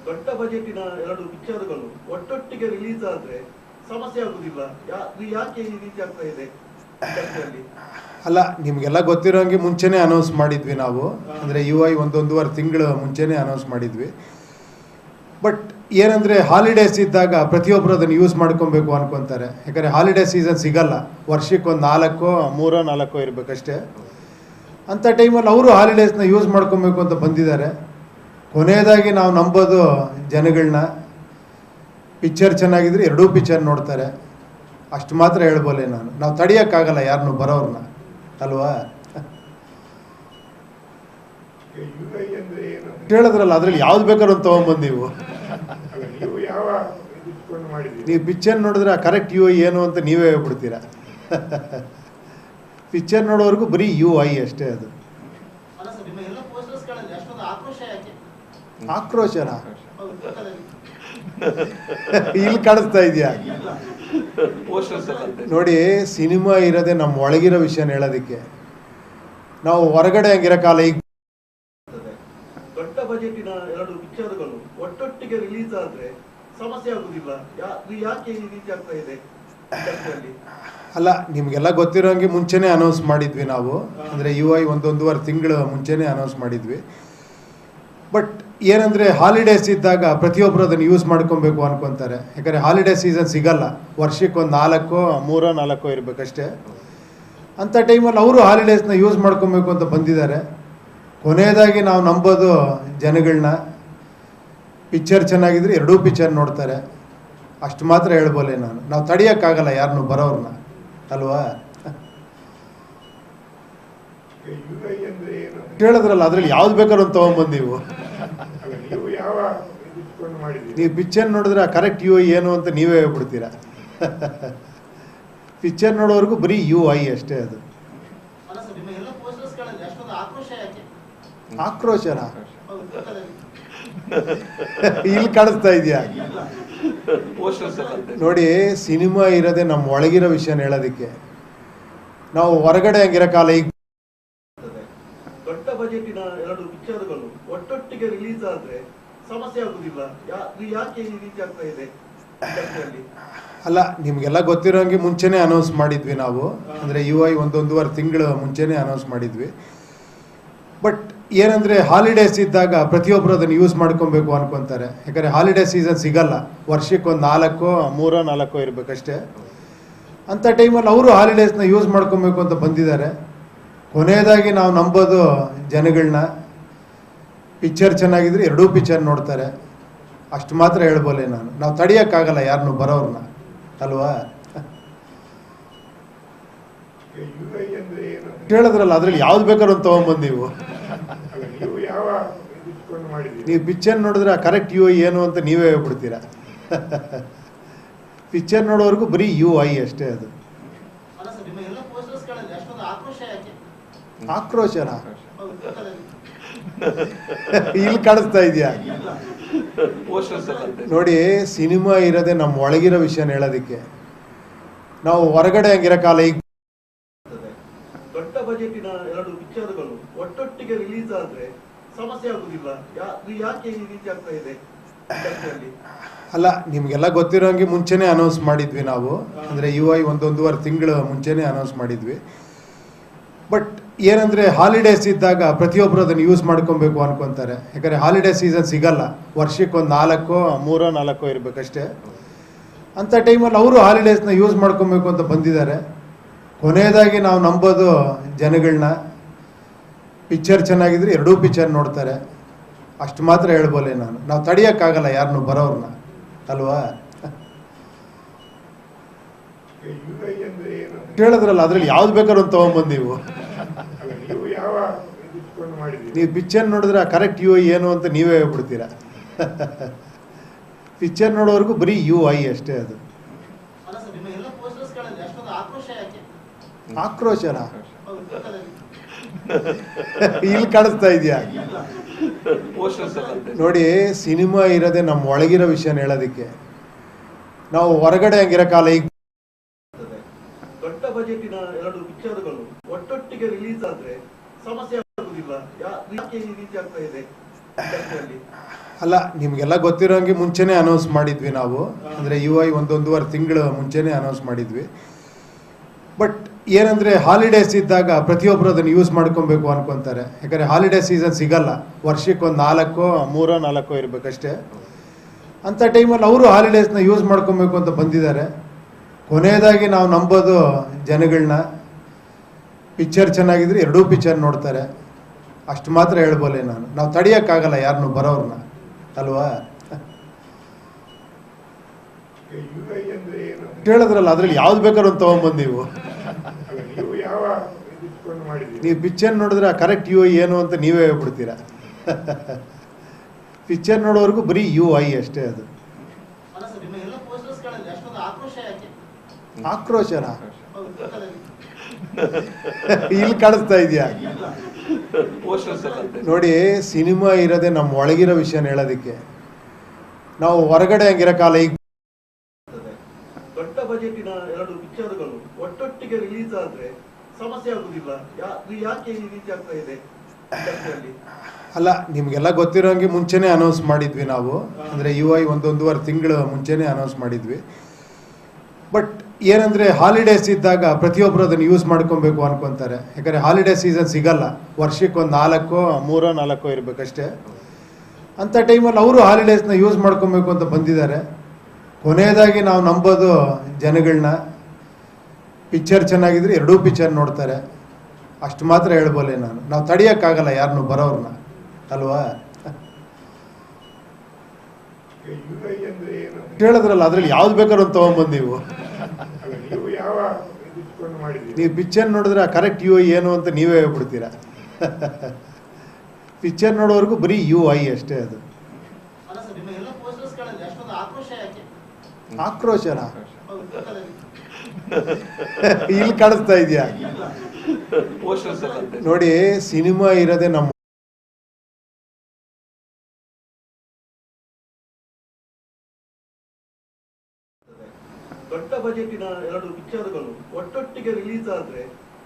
ದೊಡ್ಡ ಬಜೆಟಿನ ಎರಡು ಪಿಕ್ಚರ್ಗಳು ಒಟ್ಟೊಟ್ಟಿಗೆ ರಿಲೀಸ್ ಆದ್ರೆ ಸಮಸ್ಯೆ ಆಗುದಿಲ್ಲ. ಯಾಕೆ ಈ ರೀತಿ ಆಗ್ತಾ ಇದೆ? ಅಲ್ಲ, ನಿಮಗೆಲ್ಲ ಗೊತ್ತಿರೋಂಗೆ ಮುಂಚೆನೇ ಅನೌನ್ಸ್ ಮಾಡಿದ್ವಿ ನಾವು. ಅಂದರೆ UI ಒಂದೂವರೆ ತಿಂಗಳು ಮುಂಚೆನೇ ಅನೌನ್ಸ್ ಮಾಡಿದ್ವಿ. ಬಟ್ ಏನಂದರೆ ಹಾಲಿಡೇಸ್ ಇದ್ದಾಗ ಪ್ರತಿಯೊಬ್ಬರು ಅದನ್ನು ಯೂಸ್ ಮಾಡ್ಕೊಬೇಕು ಅನ್ಕೊತಾರೆ. ಯಾಕಂದರೆ ಹಾಲಿಡೇ ಸೀಸನ್ ಸಿಗಲ್ಲ, ವರ್ಷಕ್ಕೆ ಒಂದು 4 ಇರಬೇಕಷ್ಟೇ. ಅಂಥ ಟೈಮಲ್ಲಿ ಅವರು ಹಾಲಿಡೇಸ್ನ ಯೂಸ್ ಮಾಡ್ಕೊಬೇಕು ಅಂತ ಬಂದಿದ್ದಾರೆ. ಕೊನೆಯದಾಗಿ ನಾವು ನಂಬೋದು ಜನಗಳನ್ನ, ಪಿಕ್ಚರ್ ಚೆನ್ನಾಗಿದ್ರೆ ಎರಡೂ ಪಿಕ್ಚರ್ ನೋಡ್ತಾರೆ, ಅಷ್ಟು ಮಾತ್ರ ಹೇಳ್ಬೋಲೆ ನಾನು. ನಾವು ತಡೆಯೋಕ್ಕಾಗಲ್ಲ ಯಾರನ್ನು ಬರೋರನ್ನ, ಅಲ್ವಾ? ಹೇಳಿದ್ರಲ್ಲ, ಅದ್ರಲ್ಲಿ ಯಾವ್ದು ಬೇಕಾದ್ರೂ ಒಂದು ತೊಗೊಂಬಂದೀವು. ನೀವು ಪಿಕ್ಚರ್ ನೋಡಿದ್ರೆ ಕರೆಕ್ಟ್ UI ಏನು ಅಂತ ನೀವೇ ಹೇಳ್ಬಿಡ್ತೀರಾ. ಪಿಕ್ಚರ್ ನೋಡೋವರೆಗೂ ಬರೀ UI ಅಷ್ಟೇ. ಅದು ಆಕ್ರೋಶನ ಇಲ್ಲಿ ಕಾಣಿಸ್ತಾ ಇದೆಯಾ? ನೋಡಿ, ಸಿನಿಮಾ ಇರೋದೇ ನಮ್ಮ ಒಳಗಿರೋ ವಿಷಯನ ಹೇಳೋದಕ್ಕೆ. ನಾವು ಹೊರಗಡೆ ಹಂಗಿರಕಾಲ. ಈಗ ದೊಡ್ಡ ಬಜೆಟಿನ ಎರಡು ಪಿಕ್ಚರ್ಗಳು ಒಟ್ಟೊಟ್ಟಿಗೆ ರಿಲೀಸ್ ಆದ್ರೆ ಸಮಸ್ಯೆ ಆಗುದಿಲ್ಲ. ಯಾಕೆ ಈ ರೀತಿ ಆಗ್ತಾ ಇದೆ? ಅಲ್ಲ, ನಿಮಗೆಲ್ಲ ಗೊತ್ತಿರೋಂಗೆ ಮುಂಚೆನೇ ಅನೌನ್ಸ್ ಮಾಡಿದ್ವಿ ನಾವು. ಅಂದರೆ UI ಒಂದೂವರೆ ತಿಂಗಳು ಮುಂಚೆನೇ ಅನೌನ್ಸ್ ಮಾಡಿದ್ವಿ. ಬಟ್ ಏನಂದರೆ ಹಾಲಿಡೇಸ್ ಇದ್ದಾಗ ಪ್ರತಿಯೊಬ್ಬರು ಅದನ್ನು ಯೂಸ್ ಮಾಡ್ಕೊಬೇಕು ಅನ್ಕೊತಾರೆ. ಯಾಕಂದರೆ ಹಾಲಿಡೇ ಸೀಸನ್ ಸಿಗಲ್ಲ, ವರ್ಷಕ್ಕೆ ಒಂದು 4 ಇರಬೇಕಷ್ಟೇ. ಅಂಥ ಟೈಮಲ್ಲಿ ಅವರು ಹಾಲಿಡೇಸ್ನ ಯೂಸ್ ಮಾಡ್ಕೊಬೇಕು ಅಂತ ಬಂದಿದ್ದಾರೆ. ಕೊನೆಯದಾಗಿ ನಾವು ನಂಬೋದು ಜನಗಳನ್ನ, ಪಿಕ್ಚರ್ ಚೆನ್ನಾಗಿದ್ರೆ ಎರಡೂ ಪಿಕ್ಚರ್ ನೋಡ್ತಾರೆ, ಅಷ್ಟು ಮಾತ್ರ ಹೇಳ್ಬೋಲೆ ನಾನು. ನಾವು ತಡೆಯೋಕ್ಕಾಗಲ್ಲ ಯಾರನ್ನು ಬರೋರನ್ನ, ಅಲ್ವಾ? ಹೇಳಿದ್ರಲ್ಲ, ಅದ್ರಲ್ಲಿ ಯಾವ್ದು ಬೇಕಾದ್ರೂ ಒಂದು ತೊಗೊಂಬಂದೀವು. ನೀವು ಪಿಕ್ಚರ್ ನೋಡಿದ್ರೆ ಕರೆಕ್ಟ್ UI ಏನು ಅಂತ ನೀವೇ ಹೇಳ್ಬಿಡ್ತೀರಾ. ಪಿಕ್ಚರ್ ನೋಡೋವರೆಗೂ ಬರೀ UI ಅಷ್ಟೇ. ಅದು ಆಕ್ರೋಶನ ಇಲ್ಲಿ ಕಾಣಿಸ್ತಾ ಇದೆಯಾ? ನೋಡಿ, ಸಿನಿಮಾ ಇರೋದೇ ನಮ್ಮ ಒಳಗಿರೋ ವಿಷಯನ ಹೇಳೋದಕ್ಕೆ. ನಾವು ಹೊರಗಡೆ ಹಂಗಿರಕಾಲ. ಈಗ ದೊಡ್ಡ ಬಜೆಟಿನ ಎರಡು ಪಿಕ್ಚರ್ಗಳು ಒಟ್ಟೊಟ್ಟಿಗೆ ರಿಲೀಸ್ ಆದ್ರೆ ಸಮಸ್ಯೆ ಆಗುದಿಲ್ಲ. ಯಾಕೆ ಈ ರೀತಿ ಆಗ್ತಾ ಇದೆ? ಅಲ್ಲ, ನಿಮಗೆಲ್ಲ ಗೊತ್ತಿರೋಂಗೆ ಮುಂಚೆನೇ ಅನೌನ್ಸ್ ಮಾಡಿದ್ವಿ ನಾವು. ಅಂದರೆ UI ಒಂದೂವರೆ ತಿಂಗಳು ಮುಂಚೆನೇ ಅನೌನ್ಸ್ ಮಾಡಿದ್ವಿ. ಬಟ್ ಏನಂದರೆ ಹಾಲಿಡೇಸ್ ಇದ್ದಾಗ ಪ್ರತಿಯೊಬ್ಬರು ಅದನ್ನು ಯೂಸ್ ಮಾಡ್ಕೊಬೇಕು ಅನ್ಕೊತಾರೆ. ಯಾಕಂದರೆ ಹಾಲಿಡೇ ಸೀಸನ್ ಸಿಗಲ್ಲ, ವರ್ಷಕ್ಕೆ ಒಂದು 4 ಇರಬೇಕಷ್ಟೇ. ಅಂಥ ಟೈಮಲ್ಲಿ ಅವರು ಹಾಲಿಡೇಸ್ನ ಯೂಸ್ ಮಾಡ್ಕೊಬೇಕು ಅಂತ ಬಂದಿದ್ದಾರೆ. ಕೊನೆಯದಾಗಿ ನಾವು ನಂಬೋದು ಜನಗಳನ್ನ, ಪಿಕ್ಚರ್ ಚೆನ್ನಾಗಿದ್ರೆ ಎರಡೂ ಪಿಕ್ಚರ್ ನೋಡ್ತಾರೆ, ಅಷ್ಟು ಮಾತ್ರ ಹೇಳ್ಬೋಲೆ ನಾನು. ನಾವು ತಡೆಯೋಕ್ಕಾಗಲ್ಲ ಯಾರನ್ನು ಬರೋರನ್ನ, ಅಲ್ವಾ? ಹೇಳಿದ್ರಲ್ಲ, ಅದ್ರಲ್ಲಿ ಯಾವ್ದು ಬೇಕಾದ್ರೂ ಒಂದು ತೊಗೊಂಬಂದೀವು. ನೀವು ಪಿಕ್ಚರ್ ನೋಡಿದ್ರೆ ಕರೆಕ್ಟ್ UI ಏನು ಅಂತ ನೀವೇ ಹೇಳ್ಬಿಡ್ತೀರಾ. ಪಿಕ್ಚರ್ ನೋಡೋವರೆಗೂ ಬರೀ UI ಅಷ್ಟೇ. ಅದು ಆಕ್ರೋಶನ ಇಲ್ಲಿ ಕಾಣಿಸ್ತಾ ಇದೆಯಾ? ನೋಡಿ, ಸಿನಿಮಾ ಇರೋದೇ ನಮ್ಮ ಒಳಗಿರೋ ವಿಷಯನ ಹೇಳೋದಕ್ಕೆ. ನಾವು ಹೊರಗಡೆ ಹಂಗಿರಕಾಲ. ಈಗ ದೊಡ್ಡ ಬಜೆಟಿನ ಎರಡು ಪಿಕ್ಚರ್ಗಳು ಒಟ್ಟೊಟ್ಟಿಗೆ ರಿಲೀಸ್ ಆದ್ರೆ ಸಮಸ್ಯೆ ಆಗುದಿಲ್ಲ. ಯಾಕೆ ಈ ರೀತಿ ಆಗ್ತಾ ಇದೆ? ಅಲ್ಲ, ನಿಮಗೆಲ್ಲ ಗೊತ್ತಿರೋಂಗೆ ಮುಂಚೆನೇ ಅನೌನ್ಸ್ ಮಾಡಿದ್ವಿ ನಾವು. ಅಂದರೆ UI ಒಂದೂವರೆ ತಿಂಗಳು ಮುಂಚೆನೇ ಅನೌನ್ಸ್ ಮಾಡಿದ್ವಿ. ಬಟ್ ಏನಂದರೆ ಹಾಲಿಡೇಸ್ ಇದ್ದಾಗ ಪ್ರತಿಯೊಬ್ಬರು ಅದನ್ನು ಯೂಸ್ ಮಾಡ್ಕೊಬೇಕು ಅನ್ಕೊತಾರೆ. ಯಾಕಂದರೆ ಹಾಲಿಡೇ ಸೀಸನ್ ಸಿಗಲ್ಲ, ವರ್ಷಕ್ಕೆ ಒಂದು 4 ಇರಬೇಕಷ್ಟೇ. ಅಂಥ ಟೈಮಲ್ಲಿ ಅವರು ಹಾಲಿಡೇಸ್ನ ಯೂಸ್ ಮಾಡ್ಕೊಬೇಕು ಅಂತ ಬಂದಿದ್ದಾರೆ. ಕೊನೆಯದಾಗಿ ನಾವು ನಂಬೋದು ಜನಗಳನ್ನ, ಪಿಕ್ಚರ್ ಚೆನ್ನಾಗಿದ್ರೆ ಎರಡೂ ಪಿಕ್ಚರ್ ನೋಡ್ತಾರೆ, ಅಷ್ಟು ಮಾತ್ರ ಹೇಳ್ಬೋಲೆ ನಾನು. ನಾವು ತಡೆಯೋಕ್ಕಾಗಲ್ಲ ಯಾರನ್ನು ಬರೋರನ್ನ, ಅಲ್ವಾ? ಹೇಳಿದ್ರಲ್ಲ, ಅದ್ರಲ್ಲಿ ಯಾವ್ದು ಬೇಕಾದ್ರೂ ಒಂದು ತೊಗೊಂಬಂದೀವು. ನೀವು ಪಿಕ್ಚರ್ ನೋಡಿದ್ರೆ ಕರೆಕ್ಟ್ UI ಏನು ಅಂತ ನೀವೇ ಹೇಳ್ಬಿಡ್ತೀರಾ. ಪಿಕ್ಚರ್ ನೋಡೋವರೆಗೂ ಬರೀ UI ಅಷ್ಟೇ. ಅದು ಆಕ್ರೋಶನ ಇಲ್ಲಿ ಕಾಣಿಸ್ತಾ ಇದೆಯಾ? ನೋಡಿ, ಸಿನಿಮಾ ಇರೋದೇ ನಮ್ಮ ಒಳಗಿರೋ ವಿಷಯನ ಹೇಳೋದಕ್ಕೆ. ನಾವು ಹೊರಗಡೆ ಹಂಗಿರಕಾಲ. ಈಗ ದೊಡ್ಡ ಬಜೆಟಿನ ಎರಡು ಪಿಕ್ಚರ್ಗಳು ಒಟ್ಟೊಟ್ಟಿಗೆ ರಿಲೀಸ್ ಆದ್ರೆ ಸಮಸ್ಯೆ ಆಗುದಿಲ್ಲ. ಯಾಕೆ ಈ ರೀತಿ ಆಗ್ತಾ ಇದೆ? ಇಂಡಸ್ಟ್ರಿಯಲ್ಲಿ. ಅಲ್ಲ ನಿಮಗೆಲ್ಲ ಗೊತ್ತಿರೋಂಗೆ ಮುಂಚೆನೇ ಅನೌನ್ಸ್ ಮಾಡಿದ್ವಿ ನಾವು, ಅಂದರೆ UI ಒಂದೂವರೆ ತಿಂಗಳು ಮುಂಚೆನೇ ಅನೌನ್ಸ್ ಮಾಡಿದ್ವಿ. ಬಟ್ ಏನಂದರೆ ಹಾಲಿಡೇಸ್ ಇದ್ದಾಗ ಪ್ರತಿಯೊಬ್ಬರು ಅದನ್ನು ಯೂಸ್ ಮಾಡ್ಕೊಬೇಕು ಅನ್ಕೊತಾರೆ. ಯಾಕಂದರೆ ಹಾಲಿಡೇ ಸೀಸನ್ ಸಿಗಲ್ಲ, ವರ್ಷಕ್ಕೆ ಒಂದು 4 ಇರಬೇಕಷ್ಟೇ. ಅಂಥ ಟೈಮಲ್ಲಿ ಅವರು ಹಾಲಿಡೇಸ್ನ ಯೂಸ್ ಮಾಡ್ಕೊಬೇಕು ಅಂತ ಬಂದಿದ್ದಾರೆ. ಕೊನೆಯದಾಗಿ ನಾವು ನಂಬೋದು ಜನಗಳನ್ನ, ಪಿಕ್ಚರ್ ಚೆನ್ನಾಗಿದ್ರೆ ಎರಡೂ ಪಿಕ್ಚರ್ ನೋಡ್ತಾರೆ, ಅಷ್ಟು ಮಾತ್ರ ಹೇಳ್ಬೋಲೆ ನಾನು. ನಾವು ತಡೆಯೋಕ್ಕಾಗಲ್ಲ ಯಾರನ್ನು ಬರೋರನ್ನ, ಅಲ್ವಾ? ಹೇಳಿದ್ರಲ್ಲ, ಅದ್ರಲ್ಲಿ ಯಾವ್ದು ಬೇಕಾದ್ರೂ ಒಂದು ತೊಗೊಂಬಂದು ನೀವು ಪಿಕ್ಚರ್ ನೋಡಿದ್ರೆ ಕರೆಕ್ಟ್ UI ಏನು ಅಂತ ನೀವೇ ಹೇಳ್ಬಿಡ್ತೀರಾ. ಪಿಕ್ಚರ್ ನೋಡೋವರೆಗೂ ಬರೀ UI ಅಷ್ಟೇ. ಅದು ಆಕ್ರೋಶನ ಇಲ್ಲಿ ಕಾಣಿಸ್ತಾ ಇದೆಯಾ? ನೋಡಿ, ಸಿನಿಮಾ ಇರೋದೇ ನಮ್ಮ ಒಳಗಿರೋ ವಿಷಯನ ಹೇಳೋದಕ್ಕೆ. ನಾವು ಹೊರಗಡೆ ಹಂಗಿರಕಾಲ ಈಗ ದೊಡ್ಡ ಬಜೆಟಿನ 2 ಪಿಕ್ಚರ್ಗಳು ಒಟ್ಟೊಟ್ಟಿಗೆ ರಿಲೀಸ್ ಆದ್ರೆ ಸಮಸ್ಯೆ ಆಗುದಿಲ್ಲ? ಯಾಕೆ ಈ ರೀತಿ ಆಗ್ತಾ ಇದೆ ಇಂಡಸ್ಟ್ರಿಯಲ್ಲಿ? ಅಲ್ಲ ನಿಮಗೆಲ್ಲ ಗೊತ್ತಿರೋಂಗೆ ಮುಂಚೆನೇ ಅನೌನ್ಸ್ ಮಾಡಿದ್ವಿ ನಾವು, ಅಂದರೆ UI ಒಂದೂವರೆ ತಿಂಗಳು ಮುಂಚೆನೇ ಅನೌನ್ಸ್ ಮಾಡಿದ್ವಿ. ಬಟ್ ಏನಂದರೆ ಹಾಲಿಡೇಸ್ ಇದ್ದಾಗ ಪ್ರತಿಯೊಬ್ಬರು ಅದನ್ನು ಯೂಸ್ ಮಾಡ್ಕೊಬೇಕು ಅನ್ಕೊತಾರೆ. ಯಾಕಂದರೆ ಹಾಲಿಡೇ ಸೀಸನ್ ಸಿಗಲ್ಲ, ವರ್ಷಕ್ಕೆ ಒಂದು 4 ಇರಬೇಕಷ್ಟೇ. ಅಂಥ ಟೈಮಲ್ಲಿ ಅವರು ಹಾಲಿಡೇಸ್ನ ಯೂಸ್ ಮಾಡ್ಕೊಬೇಕು ಅಂತ ಬಂದಿದ್ದಾರೆ. ಕೊನೆಯದಾಗಿ ನಾವು ನಂಬೋದು ಜನಗಳನ್ನ, ಪಿಕ್ಚರ್ ಚೆನ್ನಾಗಿದ್ರೆ ಎರಡೂ ಪಿಕ್ಚರ್ ನೋಡ್ತಾರೆ, ಅಷ್ಟು ಮಾತ್ರ ಹೇಳ್ಬೋಲೆ ನಾನು. ನಾವು ತಡೆಯೋಕ್ಕಾಗಲ್ಲ ಯಾರನ್ನು ಬರೋರನ್ನ, ಅಲ್ವಾ? ಹೇಳಿದ್ರಲ್ಲ, ಅದ್ರಲ್ಲಿ ಯಾವ್ದು ಬೇಕಾದ್ರೂ ಒಂದು ತೊಗೊಂಬಂದು ನೀವು ಪಿಕ್ಚರ್ ನೋಡಿದ್ರೆ ಕರೆಕ್ಟ್ UI ಏನು ಅಂತ ನೀವೇ ಹೇಳ್ಬಿಡ್ತೀರಾ. ಪಿಕ್ಚರ್ ನೋಡೋವರೆಗೂ ಬರೀ UI ಅಷ್ಟೇ. ಅದು ಆಕ್ರೋಶನ ಇಲ್ಲಿ ಕಾಣಿಸ್ತಾ ಇದೆಯಾ? ನೋಡಿ, ಸಿನಿಮಾ ಇರೋದೇ ನಮ್ಮ ದೊಡ್ಡ ಬಜೆಟಿನ 2 ಪಿಕ್ಚರ್ಗಳು ಒಟ್ಟೊಟ್ಟಿಗೆ ರಿಲೀಸ್ ಆದ್ರೆ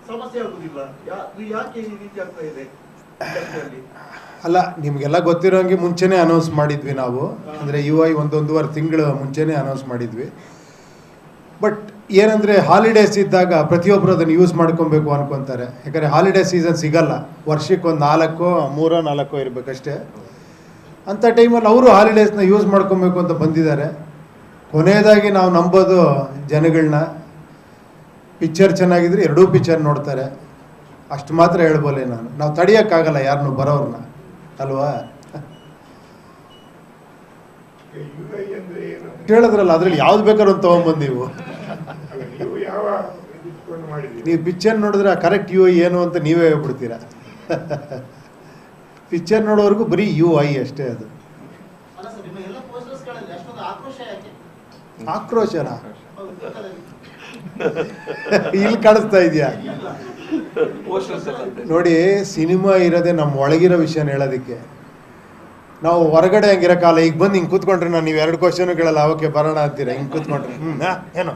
ಸಮಸ್ಯೆ ಆಗುದಿಲ್ಲ? ಯಾಕೆ ಈ ರೀತಿ ಆಗ್ತಾ ಇದೆ ಇಂಡಸ್ಟ್ರಿಯಲ್ಲಿ? ಅಲ್ಲ ನಿಮಗೆಲ್ಲ ಗೊತ್ತಿರೋಂಗೆ ಮುಂಚೆನೇ ಅನೌನ್ಸ್ ಮಾಡಿದ್ವಿ ನಾವು, ಅಂದರೆ UI ಒಂದೂವರೆ ತಿಂಗಳು ಮುಂಚೆನೇ ಅನೌನ್ಸ್ ಮಾಡಿದ್ವಿ. ಬಟ್ ಏನಂದರೆ ಹಾಲಿಡೇಸ್ ಇದ್ದಾಗ ಪ್ರತಿಯೊಬ್ಬರು ಅದನ್ನು ಯೂಸ್ ಮಾಡ್ಕೊಬೇಕು ಅನ್ಕೊತಾರೆ. ಯಾಕಂದರೆ ಹಾಲಿಡೇ ಸೀಸನ್ ಸಿಗಲ್ಲ, ವರ್ಷಕ್ಕೆ ಒಂದು 4 ಇರಬೇಕಷ್ಟೇ. ಅಂಥ ಟೈಮಲ್ಲಿ ಅವರು ಹಾಲಿಡೇಸ್ನ ಯೂಸ್ ಮಾಡ್ಕೊಬೇಕು ಅಂತ ಬಂದಿದ್ದಾರೆ. ಕೊನೆಯದಾಗಿ ನಾವು ನಂಬೋದು ಜನಗಳನ್ನ, ಪಿಕ್ಚರ್ ಚೆನ್ನಾಗಿದ್ರೆ ಎರಡೂ ಪಿಕ್ಚರ್ ನೋಡ್ತಾರೆ, ಅಷ್ಟು ಮಾತ್ರ ಹೇಳ್ಬೋಲೆ ನಾನು. ನಾವು ತಡೆಯೋಕ್ಕಾಗಲ್ಲ ಯಾರನ್ನು ಬರೋರನ್ನ, ಅಲ್ವಾ? ಹೇಳಿದ್ರಲ್ಲ, ಅದ್ರಲ್ಲಿ ಯಾವ್ದು ಬೇಕಾದ್ರೂ ಒಂದು ತೊಗೊಂಬಂದು ನೀವು ಪಿಕ್ಚರ್ ನೋಡಿದ್ರೆ ಕರೆಕ್ಟ್ UI ಏನು ಅಂತ ನೀವೇ ಹೇಳ್ಬಿಡ್ತೀರಾ. ಪಿಕ್ಚರ್ ನೋಡೋವರೆಗೂ ಬರೀ UI ಅಷ್ಟೇ. ಅದು ಆಕ್ರೋಶನ ಇಲ್ಲಿ ಕಾಣಿಸ್ತಾ ಇದೆಯಾ? ನೋಡಿ, ಸಿನಿಮಾ ಇರೋದೇ ನಮ್ಮ ಒಳಗಿರೋ ವಿಷಯನ ಹೇಳೋದಕ್ಕೆ. ನಾವು ಹೊರಗಡೆ ಹಂಗಿರಕಾಲ ಈಗ ಬಂದು ಹಿಂಗೆ ಕೂತ್ಕೊಂಡ್ರೆ ನಾನು ನೀವು 2 ಕ್ವಶನ್ ಕೇಳಲ್ಲ, ಅವಕ್ಕೆ ಬರೋಣ ಅಂತೀರ. ಹಿಂಗೆ ಕೂತ್ಕೊಂಡ್ರೆ ಏನು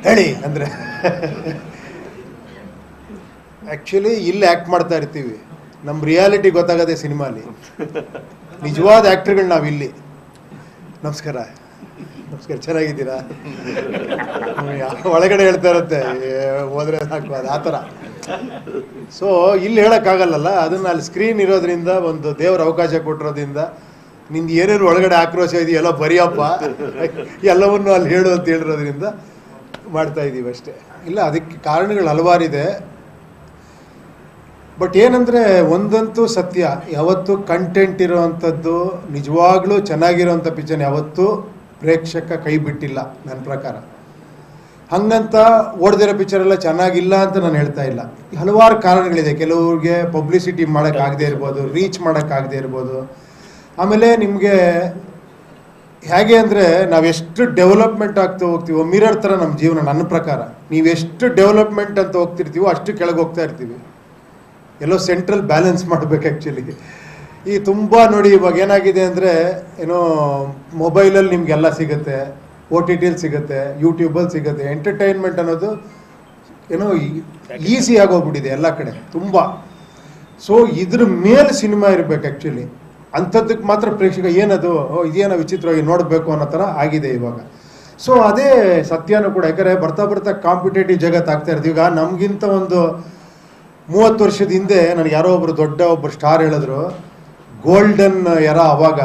ಹೇಳಿ ಅಂದರೆ ಆ್ಯಕ್ಚುಲಿ ಇಲ್ಲಿ ಆ್ಯಕ್ಟ್ ಮಾಡ್ತಾ ಇರ್ತೀವಿ, ನಮ್ಮ ರಿಯಾಲಿಟಿ ಗೊತ್ತಾಗದೆ ಸಿನಿಮಾಲಿ. ನಿಜವಾದ ಆ್ಯಕ್ಟ್ರುಗಳು ನಾವಿಲ್ಲಿ. ನಮಸ್ಕಾರ, ಚೆನ್ನಾಗಿದ್ದೀರಾ? ಒಳಗಡೆ ಹೇಳ್ತಾ ಇರುತ್ತೆ, ಹೋದ್ರೆ ಸಾಕು, ಅದು ಆ ಥರ. ಸೊ ಇಲ್ಲಿ ಹೇಳೋಕ್ಕಾಗಲ್ಲಲ್ಲ, ಅದನ್ನು ಅಲ್ಲಿ ಸ್ಕ್ರೀನ್ ಇರೋದ್ರಿಂದ, ಒಂದು ದೇವ್ರ ಅವಕಾಶ ಕೊಟ್ಟಿರೋದ್ರಿಂದ, ನಿಂದು ಏನೇನು ಒಳಗಡೆ ಆಕ್ರೋಶ ಇದೆಯಲ್ಲ ಬರೆಯಪ್ಪ, ಎಲ್ಲವನ್ನು ಅಲ್ಲಿ ಹೇಳು ಅಂತ ಹೇಳಿರೋದ್ರಿಂದ ಮಾಡ್ತಾ ಇದ್ದೀವಿ ಅಷ್ಟೇ. ಇಲ್ಲ, ಅದಕ್ಕೆ ಕಾರಣಗಳು ಹಲವಾರಿದೆ. ಬಟ್ ಏನಂದರೆ ಒಂದಂತೂ ಸತ್ಯ, ಯಾವತ್ತೂ ಕಂಟೆಂಟ್ ಇರೋವಂಥದ್ದು, ನಿಜವಾಗ್ಲೂ ಚೆನ್ನಾಗಿರೋವಂಥ ಪಿಕ್ಚರ್ ಯಾವತ್ತೂ ಪ್ರೇಕ್ಷಕ ಕೈ ಬಿಟ್ಟಿಲ್ಲ ನನ್ನ ಪ್ರಕಾರ. ಹಂಗಂತ ಓಡ್ದಿರೋ ಪಿಕ್ಚರೆಲ್ಲ ಚೆನ್ನಾಗಿಲ್ಲ ಅಂತ ನಾನು ಹೇಳ್ತಾ ಇಲ್ಲ. ಹಲವಾರು ಕಾರಣಗಳಿದೆ. ಕೆಲವ್ರಿಗೆ ಪಬ್ಲಿಸಿಟಿ ಮಾಡೋಕ್ಕಾಗದೇ ಇರ್ಬೋದು, ರೀಚ್ ಮಾಡೋಕ್ಕಾಗದೇ ಇರ್ಬೋದು. ಆಮೇಲೆ ನಿಮಗೆ ಹೇಗೆ ಅಂದರೆ, ನಾವೆಷ್ಟು ಡೆವಲಪ್ಮೆಂಟ್ ಆಗ್ತಾ ಹೋಗ್ತೀವೋ ಮಿರರ್ ಥರ ನಮ್ಮ ಜೀವನ. ನನ್ನ ಪ್ರಕಾರ ನೀವೆಷ್ಟು ಡೆವಲಪ್ಮೆಂಟ್ ಅಂತ ಹೋಗ್ತಿರ್ತೀವೋ ಅಷ್ಟು ಕೆಳಗೆ ಹೋಗ್ತಾ ಇರ್ತೀವಿ. ಎಲ್ಲೋ ಸೆಂಟ್ರಲ್ ಬ್ಯಾಲೆನ್ಸ್ ಮಾಡಬೇಕು ಆ್ಯಕ್ಚುಲಿ. ಈ ತುಂಬ ನೋಡಿ, ಇವಾಗ ಏನಾಗಿದೆ ಅಂದರೆ, ಏನೋ ಮೊಬೈಲಲ್ಲಿ ನಿಮಗೆಲ್ಲ ಸಿಗುತ್ತೆ, OTTಲಿ ಸಿಗುತ್ತೆ, ಯೂಟ್ಯೂಬಲ್ಲಿ ಸಿಗುತ್ತೆ. ಎಂಟರ್ಟೈನ್ಮೆಂಟ್ ಅನ್ನೋದು ಏನೋ ಈಸಿ ಆಗೋಗ್ಬಿಟ್ಟಿದೆ ಎಲ್ಲ ಕಡೆ ತುಂಬ. ಸೊ ಇದ್ರ ಮೇಲೆ ಸಿನಿಮಾ ಇರಬೇಕು ಆ್ಯಕ್ಚುಲಿ. ಅಂಥದ್ದಕ್ಕೆ ಮಾತ್ರ ಪ್ರೇಕ್ಷಕ ಏನದು ಇದೇನೋ ವಿಚಿತ್ರವಾಗಿ ನೋಡಬೇಕು ಅನ್ನೋ ಥರ ಆಗಿದೆ ಇವಾಗ. ಸೊ ಅದೇ ಸತ್ಯನೂ ಕೂಡ, ಯಾಕಂದರೆ ಬರ್ತಾ ಬರ್ತಾ ಕಾಂಪಿಟೇಟಿವ್ ಜಗತ್ತು ಆಗ್ತಾ ಇರ್ತೀವಿ. ಈಗ ನಮಗಿಂತ ಒಂದು 30 ವರ್ಷದ ಹಿಂದೆ ನನಗೆ ಯಾರೋ ಒಬ್ಬರು ಸ್ಟಾರ್ ಹೇಳಿದ್ರು, ಗೋಲ್ಡನ್ ಎರ ಅವಾಗ,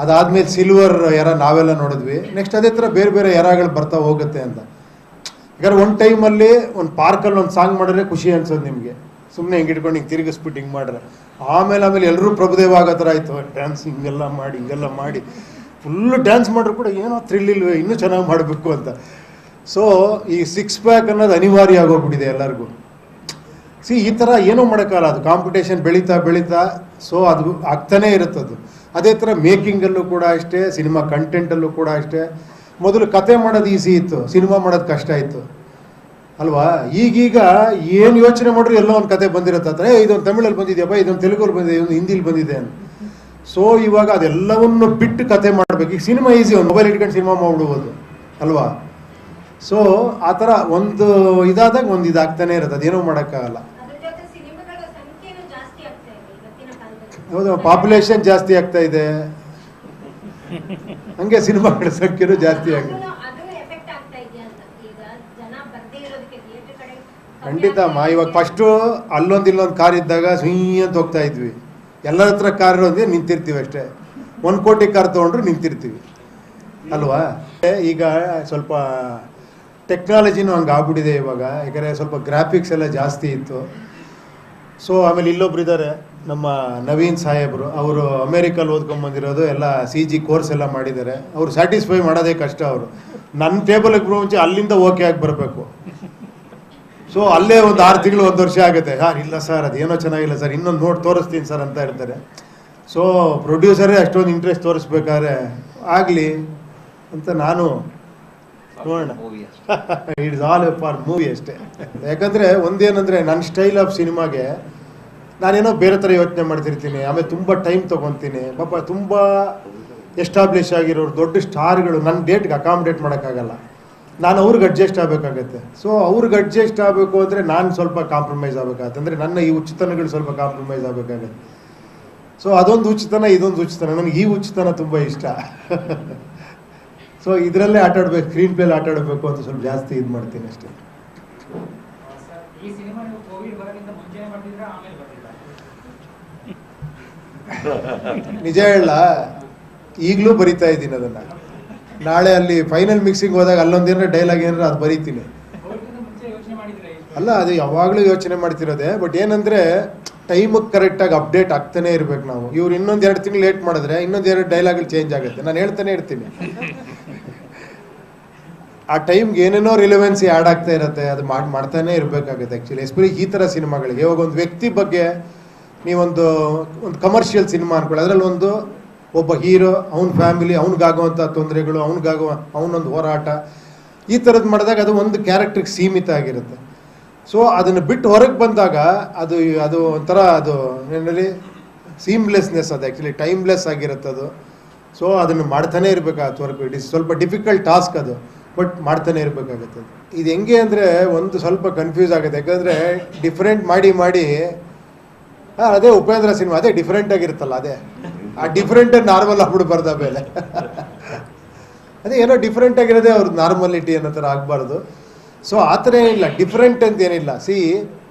ಅದಾದಮೇಲೆ ಸಿಲ್ವರ್ ಎರ ನಾವೆಲ್ಲ ನೋಡಿದ್ವಿ, ನೆಕ್ಸ್ಟ್ ಅದೇ ಥರ ಬೇರೆ ಬೇರೆ ಎರಗಳು ಬರ್ತಾ ಹೋಗುತ್ತೆ ಅಂತ. ಯಾಕಂದ್ರೆ ಒಂದು ಟೈಮಲ್ಲಿ ಒಂದು ಪಾರ್ಕಲ್ಲಿ ಒಂದು ಸಾಂಗ್ ಮಾಡಿದ್ರೆ ಖುಷಿ ಅನ್ಸೋದು ನಿಮಗೆ, ಸುಮ್ಮನೆ ಹಿಂಗೆ ಇಟ್ಕೊಂಡು ಹಿಂಗೆ ತಿರುಗಿಸ್ಬಿಟ್ಟು ಹಿಂಗೆ ಮಾಡ್ರೆ. ಆಮೇಲೆ ಎಲ್ಲರೂ ಪ್ರಭುದೇವ ಆಗೋ ಥರ ಆಯಿತು, ಡ್ಯಾನ್ಸ್ ಹಿಂಗೆಲ್ಲ ಮಾಡಿ ಫುಲ್ಲು ಡ್ಯಾನ್ಸ್ ಮಾಡ್ರು ಕೂಡ ಏನೋ ಥ್ರಿಲ್ ಇಲ್ವೇ, ಇನ್ನೂ ಚೆನ್ನಾಗಿ ಮಾಡಬೇಕು ಅಂತ. ಸೊ ಈ 6 ಪ್ಯಾಕ್ ಅನ್ನೋದು ಅನಿವಾರ್ಯ ಆಗೋಗ್ಬಿಟ್ಟಿದೆ ಎಲ್ಲರಿಗೂ. ಈ ಥರ ಏನೂ ಮಾಡೋಕ್ಕಲ್ಲ, ಅದು ಕಾಂಪಿಟೇಷನ್ ಬೆಳೀತಾ ಸೊ ಅದು ಆಗ್ತಾನೇ ಇರುತ್ತದು. ಅದೇ ಥರ ಮೇಕಿಂಗಲ್ಲೂ ಕೂಡ ಅಷ್ಟೇ, ಸಿನಿಮಾ ಕಂಟೆಂಟಲ್ಲೂ ಕೂಡ ಅಷ್ಟೇ. ಮೊದಲು ಕತೆ ಮಾಡೋದು ಈಸಿ ಇತ್ತು, ಸಿನಿಮಾ ಮಾಡೋದು ಕಷ್ಟ ಇತ್ತು ಅಲ್ವಾ. ಈಗೀಗ ಏನು ಯೋಚನೆ ಮಾಡ್ರು ಎಲ್ಲೋ ಒಂದು ಕತೆ ಬಂದಿರುತ್ತೆ, ಇದೊಂದು ತಮಿಳಲ್ಲಿ ಬಂದಿದೆಯಪ್ಪ, ಇದೊಂದು ತೆಲುಗಲ್ಲಿ ಬಂದಿದೆ, ಇದೊಂದು ಹಿಂದಿಲಿ ಬಂದಿದೆ ಅಂತ. ಸೊ ಇವಾಗ ಅದೆಲ್ಲವನ್ನು ಬಿಟ್ಟು ಕತೆ ಮಾಡಬೇಕು. ಈಗ ಸಿನಿಮಾ ಈಸಿ, ಒಂದು ಮೊಬೈಲ್ ಇಟ್ಕೊಂಡು ಸಿನಿಮಾ ಮಾಡ್ಬಿಡ್ಬೋದು ಅಲ್ವಾ. ಸೊ ಆ ಥರ ಒಂದು ಇದಾದಾಗ ಒಂದು ಇದಾಗ್ತಾನೆ ಇರುತ್ತೆ, ಅದೇನೋ ಮಾಡೋಕ್ಕಾಗಲ್ಲ. ಹೌದು, ಪಾಪ್ಯುಲೇಷನ್ ಜಾಸ್ತಿ ಆಗ್ತಾ ಇದೆ, ಹಂಗೆ ಸಿನಿಮಾಗಳ ಸಂಖ್ಯೆನೂ ಜಾಸ್ತಿ ಆಗಿದೆ. ಖಂಡಿತ ಅಮ್ಮ. ಇವಾಗ ಫಸ್ಟು ಇಲ್ಲೊಂದು ಕಾರ್ ಇದ್ದಾಗ ಅಂತ ಹೋಗ್ತಾ ಇದ್ವಿ, ಎಲ್ಲರ ಹತ್ರ ಕಾರ್ ಇರೋದೇ ನಿಂತಿರ್ತೀವಿ ಅಷ್ಟೇ. 1 ಕೋಟಿ ಕಾರ್ ತೊಗೊಂಡ್ರು ನಿಂತಿರ್ತೀವಿ ಅಲ್ವಾ. ಈಗ ಸ್ವಲ್ಪ ಟೆಕ್ನಾಲಜಿನೂ ಹಂಗೆ ಆಗ್ಬಿಟ್ಟಿದೆ ಇವಾಗ, ಯಾಕಂದರೆ ಸ್ವಲ್ಪ ಗ್ರಾಫಿಕ್ಸ್ ಎಲ್ಲ ಜಾಸ್ತಿ ಇತ್ತು. ಸೊ ಆಮೇಲೆ ಇಲ್ಲೊಬ್ರು ಇದ್ದಾರೆ ನಮ್ಮ ನವೀನ್ ಸಾಹೇಬರು, ಅವರು ಅಮೇರಿಕಲ್ಲಿ ಓದ್ಕೊಂಬಂದಿರೋದು, ಎಲ್ಲ CG ಕೋರ್ಸ್ ಎಲ್ಲ ಮಾಡಿದ್ದಾರೆ. ಅವರು ಸ್ಯಾಟಿಸ್ಫೈ ಮಾಡೋದೇ ಕಷ್ಟ. ಅವರು ನನ್ನ ಟೇಬಲ್ಗೆ ಬರೋ ಮುಂಚೆ ಅಲ್ಲಿಂದ ಓಕೆ ಆಗಿ ಬರಬೇಕು. ಸೊ ಅಲ್ಲೇ ಒಂದು 6 ತಿಂಗಳು 1 ವರ್ಷ ಆಗುತ್ತೆ. ಇಲ್ಲ ಸರ್ ಅದೇನೋ ಚೆನ್ನಾಗಿಲ್ಲ ಸರ್, ಇನ್ನೊಂದು ನೋಡಿ ತೋರಿಸ್ತೀನಿ ಸರ್ ಅಂತ ಇರ್ತಾರೆ. ಸೊ ಪ್ರೊಡ್ಯೂಸರೇ ಅಷ್ಟೊಂದು ಇಂಟ್ರೆಸ್ಟ್ ತೋರಿಸ್ಬೇಕಾದ್ರೆ ಆಗಲಿ ಅಂತ ನಾನು ನೋಡೋಣ. ಇಟ್ಸ್ ಆಲ್ ಫಾರ್ ಮೂವಿ ಅಷ್ಟೇ. ಯಾಕಂದರೆ ಒಂದೇನಂದರೆ ನನ್ನ ಸ್ಟೈಲ್ ಆಫ್ ಸಿನಿಮಾಗೆ ನಾನೇನೋ ಬೇರೆ ಥರ ಯೋಚನೆ ಮಾಡ್ತಿರ್ತೀನಿ, ಆಮೇಲೆ ತುಂಬ ಟೈಮ್ ತೊಗೊತೀನಿ. ಪಾಪ ತುಂಬ ಎಸ್ಟಾಬ್ಲಿಷ್ ಆಗಿರೋರು ದೊಡ್ಡ ಸ್ಟಾರ್ಗಳು ನನ್ನ ಡೇಟ್ಗೆ ಅಕಾಮಿಡೇಟ್ ಮಾಡೋಕ್ಕಾಗಲ್ಲ, ನಾನು ಅವ್ರಿಗೆ ಅಡ್ಜಸ್ಟ್ ಆಗಬೇಕಾಗತ್ತೆ. ಸೊ ಅವ್ರಿಗೆ ಅಡ್ಜಸ್ಟ್ ಆಗಬೇಕು ಅಂದರೆ ನಾನು ಸ್ವಲ್ಪ ಕಾಂಪ್ರಮೈಸ್ ಆಗಬೇಕಾಗತ್ತೆ, ಅಂದರೆ ನನ್ನ ಈ ಹುಚ್ಚುತನಗಳು ಸ್ವಲ್ಪ ಕಾಂಪ್ರಮೈಸ್ ಆಗಬೇಕಾಗತ್ತೆ. ಸೊ ಅದೊಂದು ಹುಚ್ಚುತನ, ಇದೊಂದು ಹುಚ್ಚುತನ. ನನಗೆ ಈ ಹುಚ್ಚುತನ ತುಂಬ ಇಷ್ಟ. ಸೊ ಇದರಲ್ಲೇ ಆಟಾಡಬೇಕು, ಸ್ಕ್ರೀನ್ ಪ್ಲೇಲಿ ಆಟಾಡಬೇಕು ಅಂತ ಸ್ವಲ್ಪ ಜಾಸ್ತಿ ಇದು ಮಾಡ್ತೀನಿ ಅಷ್ಟೇ. ನಿಜ ಹೇಳ, ಈಗಲೂ ಬರಿತಾ ಇದ್ದೀನಿ ಅದನ್ನು. ನಾಳೆ ಅಲ್ಲಿ ಫೈನಲ್ ಮಿಕ್ಸಿಂಗ್ ಹೋದಾಗ ಅಲ್ಲೊಂದೇನಾರ ಡೈಲಾಗ್ ಏನಾರ ಅದು ಬರೀತೀನಿ. ಅಲ್ಲ, ಅದು ಯಾವಾಗಲೂ ಯೋಚನೆ ಮಾಡ್ತಿರೋದೆ. ಬಟ್ ಏನಂದರೆ ಟೈಮಿಗೆ ಕರೆಕ್ಟಾಗಿ ಅಪ್ಡೇಟ್ ಆಗ್ತಾನೆ ಇರ್ಬೇಕು ನಾವು. ಇವ್ರು ಇನ್ನೊಂದು 2 ತಿಂಗಳು ಲೇಟ್ ಮಾಡಿದ್ರೆ ಇನ್ನೊಂದು 2 ಡೈಲಾಗ್ಗಳು ಚೇಂಜ್ ಆಗುತ್ತೆ. ನಾನು ಹೇಳ್ತಾನೆ ಇರ್ತೀನಿ, ಆ ಟೈಮ್ಗೆ ಏನೇನೋ ರಿಲೆವೆನ್ಸಿ ಆ್ಯಡ್ ಆಗ್ತಾ ಇರುತ್ತೆ, ಅದು ಮಾಡ್ತಾನೆ ಇರಬೇಕಾಗುತ್ತೆ ಆ್ಯಕ್ಚುಲಿ. ಎಸ್ಪೆಷಲಿ ಈ ಥರ ಸಿನಿಮಾಗಳಿಗೆ. ಇವಾಗ ಒಂದು ವ್ಯಕ್ತಿ ಬಗ್ಗೆ ನೀವೊಂದು ಕಮರ್ಷಿಯಲ್ ಸಿನಿಮಾ ಅನ್ಕೊಳ್ಳಿ, ಅದರಲ್ಲಿ ಒಬ್ಬ ಹೀರೋ, ಅವನ ಫ್ಯಾಮಿಲಿ, ಅವ್ನಿಗಾಗುವಂಥ ತೊಂದರೆಗಳು, ಅವನೊಂದು ಹೋರಾಟ, ಈ ಥರದ್ದು ಮಾಡಿದಾಗ ಅದು ಒಂದು ಕ್ಯಾರೆಕ್ಟ್ರಿಗೆ ಸೀಮಿತ ಆಗಿರುತ್ತೆ. ಸೊ ಅದನ್ನು ಬಿಟ್ಟು ಹೊರಗೆ ಬಂದಾಗ ಅದು ಒಂಥರ ಅದು ಏನಲ್ಲಿ ಸೀಮ್ಲೆಸ್ನೆಸ್, ಅದು ಆ್ಯಕ್ಚುಲಿ ಟೈಮ್ಲೆಸ್ ಆಗಿರುತ್ತೆ ಅದು. ಸೊ ಅದನ್ನು ಮಾಡ್ತಾನೆ ಇರಬೇಕಾಗತ್ತೆ ವರ್ಕ್. ಇಟ್ ಇಸ್ ಸ್ವಲ್ಪ ಡಿಫಿಕಲ್ಟ್ ಟಾಸ್ಕ್ ಅದು, ಬಟ್ ಮಾಡ್ತಾನೆ ಇರಬೇಕಾಗತ್ತೆ. ಇದು ಹೆಂಗೆ ಅಂದರೆ ಒಂದು ಸ್ವಲ್ಪ ಕನ್ಫ್ಯೂಸ್ ಆಗುತ್ತೆ, ಯಾಕಂದರೆ ಡಿಫ್ರೆಂಟ್ ಮಾಡಿ ಅದೇ ಉಪೇಂದ್ರ ಸಿನಿಮಾ ಅದೇ ಡಿಫ್ರೆಂಟ್ ಆಗಿರುತ್ತಲ್ಲ, ಅದೇ ಆ ಡಿಫ್ರೆಂಟ್ ನಾರ್ಮಲ್ ಆಗ್ಬಿಡ್ಬಾರ್ದು. ಆಮೇಲೆ ಅದೇ ಏನೋ ಡಿಫ್ರೆಂಟ್ ಆಗಿರೋದೇ ಅವ್ರದ್ದು ನಾರ್ಮಲಿಟಿ ಅನ್ನೋ ಥರ ಆಗಬಾರ್ದು. ಸೊ ಆ ಥರ ಏನಿಲ್ಲ, ಡಿಫ್ರೆಂಟ್ ಅಂತ ಏನಿಲ್ಲ.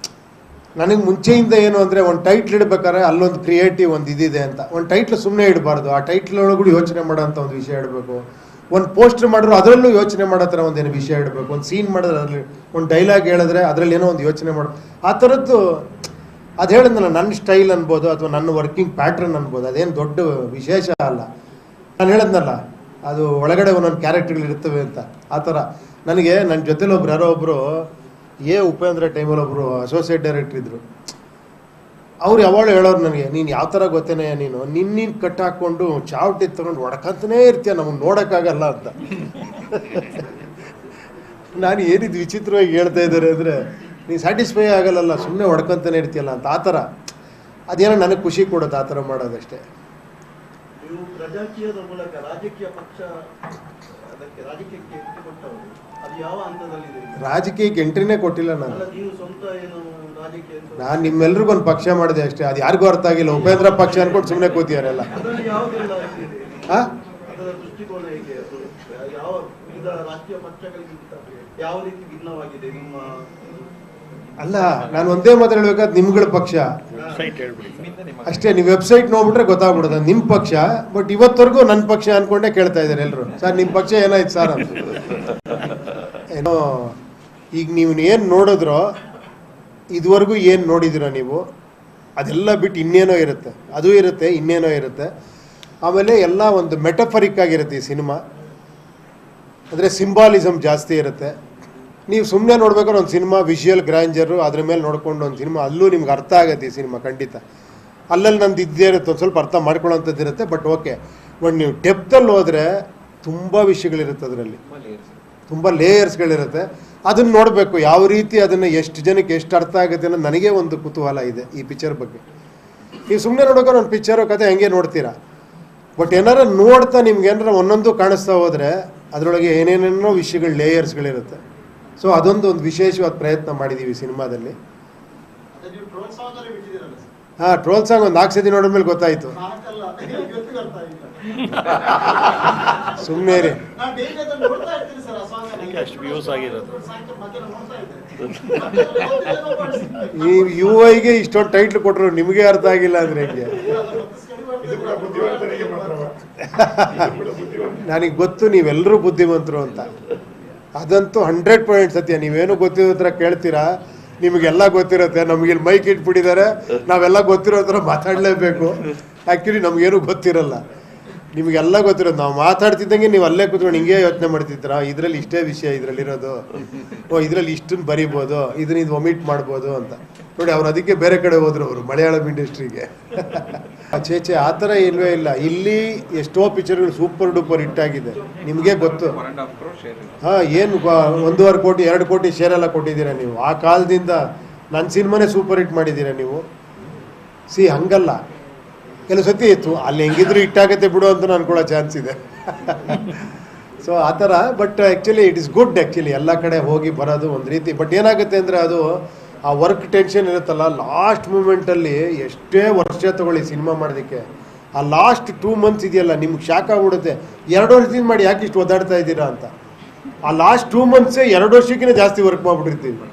ನನಗೆ ಮುಂಚೆಯಿಂದ ಏನು ಅಂದರೆ ಒಂದು ಟೈಟ್ಲ್ ಇಡಬೇಕಾದ್ರೆ ಅಲ್ಲೊಂದು ಕ್ರಿಯೇಟಿವ್ ಒಂದು ಇದಿದೆ ಅಂತ. ಒಂದು ಟೈಟ್ಲ್ ಸುಮ್ಮನೆ ಇಡಬಾರ್ದು, ಆ ಟೈಟ್ಲ್ ಒಳಗೂ ಯೋಚನೆ ಮಾಡೋ ಅಂಥ ಒಂದು ವಿಷಯ ಇಡಬೇಕು. ಒಂದು ಪೋಸ್ಟರ್ ಮಾಡಿದ್ರು ಅದರಲ್ಲೂ ಯೋಚನೆ ಮಾಡೋ ಥರ ಒಂದೇನು ವಿಷಯ ಇಡಬೇಕು. ಒಂದು ಸೀನ್ ಮಾಡಿದ್ರೆ ಅದರಲ್ಲಿ ಒಂದು ಡೈಲಾಗ್ ಹೇಳಿದ್ರೆ ಅದರಲ್ಲಿ ಏನೋ ಒಂದು ಯೋಚನೆ ಮಾಡೋ ಆ ಥರದ್ದು. ಅದು ಹೇಳಿದ್ನಲ್ಲ, ನನ್ನ ಸ್ಟೈಲ್ ಅನ್ಬೋದು ಅಥವಾ ನನ್ನ ವರ್ಕಿಂಗ್ ಪ್ಯಾಟ್ರನ್ ಅನ್ಬೋದು, ಅದೇನು ದೊಡ್ಡ ವಿಶೇಷ ಅಲ್ಲ. ನಾನು ಹೇಳಿದ್ನಲ್ಲ, ಅದು ಒಳಗಡೆ ಒಂದೊಂದು ಕ್ಯಾರೆಕ್ಟರ್ಗಳು ಇರ್ತವೆ ಅಂತ. ಆ ಥರ ನನಗೆ ನನ್ನ ಜೊತೆಲಿ ಯಾರೋ ಒಬ್ಬರು ಉಪೇಂದ್ರ ಟೈಮಲ್ಲಿ ಒಬ್ಬರು ಅಸೋಸಿಯೇಟ್ ಡೈರೆಕ್ಟರ್ ಇದ್ದರು. ಅವ್ರು ಯಾವಾಗ ಹೇಳೋರು ನನಗೆ, ನೀನು ಯಾವ ಥರ ಗೊತ್ತೇನೆ, ನೀನು ಕಟ್ ಹಾಕ್ಕೊಂಡು ಚಾವಟಿ ತೊಗೊಂಡು ಹೊಡ್ಕಂತನೇ ಇರ್ತೀಯ, ನಮಗೆ ನೋಡೋಕ್ಕಾಗಲ್ಲ ಅಂತ. ನಾನು ಏನಿದು ವಿಚಿತ್ರವಾಗಿ ಹೇಳ್ತಾ ಇದ್ದಾರೆ ಅಂದರೆ, ನೀನು ಸ್ಯಾಟಿಸ್ಫೈ ಆಗಲ್ಲ, ಸುಮ್ಮನೆ ಹೊಡ್ಕೊಂತಾನೆ ಇರ್ತೀಯಲ್ಲ ಅಂತ. ಆ ಥರ ಅದೇನೋ ನನಗೆ ಖುಷಿ ಕೊಡುತ್ತೆ ಆ ಥರ ಮಾಡೋದಷ್ಟೇ. ನೀವು ಪ್ರಜಾಕೀಯದ ಮೂಲಕ ರಾಜಕೀಯ ಪಕ್ಷ ಅದಕ್ಕೆ ರಾಜಕೀಯಕ್ಕೆ ಕೊಟ್ಟವರು, ಅದು ಯಾವ ಹಂತದಲ್ಲಿದೆ ಈಗ? ರಾಜಕೀಯಕ್ಕೆ ಎಂಟ್ರಿನೇ ಕೊಟ್ಟಿಲ್ಲ ನಾನು. ಅಲ್ಲ, ನೀವು ಸ್ವಂತ ಏನು ರಾಜಕೀಯ ನಾನು ನಿಮ್ಮೆಲ್ರಿಗೊಂದು ಪಕ್ಷ ಮಾಡಿದೆ ಅಷ್ಟೇ. ಅದು ಯಾರಿಗೂ ಅರ್ಥ ಆಗಿಲ್ಲ. ಉಪೇಂದ್ರ ಪಕ್ಷ ಅನ್ಕೊಂಡು ಸುಮ್ಮನೆ ಕೂತಿಯಾರೆಲ್ಲ. ಅದರಲ್ಲಿ ಯಾವುದೆಲ್ಲ ಇದೆ? ಹಾಂ, ಅದರ ದೃಷ್ಟಿಕೋನ ಹೇಗೆ? ಅದು ಯಾವ ವಿವಿಧ ರಾಷ್ಟ್ರೀಯ ಪಕ್ಷಗಳಿಗಿಂತ ಯಾವ ರೀತಿ ಭಿನ್ನವಾಗಿದೆ ನಿಮ್ಮ? ಅಲ್ಲ, ನಾನು ಒಂದೇ ಮಾತು ಹೇಳ್ಬೇಕಾದ್ರೆ ನಿಮ್ಗಳ ಪಕ್ಷ ಅಷ್ಟೇ. ನೀವು ವೆಬ್ಸೈಟ್ ನೋಡ್ಬಿಟ್ರೆ ಗೊತ್ತಾಗ್ಬಿಡುತ್ತೆ ನಿಮ್ಮ ಪಕ್ಷ. ಬಟ್ ಇವತ್ತವರೆಗೂ ನನ್ನ ಪಕ್ಷ ಅನ್ಕೊಂಡೇ ಕೇಳ್ತಾ ಇದ್ದಾರೆ ಎಲ್ಲರೂ. ಸರ್ ನಿಮ್ಮ ಪಕ್ಷ ಏನಾಯ್ತು ಸರ್ ಅಂತ. ಏನೋ ಈಗ ನೀವು ಏನು ನೋಡಿದ್ರೋ ಇದುವರೆಗೂ ಏನು ನೋಡಿದಿರೋ ನೀವು, ಅದೆಲ್ಲ ಬಿಟ್ಟು ಇನ್ನೇನೋ ಇರುತ್ತೆ, ಅದು ಇರುತ್ತೆ, ಇನ್ನೇನೋ ಇರುತ್ತೆ. ಆಮೇಲೆ ಎಲ್ಲ ಒಂದು ಮೆಟಫರಿಕ್ ಆಗಿರುತ್ತೆ ಈ ಸಿನಿಮಾ. ಅಂದರೆ ಸಿಂಬಾಲಿಸಮ್ ಜಾಸ್ತಿ ಇರುತ್ತೆ. ನೀವು ಸುಮ್ಮನೆ ನೋಡ್ಬೇಕಾದ್ರೆ ಒಂದು ಸಿನಿಮಾ ವಿಷುವಲ್ ಗ್ರ್ಯಾಂಜರು ಅದ್ರ ಮೇಲೆ ನೋಡ್ಕೊಂಡು ಒಂದು ಸಿನಿಮಾ, ಅಲ್ಲೂ ನಿಮ್ಗೆ ಅರ್ಥ ಆಗುತ್ತೆ ಈ ಸಿನಿಮಾ ಖಂಡಿತ. ಅಲ್ಲಲ್ಲಿ ನಂದು ಇದ್ದೇ ಇರುತ್ತೆ, ಒಂದು ಸ್ವಲ್ಪ ಅರ್ಥ ಮಾಡ್ಕೊಳ್ಳೋಂಥದ್ದು ಇರುತ್ತೆ. ಬಟ್ ಓಕೆ, ಬಟ್ ನೀವು ಡೆಪ್ತಲ್ಲಿ ಹೋದರೆ ತುಂಬ ವಿಷಯಗಳಿರುತ್ತೆ, ಅದರಲ್ಲಿ ತುಂಬ ಲೇಯರ್ಸ್ಗಳಿರುತ್ತೆ. ಅದನ್ನು ನೋಡಬೇಕು ಯಾವ ರೀತಿ, ಅದನ್ನು ಎಷ್ಟು ಜನಕ್ಕೆ ಎಷ್ಟು ಅರ್ಥ ಆಗುತ್ತೆ ಅನ್ನೋದು ನನಗೆ ಒಂದು ಕುತೂಹಲ ಇದೆ ಈ ಪಿಕ್ಚರ್ ಬಗ್ಗೆ. ನೀವು ಸುಮ್ಮನೆ ನೋಡ್ಬೇಕಾದ್ರೆ ಒಂದು ಪಿಕ್ಚರು ಕತೆ ಹೆಂಗೆ ನೋಡ್ತೀರಾ. ಬಟ್ ಏನಾರ ನೋಡ್ತಾ ನಿಮ್ಗೆ ಏನಾರ ಒಂದೊಂದು ಕಾಣಿಸ್ತಾ ಹೋದರೆ ಅದರೊಳಗೆ ಏನೇನೇನೋ ವಿಷಯಗಳು, ಲೇಯರ್ಸ್ಗಳಿರುತ್ತೆ. ಸೊ ಅದೊಂದು ವಿಶೇಷವಾದ ಪ್ರಯತ್ನ ಮಾಡಿದ್ದೀವಿ ಸಿನಿಮಾದಲ್ಲಿ. ಹಾಂ, ಟ್ರೋಲ್ ಸಾಂಗ್ ಒಂದು 4 ಸತಿ ನೋಡಿದ್ಮೇಲೆ ಗೊತ್ತಾಯಿತು. ಸುಮ್ಮನೆ ರೀ. ಈ ಯು ಐಗೆ ಇಷ್ಟೊಂದು ಟೈಟ್ಲ್ ಕೊಟ್ಟರು ನಿಮಗೆ ಅರ್ಥ ಆಗಿಲ್ಲ ಅಂದರೆ ಹೆಂಗೆ? ನನಗೆ ಗೊತ್ತು ನೀವೆಲ್ಲರೂ ಬುದ್ಧಿವಂತರು ಅಂತ. ಅದಂತೂ 100% ಸತ್ಯ. ನೀವೇನು ಗೊತ್ತಿರೋ ಥರ ಕೇಳ್ತೀರಾ, ನಿಮಗೆಲ್ಲ ಗೊತ್ತಿರುತ್ತೆ. ನಮಗಿಲ್ಲಿ ಮೈಕ್ ಇಟ್ಬಿಟ್ಟಿದ್ದಾರೆ, ನಾವೆಲ್ಲ ಗೊತ್ತಿರೋ ಥರ ಮಾತಾಡಲೇಬೇಕು. ಆ್ಯಕ್ಚುಲಿ ನಮಗೇನು ಗೊತ್ತಿರಲ್ಲ, ನಿಮಗೆಲ್ಲ ಗೊತ್ತಿರೋದು. ನಾವು ಮಾತಾಡ್ತಿದ್ದಂಗೆ ನೀವು ಅಲ್ಲೇ ಕೂತ್ಕೊಂಡು ಹಿಂಗೆ ಯೋಚನೆ ಮಾಡ್ತಿದ್ದೀರಾ, ಇದರಲ್ಲಿ ಇಷ್ಟೇ ವಿಷಯ ಇದರಲ್ಲಿರೋದು, ಇದರಲ್ಲಿ ಇಷ್ಟನ್ನು ಬರಿಬೋದು, ಇದು ಒಮಿಟ್ ಮಾಡ್ಬೋದು ಅಂತ. ನೋಡಿ, ಅವ್ರು ಅದಕ್ಕೆ ಬೇರೆ ಕಡೆ ಹೋದ್ರು, ಅವರು ಮಲಯಾಳಂ ಇಂಡಸ್ಟ್ರಿಗೆ. ಚೇಚೆ ಆ ಥರ ಇಲ್ವೇ ಇಲ್ಲ. ಇಲ್ಲಿ ಎಷ್ಟೋ ಪಿಕ್ಚರ್ಗಳು ಸೂಪರ್ ಡೂಪರ್ ಹಿಟ್ ಆಗಿದೆ, ನಿಮಗೆ ಗೊತ್ತು. ಹಾಂ, ಏನು 1.5 ಕೋಟಿ 2 ಕೋಟಿ ಶೇರ್ ಎಲ್ಲ ಕೊಟ್ಟಿದ್ದೀರಾ ನೀವು. ಆ ಕಾಲದಿಂದ ನನ್ನ ಸಿನಿಮಾನೇ ಸೂಪರ್ ಹಿಟ್ ಮಾಡಿದ್ದೀರಾ ನೀವು. ಹಂಗಲ್ಲ, ಕೆಲವು ಸತಿ ಇತ್ತು ಅಲ್ಲಿ ಹೆಂಗಿದ್ರು ಹಿಟ್ಟಾಗತ್ತೆ ಬಿಡು ಅಂತ ಅನ್ಕೊಳ್ಳೋ ಚಾನ್ಸ್ ಇದೆ. ಸೊ ಆ ಥರ. But actually it is good. Actually ಎಲ್ಲ ಕಡೆ ಹೋಗಿ ಬರೋದು ಒಂದು ರೀತಿ. ಬಟ್ ಏನಾಗುತ್ತೆ ಅಂದರೆ ಅದು ಆ ವರ್ಕ್ ಟೆನ್ಷನ್ ಇರುತ್ತಲ್ಲ, ಲಾಸ್ಟ್ ಮೂಮೆಂಟಲ್ಲಿ ಎಷ್ಟೇ ವರ್ಷ ತಗೊಳ್ಳಿ ಸಿನಿಮಾ ಮಾಡೋದಕ್ಕೆ, ಆ ಲಾಸ್ಟ್ 2 ಮಂತ್ಸ್ ಇದೆಯಲ್ಲ, ನಿಮ್ಗೆ ಶಾಕ್ ಆಗ್ಬಿಡುತ್ತೆ. 2 ವರ್ಷದಿಂದ ಮಾಡಿ ಯಾಕೆ ಇಷ್ಟು ಒದ್ದಾಡ್ತಾ ಇದ್ದೀರಾ ಅಂತ. ಆ ಲಾಸ್ಟ್ 2 ಮಂತ್ಸೇ 2 ವರ್ಷಕ್ಕಿಂತ ಜಾಸ್ತಿ ವರ್ಕ್ ಮಾಡಿಬಿಟ್ಟಿರ್ತೀವಿ.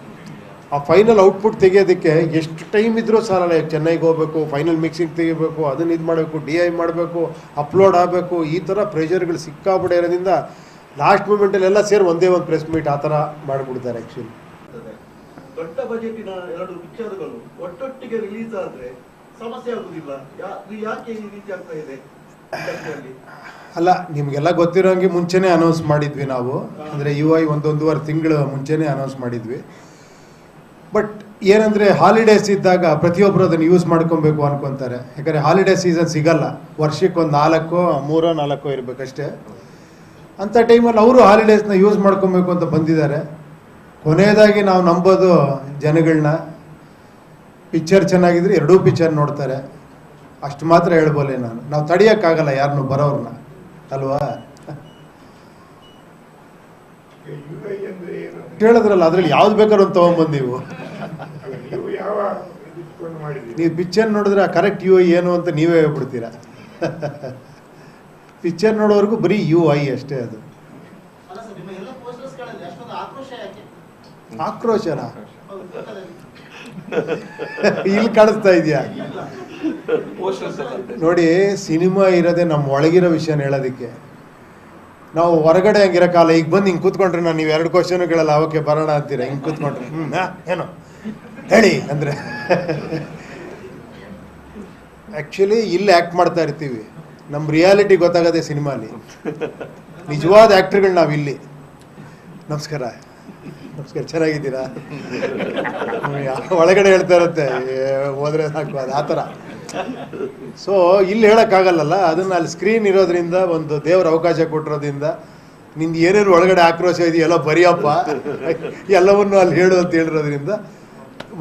ಆ ಫೈನಲ್ ಔಟ್ಪುಟ್ ತೆಗೆಯೋದಕ್ಕೆ ಎಷ್ಟು ಟೈಮ್ ಇದ್ರೂ ಸಾಲಲ್ಲ. ಚೆನ್ನೈಗೆ ಹೋಗಬೇಕು, ಫೈನಲ್ ಮಿಕ್ಸಿಂಗ್ ತೆಗಿಬೇಕು, ಅದನ್ನು ಇದು ಮಾಡಬೇಕು, DI ಮಾಡಬೇಕು, ಅಪ್ಲೋಡ್ ಆಗಬೇಕು, ಈ ಥರ ಪ್ರೆಷರ್ಗಳು ಸಿಕ್ಕಾಬಿಡೋ ಇರೋದ್ರಿಂದ ಲಾಸ್ಟ್ ಮೂಮೆಂಟಲ್ಲೆಲ್ಲ ಸೇರಿ ಒಂದೇ ಒಂದು ಪ್ರೆಸ್ ಮೀಟ್ ಆ ಥರ ಮಾಡಿಬಿಡ್ತಾರೆ. ಆ್ಯಕ್ಚುಲಿ ದೊಡ್ಡ ಬಜೆಟಿನ 2 ಪಿಕ್ಚರ್ಗಳು ಒಟ್ಟೊಟ್ಟಿಗೆ ರಿಲೀಸ್ ಆದರೆ ಸಮಸ್ಯೆ ಆಗುದಿಲ್ಲ. ಯಾಕೆ ಈ ರೀತಿ ಆಗ್ತಾ ಇದೆ? ಅಲ್ಲ, ನಿಮಗೆಲ್ಲ ಗೊತ್ತಿರೋಂಗೆ ಮುಂಚೆನೇ ಅನೌನ್ಸ್ ಮಾಡಿದ್ವಿ ನಾವು. ಅಂದರೆ UI 1-1.5 ತಿಂಗಳು ಮುಂಚೆನೇ ಅನೌನ್ಸ್ ಮಾಡಿದ್ವಿ. ಬಟ್ ಏನಂದರೆ ಹಾಲಿಡೇಸ್ ಇದ್ದಾಗ ಪ್ರತಿಯೊಬ್ಬರು ಅದನ್ನು ಯೂಸ್ ಮಾಡ್ಕೊಬೇಕು ಅನ್ಕೊತಾರೆ. ಯಾಕಂದರೆ ಹಾಲಿಡೇ ಸೀಸನ್ ಸಿಗಲ್ಲ, ವರ್ಷಕ್ಕೆ ಒಂದು 3-4 ಇರಬೇಕಷ್ಟೇ. ಅಂಥ ಟೈಮಲ್ಲಿ ಅವರು ಹಾಲಿಡೇಸ್ನ ಯೂಸ್ ಮಾಡ್ಕೊಬೇಕು ಅಂತ ಬಂದಿದ್ದಾರೆ. ಕೊನೆಯದಾಗಿ ನಾವು ನಂಬೋದು ಜನಗಳನ್ನ, ಪಿಕ್ಚರ್ ಚೆನ್ನಾಗಿದ್ರೆ 2 ಪಿಕ್ಚರ್ ನೋಡ್ತಾರೆ, ಅಷ್ಟು ಮಾತ್ರ ಹೇಳ್ಬೋಲೆ ನಾನು. ನಾವು ತಡೆಯೋಕ್ಕಾಗಲ್ಲ ಯಾರನ್ನು ಬರೋರನ್ನ, ಅಲ್ವಾ? ಹೇಳಿದ್ರಲ್ಲ, ಅದ್ರಲ್ಲಿ ಯಾವ್ದು ಬೇಕಾದ್ರೂ ಒಂದು ತೊಗೊಂಬಂದು ನೀವು ಪಿಕ್ಚರ್ ನೋಡಿದ್ರೆ ಕರೆಕ್ಟ್ UI ಏನು ಅಂತ ನೀವೇ ಹೇಳ್ಬಿಡ್ತೀರಾ. ಪಿಕ್ಚರ್ ನೋಡೋವರೆಗೂ ಬರೀ UI ಅಷ್ಟೇ. ಅದು ಆಕ್ರೋಶನ ಇಲ್ಲಿ ಕಾಣಿಸ್ತಾ ಇದೆಯಾ? ನೋಡಿ, ಸಿನಿಮಾ ಇರೋದೇ ನಮ್ಮ ಒಳಗಿರೋ ವಿಷಯನ ಹೇಳೋದಕ್ಕೆ. ನಾವು ಹೊರಗಡೆ ಹಂಗಿರೋಕ್ಕಲ್ಲ. ಈಗ ಬಂದು ಹಿಂಗೆ ಕೂತ್ಕೊಂಡ್ರೆ ನಾನು ನೀವು 2 ಕ್ವಶನ್ ಕೇಳಲ್ಲ, ಅವಕ್ಕೆ ಬರೋಣ ಅಂತೀರ. ಹಿಂಗೆ ಕೂತ್ಕೊಂಡ್ರೆ ಏನು ಹೇಳಿ ಅಂದರೆ ಆ್ಯಕ್ಚುಲಿ ಇಲ್ಲಿ ಆ್ಯಕ್ಟ್ ಮಾಡ್ತಾ ಇರ್ತೀವಿ. ನಮ್ಮ ರಿಯಾಲಿಟಿ ಗೊತ್ತಾಗದೆ ಸಿನಿಮಾಲಿ. ನಿಜವಾದ ಆ್ಯಕ್ಟ್ರುಗಳು ನಾವಿಲ್ಲಿ. ನಮಸ್ಕಾರ, ಚೆನ್ನಾಗಿದ್ದೀರಾ? ಒಳಗಡೆ ಹೇಳ್ತಾ ಇರುತ್ತೆ, ಹೋದ್ರೆ ಸಾಕು, ಅದು ಆ ಥರ. ಸೊ ಇಲ್ಲಿ ಹೇಳೋಕ್ಕಾಗಲ್ಲಲ್ಲ. ಅದನ್ನು ಅಲ್ಲಿ ಸ್ಕ್ರೀನ್ ಇರೋದ್ರಿಂದ, ಒಂದು ದೇವ್ರ ಅವಕಾಶ ಕೊಟ್ಟಿರೋದ್ರಿಂದ, ನಿಂದು ಏನೇನು ಒಳಗಡೆ ಆಕ್ರೋಶ ಇದೆಯಲ್ಲ ಬರಿಯಪ್ಪ, ಎಲ್ಲವನ್ನು ಅಲ್ಲಿ ಹೇಳು ಅಂತ ಹೇಳಿರೋದ್ರಿಂದ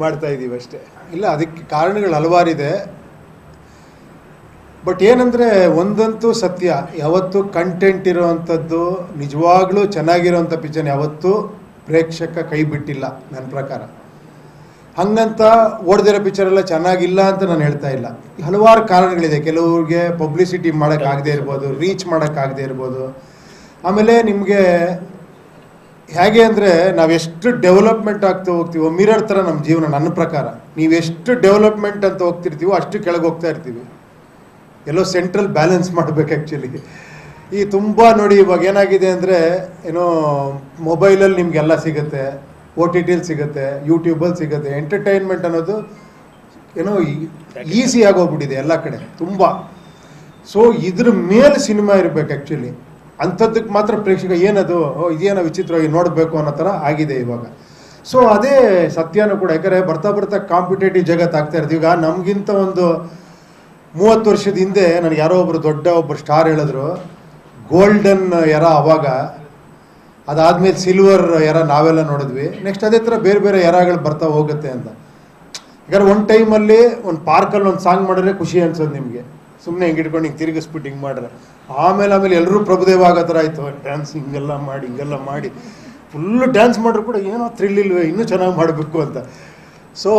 ಮಾಡ್ತಾ ಇದ್ದೀವಿ ಅಷ್ಟೇ. ಇಲ್ಲ, ಅದಕ್ಕೆ ಕಾರಣಗಳು ಹಲವಾರಿದೆ. ಬಟ್ ಏನಂದರೆ ಒಂದಂತೂ ಸತ್ಯ, ಯಾವತ್ತೂ ಕಂಟೆಂಟ್ ಇರೋವಂಥದ್ದು ನಿಜವಾಗ್ಲೂ ಚೆನ್ನಾಗಿರೋವಂಥ ಪಿಕ್ಚರ್ ಯಾವತ್ತೂ ಪ್ರೇಕ್ಷಕ ಕೈ ಬಿಟ್ಟಿಲ್ಲ ನನ್ನ ಪ್ರಕಾರ. ಹಂಗಂತ ಓಡ್ದಿರೋ ಪಿಕ್ಚರೆಲ್ಲ ಚೆನ್ನಾಗಿಲ್ಲ ಅಂತ ನಾನು ಹೇಳ್ತಾ ಇಲ್ಲ. ಹಲವಾರು ಕಾರಣಗಳಿದೆ. ಕೆಲವ್ರಿಗೆ ಪಬ್ಲಿಸಿಟಿ ಮಾಡೋಕ್ಕಾಗದೇ ಇರ್ಬೋದು, ರೀಚ್ ಮಾಡೋಕ್ಕಾಗದೇ ಇರ್ಬೋದು. ಆಮೇಲೆ ನಿಮಗೆ ಹೇಗೆ ಅಂದರೆ ನಾವೆಷ್ಟು ಡೆವಲಪ್ಮೆಂಟ್ ಆಗ್ತಾ ಹೋಗ್ತೀವೋ ಮಿರರ್ ಥರ ನಮ್ಮ ಜೀವನ. ನನ್ನ ಪ್ರಕಾರ ನೀವೆಷ್ಟು ಡೆವಲಪ್ಮೆಂಟ್ ಅಂತ ಹೋಗ್ತಿರ್ತೀವೋ ಅಷ್ಟು ಕೆಳಗೆ ಹೋಗ್ತಾ ಇರ್ತೀವಿ. ಎಲ್ಲೋ ಸೆಂಟ್ರಲ್ ಬ್ಯಾಲೆನ್ಸ್ ಮಾಡಬೇಕು ಆ್ಯಕ್ಚುಲಿ. ಈ ತುಂಬ ನೋಡಿ ಇವಾಗ ಏನಾಗಿದೆ ಅಂದರೆ ಏನೋ ಮೊಬೈಲಲ್ಲಿ ನಿಮಗೆಲ್ಲ ಸಿಗುತ್ತೆ, OTTಲಿ ಸಿಗುತ್ತೆ, ಯೂಟ್ಯೂಬಲ್ಲಿ ಸಿಗುತ್ತೆ. ಎಂಟರ್ಟೈನ್ಮೆಂಟ್ ಅನ್ನೋದು ಏನೋ ಈಸಿ ಆಗೋಗ್ಬಿಟ್ಟಿದೆ ಎಲ್ಲ ಕಡೆ ತುಂಬ. ಸೊ ಇದ್ರ ಮೇಲೆ ಸಿನಿಮಾ ಇರಬೇಕು ಆ್ಯಕ್ಚುಲಿ. ಅಂಥದ್ದಕ್ಕೆ ಮಾತ್ರ ಪ್ರೇಕ್ಷಕ ಏನದು ಇದೇನೋ ವಿಚಿತ್ರವಾಗಿ ನೋಡಬೇಕು ಅನ್ನೋ ಥರ ಆಗಿದೆ ಇವಾಗ. ಸೊ ಅದೇ ಸತ್ಯನೂ ಕೂಡ. ಯಾಕಂದರೆ ಬರ್ತಾ ಬರ್ತಾ ಕಾಂಪಿಟೇಟಿವ್ ಜಗತ್ತು ಆಗ್ತಾ ಇರ್ತೀವಿ. ಈಗ ನಮಗಿಂತ ಒಂದು 30 ವರ್ಷದ ಹಿಂದೆ ನನಗೆ ಯಾರೋ ಒಬ್ಬರು ಸ್ಟಾರ್ ಹೇಳಿದ್ರು ಗೋಲ್ಡನ್ ಎರ ಅವಾಗ, ಅದಾದಮೇಲೆ ಸಿಲ್ವರ್ ಎರ ನಾವೆಲ್ಲ ನೋಡಿದ್ವಿ. ನೆಕ್ಸ್ಟ್ ಅದೇ ಥರ ಬೇರೆ ಬೇರೆ ಎರಾಗಳು ಬರ್ತಾ ಹೋಗುತ್ತೆ ಅಂತ. ಯಾಕಂದ್ರೆ ಒಂದು ಟೈಮಲ್ಲಿ ಒಂದು ಪಾರ್ಕಲ್ಲಿ ಒಂದು ಸಾಂಗ್ ಮಾಡಿದ್ರೆ ಖುಷಿ ಅನ್ಸೋದು ನಿಮಗೆ, ಸುಮ್ಮನೆ ಹಿಂಗೆ ಇಟ್ಕೊಂಡು ಹಿಂಗೆ ತಿರುಗಿಸ್ಬಿಟ್ಟು ಹಿಂಗೆ ಮಾಡಿದ್ರೆ. ಆಮೇಲೆ ಎಲ್ಲರೂ ಪ್ರಭುದೇವ ಆಗೋ ಥರ ಆಯಿತು. ಡ್ಯಾನ್ಸ್ ಹಿಂಗೆಲ್ಲ ಮಾಡಿ ಫುಲ್ಲು ಡ್ಯಾನ್ಸ್ ಮಾಡಿದ್ರು ಕೂಡ ಏನೋ ಥ್ರಿಲ್ ಇಲ್ವೇ, ಇನ್ನೂ ಚೆನ್ನಾಗಿ ಮಾಡಬೇಕು ಅಂತ. ಸೊ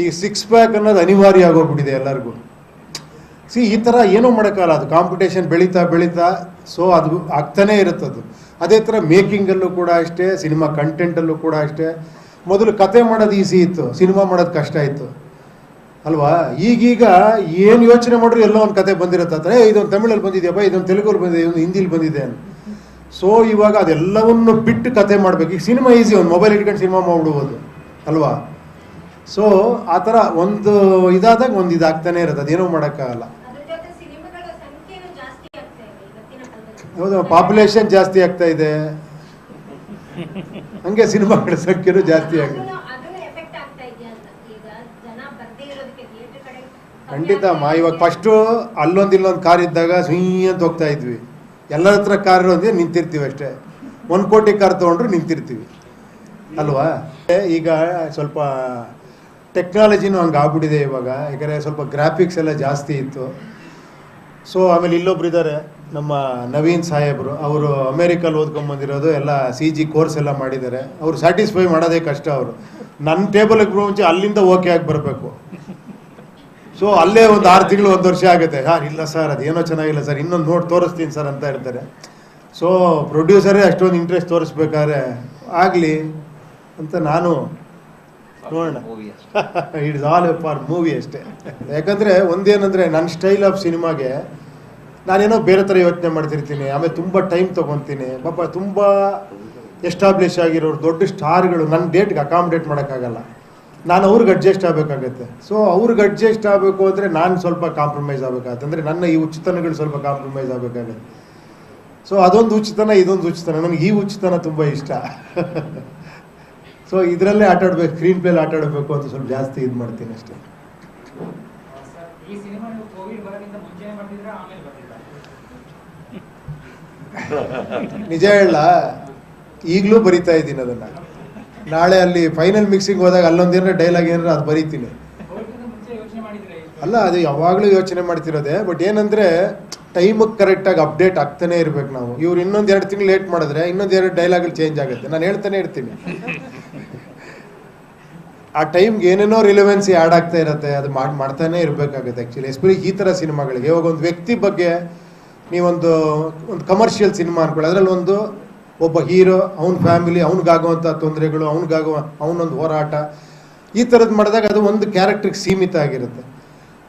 ಈ 6 ಪ್ಯಾಕ್ ಅನ್ನೋದು ಅನಿವಾರ್ಯ ಆಗೋಗ್ಬಿಟ್ಟಿದೆ ಎಲ್ಲರಿಗೂ. ಈ ಥರ ಏನೂ ಮಾಡೋಕ್ಕಲ್ಲ, ಅದು ಕಾಂಪಿಟೇಷನ್ ಬೆಳೀತಾ ಸೊ ಅದು ಆಗ್ತಾನೇ ಇರುತ್ತದು. ಅದೇ ಥರ ಮೇಕಿಂಗಲ್ಲೂ ಕೂಡ ಅಷ್ಟೇ, ಸಿನಿಮಾ ಕಂಟೆಂಟಲ್ಲೂ ಕೂಡ ಅಷ್ಟೇ. ಮೊದಲು ಕತೆ ಮಾಡೋದು ಈಸಿ ಇತ್ತು, ಸಿನಿಮಾ ಮಾಡೋದು ಕಷ್ಟ ಇತ್ತು ಅಲ್ವಾ. ಈಗೀಗ ಏನು ಯೋಚನೆ ಮಾಡಿದ್ರು ಎಲ್ಲೋ ಒಂದು ಕತೆ ಬಂದಿರುತ್ತೆ. ಇದೊಂದು ತಮಿಳಲ್ಲಿ ಬಂದಿದೆಯಪ್ಪ, ಇದೊಂದು ತೆಲುಗಲ್ಲಿ ಬಂದಿದೆ, ಇದೊಂದು ಹಿಂದಿಲಿ ಬಂದಿದೆ ಅಂತ. ಸೊ ಇವಾಗ ಅದೆಲ್ಲವನ್ನು ಬಿಟ್ಟು ಕತೆ ಮಾಡಬೇಕು. ಈಗ ಸಿನಿಮಾ ಈಸಿ, ಒಂದು ಮೊಬೈಲ್ ಇಟ್ಕೊಂಡು ಸಿನಿಮಾ ಮಾಡ್ಬಿಡ್ಬೋದು ಅಲ್ವಾ. ಸೊ ಆ ಥರ ಒಂದು ಇದಾದಾಗ ಒಂದು ಇದಾಗ್ತಾನೆ ಇರುತ್ತೆ, ಅದೇನೋ ಮಾಡೋಕ್ಕಾಗಲ್ಲ. ಹೌದು, ಪಾಪ್ಯುಲೇಷನ್ ಜಾಸ್ತಿ ಆಗ್ತಾ ಇದೆ, ಹಂಗೆ ಸಿನಿಮಾಗಳ ಸಂಖ್ಯೆನೂ ಜಾಸ್ತಿ ಆಗಿದೆ. ಖಂಡಿತ ಅಮ್ಮ. ಇವಾಗ ಫಸ್ಟು ಇಲ್ಲೊಂದು ಕಾರ್ ಇದ್ದಾಗ ಸುಯ್ ಅಂತ ಹೋಗ್ತಾ ಇದ್ವಿ. ಎಲ್ಲರ ಹತ್ರ ಕಾರ್ ಇರೋದೇ ನಿಂತಿರ್ತೀವಿ ಅಷ್ಟೇ. 1 ಕೋಟಿ ಕಾರ್ ತೊಗೊಂಡ್ರು ನಿಂತಿರ್ತೀವಿ ಅಲ್ವಾ. ಈಗ ಸ್ವಲ್ಪ ಟೆಕ್ನಾಲಜಿನೂ ಹಂಗೆ ಆಗ್ಬಿಟ್ಟಿದೆ ಇವಾಗ. ಯಾಕಂದರೆ ಸ್ವಲ್ಪ ಗ್ರಾಫಿಕ್ಸ್ ಎಲ್ಲ ಜಾಸ್ತಿ ಇತ್ತು. ಸೊ ಆಮೇಲೆ ಇಲ್ಲೊಬ್ರು ಇದ್ದಾರೆ ನಮ್ಮ ನವೀನ್ ಸಾಹೇಬರು, ಅವರು ಅಮೇರಿಕಲ್ಲಿ ಓದ್ಕೊಂಬಂದಿರೋದು, ಎಲ್ಲ CG ಕೋರ್ಸ್ ಎಲ್ಲ ಮಾಡಿದ್ದಾರೆ. ಅವರು ಸ್ಯಾಟಿಸ್ಫೈ ಮಾಡೋದೇ ಕಷ್ಟ. ಅವರು ನನ್ನ ಟೇಬಲ್ಗೆ ಮುಂಚೆ ಅಲ್ಲಿಂದ ಓಕೆ ಆಗಿ ಬರಬೇಕು. ಸೊ ಅಲ್ಲೇ ಒಂದು 6 ತಿಂಗಳು 1 ವರ್ಷ ಆಗುತ್ತೆ. ಇಲ್ಲ ಸರ್ ಅದೇನೋ ಚೆನ್ನಾಗಿಲ್ಲ ಸರ್, ಇನ್ನೊಂದು ನೋಡಿ ತೋರಿಸ್ತೀನಿ ಸರ್ ಅಂತ ಇರ್ತಾರೆ. ಸೊ ಪ್ರೊಡ್ಯೂಸರೇ ಅಷ್ಟೊಂದು ಇಂಟ್ರೆಸ್ಟ್ ತೋರಿಸ್ಬೇಕಾದ್ರೆ ಆಗಲಿ ಅಂತ ನಾನು ನೋಡೋಣ. ಇಟ್ಸ್ ಆಲ್ ಫಾರ್ ಮೂವಿ ಅಷ್ಟೇ. ಯಾಕಂದರೆ ಒಂದೇನಂದರೆ ನನ್ನ ಸ್ಟೈಲ್ ಆಫ್ ಸಿನಿಮಾಗೆ ನಾನೇನೋ ಬೇರೆ ಥರ ಯೋಚನೆ ಮಾಡ್ತಿರ್ತೀನಿ. ಆಮೇಲೆ ತುಂಬ ಟೈಮ್ ತೊಗೊತೀನಿ. ಪಾಪ ತುಂಬ ಎಸ್ಟಾಬ್ಲಿಷ್ ಆಗಿರೋರು ದೊಡ್ಡ ಸ್ಟಾರ್ಗಳು ನನ್ನ ಡೇಟ್ಗೆ ಅಕಾಮಿಡೇಟ್ ಮಾಡೋಕ್ಕಾಗಲ್ಲ. ನಾನು ಅವ್ರಿಗೆ ಅಡ್ಜಸ್ಟ್ ಆಗಬೇಕಾಗತ್ತೆ. ಸೊ ಅವ್ರಿಗೆ ಅಡ್ಜಸ್ಟ್ ಆಗಬೇಕು ಅಂದರೆ ನಾನು ಸ್ವಲ್ಪ ಕಾಂಪ್ರಮೈಸ್ ಆಗಬೇಕಾಗತ್ತೆ. ಅಂದರೆ ನನ್ನ ಈ ಹುಚ್ಚುತನಗಳು ಸ್ವಲ್ಪ ಕಾಂಪ್ರಮೈಸ್ ಆಗಬೇಕಾಗತ್ತೆ. ಸೊ ಅದೊಂದು ಹುಚ್ಚುತನ, ಇದೊಂದು ಹುಚ್ಚುತನ. ನನಗೆ ಈ ಹುಚ್ಚುತನ ತುಂಬ ಇಷ್ಟ. ಸೊ ಇದರಲ್ಲೇ ಆಟಾಡಬೇಕು, ಸ್ಕ್ರೀನ್ ಪ್ಲೇಲಿ ಆಟಾಡಬೇಕು ಅಂತ ಸ್ವಲ್ಪ ಜಾಸ್ತಿ ಇದು ಮಾಡ್ತೀನಿ ಅಷ್ಟೇ. ನಿಜ ಹೇಳ, ಈಗಲೂ ಬರಿತಾ ಇದ್ದೀನಿ ಅದನ್ನು. ನಾಳೆ ಅಲ್ಲಿ ಫೈನಲ್ ಮಿಕ್ಸಿಂಗ್ ಹೋದಾಗ ಅಲ್ಲೊಂದೇನಾರ ಡೈಲಾಗ್ ಏನಾರ ಅದು ಬರೀತೀನಿ. ಅಲ್ಲ, ಅದು ಯಾವಾಗಲೂ ಯೋಚನೆ ಮಾಡ್ತಿರೋದೆ. ಬಟ್ ಏನಂದರೆ ಟೈಮಿಗೆ ಕರೆಕ್ಟಾಗಿ ಅಪ್ಡೇಟ್ ಆಗ್ತಾನೆ ಇರ್ಬೇಕು ನಾವು. ಇವ್ರು ಇನ್ನೊಂದು 2 ತಿಂಗಳು ಲೇಟ್ ಮಾಡಿದ್ರೆ ಇನ್ನೊಂದು 2 ಡೈಲಾಗ್ಗಳು ಚೇಂಜ್ ಆಗುತ್ತೆ. ನಾನು ಹೇಳ್ತಾನೆ ಇರ್ತೀನಿ. ಆ ಟೈಮ್ಗೆ ಏನೇನೋ ರಿಲೆವೆನ್ಸಿ ಆ್ಯಡ್ ಆಗ್ತಾ ಇರುತ್ತೆ, ಅದು ಮಾಡ್ತಾನೆ ಇರಬೇಕಾಗುತ್ತೆ ಆ್ಯಕ್ಚುಲಿ. ಎಸ್ಪೆಷಲಿ ಈ ಥರ ಸಿನಿಮಾಗಳಿಗೆ. ಇವಾಗ ಒಂದು ವ್ಯಕ್ತಿ ಬಗ್ಗೆ ನೀವೊಂದು ಕಮರ್ಷಿಯಲ್ ಸಿನಿಮಾ ಅನ್ಕೊಳ್ಳಿ, ಅದರಲ್ಲಿ ಒಬ್ಬ ಹೀರೋ, ಅವನ ಫ್ಯಾಮಿಲಿ, ಅವ್ನಿಗಾಗುವಂಥ ತೊಂದರೆಗಳು, ಅವನೊಂದು ಹೋರಾಟ, ಈ ಥರದ್ದು ಮಾಡಿದಾಗ ಅದು ಒಂದು ಕ್ಯಾರೆಕ್ಟ್ರಿಗೆ ಸೀಮಿತ ಆಗಿರುತ್ತೆ.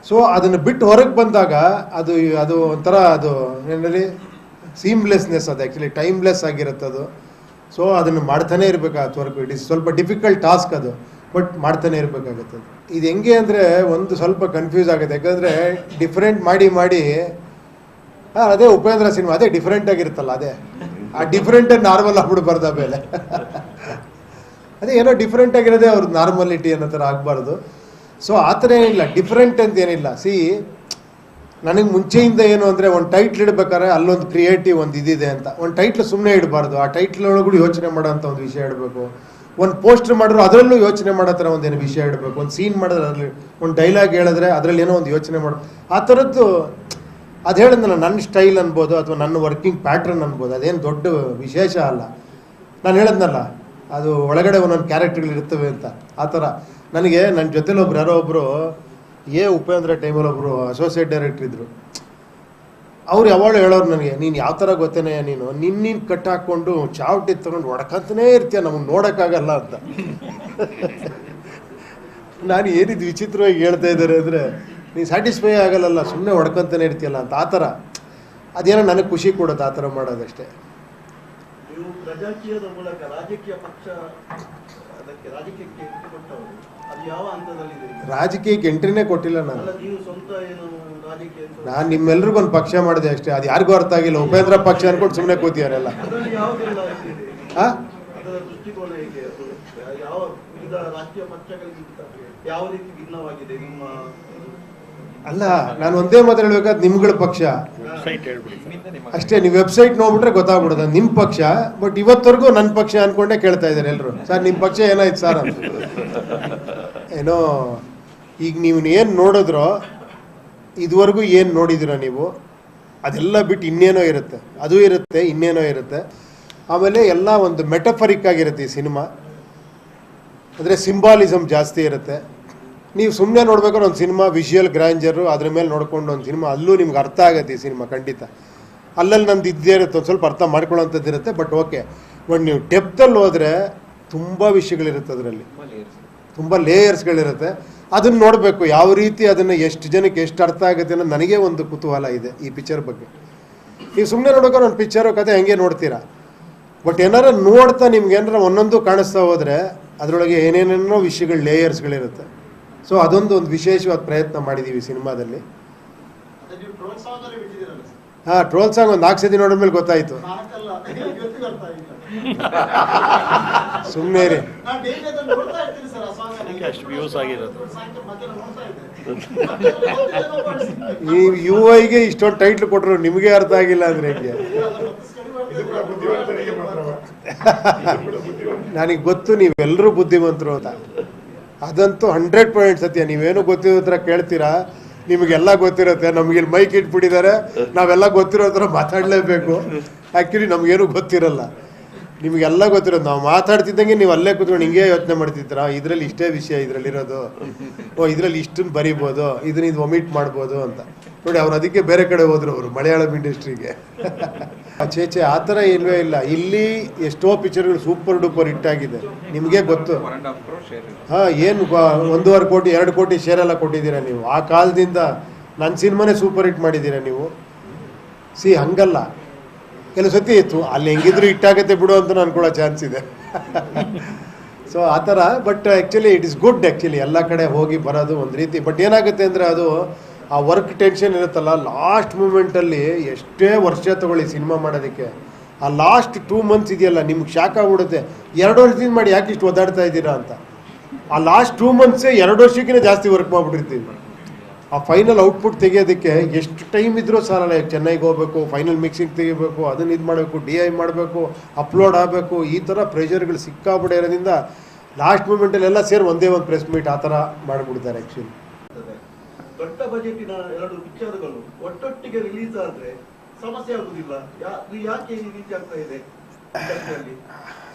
ಸೊ ಅದನ್ನು ಬಿಟ್ಟು ಹೊರಗೆ ಬಂದಾಗ ಅದು ಒಂಥರ ಅದು ಏನಲ್ಲಿ ಸೀಮ್ಲೆಸ್ನೆಸ್, ಅದು ಆ್ಯಕ್ಚುಲಿ ಟೈಮ್ಲೆಸ್ ಆಗಿರುತ್ತೆ ಅದು. ಸೊ ಅದನ್ನು ಮಾಡ್ತಾನೆ ಇರಬೇಕಾಗತ್ತೆ ವರ್ಕ್. ಇಟ್ ಇಸ್ ಸ್ವಲ್ಪ ಡಿಫಿಕಲ್ಟ್ ಟಾಸ್ಕ್ ಅದು, ಬಟ್ ಮಾಡ್ತಾನೆ ಇರಬೇಕಾಗತ್ತೆ. ಇದು ಹೆಂಗೆ ಅಂದರೆ ಒಂದು ಸ್ವಲ್ಪ ಕನ್ಫ್ಯೂಸ್ ಆಗುತ್ತೆ. ಯಾಕಂದರೆ ಡಿಫ್ರೆಂಟ್ ಮಾಡಿ ಅದೇ ಉಪೇಂದ್ರ ಸಿನಿಮಾ ಅದೇ ಡಿಫ್ರೆಂಟ್ ಆಗಿರುತ್ತಲ್ಲ, ಅದೇ ಆ ಡಿಫ್ರೆಂಟಾಗಿ ನಾರ್ಮಲ್ ಆಗ್ಬಿಡ್ಬಾರ್ದು. ಆಮೇಲೆ ಅದೇ ಏನೋ ಡಿಫ್ರೆಂಟ್ ಆಗಿರೋದೇ ಅವ್ರದ್ದು ನಾರ್ಮಲಿಟಿ ಅನ್ನೋ ಥರ ಆಗಬಾರ್ದು. ಸೊ ಆ ಥರ ಏನಿಲ್ಲ, ಡಿಫ್ರೆಂಟ್ ಅಂತ ಏನಿಲ್ಲ. ನನಗೆ ಮುಂಚೆಯಿಂದ ಏನು ಅಂದರೆ ಒಂದು ಟೈಟ್ಲ್ ಇಡಬೇಕಾದ್ರೆ ಅಲ್ಲೊಂದು ಕ್ರಿಯೇಟಿವ್ ಒಂದು ಇದಿದೆ ಅಂತ. ಒಂದು ಟೈಟ್ಲ್ ಸುಮ್ಮನೆ ಇಡಬಾರ್ದು, ಆ ಟೈಟ್ಲ್ ಒಳಗೂ ಯೋಚನೆ ಮಾಡೋ ಅಂಥ ಒಂದು ವಿಷಯ ಇಡಬೇಕು. ಒಂದು ಪೋಸ್ಟರ್ ಮಾಡಿದ್ರು ಅದರಲ್ಲೂ ಯೋಚನೆ ಮಾಡೋ ಥರ ಒಂದೇನು ವಿಷಯ ಇಡಬೇಕು. ಒಂದು ಸೀನ್ ಮಾಡಿದ್ರೆ ಅದರಲ್ಲಿ ಒಂದು ಡೈಲಾಗ್ ಹೇಳಿದ್ರೆ ಅದರಲ್ಲಿ ಏನೋ ಒಂದು ಯೋಚನೆ ಮಾಡೋ ಆ ಥರದ್ದು ಅದು ಹೇಳಿದ್ನಲ್ಲ, ನನ್ನ ಸ್ಟೈಲ್ ಅನ್ಬೋದು ಅಥವಾ ನನ್ನ ವರ್ಕಿಂಗ್ ಪ್ಯಾಟ್ರನ್ ಅನ್ಬೋದು, ಅದೇನು ದೊಡ್ಡ ವಿಶೇಷ ಅಲ್ಲ. ನಾನು ಹೇಳಿದ್ನಲ್ಲ, ಅದು ಒಳಗಡೆ ಒಂದೊಂದು ಕ್ಯಾರೆಕ್ಟರ್ಗಳು ಇರ್ತವೆ ಅಂತ. ಆ ಥರ ನನಗೆ ನನ್ನ ಜೊತೆಲಿ ಒಬ್ರು ಯಾರೋ ಒಬ್ಬರು ಉಪೇಂದ್ರ ಟೈಮಲ್ಲಿ ಒಬ್ಬರು ಅಸೋಸಿಯೇಟ್ ಡೈರೆಕ್ಟ್ರ್ ಇದ್ದರು. ಅವ್ರು ಯಾವಾಗಲೂ ಹೇಳೋರು ನನಗೆ, ನೀನು ಯಾವ ಥರ ಗೊತ್ತೇನೆ, ನೀನು ಕಟ್ ಹಾಕ್ಕೊಂಡು ಚಾವಟಿ ತೊಗೊಂಡು ಹೊಡ್ಕಂತನೇ ಇರ್ತೀಯ, ನಮಗೆ ನೋಡೋಕ್ಕಾಗಲ್ಲ ಅಂತ. ನಾನು ಏನಿದು ವಿಚಿತ್ರವಾಗಿ ಹೇಳ್ತಾ ಇದ್ದಾರೆ ಅಂದರೆ, ನೀನು ಸ್ಯಾಟಿಸ್ಫೈ ಆಗಲ್ಲ, ಸುಮ್ಮನೆ ಹೊಡ್ಕೊಂತಾನೆ ಇರ್ತೀಯಲ್ಲ ಅಂತ. ಆ ಥರ ಅದೇನೋ ನನಗೆ ಖುಷಿ ಕೊಡೋದು ಆ ಥರ ಮಾಡೋದಷ್ಟೇ. ನೀವು ಪ್ರಜಾಕೀಯದ ಮೂಲಕ ರಾಜಕೀಯ ಪಕ್ಷ ಅದಕ್ಕೆ ರಾಜಕೀಯಕ್ಕೆ ಕೊಟ್ಟವರು, ಅದು ಯಾವ ಹಂತದಲ್ಲಿದೆ? ರಾಜಕೀಯಕ್ಕೆ ಎಂಟ್ರಿನೇ ಕೊಟ್ಟಿಲ್ಲ ನಾನು. ನೀವು ಸ್ವಂತ ಏನು ರಾಜಕೀಯ? ನಾನು ನಿಮ್ಮೆಲ್ರಿಗೂ ಒಂದು ಪಕ್ಷ ಮಾಡಿದೆ ಅಷ್ಟೇ. ಅದು ಯಾರಿಗೂ ಅರ್ಥ ಆಗಿಲ್ಲ. ಉಪೇಂದ್ರ ಪಕ್ಷ ಅನ್ಕೊಂಡು ಸುಮ್ಮನೆ ಕೂತಿಯಾರೆಲ್ಲ. ಅದರಲ್ಲಿ ಯಾವುದೆಲ್ಲ ಇದೆ? ಹಾಂ, ಅದರ ದೃಷ್ಟಿಕೋನ ಹೇಗೆ? ಅದು ಯಾವ ವಿವಿಧ ರಾಷ್ಟ್ರೀಯ ಪಕ್ಷಗಳಿಗಿಂತ ಯಾವ ರೀತಿ ಭಿನ್ನವಾಗಿದೆ ನಿಮ್ಮ? ಅಲ್ಲ, ನಾನು ಒಂದೇ ಮಾತು ಹೇಳ್ಬೇಕಾದ್ರೆ ನಿಮ್ಗಳ ಪಕ್ಷ ಅಷ್ಟೇ. ನೀವು ವೆಬ್ಸೈಟ್ ನೋಡ್ಬಿಟ್ರೆ ಗೊತ್ತಾಗ್ಬಿಡುತ್ತೆ ನಿಮ್ಮ ಪಕ್ಷ. ಬಟ್ ಇವತ್ತವರೆಗೂ ನನ್ನ ಪಕ್ಷ ಅನ್ಕೊಂಡೇ ಕೇಳ್ತಾ ಇದ್ದಾರೆ ಎಲ್ಲರೂ, ಸರ್ ನಿಮ್ಮ ಪಕ್ಷ ಏನಾಯ್ತು ಸರ್ ಅಂತ. ಏನೋ ಈಗ ನೀವು ಏನು ನೋಡಿದ್ರೋ, ಇದುವರೆಗೂ ಏನು ನೋಡಿದಿರ ನೀವು, ಅದೆಲ್ಲ ಬಿಟ್ಟು ಇನ್ನೇನೋ ಇರುತ್ತೆ, ಅದು ಇರುತ್ತೆ, ಇನ್ನೇನೋ ಇರುತ್ತೆ. ಆಮೇಲೆ ಎಲ್ಲ ಒಂದು ಮೆಟಫರಿಕ್ ಆಗಿರುತ್ತೆ ಈ ಸಿನಿಮಾ. ಅಂದರೆ ಸಿಂಬಾಲಿಸಮ್ ಜಾಸ್ತಿ ಇರುತ್ತೆ. ನೀವು ಸುಮ್ಮನೆ ನೋಡ್ಬೇಕಾದ್ರೆ ಒಂದು ಸಿನಿಮಾ ವಿಷುವಲ್ ಗ್ರ್ಯಾಂಜರು ಅದ್ರ ಮೇಲೆ ನೋಡ್ಕೊಂಡು ಒಂದು ಸಿನಿಮಾ, ಅಲ್ಲೂ ನಿಮ್ಗೆ ಅರ್ಥ ಆಗುತ್ತೆ ಈ ಸಿನಿಮಾ ಖಂಡಿತ. ಅಲ್ಲಲ್ಲಿ ನಮ್ದು ಇದ್ದೇ ಇರುತ್ತೆ, ಒಂದು ಸ್ವಲ್ಪ ಅರ್ಥ ಮಾಡ್ಕೊಳ್ಳೋಂಥದ್ದು ಇರುತ್ತೆ. ಬಟ್ ಓಕೆ, ಬಟ್ ನೀವು ಡೆಪ್ತಲ್ಲಿ ಹೋದರೆ ತುಂಬ ವಿಷಯಗಳಿರುತ್ತೆ, ಅದರಲ್ಲಿ ತುಂಬ ಲೇಯರ್ಸ್ಗಳಿರುತ್ತೆ. ಅದನ್ನು ನೋಡಬೇಕು, ಯಾವ ರೀತಿ ಅದನ್ನು ಎಷ್ಟು ಜನಕ್ಕೆ ಎಷ್ಟು ಅರ್ಥ ಆಗುತ್ತೆ ಅನ್ನೋದು ನನಗೆ ಒಂದು ಕುತೂಹಲ ಇದೆ ಈ ಪಿಕ್ಚರ್ ಬಗ್ಗೆ. ನೀವು ಸುಮ್ಮನೆ ನೋಡ್ಬೇಕಾದ್ರೆ ಒಂದು ಪಿಕ್ಚರು ಕತೆ ಹೆಂಗೆ ನೋಡ್ತೀರಾ. ಬಟ್ ಏನಾರ ನೋಡ್ತಾ ನಿಮ್ಗೆ ಏನಾರ ಒಂದೊಂದು ಕಾಣಿಸ್ತಾ ಹೋದರೆ ಅದರೊಳಗೆ ಏನೇನೇನೋ ವಿಷಯಗಳು, ಲೇಯರ್ಸ್ಗಳಿರುತ್ತೆ. ಸೊ ಅದೊಂದು ವಿಶೇಷವಾದ ಪ್ರಯತ್ನ ಮಾಡಿದ್ದೀವಿ ಸಿನಿಮಾದಲ್ಲಿ. ಹಾಂ, ಟ್ರೋಲ್ ಸಾಂಗ್ ಒಂದು 4 ಸತಿ ನೋಡಿದ್ಮೇಲೆ ಗೊತ್ತಾಯಿತು. ಸುಮ್ಮನೆ ರೀ, ಈ ಯು ಐಗೆ ಇಷ್ಟೊಂದು ಟೈಟ್ಲ್ ಕೊಟ್ಟರು ನಿಮಗೆ ಅರ್ಥ ಆಗಿಲ್ಲ ಅಂದರೆ ಹೆಂಗೆ? ನನಗೆ ಗೊತ್ತು ನೀವೆಲ್ಲರೂ ಬುದ್ಧಿವಂತರು ಅಂತ, ಅದಂತೂ 100% ಸತ್ಯ. ನೀವೇನು ಗೊತ್ತಿರೋ ಥರ ಕೇಳ್ತೀರಾ, ನಿಮಗೆಲ್ಲ ಗೊತ್ತಿರುತ್ತೆ. ನಮಗೆ ಇಲ್ಲಿ ಮೈಕ್ ಇಟ್ಬಿಟ್ಟಿದ್ದಾರೆ, ನಾವೆಲ್ಲ ಗೊತ್ತಿರೋ ಥರ ಮಾತಾಡಲೇಬೇಕು. ಆ್ಯಕ್ಚುಲಿ ನಮಗೇನು ಗೊತ್ತಿರಲ್ಲ, ನಿಮಗೆಲ್ಲ ಗೊತ್ತಿರೋದು. ನಾವು ಮಾತಾಡ್ತಿದ್ದಂಗೆ ನೀವು ಅಲ್ಲೇ ಕೂತ್ಕೊಂಡು ಹಿಂಗೆ ಯೋಚನೆ ಮಾಡ್ತಿದ್ದೀರಾ, ಇದರಲ್ಲಿ ಇಷ್ಟೇ ವಿಷಯ ಇದರಲ್ಲಿರೋದು, ಇದರಲ್ಲಿ ಇಷ್ಟನ್ನು ಬರಿಬೋದು, ಇದನ್ನ ಇದು ಒಮಿಟ್ ಮಾಡ್ಬೋದು ಅಂತ. ನೋಡಿ, ಅವ್ರು ಅದಕ್ಕೆ ಬೇರೆ ಕಡೆ ಹೋದ್ರು, ಅವರು ಮಲಯಾಳಂ ಇಂಡಸ್ಟ್ರಿಗೆ. ಚೇಚೆ ಆ ಥರ ಇಲ್ವೇ ಇಲ್ಲ. ಇಲ್ಲಿ ಎಷ್ಟೋ ಪಿಕ್ಚರ್ಗಳು ಸೂಪರ್ ಡೂಪರ್ ಹಿಟ್ ಆಗಿದೆ, ನಿಮಗೆ ಗೊತ್ತು. ಹಾಂ, ಏನು 1.5 ಕೋಟಿ 2 ಕೋಟಿ ಶೇರ್ ಎಲ್ಲ ಕೊಟ್ಟಿದ್ದೀರಾ ನೀವು. ಆ ಕಾಲದಿಂದ ನನ್ನ ಸಿನಿಮಾನೇ ಸೂಪರ್ ಹಿಟ್ ಮಾಡಿದ್ದೀರಾ ನೀವು. ಹಂಗಲ್ಲ, ಕೆಲವು ಸತಿ ಇತ್ತು ಅಲ್ಲಿ ಹೆಂಗಿದ್ರು ಹಿಟ್ಟಾಗತ್ತೆ ಬಿಡು ಅಂತ ಅನ್ಕೊಳ್ಳೋ ಚಾನ್ಸ್ ಇದೆ. ಸೊ ಆ ಥರ. But actually it is good. Actually ಎಲ್ಲ ಕಡೆ ಹೋಗಿ ಬರೋದು ಒಂದು ರೀತಿ. ಬಟ್ ಏನಾಗುತ್ತೆ ಅಂದರೆ, ಅದು ಆ ವರ್ಕ್ ಟೆನ್ಷನ್ ಇರುತ್ತಲ್ಲ, ಲಾಸ್ಟ್ ಮೂಮೆಂಟಲ್ಲಿ ಎಷ್ಟೇ ವರ್ಷ ತಗೊಳ್ಳಿ ಸಿನಿಮಾ ಮಾಡೋದಕ್ಕೆ, ಆ ಲಾಸ್ಟ್ 2 ಮಂತ್ಸ್ ಇದೆಯಲ್ಲ, ನಿಮ್ಗೆ ಶಾಕ್ ಆಗ್ಬಿಡುತ್ತೆ. 2 ವರ್ಷದಿಂದ ಮಾಡಿ ಯಾಕೆ ಇಷ್ಟು ಒದ್ದಾಡ್ತಾ ಇದ್ದೀರಾ ಅಂತ. ಆ ಲಾಸ್ಟ್ 2 ಮಂತ್ಸೇ 2 ವರ್ಷಕ್ಕಿಂತ ಜಾಸ್ತಿ ವರ್ಕ್ ಮಾಡಿಬಿಟ್ಟಿರ್ತೀವಿ. ಆ ಫೈನಲ್ ಔಟ್ಪುಟ್ ತೆಗೆಯೋದಕ್ಕೆ ಎಷ್ಟು ಟೈಮ್ ಇದ್ರೂ ಸಾಲಲ್ಲ. ಚೆನ್ನೈಗೆ ಹೋಗಬೇಕು, ಫೈನಲ್ ಮಿಕ್ಸಿಂಗ್ ತೆಗಿಬೇಕು, ಅದನ್ನು ಇದು ಮಾಡಬೇಕು, DI ಮಾಡಬೇಕು, ಅಪ್ಲೋಡ್ ಆಗಬೇಕು, ಈ ಥರ ಪ್ರೆಷರ್ಗಳು ಸಿಕ್ಕಾಬಿಡೋ ಇರೋದ್ರಿಂದ ಲಾಸ್ಟ್ ಮೂಮೆಂಟಲ್ಲಿ ಎಲ್ಲ ಸೇರಿ ಒಂದೇ ಒಂದು ಪ್ರೆಸ್ ಮೀಟ್ ಆ ಥರ ಮಾಡಿಬಿಡ್ತಾರೆ. ಆ್ಯಕ್ಚುಲಿ ದೊಡ್ಡ ಬಜೆಟಿನ 2 ಪಿಕ್ಚರ್ಗಳು ಒಟ್ಟೊಟ್ಟಿಗೆ ರಿಲೀಸ್ ಆದರೆ ಸಮಸ್ಯೆ ಆಗುದಿಲ್ಲ? ಯಾಕೆ ಈ ರೀತಿ ಆಗ್ತಾ ಇದೆ?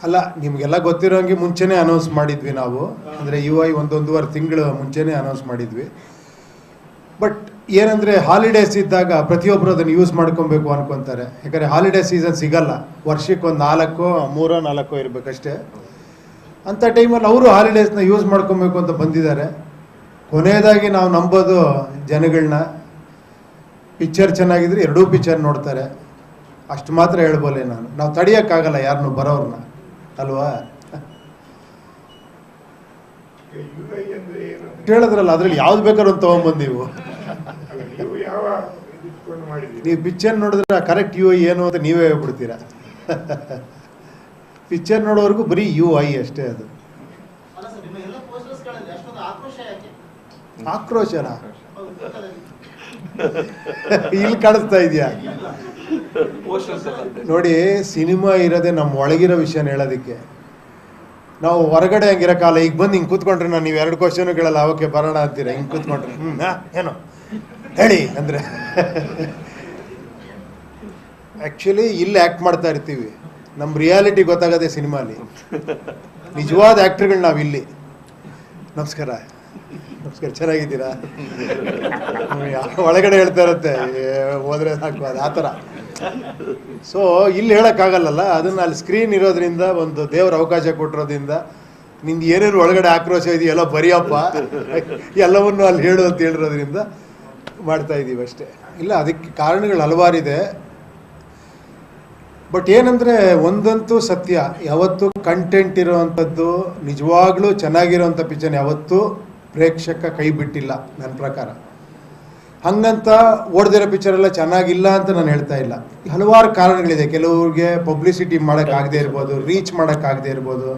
ಅಲ್ಲ, ನಿಮಗೆಲ್ಲ ಗೊತ್ತಿರೋಂಗೆ ಮುಂಚೆನೇ ಅನೌನ್ಸ್ ಮಾಡಿದ್ವಿ ನಾವು. ಅಂದರೆ UI 1.5 ತಿಂಗಳು ಮುಂಚೆನೇ ಅನೌನ್ಸ್ ಮಾಡಿದ್ವಿ. ಬಟ್ ಏನಂದರೆ, ಹಾಲಿಡೇಸ್ ಇದ್ದಾಗ ಪ್ರತಿಯೊಬ್ಬರು ಅದನ್ನು ಯೂಸ್ ಮಾಡ್ಕೊಬೇಕು ಅನ್ಕೊತಾರೆ. ಯಾಕಂದರೆ ಹಾಲಿಡೇ ಸೀಸನ್ ಸಿಗಲ್ಲ, ವರ್ಷಕ್ಕೆ ಒಂದು 3-4 ಇರಬೇಕಷ್ಟೇ. ಅಂಥ ಟೈಮಲ್ಲಿ ಅವರು ಹಾಲಿಡೇಸ್ನ ಯೂಸ್ ಮಾಡ್ಕೊಬೇಕು ಅಂತ ಬಂದಿದ್ದಾರೆ. ಕೊನೆಯದಾಗಿ ನಾವು ನಂಬೋದು ಜನಗಳನ್ನ, ಪಿಕ್ಚರ್ ಚೆನ್ನಾಗಿದ್ರೆ 2 ಪಿಕ್ಚರ್ ನೋಡ್ತಾರೆ, ಅಷ್ಟು ಮಾತ್ರ ಹೇಳ್ಬೋಲೆ ನಾನು. ನಾವು ತಡೆಯೋಕ್ಕಾಗಲ್ಲ ಯಾರನ್ನು ಬರೋರನ್ನ, ಅಲ್ವಾ? ಹೇಳಿದ್ರಲ್ಲ, ಅದ್ರಲ್ಲಿ ಯಾವ್ದು ಬೇಕಾದ್ರೂ ಒಂದು ತೊಗೊಂಬಂದೀವು. ನೀವು ಪಿಕ್ಚರ್ ನೋಡಿದ್ರೆ ಕರೆಕ್ಟ್ UI ಏನು ಅಂತ ನೀವೇ ಹೇಳ್ಬಿಡ್ತೀರಾ. ಪಿಕ್ಚರ್ ನೋಡೋವರೆಗೂ ಬರೀ UI ಅಷ್ಟೇ. ಅದು ಆಕ್ರೋಶನ ಇಲ್ಲಿ ಕಾಣಿಸ್ತಾ ಇದೆಯಾ? ನೋಡಿ, ಸಿನಿಮಾ ಇರೋದೇ ನಮ್ಮ ಒಳಗಿರೋ ವಿಷಯನ ಹೇಳೋದಕ್ಕೆ. ನಾವು ಹೊರಗಡೆ ಹಂಗಿರೋಕ್ಕಾಗಲ್ಲ. ಈಗ ಬಂದು ಹಿಂಗೆ ಕೂತ್ಕೊಂಡ್ರೆ ನಾನು ನೀವು 2 ಕ್ವಶನ್ ಕೇಳಲ್ಲ, ಅವಕ್ಕೆ ಬರೋಣ ಅಂತೀರ. ಹಿಂಗೆ ಕೂತ್ಕೊಂಡ್ರೆ ಏನೋ ಹೇಳಿ ಅಂದರೆ ಆ್ಯಕ್ಚುಲಿ ಇಲ್ಲಿ ಆ್ಯಕ್ಟ್ ಮಾಡ್ತಾ ಇರ್ತೀವಿ, ನಮ್ಮ ರಿಯಾಲಿಟಿ ಗೊತ್ತಾಗದೆ ಸಿನಿಮಾಲಿ. ನಿಜವಾದ ಆ್ಯಕ್ಟ್ರುಗಳು ನಾವು ಇಲ್ಲಿ. ನಮಸ್ಕಾರ ನಮಸ್ಕಾರ, ಚೆನ್ನಾಗಿದ್ದೀರಾ? ಒಳಗಡೆ ಹೇಳ್ತಾ ಇರುತ್ತೆ, ಹೋದ್ರೆ ಸಾಕು ಅದು ಆ ಥರ. ಸೊ ಇಲ್ಲಿ ಹೇಳೋಕ್ಕಾಗಲ್ಲಲ್ಲ, ಅದನ್ನು ಅಲ್ಲಿ ಸ್ಕ್ರೀನ್ ಇರೋದ್ರಿಂದ, ಒಂದು ದೇವ್ರ ಅವಕಾಶ ಕೊಟ್ಟಿರೋದ್ರಿಂದ, ನಿಂದು ಏನೇನು ಒಳಗಡೆ ಆಕ್ರೋಶ ಇದೆಯಲ್ಲ ಬರೆಯಪ್ಪ ಎಲ್ಲವನ್ನು ಅಲ್ಲಿ ಹೇಳು ಅಂತ ಹೇಳಿರೋದ್ರಿಂದ ಮಾಡ್ತಾ ಇದ್ದೀವಿ ಅಷ್ಟೇ. ಇಲ್ಲ, ಅದಕ್ಕೆ ಕಾರಣಗಳು ಹಲವಾರಿದೆ. ಬಟ್ ಏನಂದರೆ ಒಂದಂತೂ ಸತ್ಯ, ಯಾವತ್ತೂ ಕಂಟೆಂಟ್ ಇರೋವಂಥದ್ದು, ನಿಜವಾಗ್ಲೂ ಚೆನ್ನಾಗಿರೋವಂಥ ಪಿಕ್ಚರ್ ಯಾವತ್ತೂ ಪ್ರೇಕ್ಷಕ ಕೈ ಬಿಟ್ಟಿಲ್ಲ ನನ್ನ ಪ್ರಕಾರ. ಹಂಗಂತ ಓಡ್ದಿರೋ ಪಿಕ್ಚರೆಲ್ಲ ಚೆನ್ನಾಗಿಲ್ಲ ಅಂತ ನಾನು ಹೇಳ್ತಾ ಇಲ್ಲ. ಹಲವಾರು ಕಾರಣಗಳಿದೆ. ಕೆಲವ್ರಿಗೆ ಪಬ್ಲಿಸಿಟಿ ಮಾಡೋಕ್ಕಾಗದೇ ಇರ್ಬೋದು, ರೀಚ್ ಮಾಡೋಕ್ಕಾಗದೇ ಇರ್ಬೋದು.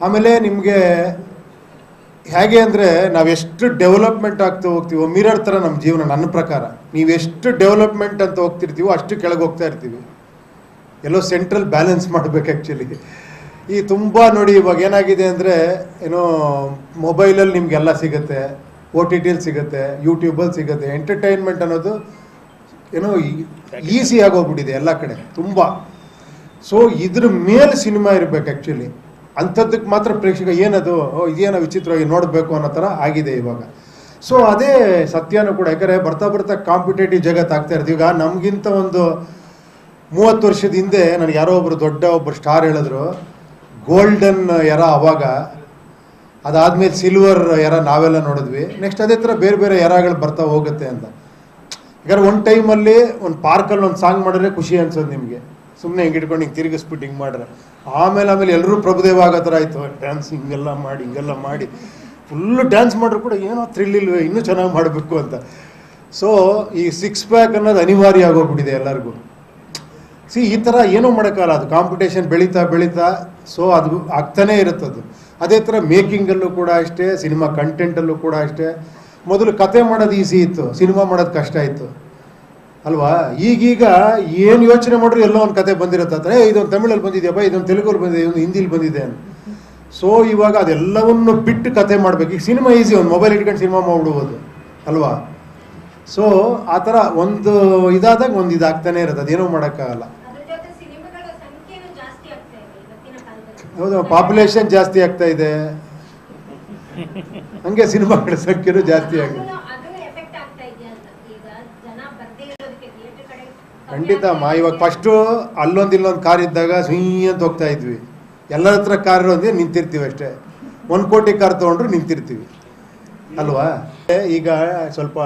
ಆಮೇಲೆ ನಿಮಗೆ ಹೇಗೆ ಅಂದರೆ, ನಾವೆಷ್ಟು ಡೆವಲಪ್ಮೆಂಟ್ ಆಗ್ತಾ ಹೋಗ್ತೀವೋ, ಮಿರರ್ ಥರ ನಮ್ಮ ಜೀವನ ನನ್ನ ಪ್ರಕಾರ. ನೀವೆಷ್ಟು ಡೆವಲಪ್ಮೆಂಟ್ ಅಂತ ಹೋಗ್ತಿರ್ತೀವೋ ಅಷ್ಟು ಕೆಳಗೆ ಹೋಗ್ತಾ ಇರ್ತೀವಿ. ಎಲ್ಲೋ ಸೆಂಟ್ರಲ್ ಬ್ಯಾಲೆನ್ಸ್ ಮಾಡಬೇಕು ಆ್ಯಕ್ಚುಲಿ. ಈ ತುಂಬ ನೋಡಿ, ಇವಾಗ ಏನಾಗಿದೆ ಅಂದರೆ, ಏನೋ ಮೊಬೈಲಲ್ಲಿ ನಿಮಗೆಲ್ಲ ಸಿಗುತ್ತೆ, OTTಲಿ ಸಿಗುತ್ತೆ, ಯೂಟ್ಯೂಬಲ್ಲಿ ಸಿಗುತ್ತೆ. ಎಂಟರ್ಟೈನ್ಮೆಂಟ್ ಅನ್ನೋದು ಏನೋ ಈಸಿ ಆಗೋಗ್ಬಿಟ್ಟಿದೆ ಎಲ್ಲ ಕಡೆ ತುಂಬ. ಸೊ ಇದ್ರ ಮೇಲೆ ಸಿನಿಮಾ ಇರಬೇಕು ಆ್ಯಕ್ಚುಲಿ. ಅಂಥದ್ದಕ್ಕೆ ಮಾತ್ರ ಪ್ರೇಕ್ಷಕ ಏನದು ಇದೇನೋ ವಿಚಿತ್ರವಾಗಿ ನೋಡಬೇಕು ಅನ್ನೋ ಥರ ಆಗಿದೆ ಇವಾಗ. ಸೊ ಅದೇ ಸತ್ಯನೂ ಕೂಡ. ಯಾಕಂದರೆ ಬರ್ತಾ ಬರ್ತಾ ಕಾಂಪಿಟೇಟಿವ್ ಜಗತ್ತು ಆಗ್ತಾ ಇರ್ತೀವಿ. ಈಗ ನಮಗಿಂತ ಒಂದು 30 ವರ್ಷದ ಹಿಂದೆ ನನಗೆ ಯಾರೋ ಒಬ್ಬರು ಸ್ಟಾರ್ ಹೇಳಿದ್ರು, ಗೋಲ್ಡನ್ ಎರ ಅವಾಗ, ಅದಾದಮೇಲೆ ಸಿಲ್ವರ್ ಎರ ನಾವೆಲ್ಲ ನೋಡಿದ್ವಿ, ನೆಕ್ಸ್ಟ್ ಅದೇ ಥರ ಬೇರೆ ಬೇರೆ ಎರಾಗಳು ಬರ್ತಾ ಹೋಗುತ್ತೆ ಅಂತ. ಯಾಕಂದ್ರೆ ಒಂದು ಟೈಮಲ್ಲಿ ಒಂದು ಪಾರ್ಕಲ್ಲಿ ಒಂದು ಸಾಂಗ್ ಮಾಡಿದ್ರೆ ಖುಷಿ ಅನ್ಸೋದು ನಿಮಗೆ, ಸುಮ್ಮನೆ ಹಿಂಗೆ ಇಟ್ಕೊಂಡು ಹಿಂಗೆ ತಿರುಗಿಸ್ಬಿಟ್ಟು ಹಿಂಗೆ ಮಾಡ್ರೆ. ಆಮೇಲೆ ಎಲ್ಲರೂ ಪ್ರಭುದೇವ ಆಗೋ ಥರ ಆಯಿತು, ಡ್ಯಾನ್ಸ್ ಹಿಂಗೆಲ್ಲ ಮಾಡಿ ಫುಲ್ಲು ಡ್ಯಾನ್ಸ್ ಮಾಡಿದ್ರು ಕೂಡ ಏನೋ ಥ್ರಿಲ್ ಇಲ್ವೇ, ಇನ್ನೂ ಚೆನ್ನಾಗಿ ಮಾಡಬೇಕು ಅಂತ. ಸೊ ಈ 6 ಪ್ಯಾಕ್ ಅನ್ನೋದು ಅನಿವಾರ್ಯ ಆಗೋಗ್ಬಿಟ್ಟಿದೆ ಎಲ್ಲರಿಗೂ. ಈ ಥರ ಏನೂ ಮಾಡೋಕ್ಕಲ್ಲ, ಅದು ಕಾಂಪಿಟೇಷನ್ ಬೆಳೀತಾ ಸೊ ಅದು ಆಗ್ತಾನೇ ಇರುತ್ತದು. ಅದೇ ಥರ ಮೇಕಿಂಗಲ್ಲೂ ಕೂಡ ಅಷ್ಟೇ, ಸಿನಿಮಾ ಕಂಟೆಂಟಲ್ಲೂ ಕೂಡ ಅಷ್ಟೇ. ಮೊದಲು ಕತೆ ಮಾಡೋದು ಈಸಿ ಇತ್ತು, ಸಿನಿಮಾ ಮಾಡೋದು ಕಷ್ಟ ಇತ್ತು ಅಲ್ವಾ? ಈಗೀಗ ಏನು ಯೋಚನೆ ಮಾಡಿದ್ರು ಎಲ್ಲೋ ಒಂದು ಕತೆ ಬಂದಿರುತ್ತೆ. ಇದೊಂದು ತಮಿಳಲ್ಲಿ ಬಂದಿದೆಯಪ್ಪ, ಇದೊಂದು ತೆಲುಗಲ್ಲಿ ಬಂದಿದೆ, ಇದೊಂದು ಹಿಂದಿಲಿ ಬಂದಿದೆ ಅಂತ. ಸೊ ಇವಾಗ ಅದೆಲ್ಲವನ್ನು ಬಿಟ್ಟು ಕತೆ ಮಾಡಬೇಕು. ಈಗ ಸಿನಿಮಾ ಈಸಿ, ಒಂದು ಮೊಬೈಲ್ ಇಟ್ಕೊಂಡು ಸಿನಿಮಾ ಮಾಡಿಬಿಡ್ಬೋದು ಅಲ್ವಾ? ಸೊ ಆ ಥರ ಒಂದು ಇದಾದಾಗ ಒಂದು ಇದಾಗ್ತಾನೆ ಇರುತ್ತೆ, ಅದೇನೂ ಮಾಡೋಕ್ಕಾಗಲ್ಲ. ಹೌದು, ಪಾಪ್ಯುಲೇಷನ್ ಜಾಸ್ತಿ ಆಗ್ತಾ ಇದೆ, ಹಂಗೆ ಸಿನಿಮಾಗಳ ಸಂಖ್ಯೆನೂ ಜಾಸ್ತಿ ಆಗಿದೆ. ಖಂಡಿತ ಅಮ್ಮ. ಇವಾಗ ಫಸ್ಟು ಇಲ್ಲೊಂದು ಕಾರ್ ಇದ್ದಾಗ ಸುಯ್ ಅಂತ ಹೋಗ್ತಾ ಇದ್ವಿ, ಎಲ್ಲರ ಹತ್ರ ಕಾರ್ ಇರೋದೇ ನಿಂತಿರ್ತೀವಿ ಅಷ್ಟೇ. 1 ಕೋಟಿ ಕಾರ್ ತೊಗೊಂಡ್ರು ನಿಂತಿರ್ತೀವಿ ಅಲ್ವಾ? ಈಗ ಸ್ವಲ್ಪ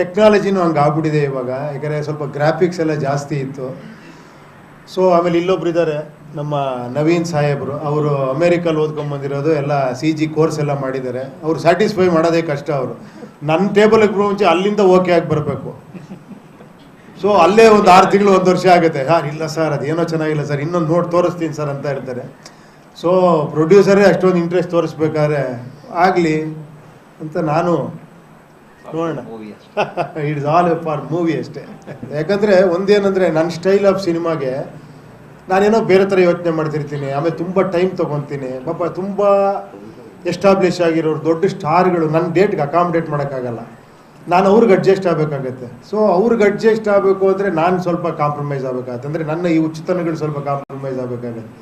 ಟೆಕ್ನಾಲಜಿನೂ ಹಂಗೆ ಆಗ್ಬಿಟ್ಟಿದೆ ಇವಾಗ. ಯಾಕಂದರೆ ಸ್ವಲ್ಪ ಗ್ರಾಫಿಕ್ಸ್ ಎಲ್ಲ ಜಾಸ್ತಿ ಇತ್ತು. ಸೊ ಆಮೇಲೆ ಇಲ್ಲೊಬ್ರು ಇದ್ದಾರೆ, ನಮ್ಮ ನವೀನ್ ಸಾಹೇಬರು. ಅವರು ಅಮೇರಿಕಲ್ಲಿ ಓದ್ಕೊಂಬಂದಿರೋದು, ಎಲ್ಲ CG ಕೋರ್ಸ್ ಎಲ್ಲ ಮಾಡಿದ್ದಾರೆ. ಅವರು ಸ್ಯಾಟಿಸ್ಫೈ ಮಾಡೋದೇ ಕಷ್ಟ. ಅವರು ನನ್ನ ಟೇಬಲ್ಗೆ ಮುಂಚೆ ಅಲ್ಲಿಂದ ಓಕೆ ಆಗಿ ಬರಬೇಕು. ಸೊ ಅಲ್ಲೇ ಒಂದು 6 ತಿಂಗಳು 1 ವರ್ಷ ಆಗುತ್ತೆ. ಇಲ್ಲ ಸರ್, ಅದೇನೋ ಚೆನ್ನಾಗಿಲ್ಲ ಸರ್, ಇನ್ನೊಂದು ನೋಡಿ ತೋರಿಸ್ತೀನಿ ಸರ್ ಅಂತ ಹೇಳ್ತಾರೆ. ಸೊ ಪ್ರೊಡ್ಯೂಸರೇ ಅಷ್ಟೊಂದು ಇಂಟ್ರೆಸ್ಟ್ ತೋರಿಸ್ಬೇಕಾದ್ರೆ ಆಗಲಿ ಅಂತ ನಾನು ನೋಡೋಣ. ಇಟ್ಸ್ ಆಲ್ ಫಾರ್ ಮೂವಿ ಅಷ್ಟೇ. ಯಾಕಂದರೆ ಒಂದೇನಂದರೆ, ನನ್ನ ಸ್ಟೈಲ್ ಆಫ್ ಸಿನಿಮಾಗೆ ನಾನೇನೋ ಬೇರೆ ಥರ ಯೋಚನೆ ಮಾಡ್ತಿರ್ತೀನಿ. ಆಮೇಲೆ ತುಂಬ ಟೈಮ್ ತೊಗೊತೀನಿ. ಪಾಪ ತುಂಬ ಎಸ್ಟಾಬ್ಲಿಷ್ ಆಗಿರೋರು ದೊಡ್ಡ ಸ್ಟಾರ್ಗಳು ನನ್ನ ಡೇಟ್ಗೆ ಅಕಾಮಿಡೇಟ್ ಮಾಡೋಕ್ಕಾಗಲ್ಲ. ನಾನು ಅವ್ರಿಗೆ ಅಡ್ಜಸ್ಟ್ ಆಗಬೇಕಾಗತ್ತೆ. ಸೊ ಅವ್ರಿಗೆ ಅಡ್ಜಸ್ಟ್ ಆಗಬೇಕು ಅಂದರೆ ನಾನು ಸ್ವಲ್ಪ ಕಾಂಪ್ರಮೈಸ್ ಆಗಬೇಕಾಗತ್ತೆ. ಅಂದರೆ ನನ್ನ ಈ ಹುಚ್ಚುತನಗಳು ಸ್ವಲ್ಪ ಕಾಂಪ್ರಮೈಸ್ ಆಗಬೇಕಾಗತ್ತೆ.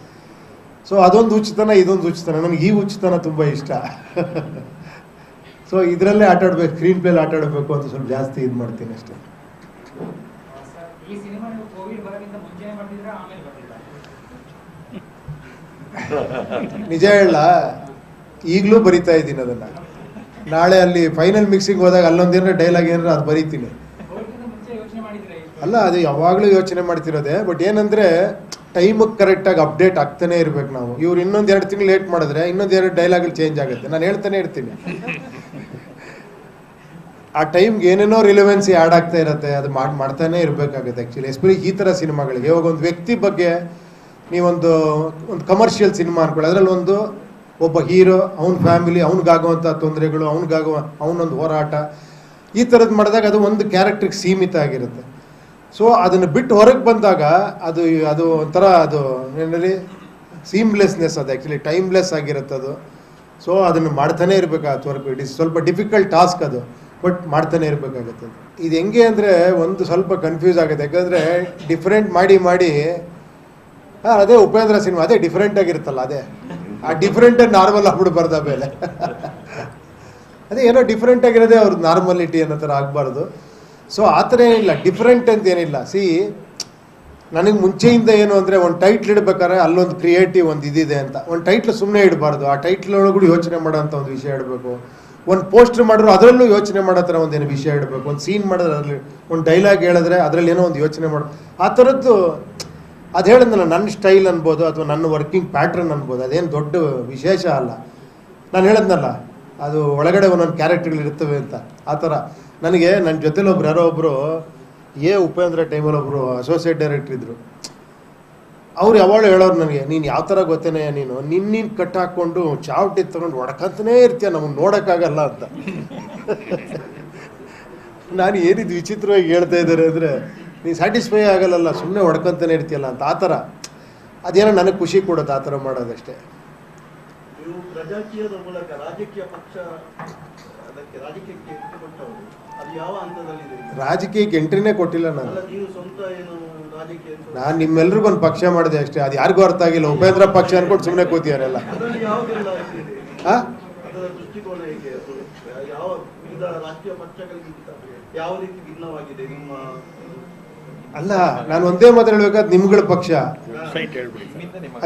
ಸೊ ಅದೊಂದು ಹುಚ್ಚುತನ, ಇದೊಂದು ಹುಚ್ಚುತನ. ನನಗೆ ಈ ಹುಚ್ಚುತನ ತುಂಬ ಇಷ್ಟ. ಸೊ ಇದರಲ್ಲೇ ಆಟಾಡಬೇಕು, ಸ್ಕ್ರೀನ್ ಪ್ಲೇಲಿ ಆಟಾಡಬೇಕು ಅಂತ ಸ್ವಲ್ಪ ಜಾಸ್ತಿ ಇದು ಮಾಡ್ತೀನಿ ಅಷ್ಟೇ. ನಿಜ ಹೇಳ, ಈಗಲೂ ಬರಿತಾ ಇದ್ದೀನಿ ಅದನ್ನು. ನಾಳೆ ಅಲ್ಲಿ ಫೈನಲ್ ಮಿಕ್ಸಿಂಗ್ ಹೋದಾಗ ಅಲ್ಲೊಂದೇನಾರ ಡೈಲಾಗ್ ಏನಾರ ಅದು ಬರೀತೀನಿ. ಅಲ್ಲ, ಅದು ಯಾವಾಗಲೂ ಯೋಚನೆ ಮಾಡ್ತಿರೋದೆ. ಬಟ್ ಏನಂದರೆ, ಟೈಮಿಗೆ ಕರೆಕ್ಟಾಗಿ ಅಪ್ಡೇಟ್ ಆಗ್ತಾನೆ ಇರ್ಬೇಕು ನಾವು. ಇವ್ರು ಇನ್ನೊಂದು 2 ತಿಂಗಳು ಲೇಟ್ ಮಾಡಿದ್ರೆ ಇನ್ನೊಂದು 2 ಡೈಲಾಗ್ಗಳು ಚೇಂಜ್ ಆಗುತ್ತೆ. ನಾನು ಹೇಳ್ತಾನೆ ಇರ್ತೀನಿ, ಆ ಟೈಮ್ಗೆ ಏನೇನೋ ರಿಲೆವೆನ್ಸಿ ಆ್ಯಡ್ ಆಗ್ತಾ ಇರುತ್ತೆ. ಅದು ಮಾಡ್ತಾನೆ ಇರಬೇಕಾಗುತ್ತೆ ಆ್ಯಕ್ಚುಲಿ. ಎಸ್ಪೆಷಲಿ ಈ ಥರ ಸಿನಿಮಾಗಳಿಗೆ. ಇವಾಗ ಒಂದು ವ್ಯಕ್ತಿ ಬಗ್ಗೆ ನೀವೊಂದು ಕಮರ್ಷಿಯಲ್ ಸಿನಿಮಾ ಅನ್ಕೊಳ್ಳಿ, ಅದರಲ್ಲಿ ಒಬ್ಬ ಹೀರೋ, ಅವನ ಫ್ಯಾಮಿಲಿ, ಅವ್ನಿಗಾಗುವಂಥ ತೊಂದರೆಗಳು, ಅವನೊಂದು ಹೋರಾಟ, ಈ ಥರದ್ದು ಮಾಡಿದಾಗ ಅದು ಒಂದು ಕ್ಯಾರೆಕ್ಟ್ರಿಗೆ ಸೀಮಿತ ಆಗಿರುತ್ತೆ. ಸೊ ಅದನ್ನು ಬಿಟ್ಟು ಹೊರಗೆ ಬಂದಾಗ ಅದು ಒಂಥರ ಅದು ಏನಲ್ಲಿ ಸೀಮ್ಲೆಸ್ನೆಸ್, ಅದು ಆ್ಯಕ್ಚುಲಿ ಟೈಮ್ಲೆಸ್ ಆಗಿರುತ್ತೆ ಅದು. ಸೊ ಅದನ್ನು ಮಾಡ್ತಾನೆ ಇರಬೇಕಾಗತ್ತೆ ವರ್ಕ್. ಇಟ್ ಇಸ್ ಸ್ವಲ್ಪ ಡಿಫಿಕಲ್ಟ್ ಟಾಸ್ಕ್ ಅದು. ಬಟ್ ಮಾಡ್ತಾನೆ ಇರಬೇಕಾಗತ್ತೆ. ಇದು ಹೆಂಗೆ ಅಂದರೆ ಒಂದು ಸ್ವಲ್ಪ ಕನ್ಫ್ಯೂಸ್ ಆಗುತ್ತೆ, ಯಾಕಂದರೆ ಡಿಫ್ರೆಂಟ್ ಮಾಡಿ ಅದೇ ಉಪೇಂದ್ರ ಸಿನಿಮಾ ಅದೇ ಡಿಫ್ರೆಂಟ್ ಆಗಿರುತ್ತಲ್ಲ, ಅದೇ ಆ ಡಿಫ್ರೆಂಟಾಗಿ ನಾರ್ಮಲ್ ಆಗ್ಬಿಡ್ಬಾರ್ದು ಆಮೇಲೆ. ಅದೇ ಏನೋ ಡಿಫ್ರೆಂಟ್ ಆಗಿರೋದೇ ಅವ್ರದ್ದು ನಾರ್ಮಲಿಟಿ ಅನ್ನೋ ಥರ ಆಗಬಾರ್ದು. ಸೊ ಆ ಥರ ಏನಿಲ್ಲ, ಡಿಫ್ರೆಂಟ್ ಅಂತ ಏನಿಲ್ಲ. ನನಗೆ ಮುಂಚೆಯಿಂದ ಏನು ಅಂದರೆ ಒಂದು ಟೈಟ್ಲ್ ಇಡಬೇಕಾದ್ರೆ ಅಲ್ಲೊಂದು ಕ್ರಿಯೇಟಿವ್ ಒಂದು ಇದಿದೆ ಅಂತ. ಒಂದು ಟೈಟ್ಲ್ ಸುಮ್ಮನೆ ಇಡಬಾರ್ದು, ಆ ಟೈಟ್ಲ್ ಒಳಗೂ ಯೋಚನೆ ಮಾಡೋಂಥ ಒಂದು ವಿಷಯ ಇಡಬೇಕು. ಒಂದು ಪೋಸ್ಟರ್ ಮಾಡಿದ್ರು ಅದರಲ್ಲೂ ಯೋಚನೆ ಮಾಡೋ ಥರ ಒಂದೇನು ವಿಷಯ ಇಡಬೇಕು. ಒಂದು ಸೀನ್ ಮಾಡಿದ್ರೆ ಅದರಲ್ಲಿ ಒಂದು ಡೈಲಾಗ್ ಹೇಳಿದ್ರೆ ಅದರಲ್ಲಿ ಏನೋ ಒಂದು ಯೋಚನೆ ಮಾಡು, ಆ ಥರದ್ದು. ಅದು ಹೇಳಿದ್ನಲ್ಲ, ನನ್ನ ಸ್ಟೈಲ್ ಅನ್ಬೋದು ಅಥವಾ ನನ್ನ ವರ್ಕಿಂಗ್ ಪ್ಯಾಟ್ರನ್ ಅನ್ಬೋದು, ಅದೇನು ದೊಡ್ಡ ವಿಶೇಷ ಅಲ್ಲ. ನಾನು ಹೇಳಿದ್ನಲ್ಲ, ಅದು ಒಳಗಡೆ ಒಂದೊಂದು ಕ್ಯಾರೆಕ್ಟರ್ಗಳಿರ್ತವೆ ಅಂತ. ಆ ಥರ ನನಗೆ ನನ್ನ ಜೊತೆಲಿ ಯಾರೋ ಒಬ್ಬರು ಉಪೇಂದ್ರ ಟೈಮಲ್ಲಿ ಒಬ್ಬರು ಅಸೋಸಿಯೇಟ್ ಡೈರೆಕ್ಟರ್ ಇದ್ದರು. ಅವ್ರು ಯಾವಾಗ ಹೇಳೋರು ನನಗೆ, ನೀನು ಯಾವ ಥರ ಗೊತ್ತೇನೆ, ನೀನು ಕಟ್ ಹಾಕ್ಕೊಂಡು ಚಾವಟಿ ತೊಗೊಂಡು ಹೊಡ್ಕಂತನೇ ಇರ್ತೀಯ, ನಮಗೆ ನೋಡೋಕ್ಕಾಗಲ್ಲ ಅಂತ. ನಾನು ಏನಿದು ವಿಚಿತ್ರವಾಗಿ ಹೇಳ್ತಾ ಇದ್ದಾರೆ ಅಂದರೆ, ನೀನು ಸ್ಯಾಟಿಸ್ಫೈ ಆಗಲ್ಲ, ಸುಮ್ಮನೆ ಹೊಡ್ಕೊಂತಾನೆ ಇರ್ತೀಯಲ್ಲ ಅಂತ. ಆ ಥರ ಅದೇನೋ ನನಗೆ ಖುಷಿ ಕೊಡುತ್ತೆ ಆ ಥರ ಮಾಡೋದಷ್ಟೇ. ನೀವು ಪ್ರಜಾಕೀಯದ ಮೂಲಕ ರಾಜಕೀಯ ಪಕ್ಷ ಅದಕ್ಕೆ ರಾಜಕೀಯಕ್ಕೆ ಕೊಟ್ಟವರು, ಅದು ಯಾವ ಹಂತದಲ್ಲಿದೆ? ರಾಜಕೀಯಕ್ಕೆ ಎಂಟ್ರಿನೇ ಕೊಟ್ಟಿಲ್ಲ ನಾನು. ನೀವು ಸ್ವಂತ ಏನು ರಾಜಕೀಯ? ನಾನು ನಿಮ್ಮೆಲ್ರಿಗೂ ಒಂದು ಪಕ್ಷ ಮಾಡಿದೆ ಅಷ್ಟೇ, ಅದು ಯಾರಿಗೂ ಅರ್ಥ ಆಗಿಲ್ಲ. ಉಪೇಂದ್ರ ಪಕ್ಷ ಅನ್ಕೊಂಡು ಸುಮ್ಮನೆ ಕೂತಿಯಾರೆಲ್ಲ. ಅದರಲ್ಲಿ ಯಾವುದೆಲ್ಲ ಇದೆ? ಅದರ ದೃಷ್ಟಿಕೋನ ಹೇಗೆ? ಯಾವ ವಿವಿಧ ರಾಷ್ಟ್ರೀಯ ಪಕ್ಷಗಳಿಗಿಂತ ಯಾವ ರೀತಿ ಭಿನ್ನವಾಗಿದೆ ನಿಮ್ಮ? ಅಲ್ಲ, ನಾನು ಒಂದೇ ಮಾತು ಹೇಳ್ಬೇಕಾದ್ರೆ ನಿಮ್ಗಳ ಪಕ್ಷ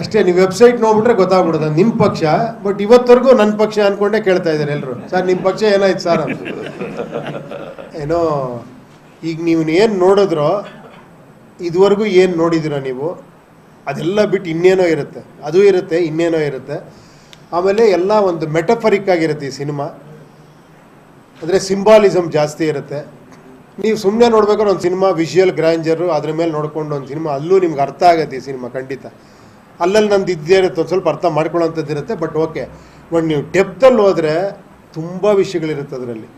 ಅಷ್ಟೇ. ನೀವು ವೆಬ್ಸೈಟ್ ನೋಡ್ಬಿಟ್ರೆ ಗೊತ್ತಾಗ್ಬಿಡುತ್ತೆ ನಿಮ್ಮ ಪಕ್ಷ. ಬಟ್ ಇವತ್ತವರೆಗೂ ನನ್ನ ಪಕ್ಷ ಅನ್ಕೊಂಡೇ ಕೇಳ್ತಾ ಇದ್ದಾರೆ ಎಲ್ಲರೂ, ಸರ್ ನಿಮ್ಮ ಪಕ್ಷ ಏನಾಯ್ತು ಸರ್ ಅಂತ. ಏನೋ ಈಗ ನೀವು ಏನು ನೋಡಿದ್ರೋ, ಇದುವರೆಗೂ ಏನು ನೋಡಿದಿರೋ ನೀವು, ಅದೆಲ್ಲ ಬಿಟ್ಟು ಇನ್ನೇನೋ ಇರುತ್ತೆ, ಅದು ಇರುತ್ತೆ, ಇನ್ನೇನೋ ಇರುತ್ತೆ. ಆಮೇಲೆ ಎಲ್ಲ ಒಂದು ಮೆಟಫರಿಕ್ ಆಗಿರುತ್ತೆ ಈ ಸಿನಿಮಾ, ಅಂದರೆ ಸಿಂಬಾಲಿಸಮ್ ಜಾಸ್ತಿ ಇರುತ್ತೆ. ನೀವು ಸುಮ್ಮನೆ ನೋಡ್ಬೇಕಾದ್ರೆ ಒಂದು ಸಿನಿಮಾ ವಿಷುವಲ್ ಗ್ರ್ಯಾಂಜರು ಅದ್ರ ಮೇಲೆ ನೋಡ್ಕೊಂಡು ಒಂದು ಸಿನಿಮಾ, ಅಲ್ಲೂ ನಿಮ್ಗೆ ಅರ್ಥ ಆಗುತ್ತೆ ಈ ಸಿನಿಮಾ ಖಂಡಿತ. ಅಲ್ಲಲ್ಲಿ ನಂದು ಇದ್ದೇ ಇರುತ್ತೆ, ಒಂದು ಸ್ವಲ್ಪ ಅರ್ಥ ಮಾಡ್ಕೊಳ್ಳೋಂಥದ್ದು ಇರುತ್ತೆ. ಬಟ್ ಓಕೆ, ಬಟ್ ನೀವು ಡೆಪ್ತಲ್ಲಿ ಹೋದರೆ ತುಂಬ ವಿಷಯಗಳಿರುತ್ತೆ, ಅದರಲ್ಲಿ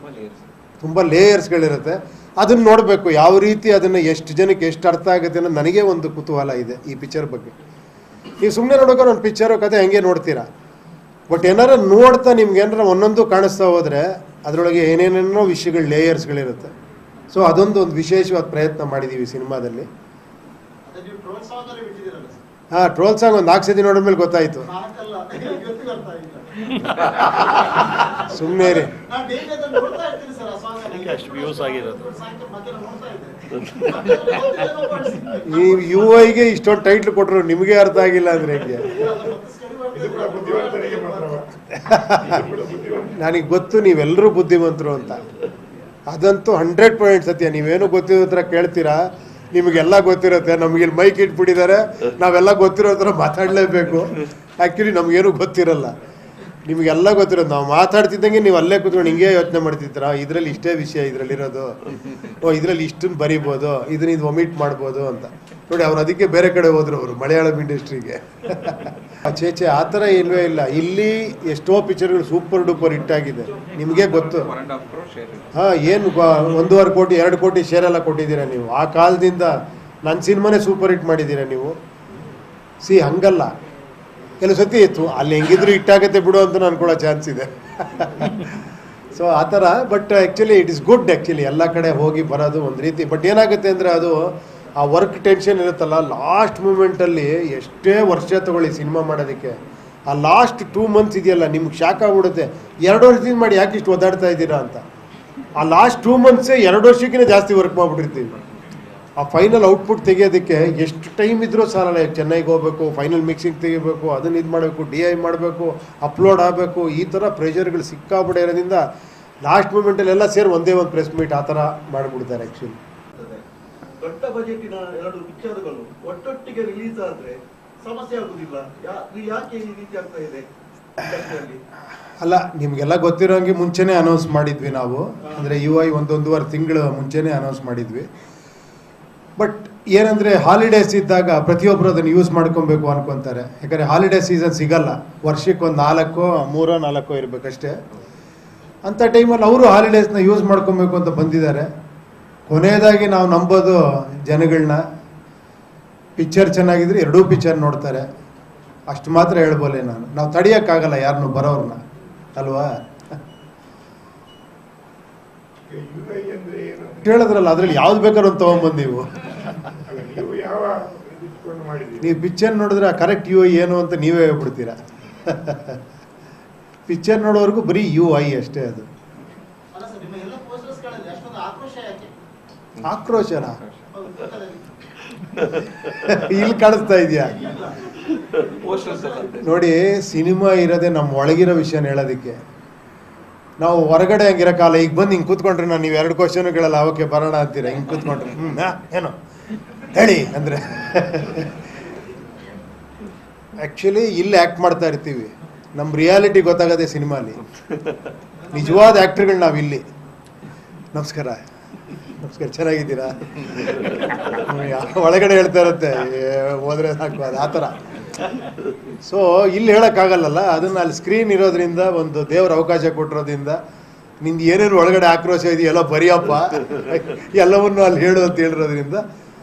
ತುಂಬ ಲೇಯರ್ಸ್ಗಳಿರುತ್ತೆ. ಅದನ್ನು ನೋಡಬೇಕು, ಯಾವ ರೀತಿ ಅದನ್ನು ಎಷ್ಟು ಜನಕ್ಕೆ ಎಷ್ಟು ಅರ್ಥ ಆಗುತ್ತೆ ಅನ್ನೋದು ನನಗೆ ಒಂದು ಕುತೂಹಲ ಇದೆ ಈ ಪಿಕ್ಚರ್ ಬಗ್ಗೆ. ನೀವು ಸುಮ್ಮನೆ ನೋಡ್ಬೇಕಾದ್ರೆ ಒಂದು ಪಿಕ್ಚರು ಕತೆ ಹಂಗೆ ನೋಡ್ತೀರಾ. ಬಟ್ ಏನಾರು ನೋಡ್ತಾ ನಿಮ್ಗೆ ಏನಾರ ಒಂದೊಂದು ಕಾಣಿಸ್ತಾ ಹೋದರೆ ಅದರೊಳಗೆ ಏನೇನೇನೋ ವಿಷಯಗಳು, ಲೇಯರ್ಸ್ಗಳಿರುತ್ತೆ. ಸೊ ಅದೊಂದು ವಿಶೇಷವಾದ ಪ್ರಯತ್ನ ಮಾಡಿದ್ದೀವಿ ಸಿನಿಮಾದಲ್ಲಿ. ಹಾಂ, ಟ್ರೋಲ್ ಸಾಂಗ್ ಒಂದು 4 ಸತಿ ನೋಡಿದ ಮೇಲೆ ಗೊತ್ತಾಯಿತು. ಸುಮ್ಮನೆ ರೀ, ಈ UI-ಗೆ ಇಷ್ಟೊಂದು ಟೈಟ್ಲ್ ಕೊಟ್ಟರು, ನಿಮಗೆ ಅರ್ಥ ಆಗಿಲ್ಲ ಅಂದರೆ ಹೆಂಗೆ? ನನಗೆ ಗೊತ್ತು ನೀವೆಲ್ಲರೂ ಬುದ್ಧಿವಂತರು ಅಂತ, ಅದಂತೂ 100% ಸತ್ಯ. ನೀವೇನು ಗೊತ್ತಿರೋ ಹತ್ರ ಕೇಳ್ತೀರಾ, ನಿಮಗೆಲ್ಲ ಗೊತ್ತಿರುತ್ತೆ. ನಮಗಿಲ್ಲಿ ಮೈಕ್ ಇಟ್ಬಿಟ್ಟಿದ್ದಾರೆ, ನಾವೆಲ್ಲ ಗೊತ್ತಿರೋ ಹತ್ರ ಮಾತಾಡಲೇಬೇಕು. ಆ್ಯಕ್ಚುಲಿ ನಮಗೇನು ಗೊತ್ತಿರಲ್ಲ, ನಿಮಗೆಲ್ಲ ಗೊತ್ತಿರೋದು. ನಾವು ಮಾತಾಡ್ತಿದ್ದಂಗೆ ನೀವು ಅಲ್ಲೇ ಕೂತ್ಕೊಂಡು ಹಿಂಗೆ ಯೋಚನೆ ಮಾಡ್ತಿದ್ದೀರಾ, ಇದರಲ್ಲಿ ಇಷ್ಟೇ ವಿಷಯ ಇದರಲ್ಲಿರೋದು, ಇದರಲ್ಲಿ ಇಷ್ಟನ್ನು ಬರಿಬೋದು, ಇದನ್ನ ಇದು ಒಮಿಟ್ ಮಾಡ್ಬೋದು ಅಂತ. ನೋಡಿ, ಅವ್ರು ಅದಕ್ಕೆ ಬೇರೆ ಕಡೆ ಹೋದ್ರು, ಅವರು ಮಲಯಾಳಂ ಇಂಡಸ್ಟ್ರಿಗೆ. ಚೇಚೆ ಆ ಥರ ಇಲ್ವೇ ಇಲ್ಲ. ಇಲ್ಲಿ ಎಷ್ಟೋ ಪಿಕ್ಚರ್ಗಳು ಸೂಪರ್ ಡೂಪರ್ ಹಿಟ್ ಆಗಿದೆ, ನಿಮಗೆ ಗೊತ್ತು. ಹಾಂ, ಏನು 1.5 ಕೋಟಿ 2 ಕೋಟಿ ಶೇರೆಲ್ಲ ಕೊಟ್ಟಿದ್ದೀರಾ ನೀವು. ಆ ಕಾಲದಿಂದ ನನ್ನ ಸಿನಿಮಾನೇ ಸೂಪರ್ ಹಿಟ್ ಮಾಡಿದ್ದೀರಾ ನೀವು. ಹಂಗಲ್ಲ, ಕೆಲವು ಸತಿ ಇತ್ತು ಅಲ್ಲಿ ಹೆಂಗಿದ್ರು ಹಿಟ್ಟಾಗತ್ತೆ ಬಿಡು ಅಂತ ಅನ್ಕೊಳ್ಳೋ ಚಾನ್ಸ್ ಇದೆ. ಸೊ ಆ ಥರ. But actually it is good. Actually ಎಲ್ಲ ಕಡೆ ಹೋಗಿ ಬರೋದು ಒಂದು ರೀತಿ. ಬಟ್ ಏನಾಗುತ್ತೆ ಅಂದರೆ, ಅದು ಆ ವರ್ಕ್ ಟೆನ್ಷನ್ ಇರುತ್ತಲ್ಲ, ಲಾಸ್ಟ್ ಮೂಮೆಂಟಲ್ಲಿ ಎಷ್ಟೇ ವರ್ಷ ತಗೊಳ್ಳಿ ಸಿನಿಮಾ ಮಾಡೋದಕ್ಕೆ, ಆ ಲಾಸ್ಟ್ 2 months ಇದೆಯಲ್ಲ, ನಿಮ್ಗೆ ಶಾಕ್ ಆಗ್ಬಿಡುತ್ತೆ. 2 ವರ್ಷದಿಂದ ಮಾಡಿ ಯಾಕೆ ಇಷ್ಟು ಒದ್ದಾಡ್ತಾ ಇದ್ದೀರಾ ಅಂತ. ಆ ಲಾಸ್ಟ್ 2 months 2 ವರ್ಷಕ್ಕಿಂತ ಜಾಸ್ತಿ ವರ್ಕ್ ಮಾಡಿಬಿಟ್ಟಿರ್ತೀವಿ. ಆ ಫೈನಲ್ ಔಟ್ಪುಟ್ ತೆಗೆಯೋದಕ್ಕೆ ಎಷ್ಟು ಟೈಮ್ ಇದ್ರೂ ಸಾಲಲ್ಲ. ಚೆನ್ನೈಗೆ ಹೋಗಬೇಕು, ಫೈನಲ್ ಮಿಕ್ಸಿಂಗ್ ತೆಗಿಬೇಕು, ಅದನ್ನು ಇದು ಮಾಡಬೇಕು, DI ಮಾಡಬೇಕು, ಅಪ್ಲೋಡ್ ಆಗಬೇಕು, ಈ ಥರ ಪ್ರೆಷರ್ಗಳು ಸಿಕ್ಕಾಬಿಡೋ ಇರೋದ್ರಿಂದ ಲಾಸ್ಟ್ ಮೂಮೆಂಟಲ್ಲಿ ಎಲ್ಲ ಸೇರಿ ಒಂದೇ ಒಂದು ಪ್ರೆಸ್ ಮೀಟ್ ಆ ಥರ ಮಾಡಿಬಿಡ್ತಾರೆ. ಆ್ಯಕ್ಚುಲಿ ದೊಡ್ಡ ಬಜೆಟಿನ 2 ಪಿಕ್ಚರ್ಗಳು ಒಟ್ಟೊಟ್ಟಿಗೆ ರಿಲೀಸ್ ಆದರೆ ಸಮಸ್ಯೆ ಆಗುದಿಲ್ಲ? ಯಾಕೆ ಈ ರೀತಿ ಆಗ್ತಾ ಇದೆ? ಅಲ್ಲ, ನಿಮಗೆಲ್ಲ ಗೊತ್ತಿರೋಂಗೆ ಮುಂಚೆನೇ ಅನೌನ್ಸ್ ಮಾಡಿದ್ವಿ ನಾವು. ಅಂದರೆ UI 1.5 ತಿಂಗಳು ಮುಂಚೆನೇ ಅನೌನ್ಸ್ ಮಾಡಿದ್ವಿ. ಬಟ್ ಏನಂದರೆ, ಹಾಲಿಡೇಸ್ ಇದ್ದಾಗ ಪ್ರತಿಯೊಬ್ಬರು ಅದನ್ನು ಯೂಸ್ ಮಾಡ್ಕೊಬೇಕು ಅನ್ಕೊತಾರೆ. ಯಾಕಂದರೆ ಹಾಲಿಡೇ ಸೀಸನ್ ಸಿಗಲ್ಲ, ವರ್ಷಕ್ಕೆ ಒಂದು 3-4 ಇರಬೇಕಷ್ಟೇ. ಅಂಥ ಟೈಮಲ್ಲಿ ಅವರು ಹಾಲಿಡೇಸ್ನ ಯೂಸ್ ಮಾಡ್ಕೊಬೇಕು ಅಂತ ಬಂದಿದ್ದಾರೆ. ಕೊನೆಯದಾಗಿ ನಾವು ನಂಬೋದು ಜನಗಳನ್ನ, ಪಿಕ್ಚರ್ ಚೆನ್ನಾಗಿದ್ರೆ 2 ಪಿಕ್ಚರ್ ನೋಡ್ತಾರೆ, ಅಷ್ಟು ಮಾತ್ರ ಹೇಳ್ಬೋಲೆ ನಾನು. ನಾವು ತಡೆಯೋಕ್ಕಾಗಲ್ಲ ಯಾರನ್ನೂ ಬರೋರನ್ನ, ಅಲ್ವಾ? UI ಅಂದ್ರೆ ಏನು? ಹೇಳಿದ್ರಲ್ಲ, ಅದ್ರಲ್ಲಿ ಯಾವ್ದು ಬೇಕಾದ್ರೂ ಒಂದು ತೊಗೊಂಬಂದು ನೀವು ಅಲ್ಲ, ನೀವು ಯಾವ ಇಟ್ಕೊಂಡು ಮಾಡಿದ್ದೀರಿ? ನೀವು ಪಿಕ್ಚರ್ ನೋಡಿದ್ರೆ ಕರೆಕ್ಟ್ ಯು ಐ ಏನು ಅಂತ ನೀವೇ ಹೇಳ್ಬಿಡ್ತೀರಾ. ಪಿಕ್ಚರ್ ನೋಡೋವರೆಗೂ ಬರೀ UI ಅಷ್ಟೇ ಅದು. ಅಲ್ಲ ಸರ್, ನಿಮ್ಮ ಎಲ್ಲ ಪೋಸ್ಟರ್ಸ್ಗಳಲ್ಲಿ ಅಷ್ಟೊಂದು ಆಕ್ರೋಶ ಯಾಕೆ? ಆಕ್ರೋಶನ ಹೌದು, ಪಕ್ಕದಲ್ಲಿ. ಇಲ್ಲಿ ಕಾಣಿಸ್ತಾ ಇದೆಯಾ? ನೋಡಿ, ಸಿನಿಮಾ ಇರೋದೇ ನಮ್ಮ ಒಳಗಿರೋ ವಿಷಯನ ಹೇಳೋದಕ್ಕೆ. ನಾವು ಹೊರಗಡೆ ಹಂಗಿರಕ್ಕಾಲ. ಈಗ ಬಂದು ಹಿಂಗೆ ಕೂತ್ಕೊಂಡ್ರೆ ನಾನು ನೀವು 2 ಕ್ವಶನ್ ಕೇಳಲ್ಲ, ಅವಕ್ಕೆ ಬರೋಣ ಅಂತೀರ. ಹಿಂಗೆ ಕೂತ್ಕೊಂಡ್ರೆ ಏನು ಹೇಳಿ ಅಂದರೆ ಆ್ಯಕ್ಚುಲಿ ಇಲ್ಲಿ ಆ್ಯಕ್ಟ್ ಮಾಡ್ತಾ ಇರ್ತೀವಿ. ನಮ್ಮ ರಿಯಾಲಿಟಿ ಗೊತ್ತಾಗದೆ ಸಿನಿಮಾಲಿ. ನಿಜವಾದ ಆ್ಯಕ್ಟ್ರುಗಳು ನಾವು ಇಲ್ಲಿ. ನಮಸ್ಕಾರ ನಮಸ್ಕಾರ, ಚೆನ್ನಾಗಿದ್ದೀರಾ? ಒಳಗಡೆ ಹೇಳ್ತಾ ಇರುತ್ತೆ, ಹೋದ್ರೆ ಸಾಕು, ಅದು ಆ ಥರ. ಸೊ ಇಲ್ಲಿ ಹೇಳೋಕ್ಕಾಗಲ್ಲಲ್ಲ. ಅದನ್ನು ಅಲ್ಲಿ ಸ್ಕ್ರೀನ್ ಇರೋದ್ರಿಂದ, ಒಂದು ದೇವ್ರ ಅವಕಾಶ ಕೊಟ್ಟಿರೋದ್ರಿಂದ, ನಿಂದು ಏನೇನು ಒಳಗಡೆ ಆಕ್ರೋಶ ಇದೆಯಲ್ಲ ಬರೆಯಪ್ಪ, ಎಲ್ಲವನ್ನೂ ಅಲ್ಲಿ ಹೇಳು ಅಂತ ಹೇಳಿರೋದ್ರಿಂದ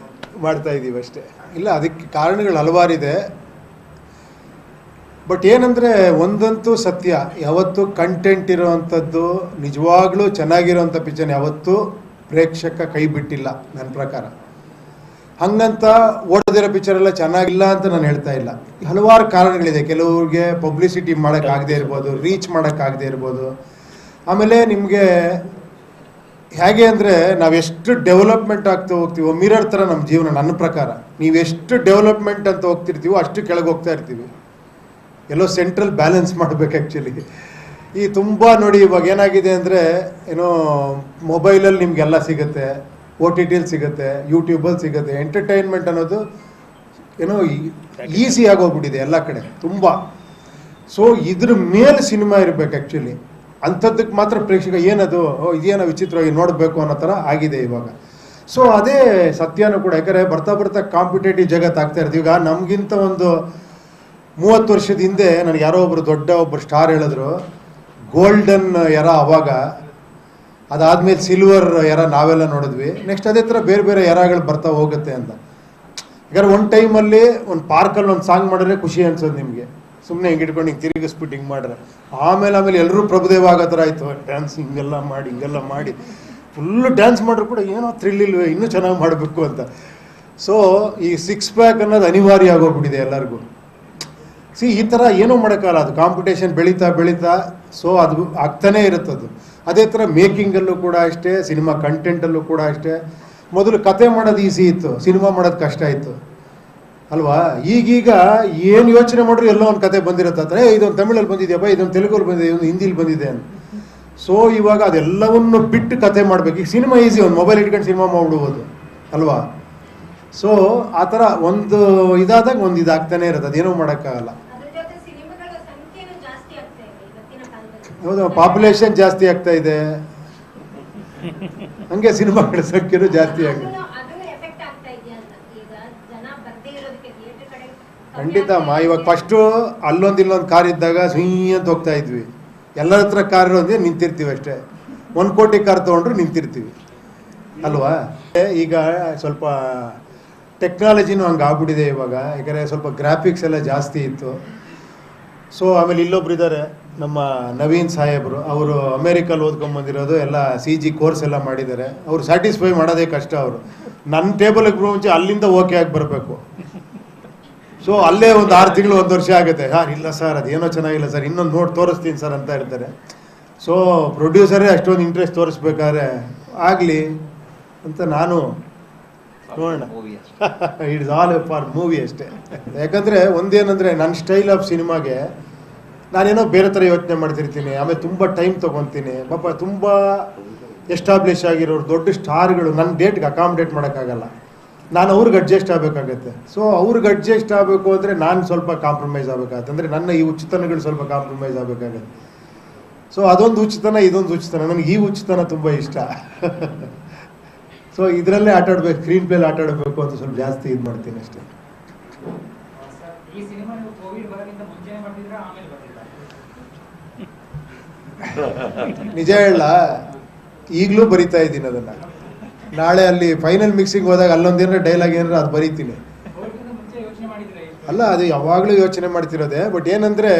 ಮಾಡ್ತಾ ಇದ್ದೀವಿ ಅಷ್ಟೇ. ಇಲ್ಲ, ಅದಕ್ಕೆ ಕಾರಣಗಳು ಹಲವಾರಿದೆ. ಬಟ್ ಏನಂದರೆ ಒಂದಂತೂ ಸತ್ಯ, ಯಾವತ್ತೂ ಕಂಟೆಂಟ್ ಇರೋವಂಥದ್ದು, ನಿಜವಾಗ್ಲೂ ಚೆನ್ನಾಗಿರೋವಂಥ ಪಿಕ್ಚರ್ ಯಾವತ್ತೂ ಪ್ರೇಕ್ಷಕ ಕೈ ಬಿಟ್ಟಿಲ್ಲ ನನ್ನ ಪ್ರಕಾರ. ಹಂಗಂತ ಓಡೋದಿರೋ ಪಿಕ್ಚರೆಲ್ಲ ಚೆನ್ನಾಗಿಲ್ಲ ಅಂತ ನಾನು ಹೇಳ್ತಾ ಇಲ್ಲ. ಹಲವಾರು ಕಾರಣಗಳಿದೆ. ಕೆಲವ್ರಿಗೆ ಪಬ್ಲಿಸಿಟಿ ಮಾಡೋಕ್ಕಾಗದೇ ಇರ್ಬೋದು, ರೀಚ್ ಮಾಡೋಕ್ಕಾಗದೇ ಇರ್ಬೋದು. ಆಮೇಲೆ ನಿಮಗೆ ಹೇಗೆ ಅಂದರೆ, ನಾವೆಷ್ಟು ಡೆವಲಪ್ಮೆಂಟ್ ಆಗ್ತಾ ಹೋಗ್ತೀವೋ, ಮಿರರ್ ಥರ ನಮ್ಮ ಜೀವನ ನನ್ನ ಪ್ರಕಾರ. ನೀವೆಷ್ಟು ಡೆವಲಪ್ಮೆಂಟ್ ಅಂತ ಹೋಗ್ತಿರ್ತೀವೋ ಅಷ್ಟು ಕೆಳಗೆ ಹೋಗ್ತಾ ಇರ್ತೀವಿ. ಎಲ್ಲೋ ಸೆಂಟ್ರಲ್ ಬ್ಯಾಲೆನ್ಸ್ ಮಾಡಬೇಕು ಆ್ಯಕ್ಚುಲಿ. ಈ ತುಂಬ ನೋಡಿ, ಇವಾಗ ಏನಾಗಿದೆ ಅಂದರೆ, ಏನೋ ಮೊಬೈಲಲ್ಲಿ ನಿಮಗೆಲ್ಲ ಸಿಗುತ್ತೆ, OTTಲಿ ಸಿಗುತ್ತೆ, ಯೂಟ್ಯೂಬಲ್ಲಿ ಸಿಗುತ್ತೆ. ಎಂಟರ್ಟೈನ್ಮೆಂಟ್ ಅನ್ನೋದು ಏನೋ ಈಸಿ ಆಗೋಗ್ಬಿಟ್ಟಿದೆ ಎಲ್ಲ ಕಡೆ ತುಂಬ. ಸೊ ಇದ್ರ ಮೇಲೆ ಸಿನಿಮಾ ಇರಬೇಕು ಆ್ಯಕ್ಚುಲಿ. ಅಂಥದ್ದಕ್ಕೆ ಮಾತ್ರ ಪ್ರೇಕ್ಷಕ ಏನದು, ಇದೇನೋ ವಿಚಿತ್ರವಾಗಿ ನೋಡಬೇಕು ಅನ್ನೋ ಥರ ಆಗಿದೆ ಇವಾಗ. ಸೊ ಅದೇ ಸತ್ಯನೂ ಕೂಡ. ಯಾಕಂದರೆ ಬರ್ತಾ ಬರ್ತಾ ಕಾಂಪಿಟೇಟಿವ್ ಜಗತ್ತು ಆಗ್ತಾ ಇರ್ತೀವಿ. ಈಗ ನಮಗಿಂತ ಒಂದು 30 ವರ್ಷದ ಹಿಂದೆ ನನಗೆ ಯಾರೋ ಒಬ್ಬರು ಸ್ಟಾರ್ ಹೇಳಿದ್ರು, ಗೋಲ್ಡನ್ ಎರ ಅವಾಗ, ಅದಾದಮೇಲೆ ಸಿಲ್ವರ್ ಎರ ನಾವೆಲ್ಲ ನೋಡಿದ್ವಿ. ನೆಕ್ಸ್ಟ್ ಅದೇ ಥರ ಬೇರೆ ಬೇರೆ ಎರಾಗಳು ಬರ್ತಾ ಹೋಗುತ್ತೆ ಅಂತ. ಯಾಕಂದ್ರೆ ಒಂದು ಟೈಮಲ್ಲಿ ಒಂದು ಪಾರ್ಕಲ್ಲಿ ಒಂದು ಸಾಂಗ್ ಮಾಡಿದ್ರೆ ಖುಷಿ ಅನ್ಸೋದು ನಿಮಗೆ. ಸುಮ್ಮನೆ ಹಿಂಗೆ ಇಟ್ಕೊಂಡು ಹಿಂಗೆ ತಿರುಗಿಸ್ಬಿಟ್ಟು ಹಿಂಗೆ ಮಾಡ್ರೆ, ಆಮೇಲೆ ಎಲ್ಲರೂ ಪ್ರಭುದೇವ ಆಗೋ ಥರ ಆಯಿತು. ಡ್ಯಾನ್ಸ್ ಹಿಂಗೆಲ್ಲ ಮಾಡಿ ಫುಲ್ಲು ಡ್ಯಾನ್ಸ್ ಮಾಡಿದ್ರು ಕೂಡ ಏನೋ ಥ್ರಿಲ್ ಇಲ್ವೇ, ಇನ್ನೂ ಚೆನ್ನಾಗಿ ಮಾಡಬೇಕು ಅಂತ. ಸೊ ಈ 6 ಪ್ಯಾಕ್ ಅನ್ನೋದು ಅನಿವಾರ್ಯ ಆಗೋಗ್ಬಿಟ್ಟಿದೆ ಎಲ್ಲರಿಗೂ. ಈ ಥರ ಏನೂ ಮಾಡೋಕ್ಕಲ್ಲ. ಅದು ಕಾಂಪಿಟೇಷನ್ ಬೆಳೀತಾ ಸೊ ಅದು ಆಗ್ತಾನೇ ಇರುತ್ತದು. ಅದೇ ಥರ ಮೇಕಿಂಗಲ್ಲೂ ಕೂಡ ಅಷ್ಟೇ, ಸಿನಿಮಾ ಕಂಟೆಂಟಲ್ಲೂ ಕೂಡ ಅಷ್ಟೇ. ಮೊದಲು ಕತೆ ಮಾಡೋದು ಈಸಿ ಇತ್ತು, ಸಿನಿಮಾ ಮಾಡೋದು ಕಷ್ಟ ಇತ್ತು ಅಲ್ವಾ? ಈಗೀಗ ಏನು ಯೋಚನೆ ಮಾಡ್ರು ಎಲ್ಲೋ ಒಂದು ಕತೆ ಬಂದಿರುತ್ತೆ. ಇದೊಂದು ತಮಿಳಲ್ಲಿ ಬಂದಿದೆಯಪ್ಪ, ಇದೊಂದು ತೆಲುಗಲ್ಲಿ ಬಂದಿದೆ, ಇದೊಂದು ಹಿಂದಿಲಿ ಬಂದಿದೆ ಅಂತ. ಸೊ ಇವಾಗ ಅದೆಲ್ಲವನ್ನು ಬಿಟ್ಟು ಕತೆ ಮಾಡಬೇಕು. ಈಗ ಸಿನಿಮಾ ಈಸಿ, ಒಂದು ಮೊಬೈಲ್ ಇಟ್ಕೊಂಡು ಸಿನಿಮಾ ಮಾಡ್ಬಿಡ್ಬೋದು ಅಲ್ವಾ? ಸೊ ಆ ಥರ ಒಂದು ಇದಾದಾಗ ಒಂದು ಇದಾಗ್ತಾನೆ ಇರುತ್ತೆ, ಅದೇನೂ ಮಾಡೋಕ್ಕಾಗಲ್ಲ. ಹೌದು, ಪಾಪ್ಯುಲೇಷನ್ ಜಾಸ್ತಿ ಆಗ್ತಾ ಇದೆ, ಹಂಗೆ ಸಿನಿಮಾಗಳ ಸಂಖ್ಯೆನೂ ಜಾಸ್ತಿ ಆಗಿದೆ. ಖಂಡಿತ ಅಮ್ಮ. ಇವಾಗ ಫಸ್ಟು ಇಲ್ಲೊಂದು ಕಾರ್ ಇದ್ದಾಗ ಸುಯ್ ಅಂತ ಹೋಗ್ತಾ ಇದ್ವಿ. ಎಲ್ಲರ ಹತ್ರ ಕಾರ್ ಇರೋದೇ ನಿಂತಿರ್ತೀವಿ ಅಷ್ಟೇ. 1 ಕೋಟಿ ಕಾರ್ ತೊಗೊಂಡ್ರು ನಿಂತಿರ್ತೀವಿ ಅಲ್ವಾ? ಈಗ ಸ್ವಲ್ಪ ಟೆಕ್ನಾಲಜಿನೂ ಹಂಗೆ ಆಗ್ಬಿಟ್ಟಿದೆ ಇವಾಗ. ಯಾಕಂದರೆ ಸ್ವಲ್ಪ ಗ್ರಾಫಿಕ್ಸ್ ಎಲ್ಲ ಜಾಸ್ತಿ ಇತ್ತು. ಸೊ ಆಮೇಲೆ ಇಲ್ಲೊಬ್ರು ಇದ್ದಾರೆ, ನಮ್ಮ ನವೀನ್ ಸಾಹೇಬರು. ಅವರು ಅಮೇರಿಕಲ್ಲಿ ಓದ್ಕೊಂಬಂದಿರೋದು, ಎಲ್ಲ CG ಕೋರ್ಸ್ ಎಲ್ಲ ಮಾಡಿದ್ದಾರೆ. ಅವರು ಸ್ಯಾಟಿಸ್ಫೈ ಮಾಡೋದೇ ಕಷ್ಟ. ಅವರು ನನ್ನ ಟೇಬಲ್ಗೆ ಮುಂಚೆ ಅಲ್ಲಿಂದ ಓಕೆ ಆಗಿ ಬರಬೇಕು. ಸೊ ಅಲ್ಲೇ ಒಂದು 6 ತಿಂಗಳು 1 ವರ್ಷ ಆಗುತ್ತೆ. ಇಲ್ಲ ಸರ್, ಅದೇನೋ ಚೆನ್ನಾಗಿಲ್ಲ ಸರ್, ಇನ್ನೊಂದು ತೋರಿಸ್ತೀನಿ ಸರ್ ಅಂತ ಇರ್ತಾರೆ. ಸೊ ಪ್ರೊಡ್ಯೂಸರೇ ಅಷ್ಟೊಂದು ಇಂಟ್ರೆಸ್ಟ್ ತೋರಿಸ್ಬೇಕಾದ್ರೆ ಆಗಲಿ ಅಂತ ನಾನು ನೋಡೋಣ. ಇಟ್ಸ್ ಆಲ್ ಫಾರ್ ಮೂವಿ ಅಷ್ಟೇ. ಯಾಕಂದರೆ ಒಂದೇನಂದರೆ, ನನ್ನ ಸ್ಟೈಲ್ ಆಫ್ ಸಿನಿಮಾಗೆ ನಾನೇನೋ ಬೇರೆ ಥರ ಯೋಚನೆ ಮಾಡ್ತಿರ್ತೀನಿ. ಆಮೇಲೆ ತುಂಬ ಟೈಮ್ ತೊಗೊತೀನಿ. ಪಾಪ ತುಂಬ ಎಸ್ಟಾಬ್ಲಿಷ್ ಆಗಿರೋರು ದೊಡ್ಡ ಸ್ಟಾರ್ಗಳು ನನ್ನ ಡೇಟ್ಗೆ ಅಕಾಮಿಡೇಟ್ ಮಾಡೋಕ್ಕಾಗಲ್ಲ. ನಾನು ಅವ್ರಿಗೆ ಅಡ್ಜಸ್ಟ್ ಆಗಬೇಕಾಗತ್ತೆ. ಸೊ ಅವ್ರಿಗೆ ಅಡ್ಜಸ್ಟ್ ಆಗಬೇಕು ಅಂದರೆ ನಾನು ಸ್ವಲ್ಪ ಕಾಂಪ್ರಮೈಸ್ ಆಗಬೇಕಾಗತ್ತೆ. ಅಂದರೆ ನನ್ನ ಈ ಹುಚ್ಚುತನಗಳು ಸ್ವಲ್ಪ ಕಾಂಪ್ರಮೈಸ್ ಆಗಬೇಕಾಗತ್ತೆ. ಸೊ ಅದೊಂದು ಹುಚ್ಚುತನ, ಇದೊಂದು ಹುಚ್ಚುತನ. ನನಗೆ ಈ ಹುಚ್ಚುತನ ತುಂಬ ಇಷ್ಟ. ಸೊ ಇದರಲ್ಲೇ ಆಟಾಡಬೇಕು, ಸ್ಕ್ರೀನ್ ಪ್ಲೇಲಿ ಆಟಾಡಬೇಕು ಅಂತ ಸ್ವಲ್ಪ ಜಾಸ್ತಿ ಇದು ಮಾಡ್ತೀನಿ ಅಷ್ಟೇ. ನಿಜ ಹೇಳ, ಈಗಲೂ ಬರಿತಾ ಇದ್ದೀನಿ ಅದನ್ನು. ನಾಳೆ ಅಲ್ಲಿ ಫೈನಲ್ ಮಿಕ್ಸಿಂಗ್ ಹೋದಾಗ ಅಲ್ಲೊಂದೇನಾರ ಡೈಲಾಗ್ ಏನಾರ ಅದು ಬರೀತೀನಿ. ಅಲ್ಲ, ಅದು ಯಾವಾಗಲೂ ಯೋಚನೆ ಮಾಡ್ತಿರೋದೆ. ಬಟ್ ಏನಂದರೆ,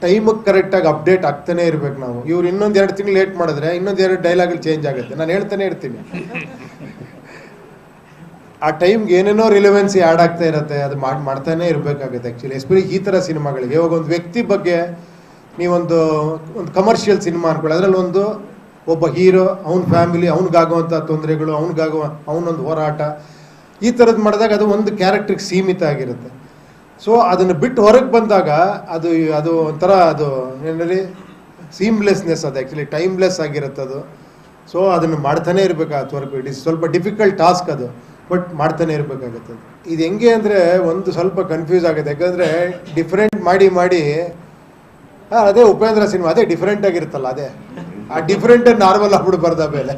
ಟೈಮಿಗೆ ಕರೆಕ್ಟಾಗಿ ಅಪ್ಡೇಟ್ ಆಗ್ತಾನೆ ಇರ್ಬೇಕು ನಾವು. ಇವ್ರು ಇನ್ನೊಂದು 2 ತಿಂಗಳು ಲೇಟ್ ಮಾಡಿದ್ರೆ ಇನ್ನೊಂದು 2 ಡೈಲಾಗಲ್ಲಿ ಚೇಂಜ್ ಆಗುತ್ತೆ. ನಾನು ಹೇಳ್ತಾನೆ ಇರ್ತೀನಿ, ಆ ಟೈಮ್ಗೆ ಏನೇನೋ ರಿಲೆವೆನ್ಸಿ ಆ್ಯಡ್ ಆಗ್ತಾ ಇರುತ್ತೆ, ಅದು ಮಾಡ್ತಾನೆ ಇರಬೇಕಾಗುತ್ತೆ ಆ್ಯಕ್ಚುಲಿ. ಎಸ್ಪೆಷಲಿ ಈ ಥರ ಸಿನಿಮಾಗಳಿಗೆ. ಇವಾಗ ಒಂದು ವ್ಯಕ್ತಿ ಬಗ್ಗೆ ನೀವೊಂದು ಕಮರ್ಷಿಯಲ್ ಸಿನಿಮಾ ಅನ್ಕೊಳ್ಳಿ, ಅದರಲ್ಲಿ ಒಬ್ಬ ಹೀರೋ, ಅವ್ನ ಫ್ಯಾಮಿಲಿ, ಅವ್ನಿಗಾಗುವಂಥ ತೊಂದರೆಗಳು, ಅವನೊಂದು ಹೋರಾಟ, ಈ ಥರದ್ದು ಮಾಡಿದಾಗ ಅದು ಒಂದು ಕ್ಯಾರೆಕ್ಟ್ರಿಗೆ ಸೀಮಿತ ಆಗಿರುತ್ತೆ. ಸೊ ಅದನ್ನು ಬಿಟ್ಟು ಹೊರಗೆ ಬಂದಾಗ ಅದು ಒಂಥರ ಅದು ಏನಲ್ಲಿ ಸೀಮ್ಲೆಸ್ನೆಸ್, ಅದು ಆ್ಯಕ್ಚುಲಿ ಟೈಮ್ಲೆಸ್ ಆಗಿರುತ್ತೆ ಅದು. ಸೊ ಅದನ್ನು ಮಾಡ್ತಾನೆ ಇರಬೇಕಾಗತ್ತೆ ವರ್ಕ್. ಇಟ್ ಇಸ್ ಸ್ವಲ್ಪ ಡಿಫಿಕಲ್ಟ್ ಟಾಸ್ಕ್ ಅದು, ಬಟ್ ಮಾಡ್ತಾನೆ ಇರಬೇಕಾಗತ್ತೆ. ಇದು ಹೆಂಗೆ ಅಂದರೆ ಒಂದು ಸ್ವಲ್ಪ ಕನ್ಫ್ಯೂಸ್ ಆಗುತ್ತೆ, ಯಾಕಂದರೆ ಡಿಫ್ರೆಂಟ್ ಮಾಡಿ ಅದೇ ಉಪೇಂದ್ರ ಸಿನಿಮಾ ಅದೇ ಡಿಫ್ರೆಂಟ್ ಆಗಿರುತ್ತಲ್ಲ, ಅದೇ ಆ ಡಿಫ್ರೆಂಟ್ ನಾರ್ಮಲ್ ಆಗ್ಬಿಡ್ಬಾರ್ದು ಆಮೇಲೆ.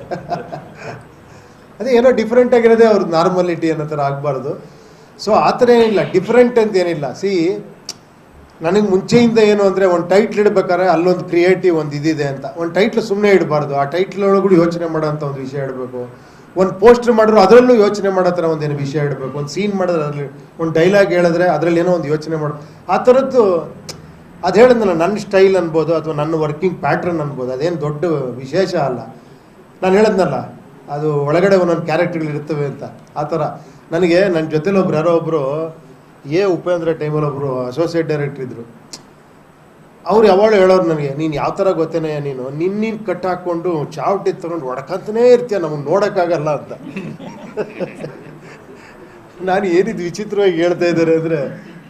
ಅದೇ ಏನೋ ಡಿಫ್ರೆಂಟ್ ಆಗಿರೋದೇ ಅವ್ರದ್ದು ನಾರ್ಮಲಿಟಿ ಅನ್ನೋ ಥರ ಆಗಬಾರ್ದು. ಸೊ ಆ ಥರ ಏನಿಲ್ಲ, ಡಿಫ್ರೆಂಟ್ ಅಂತ ಏನಿಲ್ಲ. ನನಗೆ ಮುಂಚೆಯಿಂದ ಏನು ಅಂದರೆ ಒಂದು ಟೈಟ್ಲ್ ಇಡಬೇಕಾದ್ರೆ ಅಲ್ಲೊಂದು ಕ್ರಿಯೇಟಿವ್ ಒಂದು ಇದಿದೆ ಅಂತ. ಒಂದು ಟೈಟ್ಲ್ ಸುಮ್ಮನೆ ಇಡಬಾರ್ದು, ಆ ಟೈಟ್ಲ್ ಒಳಗೂ ಯೋಚನೆ ಮಾಡೋಂಥ ಒಂದು ವಿಷಯ ಇಡಬೇಕು. ಒಂದು ಪೋಸ್ಟರ್ ಮಾಡಿದ್ರು ಅದರಲ್ಲೂ ಯೋಚನೆ ಮಾಡೋ ಥರ ಒಂದೇನು ವಿಷಯ ಇಡಬೇಕು. ಒಂದು ಸೀನ್ ಮಾಡಿದ್ರೆ ಅದರಲ್ಲಿ ಒಂದು ಡೈಲಾಗ್ ಹೇಳಿದ್ರೆ ಅದರಲ್ಲಿ ಏನೋ ಒಂದು ಯೋಚನೆ ಮಾಡೋ ಆ ಥರದ್ದು. ಅದು ಹೇಳಿದ್ನಲ್ಲ, ನನ್ನ ಸ್ಟೈಲ್ ಅನ್ಬೋದು ಅಥವಾ ನನ್ನ ವರ್ಕಿಂಗ್ ಪ್ಯಾಟ್ರನ್ ಅನ್ಬೋದು, ಅದೇನು ದೊಡ್ಡ ವಿಶೇಷ ಅಲ್ಲ. ನಾನು ಹೇಳಿದ್ನಲ್ಲ, ಅದು ಒಳಗಡೆ ಒಂದೊಂದು ಕ್ಯಾರೆಕ್ಟರ್ಗಳಿರ್ತವೆ ಅಂತ. ಆ ಥರ ನನಗೆ ನನ್ನ ಜೊತೆಲಿ ಯಾರೋ ಒಬ್ಬರು ಉಪೇಂದ್ರ ಟೈಮಲ್ಲಿ ಒಬ್ಬರು ಅಸೋಸಿಯೇಟ್ ಡೈರೆಕ್ಟರ್ ಇದ್ದರು. ಅವ್ರು ಯಾವಾಗ ಹೇಳೋರು ನನಗೆ, ನೀನು ಯಾವ ಥರ ಗೊತ್ತೇನೆ, ನೀನು ಕಟ್ ಹಾಕ್ಕೊಂಡು ಚಾವಟಿ ತೊಗೊಂಡು ಹೊಡ್ಕಂತನೇ ಇರ್ತೀಯ, ನಮಗೆ ನೋಡೋಕ್ಕಾಗಲ್ಲ ಅಂತ. ನಾನು ಏನಿದು ವಿಚಿತ್ರವಾಗಿ ಹೇಳ್ತಾ ಇದ್ದಾರೆ ಅಂದರೆ,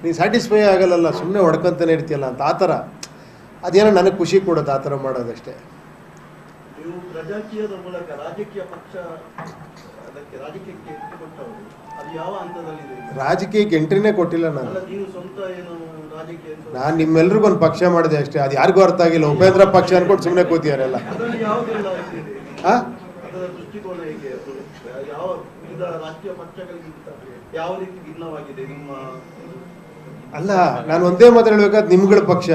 ನೀನು ಸ್ಯಾಟಿಸ್ಫೈ ಆಗಲ್ಲ, ಸುಮ್ಮನೆ ಹೊಡ್ಕೊಂತಾನೆ ಇರ್ತೀಯಲ್ಲ ಅಂತ. ಆ ಥರ ಅದೇನೋ ನನಗೆ ಖುಷಿ ಕೊಡುತ್ತೆ ಆ ಥರ ಮಾಡೋದಷ್ಟೇ. ನೀವು ಪ್ರಜಾಕೀಯದ ಮೂಲಕ ರಾಜಕೀಯ ಪಕ್ಷ ಅದಕ್ಕೆ ರಾಜಕೀಯಕ್ಕೆ ಕೊಟ್ಟವರು, ಅದು ಯಾವ ಹಂತದಲ್ಲಿದೆ? ರಾಜಕೀಯಕ್ಕೆ ಎಂಟ್ರಿನೇ ಕೊಟ್ಟಿಲ್ಲ ನಾನು. ನೀವು ಸ್ವಂತ ಏನು ರಾಜಕೀಯ? ನಾನು ನಿಮ್ಮೆಲ್ರಿಗೂ ಒಂದು ಪಕ್ಷ ಮಾಡಿದೆ ಅಷ್ಟೇ, ಅದು ಯಾರಿಗೂ ಅರ್ಥ ಆಗಿಲ್ಲ. ಉಪೇಂದ್ರ ಪಕ್ಷ ಅನ್ಕೊಂಡು ಸುಮ್ಮನೆ ಕೂತಿಯಾರೆಲ್ಲ. ಅದರಲ್ಲಿ ಯಾವುದೆಲ್ಲ ಇದೆ? ಅದರ ದೃಷ್ಟಿಕೋನ ಹೇಗೆ? ಯಾವ ವಿವಿಧ ರಾಜಕೀಯ ಪಕ್ಷಗಳಿಗಿಂತ ಯಾವ ರೀತಿ ಭಿನ್ನವಾಗಿದೆ ನಿಮ್ಮ? ಅಲ್ಲ, ನಾನು ಒಂದೇ ಮಾತು ಹೇಳ್ಬೇಕಾದ್ರೆ ನಿಮ್ಗಳ ಪಕ್ಷ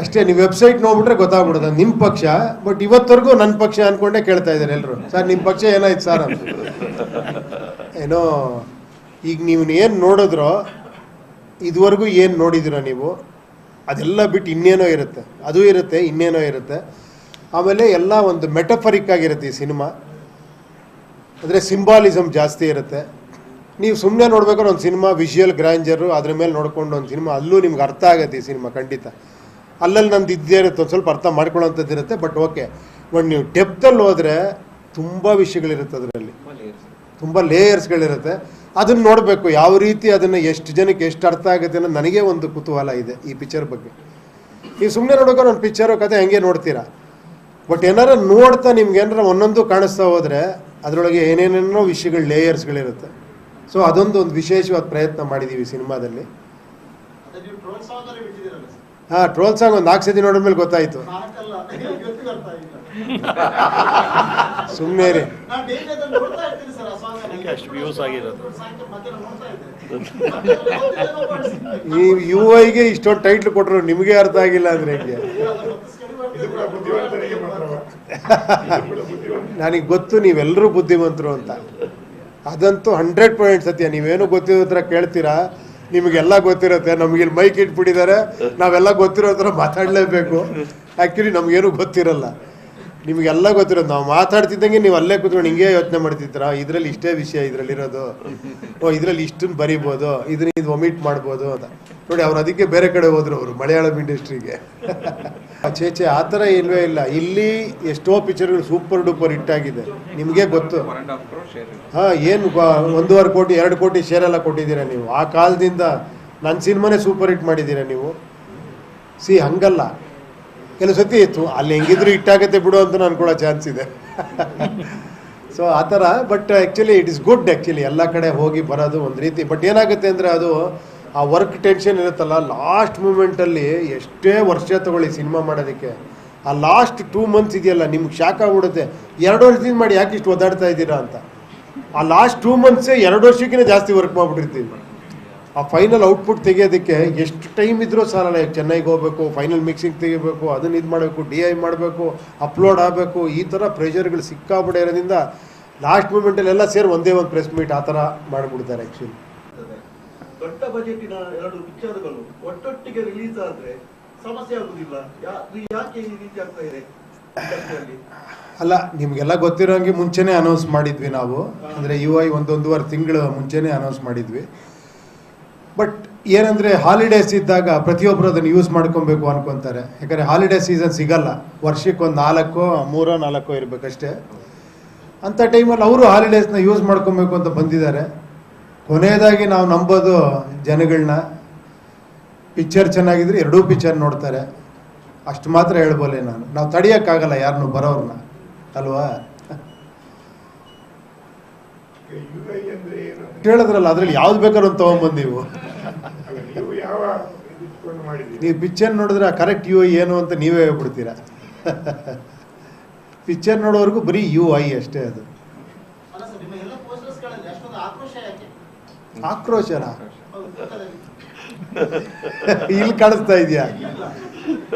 ಅಷ್ಟೇ. ನೀವು ವೆಬ್ಸೈಟ್ ನೋಡ್ಬಿಟ್ರೆ ಗೊತ್ತಾಗ್ಬಿಡುತ್ತೆ ನಿಮ್ಮ ಪಕ್ಷ. ಬಟ್ ಇವತ್ತವರೆಗೂ ನನ್ನ ಪಕ್ಷ ಅನ್ಕೊಂಡೇ ಕೇಳ್ತಾ ಇದ್ದಾರೆ ಎಲ್ಲರೂ, ಸರ್ ನಿಮ್ಮ ಪಕ್ಷ ಏನಾಯ್ತು ಸರ್ ಅಂತ. ಏನೋ ಈಗ ನೀವು ಏನು ನೋಡಿದ್ರೋ, ಇದುವರೆಗೂ ಏನು ನೋಡಿದಿರೋ ನೀವು, ಅದೆಲ್ಲ ಬಿಟ್ಟು ಇನ್ನೇನೋ ಇರುತ್ತೆ, ಅದು ಇರುತ್ತೆ, ಇನ್ನೇನೋ ಇರುತ್ತೆ. ಆಮೇಲೆ ಎಲ್ಲ ಒಂದು ಮೆಟಫರಿಕ್ ಆಗಿರುತ್ತೆ ಈ ಸಿನಿಮಾ, ಅಂದರೆ ಸಿಂಬಾಲಿಸಮ್ ಜಾಸ್ತಿ ಇರುತ್ತೆ. ನೀವು ಸುಮ್ಮನೆ ನೋಡ್ಬೇಕಾದ್ರೆ ಒಂದು ಸಿನಿಮಾ ವಿಷುವಲ್ ಗ್ರ್ಯಾಂಜರು ಅದ್ರ ಮೇಲೆ ನೋಡ್ಕೊಂಡು ಒಂದು ಸಿನಿಮಾ, ಅಲ್ಲೂ ನಿಮ್ಗೆ ಅರ್ಥ ಆಗುತ್ತೆ ಈ ಸಿನಿಮಾ ಖಂಡಿತ. ಅಲ್ಲಲ್ಲಿ ನಂದು ಇದ್ದೇ ಇರುತ್ತೆ, ಒಂದು ಸ್ವಲ್ಪ ಅರ್ಥ ಮಾಡ್ಕೊಳ್ಳೋಂಥದ್ದು ಇರುತ್ತೆ. ಬಟ್ ಓಕೆ, ಬಟ್ ನೀವು ಡೆಪ್ತಲ್ಲಿ ಹೋದರೆ ತುಂಬ ವಿಷಯಗಳಿರುತ್ತೆ, ಅದರಲ್ಲಿ ತುಂಬ ಲೇಯರ್ಸ್ಗಳಿರುತ್ತೆ. ಅದನ್ನು ನೋಡಬೇಕು, ಯಾವ ರೀತಿ ಅದನ್ನು ಎಷ್ಟು ಜನಕ್ಕೆ ಎಷ್ಟು ಅರ್ಥ ಆಗುತ್ತೆ ಅನ್ನೋದು ನನಗೆ ಒಂದು ಕುತೂಹಲ ಇದೆ ಈ ಪಿಕ್ಚರ್ ಬಗ್ಗೆ. ನೀವು ಸುಮ್ಮನೆ ನೋಡ್ಬೇಕಾದ್ರೆ ಒಂದು ಪಿಕ್ಚರು ಕತೆ ಹಂಗೆ ನೋಡ್ತೀರಾ. ಬಟ್ ಏನಾರ ನೋಡ್ತಾ ನಿಮ್ಗೆ ಏನಾರ ಒಂದೊಂದು ಕಾಣಿಸ್ತಾ ಹೋದರೆ ಅದರೊಳಗೆ ಏನೇನೇನೋ ವಿಷಯಗಳು, ಲೇಯರ್ಸ್ಗಳಿರುತ್ತೆ. ಸೊ ಅದೊಂದು ವಿಶೇಷವಾದ ಪ್ರಯತ್ನ ಮಾಡಿದ್ದೀವಿ ಸಿನಿಮಾದಲ್ಲಿ. ಹಾಂ, ಟ್ರೋಲ್ ಸಾಂಗ್ ಒಂದು 4 ಸತಿ ನೋಡಿದ್ಮೇಲೆ ಗೊತ್ತಾಯಿತು. ಸುಮ್ಮನೆ ರೀ, ಈ UI-ಗೆ ಇಷ್ಟೊಂದು ಟೈಟ್ಲ್ ಕೊಟ್ಟರು ನಿಮಗೆ ಅರ್ಥ ಆಗಿಲ್ಲ ಅಂದರೆ ಹೆಂಗೆ? ನನಗೆ ಗೊತ್ತು ನೀವೆಲ್ಲರೂ ಬುದ್ಧಿವಂತರು ಅಂತ, ಅದಂತೂ 100% ಸತ್ಯ. ನೀವೇನು ಗೊತ್ತಿರೋ ಹತ್ರ ಕೇಳ್ತೀರಾ, ನಿಮಗೆಲ್ಲ ಗೊತ್ತಿರುತ್ತೆ. ನಮಗಿಲ್ಲಿ ಮೈಕ್ ಇಟ್ಬಿಟ್ಟಿದ್ದಾರೆ, ನಾವೆಲ್ಲ ಗೊತ್ತಿರೋ ಹತ್ರ ಮಾತಾಡಲೇಬೇಕು. ಆ್ಯಕ್ಚುಲಿ ನಮಗೇನು ಗೊತ್ತಿರಲ್ಲ, ನಿಮಗೆಲ್ಲ ಗೊತ್ತಿರೋದು. ನಾವು ಮಾತಾಡ್ತಿದ್ದಂಗೆ ನೀವು ಅಲ್ಲೇ ಕೂತ್ಕೊಂಡು ಹಿಂಗೆ ಯೋಚನೆ ಮಾಡ್ತಿದ್ದೀರಾ, ಇದರಲ್ಲಿ ಇಷ್ಟೇ ವಿಷಯ ಇದರಲ್ಲಿರೋದು, ಇದರಲ್ಲಿ ಇಷ್ಟನ್ನು ಬರಿಬೋದು, ಇದು ಒಮಿಟ್ ಮಾಡ್ಬೋದು ಅಂತ. ನೋಡಿ, ಅವ್ರು ಅದಕ್ಕೆ ಬೇರೆ ಕಡೆ ಹೋದ್ರು, ಅವರು ಮಲಯಾಳಂ ಇಂಡಸ್ಟ್ರಿಗೆ. ಚೇಚೆ ಆ ಥರ ಇಲ್ವೇ ಇಲ್ಲ. ಇಲ್ಲಿ ಎಷ್ಟೋ ಪಿಕ್ಚರ್ಗಳು ಸೂಪರ್ ಡೂಪರ್ ಹಿಟ್ ಆಗಿದೆ, ನಿಮಗೆ ಗೊತ್ತು. ಹಾಂ, ಏನು 1.5 ಕೋಟಿ 2 ಕೋಟಿ ಶೇರೆಲ್ಲ ಕೊಟ್ಟಿದ್ದೀರಾ ನೀವು. ಆ ಕಾಲದಿಂದ ನನ್ನ ಸಿನಿಮಾನೇ ಸೂಪರ್ ಹಿಟ್ ಮಾಡಿದ್ದೀರಾ ನೀವು. ಹಂಗಲ್ಲ, ಕೆಲವು ಸತಿ ಇತ್ತು ಅಲ್ಲಿ ಹೆಂಗಿದ್ರು ಹಿಟ್ಟಾಗತ್ತೆ ಬಿಡು ಅಂತ ಅನ್ಕೊಳ್ಳೋ ಚಾನ್ಸ್ ಇದೆ. ಸೊ ಆ ಥರ. But actually it is good. Actually ಎಲ್ಲ ಕಡೆ ಹೋಗಿ ಬರೋದು ಒಂದು ರೀತಿ. ಬಟ್ ಏನಾಗುತ್ತೆ ಅಂದರೆ, ಅದು ಆ ವರ್ಕ್ ಟೆನ್ಷನ್ ಇರುತ್ತಲ್ಲ, ಲಾಸ್ಟ್ ಮೂಮೆಂಟಲ್ಲಿ ಎಷ್ಟೇ ವರ್ಷ ತಗೊಳ್ಳಿ ಸಿನಿಮಾ ಮಾಡೋದಕ್ಕೆ, ಆ ಲಾಸ್ಟ್ 2 ಮಂತ್ಸ್ ಇದೆಯಲ್ಲ, ನಿಮ್ಗೆ ಶಾಕ್ ಆಗ್ಬಿಡುತ್ತೆ. 2 ವರ್ಷದಿಂದ ಮಾಡಿ ಯಾಕೆ ಇಷ್ಟು ಒದ್ದಾಡ್ತಾ ಇದ್ದೀರಾ ಅಂತ. ಆ ಲಾಸ್ಟ್ 2 ಮಂತ್ಸೇ 2 ವರ್ಷಕ್ಕಿಂತ ಜಾಸ್ತಿ ವರ್ಕ್ ಮಾಡಿಬಿಟ್ಟಿರ್ತೀವಿ. ಆ ಫೈನಲ್ ಔಟ್ಪುಟ್ ತೆಗಿಯೋದಕ್ಕೆ ಎಷ್ಟು ಟೈಮ್ ಇದ್ರೂ ಸಾಲಲ್ಲ. ಚೆನ್ನೈಗೆ ಹೋಗಬೇಕು, ಫೈನಲ್ ಮಿಕ್ಸಿಂಗ್ ತೆಗಿಬೇಕು, ಅದನ್ನು ಇದು ಮಾಡಬೇಕು, DI ಮಾಡಬೇಕು, ಅಪ್ಲೋಡ್ ಆಗಬೇಕು, ಈ ಥರ ಪ್ರೆಷರ್ಗಳು ಸಿಕ್ಕಾಬಿಡೋ ಇರೋದ್ರಿಂದ ಲಾಸ್ಟ್ ಮೂಮೆಂಟಲ್ಲಿ ಎಲ್ಲ ಸೇರಿ ಒಂದೇ ಒಂದು ಪ್ರೆಸ್ ಮೀಟ್ ಆ ಥರ ಮಾಡಿಬಿಡ್ತಾರೆ ಆ್ಯಕ್ಚುಲಿ. ದೊಡ್ಡ ಬಜೆಟಿನ ಎರಡು ವಿಚಾರಗಳು ಒಟ್ಟೊಟ್ಟಿಗೆ ರಿಲೀಸ್ ಆದ್ರೆ ಸಮಸ್ಯೆ ಆಗುದಿಲ್ಲ. ಇದು ಯಾಕೆ ಈ ರೀತಿ ಆಗ್ತಾ ಇದೆ ಇಂಡಸ್ಟ್ರಿಯಲ್ಲಿ? ಅಲ್ಲ, ನಿಮಗೆಲ್ಲ ಗೊತ್ತಿರೋಂಗೆ ಮುಂಚೆನೇ ಅನೌನ್ಸ್ ಮಾಡಿದ್ವಿ ನಾವು. ಅಂದರೆ UI ಒಂದೂವರೆ ತಿಂಗಳು ಮುಂಚೆನೇ ಅನೌನ್ಸ್ ಮಾಡಿದ್ವಿ. ಬಟ್ ಏನಂದರೆ ಹಾಲಿಡೇಸ್ ಇದ್ದಾಗ ಪ್ರತಿಯೊಬ್ಬರು ಅದನ್ನು ಯೂಸ್ ಮಾಡ್ಕೊಬೇಕು ಅನ್ಕೊತಾರೆ. ಯಾಕಂದರೆ ಹಾಲಿಡೇ ಸೀಸನ್ ಸಿಗಲ್ಲ, ವರ್ಷಕ್ಕೆ ಒಂದು 4 ಇರಬೇಕಷ್ಟೇ. ಅಂಥ ಟೈಮಲ್ಲಿ ಅವರು ಹಾಲಿಡೇಸ್ನ ಯೂಸ್ ಮಾಡ್ಕೊಬೇಕು ಅಂತ ಬಂದಿದ್ದಾರೆ. ಕೊನೆಯದಾಗಿ ನಾವು ನಂಬೋದು ಜನಗಳನ್ನ, ಪಿಕ್ಚರ್ ಚೆನ್ನಾಗಿದ್ರೆ ಎರಡೂ ಪಿಕ್ಚರ್ ನೋಡ್ತಾರೆ, ಅಷ್ಟು ಮಾತ್ರ ಹೇಳ್ಬೋಲೆ ನಾನು. ನಾವು ತಡೆಯೋಕ್ಕಾಗಲ್ಲ ಯಾರನ್ನೂ ಬರೋರನ್ನ, ಅಲ್ವಾ? UI ಅಂದ್ರೆ ಏನು? ಹೇಳಿದ್ರಲ್ಲ, ಅದ್ರಲ್ಲಿ ಯಾವ್ದು ಬೇಕಾದ್ರೂ ಒಂದು ತೊಗೊಂಬಂದು ನೀವು ನೀವು ಯಾವ ಇಟ್ಕೊಂಡು ಮಾಡಿದ್ದೀರಿ? ನೀವು ಪಿಕ್ಚರ್ ನೋಡಿದ್ರೆ ಕರೆಕ್ಟ್ UI ಏನು ಅಂತ ನೀವೇ ಹೇಳ್ಬಿಡ್ತೀರಾ. ಪಿಕ್ಚರ್ ನೋಡೋವರೆಗೂ ಬರೀ UI ಅಷ್ಟೇ. ಅದು ಅಲ್ಲ ಸರ್, ನಿಮ್ಮ ಎಲ್ಲ ಪೋಸ್ಟರ್ಸ್ಗಳಲ್ಲಿ ಅಷ್ಟೊಂದು ಆಕ್ರೋಶ ಯಾಕೆ? ಆಕ್ರೋಶನ ಹೌದು, ಪಕ್ಕದಲ್ಲಿ. ಇಲ್ಲಿ ಕಾಣಿಸ್ತಾ ಇದೆಯಾ?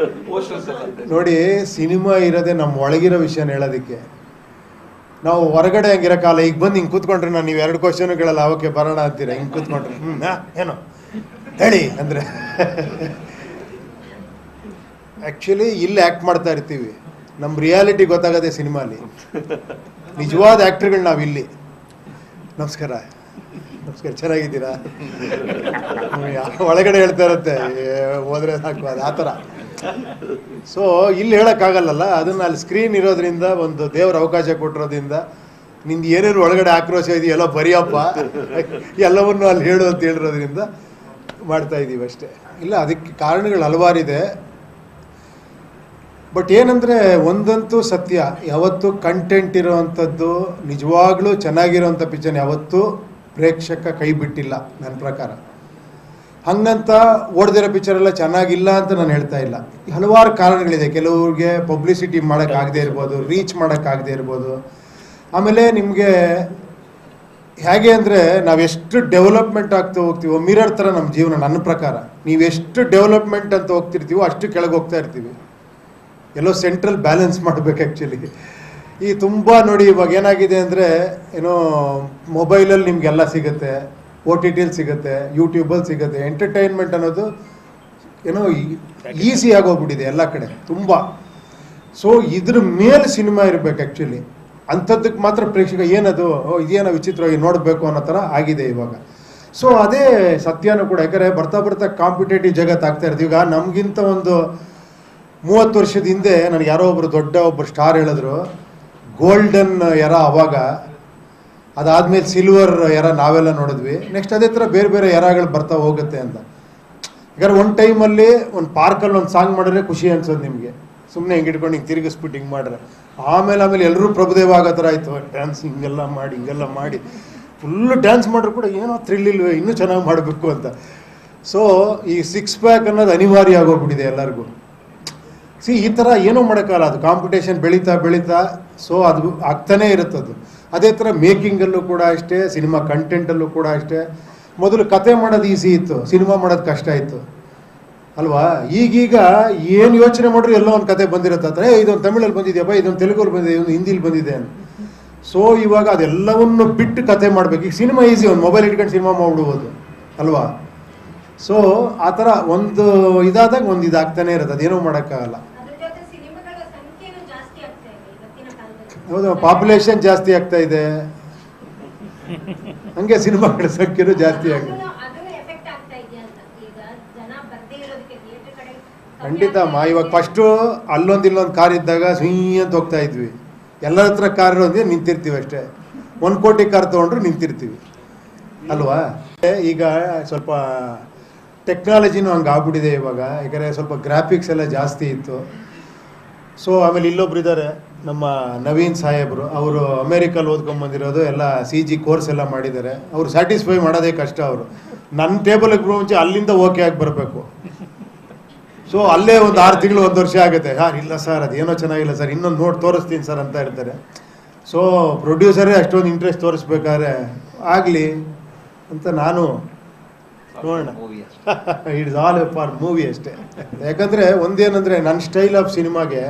ನೋಡಿ, ಸಿನಿಮಾ ಇರೋದೇ ನಮ್ಮ ಒಳಗಿರೋ ವಿಷಯನ ಹೇಳೋದಕ್ಕೆ. ನಾವು ಹೊರಗಡೆ ಹಂಗಿರೋಕ್ಕಾಗಲ್ಲ. ಈಗ ಬಂದು ಹಿಂಗೆ ಕೂತ್ಕೊಂಡ್ರೆ ನಾನು ನೀವು 2 ಕ್ವಶನ್ಗಳಲ್ಲ ಅವಕ್ಕೆ ಬರೋಣ ಅಂತೀರ. ಹಿಂಗೆ ಕೂತ್ಕೊಂಡ್ರೆ ಏನು ಹೇಳಿ ಅಂದರೆ ಆ್ಯಕ್ಚುಲಿ ಇಲ್ಲಿ ಆ್ಯಕ್ಟ್ ಮಾಡ್ತಾ ಇರ್ತೀವಿ. ನಮ್ಮ ರಿಯಾಲಿಟಿ ಗೊತ್ತಾಗದೆ ಸಿನಿಮಾಲಿ. ನಿಜವಾದ ಆ್ಯಕ್ಟ್ರುಗಳು ನಾವಿಲ್ಲಿ. ನಮಸ್ಕಾರ, ಚೆನ್ನಾಗಿದ್ದೀರಾ? ಒಳಗಡೆ ಹೇಳ್ತಾ ಇರುತ್ತೆ, ಹೋದ್ರೆ ಸಾಕು, ಅದು ಆ ಥರ. ಸೊ ಇಲ್ಲಿ ಹೇಳೋಕ್ಕಾಗಲ್ಲಲ್ಲ. ಅದನ್ನು ಅಲ್ಲಿ ಸ್ಕ್ರೀನ್ ಇರೋದ್ರಿಂದ, ಒಂದು ದೇವ್ರ ಅವಕಾಶ ಕೊಟ್ಟಿರೋದ್ರಿಂದ, ನಿಂದು ಏನೇನು ಒಳಗಡೆ ಆಕ್ರೋಶ ಇದೆಯಲ್ಲ ಬರೆಯಪ್ಪ, ಎಲ್ಲವನ್ನು ಅಲ್ಲಿ ಹೇಳು ಅಂತ ಹೇಳಿರೋದ್ರಿಂದ ಮಾಡ್ತಾ ಇದ್ದೀವಿ ಅಷ್ಟೇ. ಇಲ್ಲ, ಅದಕ್ಕೆ ಕಾರಣಗಳು ಹಲವಾರಿದೆ. ಬಟ್ ಏನಂದರೆ ಒಂದಂತೂ ಸತ್ಯ, ಯಾವತ್ತೂ ಕಂಟೆಂಟ್ ಇರೋವಂಥದ್ದು, ನಿಜವಾಗ್ಲೂ ಚೆನ್ನಾಗಿರೋವಂಥ ಪಿಕ್ಚರ್ ಯಾವತ್ತೂ ಪ್ರೇಕ್ಷಕ ಕೈ ಬಿಟ್ಟಿಲ್ಲ ನನ್ನ ಪ್ರಕಾರ. ಹಂಗಂತ ಓಡ್ದಿರೋ ಪಿಕ್ಚರೆಲ್ಲ ಚೆನ್ನಾಗಿಲ್ಲ ಅಂತ ನಾನು ಹೇಳ್ತಾ ಇಲ್ಲ. ಹಲವಾರು ಕಾರಣಗಳಿದೆ. ಕೆಲವ್ರಿಗೆ ಪಬ್ಲಿಸಿಟಿ ಮಾಡೋಕ್ಕಾಗದೇ ಇರ್ಬೋದು, ರೀಚ್ ಮಾಡೋಕ್ಕಾಗದೇ ಇರ್ಬೋದು. ಆಮೇಲೆ ನಿಮಗೆ ಹೇಗೆ ಅಂದರೆ, ನಾವೆಷ್ಟು ಡೆವಲಪ್ಮೆಂಟ್ ಆಗ್ತಾ ಹೋಗ್ತೀವೋ ಮಿರರ್ ಥರ ನಮ್ಮ ಜೀವನ. ನನ್ನ ಪ್ರಕಾರ ನೀವೆಷ್ಟು ಡೆವಲಪ್ಮೆಂಟ್ ಅಂತ ಹೋಗ್ತಿರ್ತೀವೋ ಅಷ್ಟು ಕೆಳಗೆ ಹೋಗ್ತಾ ಇರ್ತೀವಿ. ಎಲ್ಲೋ ಸೆಂಟ್ರಲ್ ಬ್ಯಾಲೆನ್ಸ್ ಮಾಡಬೇಕು ಆ್ಯಕ್ಚುಲಿ. ಈ ತುಂಬ ನೋಡಿ, ಇವಾಗ ಏನಾಗಿದೆ ಅಂದರೆ, ಏನೋ ಮೊಬೈಲಲ್ಲಿ ನಿಮಗೆಲ್ಲ ಸಿಗುತ್ತೆ, OTTಲಿ ಸಿಗುತ್ತೆ, ಯೂಟ್ಯೂಬಲ್ಲಿ ಸಿಗುತ್ತೆ. ಎಂಟರ್ಟೈನ್ಮೆಂಟ್ ಅನ್ನೋದು ಏನೋ ಈಸಿ ಆಗೋಗ್ಬಿಟ್ಟಿದೆ ಎಲ್ಲ ಕಡೆ ತುಂಬ. ಸೊ ಇದ್ರ ಮೇಲೆ ಸಿನಿಮಾ ಇರಬೇಕು ಆ್ಯಕ್ಚುಲಿ. ಅಂಥದ್ದಕ್ಕೆ ಮಾತ್ರ ಪ್ರೇಕ್ಷಕ ಏನದು, ಇದೇನೋ ವಿಚಿತ್ರವಾಗಿ ನೋಡಬೇಕು ಅನ್ನೋ ಥರ ಆಗಿದೆ ಇವಾಗ. ಸೊ ಅದೇ ಸತ್ಯನೂ ಕೂಡ. ಯಾಕಂದರೆ ಬರ್ತಾ ಕಾಂಪಿಟೇಟಿವ್ ಜಗತ್ತು ಆಗ್ತಾ ಇರ್ತೀವಿ. ಈಗ ನಮಗಿಂತ ಒಂದು 30 ವರ್ಷದ ಹಿಂದೆ ನನಗೆ ಯಾರೋ ಒಬ್ಬರು ಸ್ಟಾರ್ ಹೇಳಿದ್ರು, ಗೋಲ್ಡನ್ ಎರ ಅವಾಗ, ಅದಾದಮೇಲೆ ಸಿಲ್ವರ್ ಎರ ನಾವೆಲ್ಲ ನೋಡಿದ್ವಿ. ನೆಕ್ಸ್ಟ್ ಅದೇ ಥರ ಬೇರೆ ಎರಗಳು ಬರ್ತಾ ಹೋಗುತ್ತೆ ಅಂತ. ಯಾಕಂದ್ರೆ ಒಂದು ಟೈಮಲ್ಲಿ ಒಂದು ಪಾರ್ಕಲ್ಲಿ ಒಂದು ಸಾಂಗ್ ಮಾಡಿದ್ರೆ ಖುಷಿ ಅನ್ಸೋದು ನಿಮಗೆ. ಸುಮ್ಮನೆ ಹಿಂಗೆ ಇಟ್ಕೊಂಡು ಹಿಂಗೆ ತಿರುಗಿಸ್ಬಿಟ್ಟು ಹಿಂಗೆ ಮಾಡ್ರೆ, ಆಮೇಲೆ ಎಲ್ಲರೂ ಪ್ರಭುದೇವ ಆಗೋ ಥರ ಆಯಿತು. ಡ್ಯಾನ್ಸ್ ಹಿಂಗೆಲ್ಲ ಮಾಡಿ ಫುಲ್ಲು ಡ್ಯಾನ್ಸ್ ಮಾಡ್ರು ಕೂಡ ಏನೋ ಥ್ರಿಲ್ ಇಲ್ವೇ, ಇನ್ನೂ ಚೆನ್ನಾಗಿ ಮಾಡಬೇಕು ಅಂತ. ಸೊ ಈ 6 ಪ್ಯಾಕ್ ಅನ್ನೋದು ಅನಿವಾರ್ಯ ಆಗೋಗ್ಬಿಟ್ಟಿದೆ ಎಲ್ಲರಿಗೂ. ಈ ಥರ ಏನೂ ಮಾಡೋಕ್ಕಲ್ಲ. ಅದು ಕಾಂಪಿಟೇಷನ್ ಬೆಳೀತಾ ಸೊ ಅದು ಆಗ್ತಾನೇ ಇರುತ್ತದು. ಅದೇ ಥರ ಮೇಕಿಂಗಲ್ಲೂ ಕೂಡ ಅಷ್ಟೇ, ಸಿನಿಮಾ ಕಂಟೆಂಟಲ್ಲೂ ಕೂಡ ಅಷ್ಟೇ. ಮೊದಲು ಕತೆ ಮಾಡೋದು ಈಸಿ ಇತ್ತು, ಸಿನಿಮಾ ಮಾಡೋದು ಕಷ್ಟ ಇತ್ತು ಅಲ್ವಾ? ಈಗೀಗ ಏನು ಯೋಚನೆ ಮಾಡ್ರು ಎಲ್ಲೋ ಒಂದು ಕತೆ ಬಂದಿರುತ್ತೆ. ಇದೊಂದು ತಮಿಳಲ್ಲಿ ಬಂದಿದೆಯಪ್ಪ, ಇದೊಂದು ತೆಲುಗಲ್ಲಿ ಬಂದಿದೆ, ಇದೊಂದು ಹಿಂದಿಲಿ ಬಂದಿದೆ ಅಂತ. ಸೊ ಇವಾಗ ಅದೆಲ್ಲವನ್ನು ಬಿಟ್ಟು ಕತೆ ಮಾಡಬೇಕು. ಈಗ ಸಿನಿಮಾ ಈಸಿ, ಒಂದು ಮೊಬೈಲ್ ಇಟ್ಕೊಂಡು ಸಿನಿಮಾ ಮಾಡ್ಬಿಡ್ಬೋದು ಅಲ್ವಾ? ಸೊ ಆ ಥರ ಒಂದು ಇದಾದಾಗ ಒಂದು ಇದಾಗ್ತಾನೆ ಇರುತ್ತೆ, ಅದೇನೋ ಮಾಡೋಕ್ಕಾಗಲ್ಲ. ಹೌದು, ಪಾಪ್ಯುಲೇಷನ್ ಜಾಸ್ತಿ ಆಗ್ತಾ ಇದೆ, ಹಂಗೆ ಸಿನಿಮಾಗಳ ಸಂಖ್ಯೆನೂ ಜಾಸ್ತಿ ಆಗಿದೆ. ಖಂಡಿತ ಅಮ್ಮ. ಇವಾಗ ಫಸ್ಟು ಇಲ್ಲೊಂದು ಕಾರ್ ಇದ್ದಾಗ ಅಂತ ಹೋಗ್ತಾ ಇದ್ವಿ. ಎಲ್ಲರ ಹತ್ರ ಕಾರ್ ಇರೋದೇ ನಿಂತಿರ್ತೀವಿ ಅಷ್ಟೇ. 1 ಕೋಟಿ ಕಾರ್ ತೊಗೊಂಡ್ರು ನಿಂತಿರ್ತೀವಿ ಅಲ್ವಾ? ಈಗ ಸ್ವಲ್ಪ ಟೆಕ್ನಾಲಜಿನೂ ಹಂಗೆ ಆಗ್ಬಿಟ್ಟಿದೆ ಇವಾಗ. ಯಾಕಂದರೆ ಸ್ವಲ್ಪ ಗ್ರಾಫಿಕ್ಸ್ ಎಲ್ಲ ಜಾಸ್ತಿ ಇತ್ತು. ಸೊ ಆಮೇಲೆ ಇಲ್ಲೊಬ್ರು ಇದ್ದಾರೆ, ನಮ್ಮ ನವೀನ್ ಸಾಹೇಬರು. ಅವರು ಅಮೇರಿಕಲ್ಲಿ ಓದ್ಕೊಂಬಂದಿರೋದು, ಎಲ್ಲ CG ಕೋರ್ಸ್ ಎಲ್ಲ ಮಾಡಿದ್ದಾರೆ. ಅವರು ಸ್ಯಾಟಿಸ್ಫೈ ಮಾಡೋದೇ ಕಷ್ಟ. ಅವರು ನನ್ನ ಟೇಬಲ್ಗೆ ಮುಂಚೆ ಅಲ್ಲಿಂದ ಓಕೆ ಆಗಿ ಬರಬೇಕು. ಸೊ ಅಲ್ಲೇ ಒಂದು 6 ತಿಂಗಳು 1 ವರ್ಷ ಆಗುತ್ತೆ. ಇಲ್ಲ ಸರ್, ಅದೇನೋ ಚೆನ್ನಾಗಿಲ್ಲ ಸರ್, ಇನ್ನೊಂದು ನೋಡಿ ತೋರಿಸ್ತೀನಿ ಸರ್ ಅಂತ ಇರ್ತಾರೆ. ಸೊ ಪ್ರೊಡ್ಯೂಸರೇ ಅಷ್ಟೊಂದು ಇಂಟ್ರೆಸ್ಟ್ ತೋರಿಸ್ಬೇಕಾದ್ರೆ ಆಗಲಿ ಅಂತ ನಾನು ನೋಡೋಣ. ಇಟ್ಸ್ ಆಲ್ ಫಾರ್ ಮೂವಿ ಅಷ್ಟೇ. ಯಾಕಂದರೆ ಒಂದೇನಂದರೆ, ನನ್ನ ಸ್ಟೈಲ್ ಆಫ್ ಸಿನಿಮಾಗೆ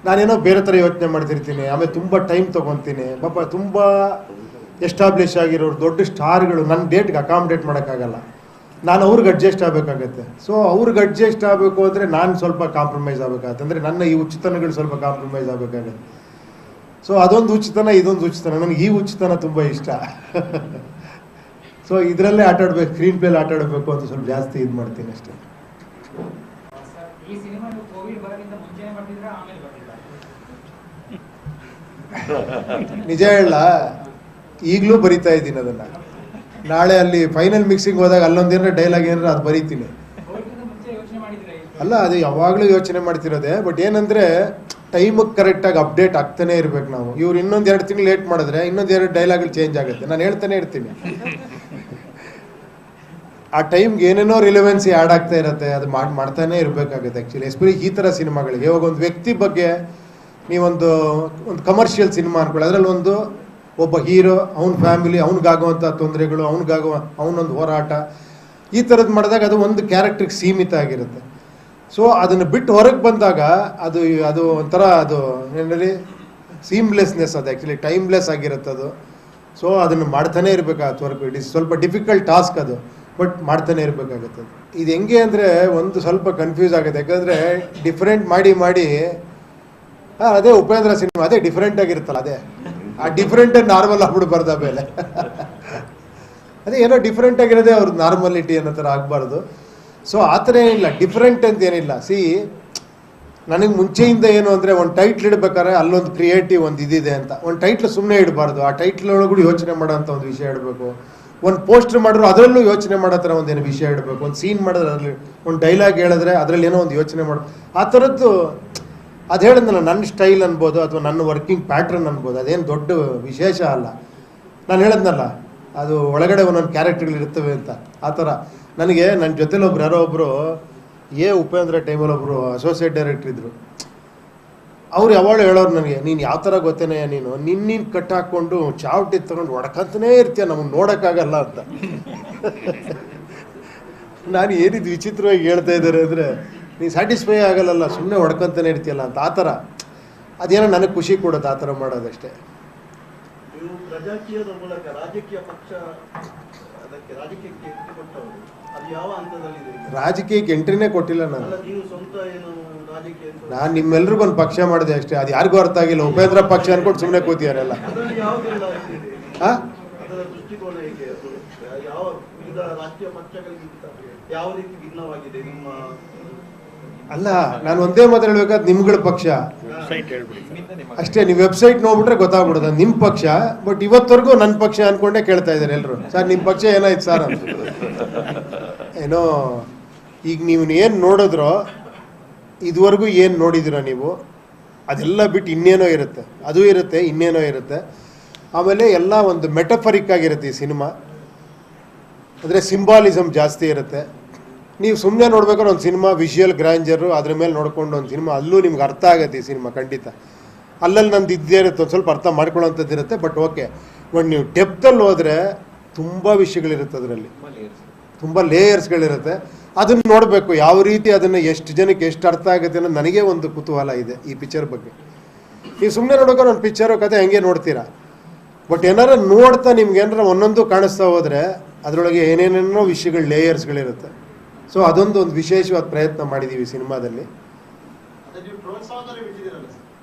ನಾನೇನೋ ಬೇರೆ ಥರ ಯೋಚನೆ ಮಾಡ್ತಿರ್ತೀನಿ. ಆಮೇಲೆ ತುಂಬ ಟೈಮ್ ತೊಗೊತೀನಿ. ಪಾಪ ತುಂಬ ಎಸ್ಟಾಬ್ಲಿಷ್ ಆಗಿರೋರು, ದೊಡ್ಡ ಸ್ಟಾರ್ಗಳು ನನ್ನ ಡೇಟ್ಗೆ ಅಕಾಮಿಡೇಟ್ ಮಾಡೋಕ್ಕಾಗಲ್ಲ. ನಾನು ಅವ್ರಿಗೆ ಅಡ್ಜಸ್ಟ್ ಆಗಬೇಕಾಗತ್ತೆ. ಸೊ ಅವ್ರಿಗೆ ಅಡ್ಜಸ್ಟ್ ಆಗಬೇಕು ಅಂದರೆ ನಾನು ಸ್ವಲ್ಪ ಕಾಂಪ್ರಮೈಸ್ ಆಗಬೇಕಾಗತ್ತೆ. ಅಂದರೆ ನನ್ನ ಈ ಹುಚ್ಚುತನಗಳು ಸ್ವಲ್ಪ ಕಾಂಪ್ರಮೈಸ್ ಆಗಬೇಕಾಗತ್ತೆ. ಸೊ ಅದೊಂದು ಹುಚ್ಚುತನ, ಇದೊಂದು ಹುಚ್ಚುತನ. ನನಗೆ ಈ ಹುಚ್ಚುತನ ತುಂಬ ಇಷ್ಟ. ಸೊ ಇದರಲ್ಲೇ ಆಟಾಡಬೇಕು, ಸ್ಕ್ರೀನ್ ಪ್ಲೇಲಿ ಆಟಾಡಬೇಕು ಅಂತ ಸ್ವಲ್ಪ ಜಾಸ್ತಿ ಇದು ಮಾಡ್ತೀನಿ ಅಷ್ಟೇ. ಈ ಸಿನಿಮಾ ಕೋವಿಡ್ ಬರೋಕ್ಕಿಂತ ಮುಂಚೆನೇ ಬರ್ತಿದ್ರಾ ಆಮೇಲೆ ಬರ್ತಿದ್ರಾ? ನಿಜ ಹೇಳ, ಈಗಲೂ ಬರಿತಾ ಇದ್ದೀನಿ ಅದನ್ನು. ನಾಳೆ ಅಲ್ಲಿ ಫೈನಲ್ ಮಿಕ್ಸಿಂಗ್ ಹೋದಾಗ ಅಲ್ಲೊಂದೇನಾರ ಡೈಲಾಗ್ ಏನಾರ ಅದು ಬರೀತೀನಿ. ಕೋವಿಡ್ಗಿಂತ ಮುಂಚೆ ಯೋಚನೆ ಮಾಡಿದ್ರೆ ಅಲ್ಲ, ಅದು ಯಾವಾಗಲೂ ಯೋಚನೆ ಮಾಡ್ತಿರೋದೆ. ಬಟ್ ಏನಂದರೆ ಟೈಮಿಗೆ ಕರೆಕ್ಟಾಗಿ ಅಪ್ಡೇಟ್ ಆಗ್ತಾನೆ ಇರ್ಬೇಕು ನಾವು. ಇವ್ರು ಇನ್ನೊಂದು 2 ತಿಂಗಳು ಲೇಟ್ ಮಾಡಿದ್ರೆ ಇನ್ನೊಂದು 2 ಡೈಲಾಗ್ಗಳು ಚೇಂಜ್ ಆಗುತ್ತೆ. ನಾನು ಹೇಳ್ತಾನೆ ಇರ್ತೀನಿ. ಆ ಟೈಮ್ಗೆ ಏನೇನೋ ರಿಲೆವೆನ್ಸಿ ಆ್ಯಡ್ ಆಗ್ತಾ ಇರುತ್ತೆ. ಅದು ಮಾಡ್ತಾನೆ ಇರಬೇಕಾಗುತ್ತೆ ಆ್ಯಕ್ಚುಲಿ, ಎಸ್ಪೆಷಲಿ ಈ ಥರ ಸಿನಿಮಾಗಳಿಗೆ. ಇವಾಗ ಒಂದು ವ್ಯಕ್ತಿ ಬಗ್ಗೆ ನೀವೊಂದು ಕಮರ್ಷಿಯಲ್ ಸಿನಿಮಾ ಅನ್ಕೊಳ್ಳಿ, ಅದರಲ್ಲಿ ಒಬ್ಬ ಹೀರೋ, ಅವನ ಫ್ಯಾಮಿಲಿ, ಅವ್ನಿಗಾಗುವಂಥ ತೊಂದರೆಗಳು, ಅವನೊಂದು ಹೋರಾಟ, ಈ ಥರದ್ದು ಮಾಡಿದಾಗ ಅದು ಒಂದು ಕ್ಯಾರೆಕ್ಟ್ರಿಗೆ ಸೀಮಿತ ಆಗಿರುತ್ತೆ. ಸೊ ಅದನ್ನು ಬಿಟ್ಟು ಹೊರಗೆ ಬಂದಾಗ ಅದು ಒಂಥರ ಅದು ಏನಲ್ಲಿ ಸೀಮ್ಲೆಸ್ನೆಸ್, ಅದು ಆ್ಯಕ್ಚುಲಿ ಟೈಮ್ಲೆಸ್ ಆಗಿರುತ್ತೆ ಅದು. ಸೊ ಅದನ್ನು ಮಾಡ್ತಾನೆ ಇರಬೇಕಾಗತ್ತೆ ವರ್ಕ್. ಇಟ್ ಇಸ್ ಸ್ವಲ್ಪ ಡಿಫಿಕಲ್ಟ್ ಟಾಸ್ಕ್ ಅದು, ಬಟ್ ಮಾಡ್ತಾನೆ ಇರಬೇಕಾಗತ್ತೆ. ಇದು ಹೆಂಗೆ ಅಂದರೆ ಒಂದು ಸ್ವಲ್ಪ ಕನ್ಫ್ಯೂಸ್ ಆಗುತ್ತೆ. ಯಾಕಂದರೆ ಡಿಫ್ರೆಂಟ್ ಮಾಡಿ ಅದೇ ಉಪೇಂದ್ರ ಸಿನಿಮಾ ಅದೇ ಡಿಫ್ರೆಂಟ್ ಆಗಿರುತ್ತಲ್ಲ, ಅದೇ ಆ ಡಿಫ್ರೆಂಟ್ ನಾರ್ಮಲ್ ಆಗ್ಬಿಡ್ಬಾರ್ದು ಆಮೇಲೆ. ಅದೇ ಏನೋ ಡಿಫ್ರೆಂಟ್ ಆಗಿರೋದೇ ಅವ್ರದ್ದು ನಾರ್ಮಲಿಟಿ ಅನ್ನೋ ಥರ ಆಗಬಾರ್ದು. ಸೊ ಆ ಥರ ಏನಿಲ್ಲ, ಡಿಫ್ರೆಂಟ್ ಅಂತ ಏನಿಲ್ಲ. ನನಗೆ ಮುಂಚೆಯಿಂದ ಏನು ಅಂದರೆ ಒಂದು ಟೈಟ್ಲ್ ಇಡಬೇಕಾದ್ರೆ ಅಲ್ಲೊಂದು ಕ್ರಿಯೇಟಿವ್ ಒಂದು ಇದಿದೆ ಅಂತ. ಒಂದು ಟೈಟ್ಲ್ ಸುಮ್ಮನೆ ಇಡಬಾರ್ದು, ಆ ಟೈಟ್ಲ್ ಒಳಗೂ ಯೋಚನೆ ಮಾಡೋಂಥ ಒಂದು ವಿಷಯ ಇಡಬೇಕು. ಒಂದು ಪೋಸ್ಟರ್ ಮಾಡಿದ್ರು ಅದರಲ್ಲೂ ಯೋಚನೆ ಮಾಡೋ ಥರ ಒಂದೇನು ವಿಷಯ ಇಡಬೇಕು. ಒಂದು ಸೀನ್ ಮಾಡಿದ್ರೆ ಅದರಲ್ಲಿ ಒಂದು ಡೈಲಾಗ್ ಹೇಳಿದ್ರೆ ಅದರಲ್ಲಿ ಏನೋ ಒಂದು ಯೋಚನೆ ಮಾಡು. ಆ ಥರದ್ದು ಅದು ಹೇಳಿದ್ನಲ್ಲ, ನನ್ನ ಸ್ಟೈಲ್ ಅನ್ಬೋದು ಅಥವಾ ನನ್ನ ವರ್ಕಿಂಗ್ ಪ್ಯಾಟ್ರನ್ ಅನ್ಬೋದು, ಅದೇನು ದೊಡ್ಡ ವಿಶೇಷ ಅಲ್ಲ. ನಾನು ಹೇಳಿದ್ನಲ್ಲ, ಅದು ಒಳಗಡೆ ಒಂದೊಂದು ಕ್ಯಾರೆಕ್ಟರ್ಗಳಿರ್ತವೆ ಅಂತ. ಆ ಥರ ನನಗೆ ನನ್ನ ಜೊತೆಲಿ ಯಾರೋ ಒಬ್ಬರು ಉಪೇಂದ್ರ ಟೈಮಲ್ಲಿ ಒಬ್ಬರು ಅಸೋಸಿಯೇಟ್ ಡೈರೆಕ್ಟರ್ ಇದ್ದರು. ಅವ್ರು ಯಾವಾಗ ಹೇಳೋರು ನನಗೆ, ನೀನು ಯಾವ ಥರ ಗೊತ್ತೇನೆ, ನೀನು ಕಟ್ ಹಾಕ್ಕೊಂಡು ಚಾವಟಿ ತೊಗೊಂಡು ಹೊಡ್ಕಂತನೇ ಇರ್ತೀಯ, ನಮಗೆ ನೋಡೋಕ್ಕಾಗಲ್ಲ ಅಂತ. ನಾನು ಏನಿದು ವಿಚಿತ್ರವಾಗಿ ಹೇಳ್ತಾ ಇದ್ದಾರೆ ಅಂದರೆ, ನೀನು ಸ್ಯಾಟಿಸ್ಫೈ ಆಗಲ್ಲ, ಸುಮ್ಮನೆ ಹೊಡ್ಕೊಂತಾನೆ ಇರ್ತೀಯಲ್ಲ ಅಂತ. ಆ ಥರ ಅದೇನೋ ನನಗೆ ಖುಷಿ ಕೊಡುತ್ತೆ ಆ ಥರ ಮಾಡೋದಷ್ಟೇ. ನೀವು ಪ್ರಜಾಕೀಯದ ಮೂಲಕ ರಾಜಕೀಯ ಪಕ್ಷ ಅದಕ್ಕೆ ರಾಜಕೀಯಕ್ಕೆ ಎಂಟ್ರಿ ಕೊಟ್ಟವರು, ಅದು ಯಾವ ಹಂತದಲ್ಲಿದೆ? ರಾಜಕೀಯಕ್ಕೆ ಎಂಟ್ರಿನೇ ಕೊಟ್ಟಿಲ್ಲ ನಾನು. ನೀವು ಸ್ವಂತ ಏನು ರಾಜಕೀಯ? ನಾನು ನಿಮ್ಮೆಲ್ರಿಗೊಂದು ಪಕ್ಷ ಮಾಡಿದೆ ಅಷ್ಟೇ. ಅದು ಯಾರಿಗೂ ಅರ್ಥ ಆಗಿಲ್ಲ. ಉಪೇಂದ್ರ ಪಕ್ಷ ಅನ್ಕೊಂಡು ಸುಮ್ಮನೆ ಕೂತಿಯಾರೆಲ್ಲ. ಅದರಲ್ಲಿ ಯಾವುದೆಲ್ಲ ಇದೆ? ಹಾಂ, ಅದರ ದೃಷ್ಟಿಕೋನ ಹೇಗೆ? ಅದು ಯಾವ ವಿವಿಧ ರಾಜಕೀಯ ಪಕ್ಷಗಳಿಗಿಂತ ಯಾವ ರೀತಿ ಭಿನ್ನವಾಗಿದೆ ನಿಮ್ಮ? ಅಲ್ಲ, ನಾನು ಒಂದೇ ಮಾತು ಹೇಳ್ಬೇಕಾದ್ರೆ ನಿಮ್ಗಳ ಪಕ್ಷ ಅಷ್ಟೇ. ನೀವು ವೆಬ್ಸೈಟ್ ನೋಡ್ಬಿಟ್ರೆ ಗೊತ್ತಾಗ್ಬಿಡುತ್ತೆ ನಿಮ್ಮ ಪಕ್ಷ. ಬಟ್ ಇವತ್ತವರೆಗೂ ನನ್ನ ಪಕ್ಷ ಅನ್ಕೊಂಡೇ ಕೇಳ್ತಾ ಇದ್ದಾರೆ ಎಲ್ಲರೂ. ಸರ್ ನಿಮ್ಮ ಪಕ್ಷ ಏನಾಯ್ತು ಸರ್ ಅಂತ. ಏನೋ ಈಗ ನೀವು ಏನು ನೋಡಿದ್ರೋ, ಇದುವರೆಗೂ ಏನು ನೋಡಿದಿರೋ ನೀವು, ಅದೆಲ್ಲ ಬಿಟ್ಟು ಇನ್ನೇನೋ ಇರುತ್ತೆ, ಅದು ಇರುತ್ತೆ, ಇನ್ನೇನೋ ಇರುತ್ತೆ. ಆಮೇಲೆ ಎಲ್ಲ ಒಂದು ಮೆಟಫರಿಕ್ ಆಗಿರುತ್ತೆ ಈ ಸಿನಿಮಾ. ಅಂದರೆ ಸಿಂಬಾಲಿಸಮ್ ಜಾಸ್ತಿ ಇರುತ್ತೆ. ನೀವು ಸುಮ್ಮನೆ ನೋಡ್ಬೇಕಾದ್ರೆ ಒಂದು ಸಿನಿಮಾ ವಿಷುವಲ್ ಗ್ರ್ಯಾಂಜರು ಅದ್ರ ಮೇಲೆ ನೋಡ್ಕೊಂಡು ಒಂದು ಸಿನಿಮಾ, ಅಲ್ಲೂ ನಿಮ್ಗೆ ಅರ್ಥ ಆಗುತ್ತೆ ಈ ಸಿನಿಮಾ ಖಂಡಿತ. ಅಲ್ಲಲ್ಲಿ ನಂದು ಇದ್ದೇ ಇರುತ್ತೆ, ಒಂದು ಸ್ವಲ್ಪ ಅರ್ಥ ಮಾಡ್ಕೊಳ್ಳೋಂಥದ್ದು ಇರುತ್ತೆ. ಬಟ್ ಓಕೆ, ಬಟ್ ನೀವು ಡೆಪ್ತಲ್ಲಿ ಹೋದರೆ ತುಂಬ ವಿಷಯಗಳಿರುತ್ತೆ, ಅದರಲ್ಲಿ ತುಂಬ ಲೇಯರ್ಸ್ಗಳಿರುತ್ತೆ. ಅದನ್ನು ನೋಡಬೇಕು ಯಾವ ರೀತಿ, ಅದನ್ನು ಎಷ್ಟು ಜನಕ್ಕೆ ಎಷ್ಟು ಅರ್ಥ ಆಗುತ್ತೆ ಅನ್ನೋದು ನನಗೆ ಒಂದು ಕುತೂಹಲ ಇದೆ ಈ ಪಿಕ್ಚರ್ ಬಗ್ಗೆ. ನೀವು ಸುಮ್ಮನೆ ನೋಡ್ಬೇಕಾದ್ರೆ ಒಂದು ಪಿಕ್ಚರು ಕತೆ ಹಂಗೆ ನೋಡ್ತೀರಾ. ಬಟ್ ಏನಾರ ನೋಡ್ತಾ ನಿಮ್ಗೆ ಏನಾರ ಒಂದೊಂದು ಕಾಣಿಸ್ತಾ ಹೋದರೆ ಅದರೊಳಗೆ ಏನೇನೇನೋ ವಿಷಯಗಳು, ಲೇಯರ್ಸ್ಗಳಿರುತ್ತೆ. ಸೊ ಅದೊಂದು ವಿಶೇಷವಾದ ಪ್ರಯತ್ನ ಮಾಡಿದ್ದೀವಿ ಸಿನಿಮಾದಲ್ಲಿ.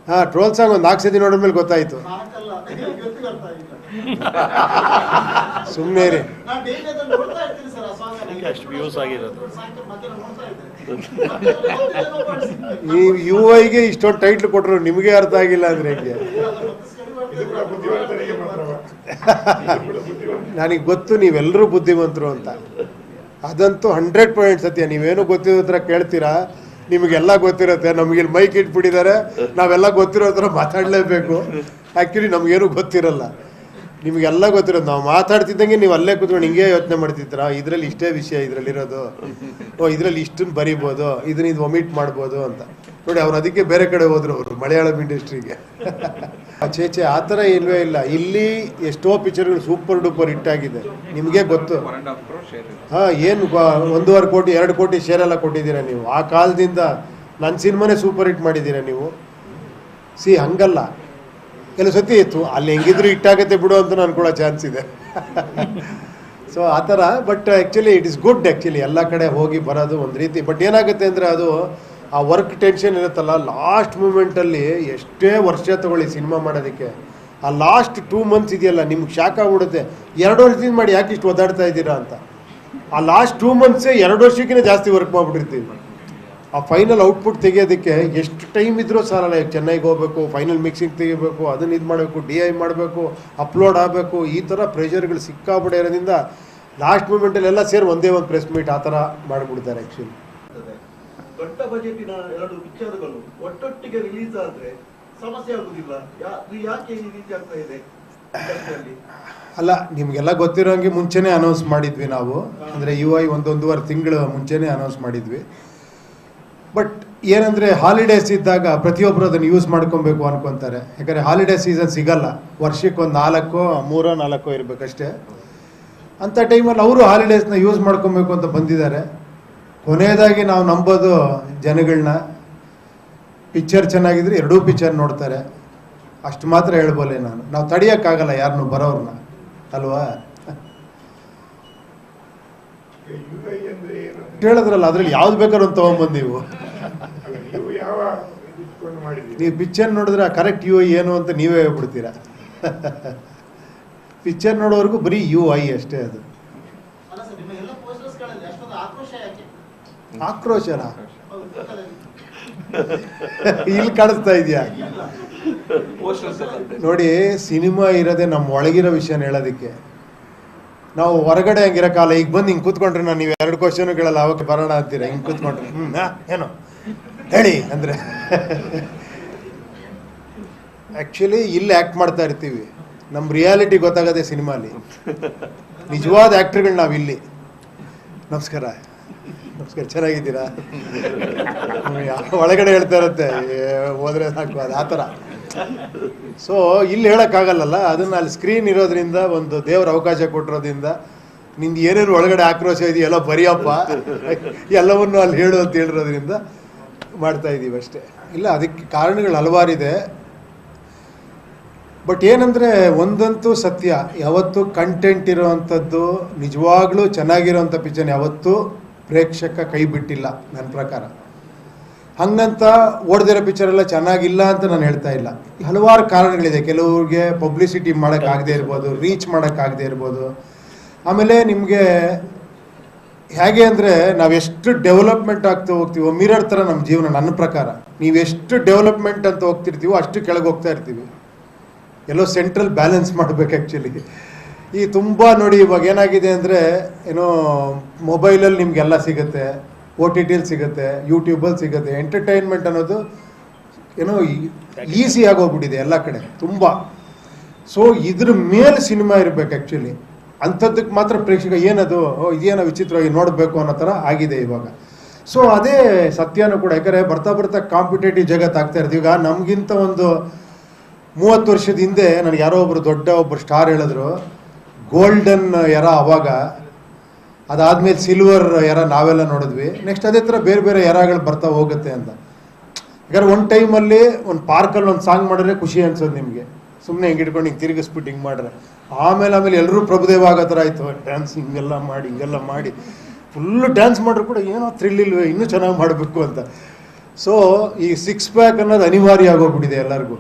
ಹಾಂ, ಟ್ರೋಲ್ ಸಾಂಗ್ ಒಂದು 4 ಸತಿ ನೋಡಿದ್ಮೇಲೆ ಗೊತ್ತಾಯಿತು. ಸುಮ್ಮನೆ ರೀ, ಈ UI-ಗೆ ಇಷ್ಟೊಂದು ಟೈಟ್ಲ್ ಕೊಟ್ಟರು ನಿಮಗೆ ಅರ್ಥ ಆಗಿಲ್ಲ ಅಂದರೆ ಹೆಂಗೆ? ನನಗೆ ಗೊತ್ತು ನೀವೆಲ್ಲರೂ ಬುದ್ಧಿವಂತರು ಅಂತ. ಅದಂತೂ 100% ಸತ್ಯ. ನೀವೇನು ಗೊತ್ತಿರೋ ಹತ್ರ ಕೇಳ್ತೀರಾ, ನಿಮಗೆಲ್ಲ ಗೊತ್ತಿರುತ್ತೆ. ನಮಗಿಲ್ಲಿ ಮೈಕ್ ಇಟ್ಬಿಟ್ಟಿದ್ದಾರೆ, ನಾವೆಲ್ಲ ಗೊತ್ತಿರೋ ಹತ್ರ ಮಾತಾಡಲೇಬೇಕು. ಆ್ಯಕ್ಚುಲಿ ನಮಗೇನು ಗೊತ್ತಿರಲ್ಲ, ನಿಮಗೆಲ್ಲ ಗೊತ್ತಿರೋದು. ನಾವು ಮಾತಾಡ್ತಿದ್ದಂಗೆ ನೀವು ಅಲ್ಲೇ ಕೂತ್ಕೊಂಡು ಹಿಂಗೆ ಯೋಚನೆ ಮಾಡ್ತಿದ್ದೀರಾ, ಇದರಲ್ಲಿ ಇಷ್ಟೇ ವಿಷಯ ಇದರಲ್ಲಿರೋದು, ಇದರಲ್ಲಿ ಇಷ್ಟನ್ನು ಬರಿಬೋದು, ಇದನ್ನ ಒಮಿಟ್ ಮಾಡ್ಬೋದು ಅಂತ. ನೋಡಿ, ಅವ್ರು ಅದಕ್ಕೆ ಬೇರೆ ಕಡೆ ಹೋದ್ರು, ಅವರು ಮಲಯಾಳಂ ಇಂಡಸ್ಟ್ರಿಗೆ. ಚೇಚೆ ಆ ಥರ ಇಲ್ವೇ ಇಲ್ಲ. ಇಲ್ಲಿ ಎಷ್ಟೋ ಪಿಕ್ಚರ್ಗಳು ಸೂಪರ್ ಡೂಪರ್ ಹಿಟ್ ಆಗಿದೆ, ನಿಮಗೆ ಗೊತ್ತು. ಹಾಂ, ಏನು 1.5 ಕೋಟಿ 2 ಕೋಟಿ ಶೇರೆಲ್ಲ ಕೊಟ್ಟಿದ್ದೀರಾ ನೀವು. ಆ ಕಾಲದಿಂದ ನನ್ನ ಸಿನಿಮಾನೇ ಸೂಪರ್ ಹಿಟ್ ಮಾಡಿದ್ದೀರಾ ನೀವು. ಹಂಗಲ್ಲ, ಕೆಲವು ಸತಿ ಇತ್ತು ಅಲ್ಲಿ ಹೆಂಗಿದ್ರು ಹಿಟ್ಟಾಗತ್ತೆ ಬಿಡು ಅಂತ ಅನ್ಕೊಳ್ಳೋ ಚಾನ್ಸ್ ಇದೆ. ಸೊ ಆ ಥರ. But actually it is good. Actually ಎಲ್ಲ ಕಡೆ ಹೋಗಿ ಬರೋದು ಒಂದು ರೀತಿ. ಬಟ್ ಏನಾಗುತ್ತೆ ಅಂದರೆ ಅದು ಆ ವರ್ಕ್ ಟೆನ್ಷನ್ ಇರುತ್ತಲ್ಲ, ಲಾಸ್ಟ್ ಮೂಮೆಂಟಲ್ಲಿ ಎಷ್ಟೇ ವರ್ಷ ತೊಗೊಳ್ಳಿ ಸಿನಿಮಾ ಮಾಡೋದಕ್ಕೆ, ಆ ಲಾಸ್ಟ್ 2 months ಇದೆಯಲ್ಲ, ನಿಮ್ಗೆ ಶಾಕ್ ಆಗ್ಬಿಡುತ್ತೆ. 2 ವರ್ಷದಿಂದ ಮಾಡಿ ಯಾಕೆ ಇಷ್ಟು ಒದ್ದಾಡ್ತಾ ಇದ್ದೀರಾ ಅಂತ. ಆ ಲಾಸ್ಟ್ 2 months 2 ವರ್ಷಕ್ಕಿಂತ ಜಾಸ್ತಿ ವರ್ಕ್ ಮಾಡಿಬಿಟ್ಟಿರ್ತೀವಿ. ಆ ಫೈನಲ್ ಔಟ್ಪುಟ್ ತೆಗಿಯೋದಕ್ಕೆ ಎಷ್ಟು ಟೈಮ್ ಇದ್ರೂ ಸಾಲಲ್ಲ. ಚೆನ್ನೈಗೆ ಹೋಗಬೇಕು, ಫೈನಲ್ ಮಿಕ್ಸಿಂಗ್ ತೆಗಿಬೇಕು, ಅದನ್ನು ಇದು ಮಾಡಬೇಕು, DI ಮಾಡಬೇಕು, ಅಪ್ಲೋಡ್ ಆಗಬೇಕು, ಈ ಥರ ಪ್ರೆಷರ್ಗಳು ಸಿಕ್ಕಾಬಿಡೋ ಇರೋದ್ರಿಂದ ಲಾಸ್ಟ್ ಮೂಮೆಂಟಲ್ಲಿ ಎಲ್ಲ ಸೇರಿ ಒಂದೇ ಒಂದು ಪ್ರೆಸ್ ಮೀಟ್ ಆ ಥರ ಮಾಡಿಬಿಡ್ತಾರೆ ಆ್ಯಕ್ಚುಲಿ. ದೊಡ್ಡ ಬಜೆಟಿನ 2 ಪಿಕ್ಚರ್ಗಳು ಒಟ್ಟೊಟ್ಟಿಗೆ ರಿಲೀಸ್ ಆದ್ರೆ ಸಮಸ್ಯೆ ಆಗುದಿಲ್ಲ. ಯಾಕೆ ಈ ರೀತಿ ಆಗ್ತಾ ಇದೆ ಇಂಡಸ್ಟ್ರಿಯಲ್ಲಿ? ಅಲ್ಲ, ನಿಮಗೆಲ್ಲ ಗೊತ್ತಿರೋಂಗೆ ಮುಂಚೆನೇ ಅನೌನ್ಸ್ ಮಾಡಿದ್ವಿ ನಾವು. ಅಂದರೆ UI 1-1.5 ತಿಂಗಳು ಮುಂಚೆನೇ ಅನೌನ್ಸ್ ಮಾಡಿದ್ವಿ. ಬಟ್ ಏನಂದರೆ ಹಾಲಿಡೇಸ್ ಇದ್ದಾಗ ಪ್ರತಿಯೊಬ್ಬರು ಅದನ್ನು ಯೂಸ್ ಮಾಡ್ಕೊಬೇಕು ಅನ್ಕೊತಾರೆ. ಯಾಕಂದರೆ ಹಾಲಿಡೇ ಸೀಸನ್ ಸಿಗಲ್ಲ, ವರ್ಷಕ್ಕೆ ಒಂದು 3-4 ಇರಬೇಕಷ್ಟೇ. ಅಂಥ ಟೈಮಲ್ಲಿ ಅವರು ಹಾಲಿಡೇಸ್ನ ಯೂಸ್ ಮಾಡ್ಕೊಬೇಕು ಅಂತ ಬಂದಿದ್ದಾರೆ. ಕೊನೆಯದಾಗಿ ನಾವು ನಂಬೋದು ಜನಗಳನ್ನ, ಪಿಕ್ಚರ್ ಚೆನ್ನಾಗಿದ್ರೆ 2 ಪಿಕ್ಚರ್ ನೋಡ್ತಾರೆ, ಅಷ್ಟು ಮಾತ್ರ ಹೇಳ್ಬೋಲೆ ನಾನು. ನಾವು ತಡೆಯೋಕ್ಕಾಗಲ್ಲ ಯಾರನ್ನು ಬರೋರನ್ನ, ಅಲ್ವಾ? UI ಅಂದ್ರೆ ಏನು? ಹೇಳಿದ್ರಲ್ಲ, ಅದ್ರಲ್ಲಿ ಯಾವ್ದು ಬೇಕಾದ್ರೂ ಒಂದು ತೊಗೊಂಬಂದು ನೀವು ನೀವು ಯಾವ ಇಟ್ಕೊಂಡು ಮಾಡಿದ್ದೀರಿ? ನೀವು ಪಿಕ್ಚರ್ ನೋಡಿದ್ರೆ ಕರೆಕ್ಟ್ UI ಏನು ಅಂತ ನೀವೇ ಹೇಳ್ಬಿಡ್ತೀರಾ. ಪಿಕ್ಚರ್ ನೋಡೋವರೆಗೂ ಬರೀ UI ಅಷ್ಟೇ. ಅದು ಅಲ್ಲ ಸರ್, ನಿಮ್ಮ ಎಲ್ಲ ಪೋಸ್ಟರ್ಸ್ಗಳಲ್ಲಿ ಅಷ್ಟೊಂದು ಆಕ್ರೋಶ ಯಾಕೆ? ಆಕ್ರೋಶನ ಹೌದು, ಗೊತ್ತಲ್ಲ. ಇಲ್ಲಿ ಕಾಣಿಸ್ತಾ ಇದೆಯಾ? ನೋಡಿ, ಸಿನಿಮಾ ಇರೋದೇ ನಮ್ಮ ಒಳಗಿರೋ ವಿಷಯನ ಹೇಳೋದಕ್ಕೆ. ನಾವು ಹೊರಗಡೆ ಹಂಗಿರೋಕ್ಕಾಗಲ್ಲ. ಈಗ ಬಂದು ಹಿಂಗೆ ಕೂತ್ಕೊಂಡ್ರೆ ನಾನು ನೀವು 2 ಕ್ವಶನ್ ಕೇಳಲ್ಲ, ಅವಕ್ಕೆ ಬರೋಣ ಅಂತೀರ. ಹಿಂಗೆ ಕೂತ್ಕೊಂಡ್ರೆ ಏನು ಹೇಳಿ ಅಂದರೆ ಆ್ಯಕ್ಚುಲಿ ಇಲ್ಲಿ ಆ್ಯಕ್ಟ್ ಮಾಡ್ತಾ ಇರ್ತೀವಿ. ನಮ್ಮ ರಿಯಾಲಿಟಿ ಗೊತ್ತಾಗದೆ ಸಿನಿಮಾಲಿ. ನಿಜವಾದ ಆ್ಯಕ್ಟ್ರುಗಳು ನಾವಿಲ್ಲಿ. ನಮಸ್ಕಾರ, ಚೆನ್ನಾಗಿದ್ದೀರಾ? ಒಳಗಡೆ ಹೇಳ್ತಾ ಇರುತ್ತೆ, ಹೋದ್ರೆ ಸಾಕು, ಅದು ಆ ಥರ. ಸೊ ಇಲ್ಲಿ ಹೇಳೋಕ್ಕಾಗಲ್ಲಲ್ಲ. ಅದನ್ನು ಅಲ್ಲಿ ಸ್ಕ್ರೀನ್ ಇರೋದ್ರಿಂದ, ಒಂದು ದೇವ್ರ ಅವಕಾಶ ಕೊಟ್ಟಿರೋದ್ರಿಂದ, ನಿಂದು ಏನೇನು ಒಳಗಡೆ ಆಕ್ರೋಶ ಇದೆಯಲ್ಲ ಬರೆಯಪ್ಪ, ಎಲ್ಲವನ್ನು ಅಲ್ಲಿ ಹೇಳು ಅಂತ ಹೇಳಿರೋದ್ರಿಂದ ಮಾಡ್ತಾ ಇದ್ದೀವಿ ಅಷ್ಟೇ. ಇಲ್ಲ, ಅದಕ್ಕೆ ಕಾರಣಗಳು ಹಲವಾರಿದೆ. ಬಟ್ ಏನಂದರೆ ಒಂದಂತೂ ಸತ್ಯ, ಯಾವತ್ತೂ ಕಂಟೆಂಟ್ ಇರೋವಂಥದ್ದು, ನಿಜವಾಗ್ಲೂ ಚೆನ್ನಾಗಿರೋವಂಥ ಪಿಕ್ಚರ್ ಯಾವತ್ತೂ ಪ್ರೇಕ್ಷಕ ಕೈ ಬಿಟ್ಟಿಲ್ಲ ನನ್ನ ಪ್ರಕಾರ. ಹಂಗಂತ ಓಡ್ದಿರೋ ಪಿಕ್ಚರೆಲ್ಲ ಚೆನ್ನಾಗಿಲ್ಲ ಅಂತ ನಾನು ಹೇಳ್ತಾ ಇಲ್ಲ. ಹಲವಾರು ಕಾರಣಗಳಿದೆ. ಕೆಲವ್ರಿಗೆ ಪಬ್ಲಿಸಿಟಿ ಮಾಡೋಕ್ಕಾಗದೇ ಇರ್ಬೋದು, ರೀಚ್ ಮಾಡೋಕ್ಕಾಗದೇ ಇರ್ಬೋದು. ಆಮೇಲೆ ನಿಮಗೆ ಹೇಗೆ ಅಂದರೆ, ನಾವೆಷ್ಟು ಡೆವಲಪ್ಮೆಂಟ್ ಆಗ್ತಾ ಹೋಗ್ತೀವೋ ಮಿರರ್ ಥರ ನಮ್ಮ ಜೀವನ. ನನ್ನ ಪ್ರಕಾರ ನೀವೆಷ್ಟು ಡೆವಲಪ್ಮೆಂಟ್ ಅಂತ ಹೋಗ್ತಿರ್ತೀವೋ ಅಷ್ಟು ಕೆಳಗೆ ಹೋಗ್ತಾ ಇರ್ತೀವಿ. ಎಲ್ಲೋ ಸೆಂಟ್ರಲ್ ಬ್ಯಾಲೆನ್ಸ್ ಮಾಡಬೇಕು ಆ್ಯಕ್ಚುಲಿ. ಈ ತುಂಬ ನೋಡಿ, ಇವಾಗ ಏನಾಗಿದೆ ಅಂದರೆ, ಏನೋ ಮೊಬೈಲಲ್ಲಿ ನಿಮಗೆಲ್ಲ ಸಿಗುತ್ತೆ, OTTಲಿ ಸಿಗುತ್ತೆ, ಯೂಟ್ಯೂಬಲ್ಲಿ ಸಿಗುತ್ತೆ. ಎಂಟರ್ಟೈನ್ಮೆಂಟ್ ಅನ್ನೋದು ಏನೋ ಈಸಿ ಆಗೋಗ್ಬಿಟ್ಟಿದೆ ಎಲ್ಲ ಕಡೆ ತುಂಬ. ಸೊ ಇದ್ರ ಮೇಲೆ ಸಿನಿಮಾ ಇರಬೇಕು ಆ್ಯಕ್ಚುಲಿ. ಅಂಥದ್ದಕ್ಕೆ ಮಾತ್ರ ಪ್ರೇಕ್ಷಕ ಏನದು ಇದೇನೋ ವಿಚಿತ್ರವಾಗಿ ನೋಡಬೇಕು ಅನ್ನೋ ಥರ ಆಗಿದೆ ಇವಾಗ. ಸೊ ಅದೇ ಸತ್ಯನೂ ಕೂಡ. ಯಾಕಂದರೆ ಬರ್ತಾ ಕಾಂಪಿಟೇಟಿವ್ ಜಗತ್ತು ಆಗ್ತಾ ಇರ್ತೀವಿ. ಈಗ ನಮಗಿಂತ ಒಂದು 30 ವರ್ಷದ ಹಿಂದೆ ನನಗೆ ಯಾರೋ ಒಬ್ಬರು ಸ್ಟಾರ್ ಹೇಳಿದ್ರು, ಗೋಲ್ಡನ್ ಎರ ಅವಾಗ, ಅದಾದಮೇಲೆ ಸಿಲ್ವರ್ ಎರ ನಾವೆಲ್ಲ ನೋಡಿದ್ವಿ. ನೆಕ್ಸ್ಟ್ ಅದೇ ಥರ ಬೇರೆ ಬೇರೆ ಎರಾಗಳು ಬರ್ತಾ ಹೋಗುತ್ತೆ ಅಂತ. ಯಾಕಂದ್ರೆ ಒಂದು ಟೈಮಲ್ಲಿ ಒಂದು ಪಾರ್ಕಲ್ಲಿ ಒಂದು ಸಾಂಗ್ ಮಾಡಿದ್ರೆ ಖುಷಿ ಅನ್ಸೋದು ನಿಮಗೆ. ಸುಮ್ಮನೆ ಹಿಂಗೆ ಇಟ್ಕೊಂಡು ಹಿಂಗೆ ತಿರುಗಿಸ್ಬಿಟ್ಟು ಹಿಂಗೆ ಮಾಡ್ರೆ, ಆಮೇಲೆ ಎಲ್ಲರೂ ಪ್ರಭುದೇವ ಆಗೋ ಥರ ಆಯಿತು. ಡ್ಯಾನ್ಸ್ ಹಿಂಗೆಲ್ಲ ಮಾಡಿ ಫುಲ್ಲು ಡ್ಯಾನ್ಸ್ ಮಾಡ್ರು ಕೂಡ ಏನೋ ಥ್ರಿಲ್ ಇಲ್ವೇ, ಇನ್ನೂ ಚೆನ್ನಾಗಿ ಮಾಡಬೇಕು ಅಂತ. ಸೊ ಈ 6 ಪ್ಯಾಕ್ ಅನ್ನೋದು ಅನಿವಾರ್ಯ ಆಗೋಗ್ಬಿಟ್ಟಿದೆ ಎಲ್ಲರಿಗೂ.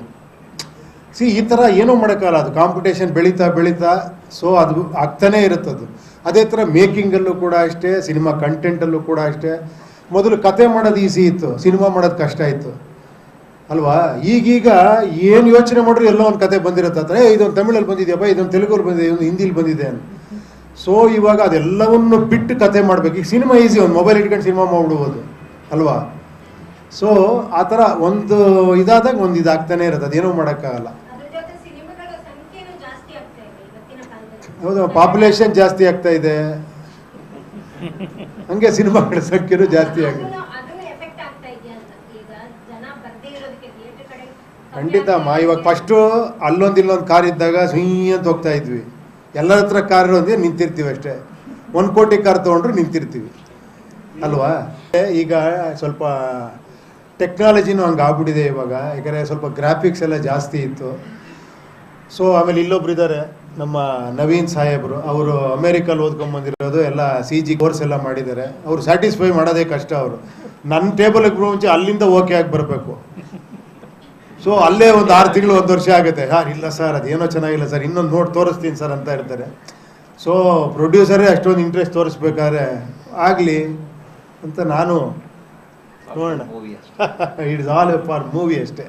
ಈ ಥರ ಏನೂ ಮಾಡೋಕ್ಕಲ್ಲ. ಅದು ಕಾಂಪಿಟೇಷನ್ ಬೆಳೀತಾ ಸೊ ಅದು ಆಗ್ತಾನೇ ಇರುತ್ತದು. ಅದೇ ಥರ ಮೇಕಿಂಗಲ್ಲೂ ಕೂಡ ಅಷ್ಟೇ, ಸಿನಿಮಾ ಕಂಟೆಂಟಲ್ಲೂ ಕೂಡ ಅಷ್ಟೇ. ಮೊದಲು ಕತೆ ಮಾಡೋದು ಈಸಿ ಇತ್ತು, ಸಿನಿಮಾ ಮಾಡೋದು ಕಷ್ಟ ಇತ್ತು ಅಲ್ವಾ? ಈಗೀಗ ಏನು ಯೋಚನೆ ಮಾಡ್ರು ಎಲ್ಲೋ ಒಂದು ಕತೆ ಬಂದಿರುತ್ತೆ ಹತ್ರ. ಇದೊಂದು ತಮಿಳಲ್ಲಿ ಬಂದಿದೆಯಪ್ಪ, ಇದೊಂದು ತೆಲುಗಲ್ಲಿ ಬಂದಿದೆ, ಇದೊಂದು ಹಿಂದಿಲಿ ಬಂದಿದೆ ಅಂತ. ಸೊ ಇವಾಗ ಅದೆಲ್ಲವನ್ನು ಬಿಟ್ಟು ಕತೆ ಮಾಡಬೇಕು. ಈಗ ಸಿನಿಮಾ ಈಸಿ, ಒಂದು ಮೊಬೈಲ್ ಇಟ್ಕೊಂಡು ಸಿನಿಮಾ ಮಾಡ್ಬಿಡ್ಬೋದು ಅಲ್ವಾ? ಸೊ ಆ ಥರ ಒಂದು ಇದಾದಾಗ ಒಂದು ಇದಾಗ್ತಾನೆ ಇರುತ್ತೆ, ಅದೇನೂ ಮಾಡೋಕ್ಕಾಗಲ್ಲ. ಹೌದು, ಪಾಪ್ಯುಲೇಷನ್ ಜಾಸ್ತಿ ಆಗ್ತಾ ಇದೆ, ಹಂಗೆ ಸಿನಿಮಾಗಳ ಸಂಖ್ಯೆನೂ ಜಾಸ್ತಿ ಆಗಿದೆ. ಖಂಡಿತ ಅಮ್ಮ. ಇವಾಗ ಫಸ್ಟು ಇಲ್ಲೊಂದು ಕಾರ್ ಇದ್ದಾಗ ಅಂತ ಹೋಗ್ತಾ ಇದ್ವಿ. ಎಲ್ಲರ ಹತ್ರ ಕಾರ್ ಇರೋದೇ ನಿಂತಿರ್ತೀವಿ ಅಷ್ಟೇ. 1 ಕೋಟಿ ಕಾರ್ ತೊಗೊಂಡ್ರು ನಿಂತಿರ್ತೀವಿ ಅಲ್ವಾ? ಈಗ ಸ್ವಲ್ಪ ಟೆಕ್ನಾಲಜಿನೂ ಹಂಗೆ ಆಗ್ಬಿಟ್ಟಿದೆ ಇವಾಗ. ಯಾಕಂದರೆ ಸ್ವಲ್ಪ ಗ್ರಾಫಿಕ್ಸ್ ಎಲ್ಲ ಜಾಸ್ತಿ ಇತ್ತು. ಸೊ ಆಮೇಲೆ ಇಲ್ಲೊಬ್ರು ಇದ್ದಾರೆ, ನಮ್ಮ ನವೀನ್ ಸಾಹೇಬರು ಅವರು ಅಮೇರಿಕಲ್ಲಿ ಓದ್ಕೊಂಬಂದಿರೋದು ಎಲ್ಲ CG ಕೋರ್ಸ್ ಎಲ್ಲ ಮಾಡಿದ್ದಾರೆ. ಅವರು ಸ್ಯಾಟಿಸ್ಫೈ ಮಾಡೋದೇ ಕಷ್ಟ. ಅವರು ನನ್ನ ಟೇಬಲ್ಗೆ ಮುಂಚೆ ಅಲ್ಲಿಂದ ಓಕೆ ಆಗಿ ಬರಬೇಕು. ಸೊ ಅಲ್ಲೇ ಒಂದು 6 ತಿಂಗಳು 1 ವರ್ಷ ಆಗುತ್ತೆ. ಇಲ್ಲ ಸರ್ ಅದೇನೋ ಚೆನ್ನಾಗಿಲ್ಲ ಸರ್, ಇನ್ನೊಂದು ನೋಡಿ ತೋರಿಸ್ತೀನಿ ಸರ್ ಅಂತ ಇರ್ತಾರೆ. ಸೊ ಪ್ರೊಡ್ಯೂಸರೇ ಅಷ್ಟೊಂದು ಇಂಟ್ರೆಸ್ಟ್ ತೋರಿಸ್ಬೇಕಾದ್ರೆ ಆಗಲಿ ಅಂತ ನಾನು ನೋಡೋಣ. ಇಟ್ಸ್ ಆಲ್ ಫಾರ್ ಮೂವಿ ಅಷ್ಟೇ.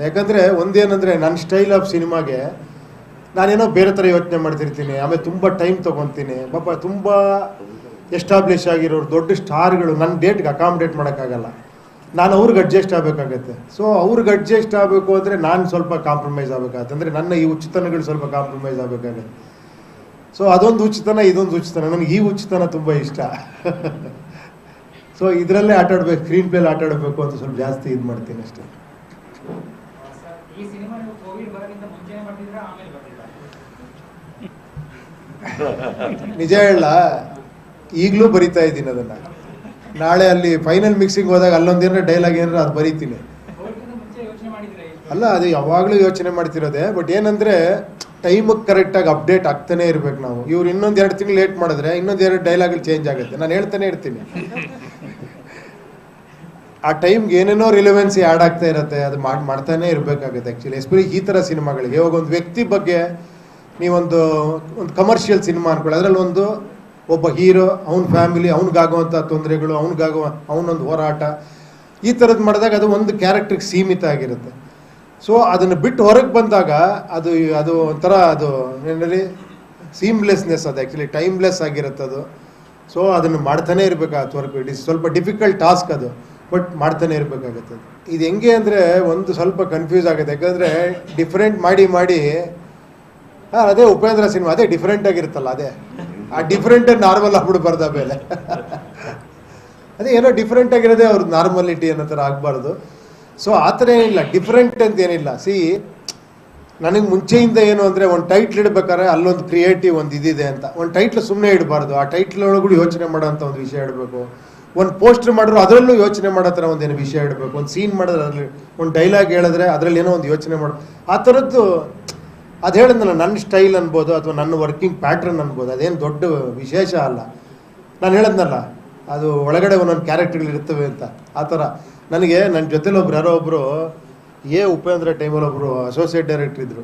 ಯಾಕಂದರೆ ಒಂದೇನಂದರೆ ನನ್ನ ಸ್ಟೈಲ್ ಆಫ್ ಸಿನಿಮಾಗೆ ನಾನೇನೋ ಬೇರೆ ಥರ ಯೋಚನೆ ಮಾಡ್ತಿರ್ತೀನಿ. ಆಮೇಲೆ ತುಂಬ ಟೈಮ್ ತೊಗೊತೀನಿ. ಪಾಪ ತುಂಬ ಎಸ್ಟಾಬ್ಲಿಷ್ ಆಗಿರೋರು ದೊಡ್ಡ ಸ್ಟಾರ್ಗಳು ನನ್ನ ಡೇಟ್ಗೆ ಅಕಾಮಿಡೇಟ್ ಮಾಡೋಕ್ಕಾಗಲ್ಲ. ನಾನು ಅವ್ರಿಗೆ ಅಡ್ಜಸ್ಟ್ ಆಗಬೇಕಾಗತ್ತೆ. ಸೊ ಅವ್ರಿಗೆ ಅಡ್ಜಸ್ಟ್ ಆಗಬೇಕು ಅಂದರೆ ನಾನು ಸ್ವಲ್ಪ ಕಾಂಪ್ರಮೈಸ್ ಆಗಬೇಕಾಗತ್ತೆ. ಅಂದರೆ ನನ್ನ ಈ ಹುಚ್ಚುತನಗಳು ಸ್ವಲ್ಪ ಕಾಂಪ್ರಮೈಸ್ ಆಗಬೇಕಾಗತ್ತೆ. ಸೊ ಅದೊಂದು ಹುಚ್ಚುತನ, ಇದೊಂದು ಹುಚ್ಚುತನ. ನನಗೆ ಈ ಹುಚ್ಚುತನ ತುಂಬ ಇಷ್ಟ. ಸೊ ಇದರಲ್ಲೇ ಆಟಾಡಬೇಕು, ಸ್ಕ್ರೀನ್ ಪ್ಲೇಲಿ ಆಟಾಡಬೇಕು ಅಂತ ಸ್ವಲ್ಪ ಜಾಸ್ತಿ ಇದು ಮಾಡ್ತೀನಿ ಅಷ್ಟೇ. ಈ ಸಿನಿಮಾ ನೀವು ಕೋವಿಡ್ ಬರೋಕ್ಕಿಂತ ಮುಂಚೆನೇ ಬರ್ತಿದ್ರಾ ಆಮೇಲೆ ಬರ್ತಿದ್ರಾ? ನಿಜ ಹೇಳ, ಈಗಲೂ ಬರಿತಾ ಇದ್ದೀನಿ ಅದನ್ನು. ನಾಳೆ ಅಲ್ಲಿ ಫೈನಲ್ ಮಿಕ್ಸಿಂಗ್ ಹೋದಾಗ ಅಲ್ಲೊಂದೇನಾರ ಡೈಲಾಗ್ ಏನಾರ ಅದು ಬರೀತೀನಿ. ಕೋವಿಡ್ಗಿಂತ ಮುಂಚೆ ಯೋಚನೆ ಮಾಡಿದ್ರೆ ಅಲ್ಲ, ಅದು ಯಾವಾಗಲೂ ಯೋಚನೆ ಮಾಡ್ತಿರೋದೆ. ಬಟ್ ಏನಂದರೆ ಟೈಮಿಗೆ ಕರೆಕ್ಟಾಗಿ ಅಪ್ಡೇಟ್ ಆಗ್ತಾನೆ ಇರಬೇಕು ನಾವು. ಇವ್ರು ಇನ್ನೊಂದು 2 ತಿಂಗಳು ಲೇಟ್ ಮಾಡಿದ್ರೆ ಇನ್ನೊಂದು 2 ಡೈಲಾಗಲ್ಲಿ ಚೇಂಜ್ ಆಗುತ್ತೆ. ನಾನು ಹೇಳ್ತಾನೆ ಇರ್ತೀನಿ. ಆ ಟೈಮ್ಗೆ ಏನೇನೋ ರಿಲೆವೆನ್ಸಿ ಆ್ಯಡ್ ಆಗ್ತಾ ಇರುತ್ತೆ. ಅದು ಮಾಡ್ತಾನೆ ಇರಬೇಕಾಗುತ್ತೆ ಆ್ಯಕ್ಚುಲಿ. ಎಸ್ಪೆಷಲಿ ಈ ಥರ ಸಿನಿಮಾಗಳಿಗೆ. ಇವಾಗ ಒಂದು ವ್ಯಕ್ತಿ ಬಗ್ಗೆ ನೀವೊಂದು ಕಮರ್ಷಿಯಲ್ ಸಿನಿಮಾ ಅನ್ಕೊಳ್ಳಿ. ಅದರಲ್ಲಿ ಒಬ್ಬ ಹೀರೋ, ಅವನ ಫ್ಯಾಮಿಲಿ, ಅವ್ನಿಗಾಗುವಂಥ ತೊಂದರೆಗಳು, ಅವನೊಂದು ಹೋರಾಟ, ಈ ಥರದ್ದು ಮಾಡಿದಾಗ ಅದು ಒಂದು ಕ್ಯಾರೆಕ್ಟ್ರಿಗೆ ಸೀಮಿತ ಆಗಿರುತ್ತೆ. ಸೊ ಅದನ್ನು ಬಿಟ್ಟು ಹೊರಗೆ ಬಂದಾಗ ಅದು ಒಂಥರ ಅದು ಏನಲ್ಲಿ ಸೀಮ್ಲೆಸ್ನೆಸ್, ಅದು ಆ್ಯಕ್ಚುಲಿ ಟೈಮ್ಲೆಸ್ ಆಗಿರುತ್ತೆ ಅದು. ಸೊ ಅದನ್ನು ಮಾಡ್ತಾನೆ ಇರಬೇಕಾಗತ್ತೆ ವರ್ಕ್. ಇಟ್ ಇಸ್ ಸ್ವಲ್ಪ ಡಿಫಿಕಲ್ಟ್ ಟಾಸ್ಕ್ ಅದು, ಬಟ್ ಮಾಡ್ತಾನೆ ಇರಬೇಕಾಗತ್ತೆ. ಇದು ಹೆಂಗೆ ಅಂದರೆ ಒಂದು ಸ್ವಲ್ಪ ಕನ್ಫ್ಯೂಸ್ ಆಗುತ್ತೆ. ಯಾಕಂದರೆ ಡಿಫ್ರೆಂಟ್ ಮಾಡಿ ಅದೇ ಉಪೇಂದ್ರ ಸಿನಿಮಾ ಅದೇ ಡಿಫ್ರೆಂಟ್ ಆಗಿರುತ್ತಲ್ಲ, ಅದೇ ಆ ಡಿಫ್ರೆಂಟ್ ನಾರ್ಮಲ್ ಆಗ್ಬಿಡ್ಬಾರ್ದು. ಆಮೇಲೆ ಅದೇ ಏನೋ ಡಿಫ್ರೆಂಟ್ ಆಗಿರೋದೇ ಅವ್ರದ್ದು ನಾರ್ಮಲಿಟಿ ಅನ್ನೋ ಥರ ಆಗಬಾರ್ದು. ಸೊ ಆ ಥರ ಏನಿಲ್ಲ, ಡಿಫ್ರೆಂಟ್ ಅಂತ ಏನಿಲ್ಲ. ನನಗೆ ಮುಂಚೆಯಿಂದ ಏನು ಅಂದರೆ ಒಂದು ಟೈಟ್ಲ್ ಇಡಬೇಕಾದ್ರೆ ಅಲ್ಲೊಂದು ಕ್ರಿಯೇಟಿವ್ ಒಂದು ಇದಿದೆ ಅಂತ. ಒಂದು ಟೈಟ್ಲ್ ಸುಮ್ಮನೆ ಇಡಬಾರ್ದು. ಆ ಟೈಟ್ಲ್ ಒಳಗೂ ಯೋಚನೆ ಮಾಡೋಂಥ ಒಂದು ವಿಷಯ ಇಡಬೇಕು. ಒಂದು ಪೋಸ್ಟರ್ ಮಾಡಿದ್ರು ಅದರಲ್ಲೂ ಯೋಚನೆ ಮಾಡೋ ಥರ ಒಂದೇನು ವಿಷಯ ಇಡಬೇಕು. ಒಂದು ಸೀನ್ ಮಾಡಿದ್ರೆ ಅದರಲ್ಲಿ ಒಂದು ಡೈಲಾಗ್ ಹೇಳಿದ್ರೆ ಅದರಲ್ಲಿ ಏನೋ ಒಂದು ಯೋಚನೆ ಮಾಡೋ ಆ ಥರದ್ದು. ಅದು ಹೇಳಿದ್ನಲ್ಲ, ನನ್ನ ಸ್ಟೈಲ್ ಅನ್ಬೋದು ಅಥವಾ ನನ್ನ ವರ್ಕಿಂಗ್ ಪ್ಯಾಟ್ರನ್ ಅನ್ಬೋದು. ಅದೇನು ದೊಡ್ಡ ವಿಶೇಷ ಅಲ್ಲ. ನಾನು ಹೇಳಿದ್ನಲ್ಲ, ಅದು ಒಳಗಡೆ ಒಂದೊಂದು ಕ್ಯಾರೆಕ್ಟರ್ಗಳು ಇರ್ತವೆ ಅಂತ. ಆ ಥರ ನನಗೆ ನನ್ನ ಜೊತೆಲಿ ಯಾರೋ ಒಬ್ಬರು ಉಪೇಂದ್ರ ಟೈಮಲ್ಲಿ ಒಬ್ಬರು ಅಸೋಸಿಯೇಟ್ ಡೈರೆಕ್ಟರ್ ಇದ್ದರು.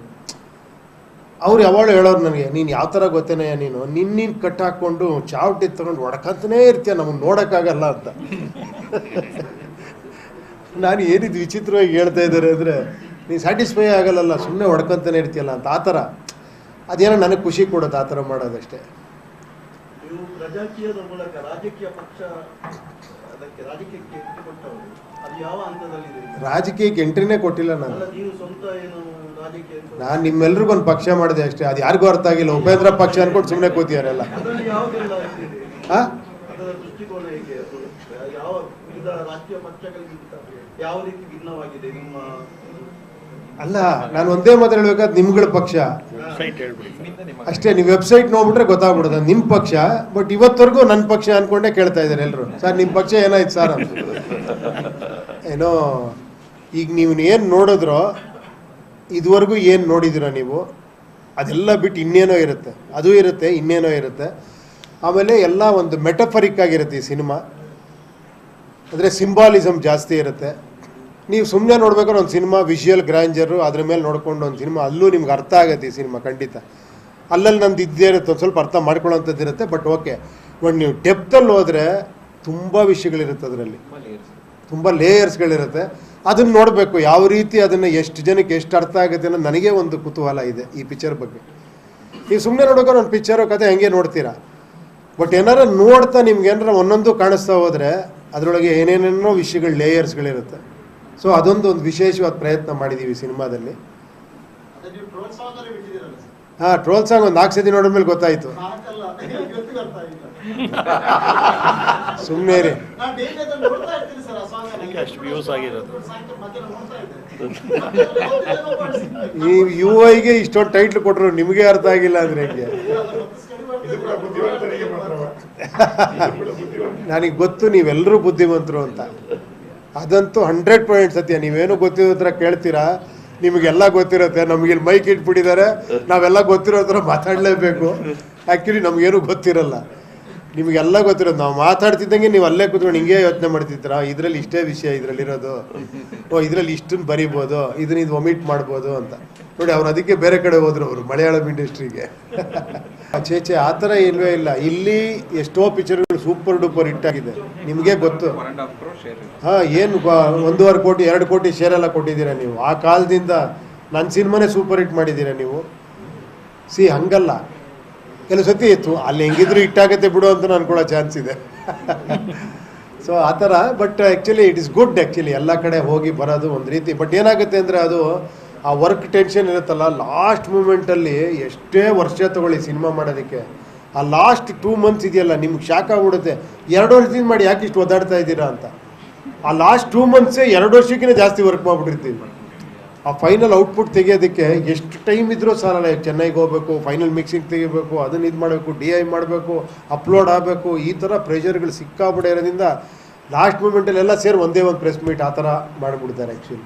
ಅವ್ರು ಯಾವಾಗ ಹೇಳೋರು ನನಗೆ, ನೀನು ಯಾವ ಥರ ಗೊತ್ತೇನೆ, ನೀನು ಕಟ್ ಹಾಕ್ಕೊಂಡು ಚಾವಟಿ ತೊಗೊಂಡು ಹೊಡ್ಕಂತನೇ ಇರ್ತೀಯ, ನಮಗೆ ನೋಡೋಕ್ಕಾಗಲ್ಲ ಅಂತ. ನಾನು ಏನಿದು ವಿಚಿತ್ರವಾಗಿ ಹೇಳ್ತಾ ಇದ್ದಾರೆ ಅಂದರೆ, ನೀನು ಸ್ಯಾಟಿಸ್ಫೈ ಆಗಲ್ಲ, ಸುಮ್ಮನೆ ಹೊಡ್ಕೊಂತಾನೆ ಇರ್ತೀಯಲ್ಲ ಅಂತ. ಆ ಥರ ಅದೇನೋ ನನಗೆ ಖುಷಿ ಕೊಡೋದು ಆ ಥರ ಮಾಡೋದಷ್ಟೇ. ನೀವು ಪ್ರಜಾಕೀಯದ ಮೂಲಕ ರಾಜಕೀಯ ಪಕ್ಷ ರಾಜಕೀಯಕ್ಕೆ ಎಂಟ್ರಿ ಕೊಟ್ಟವರು, ಅದು ಯಾವ ಹಂತದಲ್ಲಿದೆ? ರಾಜಕೀಯಕ್ಕೆ ಎಂಟ್ರಿನೇ ಕೊಟ್ಟಿಲ್ಲ ನಾನು. ನೀವು ಸ್ವಂತ ಏನು ರಾಜಕೀಯ? ನಾನು ನಿಮ್ಮೆಲ್ರಿಗೊಂದು ಪಕ್ಷ ಮಾಡಿದೆ ಅಷ್ಟೇ. ಅದು ಯಾರಿಗೂ ಅರ್ಥ ಆಗಿಲ್ಲ. ಉಪೇಂದ್ರ ಪಕ್ಷ ಅನ್ಕೊಂಡು ಸುಮ್ಮನೆ ಕೂತಿಯಾರೆಲ್ಲ. ಅದರಲ್ಲಿ ಯಾವುದೆಲ್ಲ ಇದೆ? ಹಾಂ, ಅದರ ದೃಷ್ಟಿಕೋನ ಹೇಗೆ? ಯಾವ ವಿವಿಧ ರಾಜಕೀಯ ಪಕ್ಷಗಳಿಗಿಂತ ಯಾವ ರೀತಿ ಭಿನ್ನವಾಗಿದೆ ನಿಮ್ಮ? ಅಲ್ಲ, ನಾನು ಒಂದೇ ಮಾತು ಹೇಳ್ಬೇಕಾದ್ರೆ ನಿಮ್ಗಳ ಪಕ್ಷ ಅಷ್ಟೇ. ನೀವು ವೆಬ್ಸೈಟ್ ನೋಡ್ಬಿಟ್ರೆ ಗೊತ್ತಾಗ್ಬಿಡುತ್ತೆ ನಿಮ್ಮ ಪಕ್ಷ. ಬಟ್ ಇವತ್ತವರೆಗೂ ನನ್ನ ಪಕ್ಷ ಅನ್ಕೊಂಡೇ ಕೇಳ್ತಾ ಇದ್ದಾರೆ ಎಲ್ಲರೂ. ಸರ್ ನಿಮ್ಮ ಪಕ್ಷ ಏನಾಯ್ತು ಸರ್ ಅಂತ. ಏನೋ ಈಗ ನೀವು ಏನು ನೋಡಿದ್ರೋ, ಇದುವರೆಗೂ ಏನು ನೋಡಿದಿರೋ ನೀವು, ಅದೆಲ್ಲ ಬಿಟ್ಟು ಇನ್ನೇನೋ ಇರುತ್ತೆ, ಅದು ಇರುತ್ತೆ, ಇನ್ನೇನೋ ಇರುತ್ತೆ. ಆಮೇಲೆ ಎಲ್ಲ ಒಂದು ಮೆಟಫರಿಕ್ ಆಗಿರುತ್ತೆ ಈ ಸಿನಿಮಾ. ಅಂದರೆ ಸಿಂಬಾಲಿಸಮ್ ಜಾಸ್ತಿ ಇರುತ್ತೆ. ನೀವು ಸುಮ್ಮನೆ ನೋಡ್ಬೇಕಾದ್ರೆ ಒಂದು ಸಿನಿಮಾ ವಿಷುವಲ್ ಗ್ರ್ಯಾಂಜರು ಅದ್ರ ಮೇಲೆ ನೋಡ್ಕೊಂಡು ಒಂದು ಸಿನಿಮಾ, ಅಲ್ಲೂ ನಿಮ್ಗೆ ಅರ್ಥ ಆಗುತ್ತೆ ಈ ಸಿನಿಮಾ ಖಂಡಿತ. ಅಲ್ಲಲ್ಲಿ ನಮ್ದು ಇದ್ದೇ ಇರುತ್ತೆ, ಒಂದು ಸ್ವಲ್ಪ ಅರ್ಥ ಮಾಡ್ಕೊಳ್ಳೋಂಥದ್ದು ಇರುತ್ತೆ. ಬಟ್ ಓಕೆ, ಬಟ್ ನೀವು ಡೆಪ್ತಲ್ಲಿ ಹೋದರೆ ತುಂಬ ವಿಷಯಗಳಿರುತ್ತೆ, ಅದರಲ್ಲಿ ತುಂಬ ಲೇಯರ್ಸ್ಗಳಿರುತ್ತೆ. ಅದನ್ನು ನೋಡಬೇಕು ಯಾವ ರೀತಿ, ಅದನ್ನು ಎಷ್ಟು ಜನಕ್ಕೆ ಎಷ್ಟು ಅರ್ಥ ಆಗುತ್ತೆ ಅನ್ನೋದು ನನಗೆ ಒಂದು ಕುತೂಹಲ ಇದೆ ಈ ಪಿಕ್ಚರ್ ಬಗ್ಗೆ. ನೀವು ಸುಮ್ಮನೆ ನೋಡ್ಬೇಕಾದ್ರೆ ಒಂದು ಪಿಕ್ಚರು ಕತೆ ಹೆಂಗೆ ನೋಡ್ತೀರಾ. ಬಟ್ ಏನಾರ ನೋಡ್ತಾ ನಿಮ್ಗೆ ಏನಾರ ಒಂದೊಂದು ಕಾಣಿಸ್ತಾ ಹೋದರೆ ಅದರೊಳಗೆ ಏನೇನೇನೋ ವಿಷಯಗಳು, ಲೇಯರ್ಸ್ಗಳಿರುತ್ತೆ. ಸೊ ಅದೊಂದು ವಿಶೇಷವಾದ ಪ್ರಯತ್ನ ಮಾಡಿದ್ದೀವಿ ಸಿನಿಮಾದಲ್ಲಿ. ಹಾಂ, ಟ್ರೋಲ್ ಸಾಂಗ್ ಒಂದು 4 ಸತಿ ನೋಡಿದ್ಮೇಲೆ ಗೊತ್ತಾಯಿತು. ಸುಮ್ಮನೆ ರೀ, ಈ UI-ಗೆ ಇಷ್ಟೊಂದು ಟೈಟ್ಲ್ ಕೊಟ್ಟರು ನಿಮಗೆ ಅರ್ಥ ಆಗಿಲ್ಲ ಅಂದರೆ ಹೆಂಗೆ? ನನಗೆ ಗೊತ್ತು ನೀವೆಲ್ಲರೂ ಬುದ್ಧಿವಂತರು ಅಂತ. ಅದಂತೂ 100% ಸತ್ಯ. ನೀವೇನು ಗೊತ್ತಿರೋ ಹತ್ರ ಕೇಳ್ತೀರಾ, ನಿಮಗೆಲ್ಲ ಗೊತ್ತಿರುತ್ತೆ, ನಮಗೆ ಮೈಕ್ ಇಟ್ಬಿಟ್ಟಿದ್ದಾರೆ, ನಾವೆಲ್ಲ ಗೊತ್ತಿರೋ ಥರ ಮಾತಾಡಲೇಬೇಕು. ಆ್ಯಕ್ಚುಲಿ ನಮಗೇನು ಗೊತ್ತಿರಲ್ಲ, ನಿಮಗೆಲ್ಲ ಗೊತ್ತಿರೋದು. ನಾವು ಮಾತಾಡ್ತಿದ್ದಂಗೆ ನೀವು ಅಲ್ಲೇ ಕೂತ್ಕೊಂಡು ಹಿಂಗೆ ಯೋಚನೆ ಮಾಡ್ತಿದ್ದೀರಾ, ಇದರಲ್ಲಿ ಇಷ್ಟೇ ವಿಷಯ ಇದರಲ್ಲಿರೋದು, ಇದರಲ್ಲಿ ಇಷ್ಟನ್ನು ಬರಿಬೋದು, ಇದು ಒಮಿಟ್ ಮಾಡ್ಬೋದು ಅಂತ. ನೋಡಿ ಅವ್ರು ಅದಕ್ಕೆ ಬೇರೆ ಕಡೆ ಹೋದ್ರು, ಅವರು ಮಲಯಾಳಂ ಇಂಡಸ್ಟ್ರಿಗೆ. ಚೇಚೆ ಆ ಥರ ಇಲ್ವೇ ಇಲ್ಲ. ಇಲ್ಲಿ ಎಷ್ಟೋ ಪಿಕ್ಚರ್ಗಳು ಸೂಪರ್ ಡೂಪರ್ ಹಿಟ್ ಆಗಿದೆ, ನಿಮಗೆ ಗೊತ್ತು. ಹಾಂ, ಏನು 1.5 ಕೋಟಿ 2 ಕೋಟಿ ಶೇರ್ ಎಲ್ಲ ಕೊಟ್ಟಿದ್ದೀರಾ ನೀವು. ಆ ಕಾಲದಿಂದ ನನ್ನ ಸಿನಿಮಾನೇ ಸೂಪರ್ ಹಿಟ್ ಮಾಡಿದ್ದೀರಾ ನೀವು. ಹಂಗಲ್ಲ, ಕೆಲವು ಸತಿ ಇತ್ತು ಅಲ್ಲಿ ಹೆಂಗಿದ್ರು ಹಿಟ್ಟಾಗತ್ತೆ ಬಿಡು ಅಂತ ಅನ್ಕೊಳ್ಳೋ ಚಾನ್ಸ್ ಇದೆ. ಸೊ ಆ ಥರ. But actually it is good. Actually ಎಲ್ಲ ಕಡೆ ಹೋಗಿ ಬರೋದು ಒಂದು ರೀತಿ. ಬಟ್ ಏನಾಗುತ್ತೆ ಅಂದರೆ ಅದು ಆ ವರ್ಕ್ ಟೆನ್ಷನ್ ಇರುತ್ತಲ್ಲ, ಲಾಸ್ಟ್ ಮೂಮೆಂಟಲ್ಲಿ ಎಷ್ಟೇ ವರ್ಷ ತೊಗೊಳ್ಳಿ ಸಿನಿಮಾ ಮಾಡೋದಕ್ಕೆ, ಆ ಲಾಸ್ಟ್ 2 ಮಂತ್ಸ್ ಇದೆಯಲ್ಲ, ನಿಮ್ಗೆ ಶಾಕ್ ಆಗ್ಬಿಡುತ್ತೆ. 2 ವರ್ಷದಿಂದ ಮಾಡಿ ಯಾಕೆ ಇಷ್ಟು ಒದ್ದಾಡ್ತಾ ಇದ್ದೀರಾ ಅಂತ. ಆ ಲಾಸ್ಟ್ 2 ಮಂತ್ಸೇ 2 ವರ್ಷಕ್ಕಿಂತ ಜಾಸ್ತಿ ವರ್ಕ್ ಮಾಡಿಬಿಟ್ಟಿರ್ತೀವಿ. ಆ ಫೈನಲ್ ಔಟ್ಪುಟ್ ತೆಗಿಯೋದಕ್ಕೆ ಎಷ್ಟು ಟೈಮ್ ಇದ್ರೂ ಸಾಲಲ್ಲ. ಚೆನ್ನೈಗೆ ಹೋಗಬೇಕು, ಫೈನಲ್ ಮಿಕ್ಸಿಂಗ್ ತೆಗಿಬೇಕು, ಅದನ್ನು ಇದು ಮಾಡಬೇಕು, DI ಮಾಡಬೇಕು, ಅಪ್ಲೋಡ್ ಆಗಬೇಕು, ಈ ಥರ ಪ್ರೆಷರ್ಗಳು ಸಿಕ್ಕಾಬಿಡೋ ಇರೋದ್ರಿಂದ ಲಾಸ್ಟ್ ಮೂಮೆಂಟಲ್ಲಿ ಎಲ್ಲ ಸೇರಿ ಒಂದೇ ಒಂದು ಪ್ರೆಸ್ ಮೀಟ್ ಆ ಥರ ಮಾಡಿಬಿಡ್ತಾರೆ. ಆ್ಯಕ್ಚುಲಿ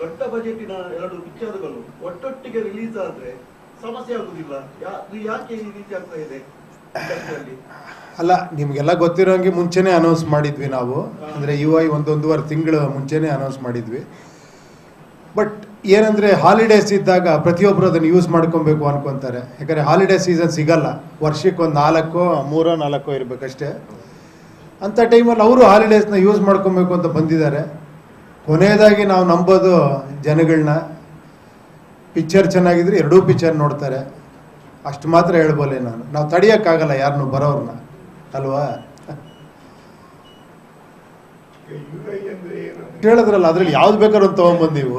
ದೊಡ್ಡ ಬಜೆಟಿನ 2 ಪಿಕ್ಚರ್ಗಳು ಒಟ್ಟೊಟ್ಟಿಗೆ ರಿಲೀಸ್ ಆದ್ರೆ ಸಮಸ್ಯೆ ಆಗುದಿಲ್ಲ. ಯಾಕೆ ಈ ರೀತಿ ಆಗ್ತಾ ಇದೆ ಇಂಡಸ್ಟ್ರಿಯಲ್ಲಿ? ಅಲ್ಲ, ನಿಮಗೆಲ್ಲ ಗೊತ್ತಿರೋಂಗೆ ಮುಂಚೆನೇ ಅನೌನ್ಸ್ ಮಾಡಿದ್ವಿ ನಾವು. ಅಂದರೆ UI 1.5 ತಿಂಗಳು ಮುಂಚೆನೇ ಅನೌನ್ಸ್ ಮಾಡಿದ್ವಿ. ಬಟ್ ಏನಂದರೆ ಹಾಲಿಡೇಸ್ ಇದ್ದಾಗ ಪ್ರತಿಯೊಬ್ಬರು ಅದನ್ನು ಯೂಸ್ ಮಾಡ್ಕೊಬೇಕು ಅನ್ಕೊತಾರೆ. ಯಾಕಂದರೆ ಹಾಲಿಡೇ ಸೀಸನ್ ಸಿಗಲ್ಲ, ವರ್ಷಕ್ಕೆ ಒಂದು 3-4 ಇರಬೇಕಷ್ಟೇ. ಅಂಥ ಟೈಮಲ್ಲಿ ಅವರು ಹಾಲಿಡೇಸ್ನ ಯೂಸ್ ಮಾಡ್ಕೊಬೇಕು ಅಂತ ಬಂದಿದ್ದಾರೆ. ಕೊನೆಯದಾಗಿ ನಾವು ನಂಬೋದು ಜನಗಳನ್ನ, ಪಿಕ್ಚರ್ ಚೆನ್ನಾಗಿದ್ರೆ 2 ಪಿಕ್ಚರ್ ನೋಡ್ತಾರೆ, ಅಷ್ಟು ಮಾತ್ರ ಹೇಳ್ಬೋಲೆ ನಾನು. ನಾವು ತಡೆಯೋಕ್ಕಾಗಲ್ಲ ಯಾರನ್ನು ಬರೋರನ್ನ, ಅಲ್ವಾ? ಹೇಳಿದ್ರಲ್ಲ, ಅದ್ರಲ್ಲಿ ಯಾವ್ದು ಬೇಕಾದ್ರೂ ಒಂದು ತೊಗೊಂಬಂದು ನೀವು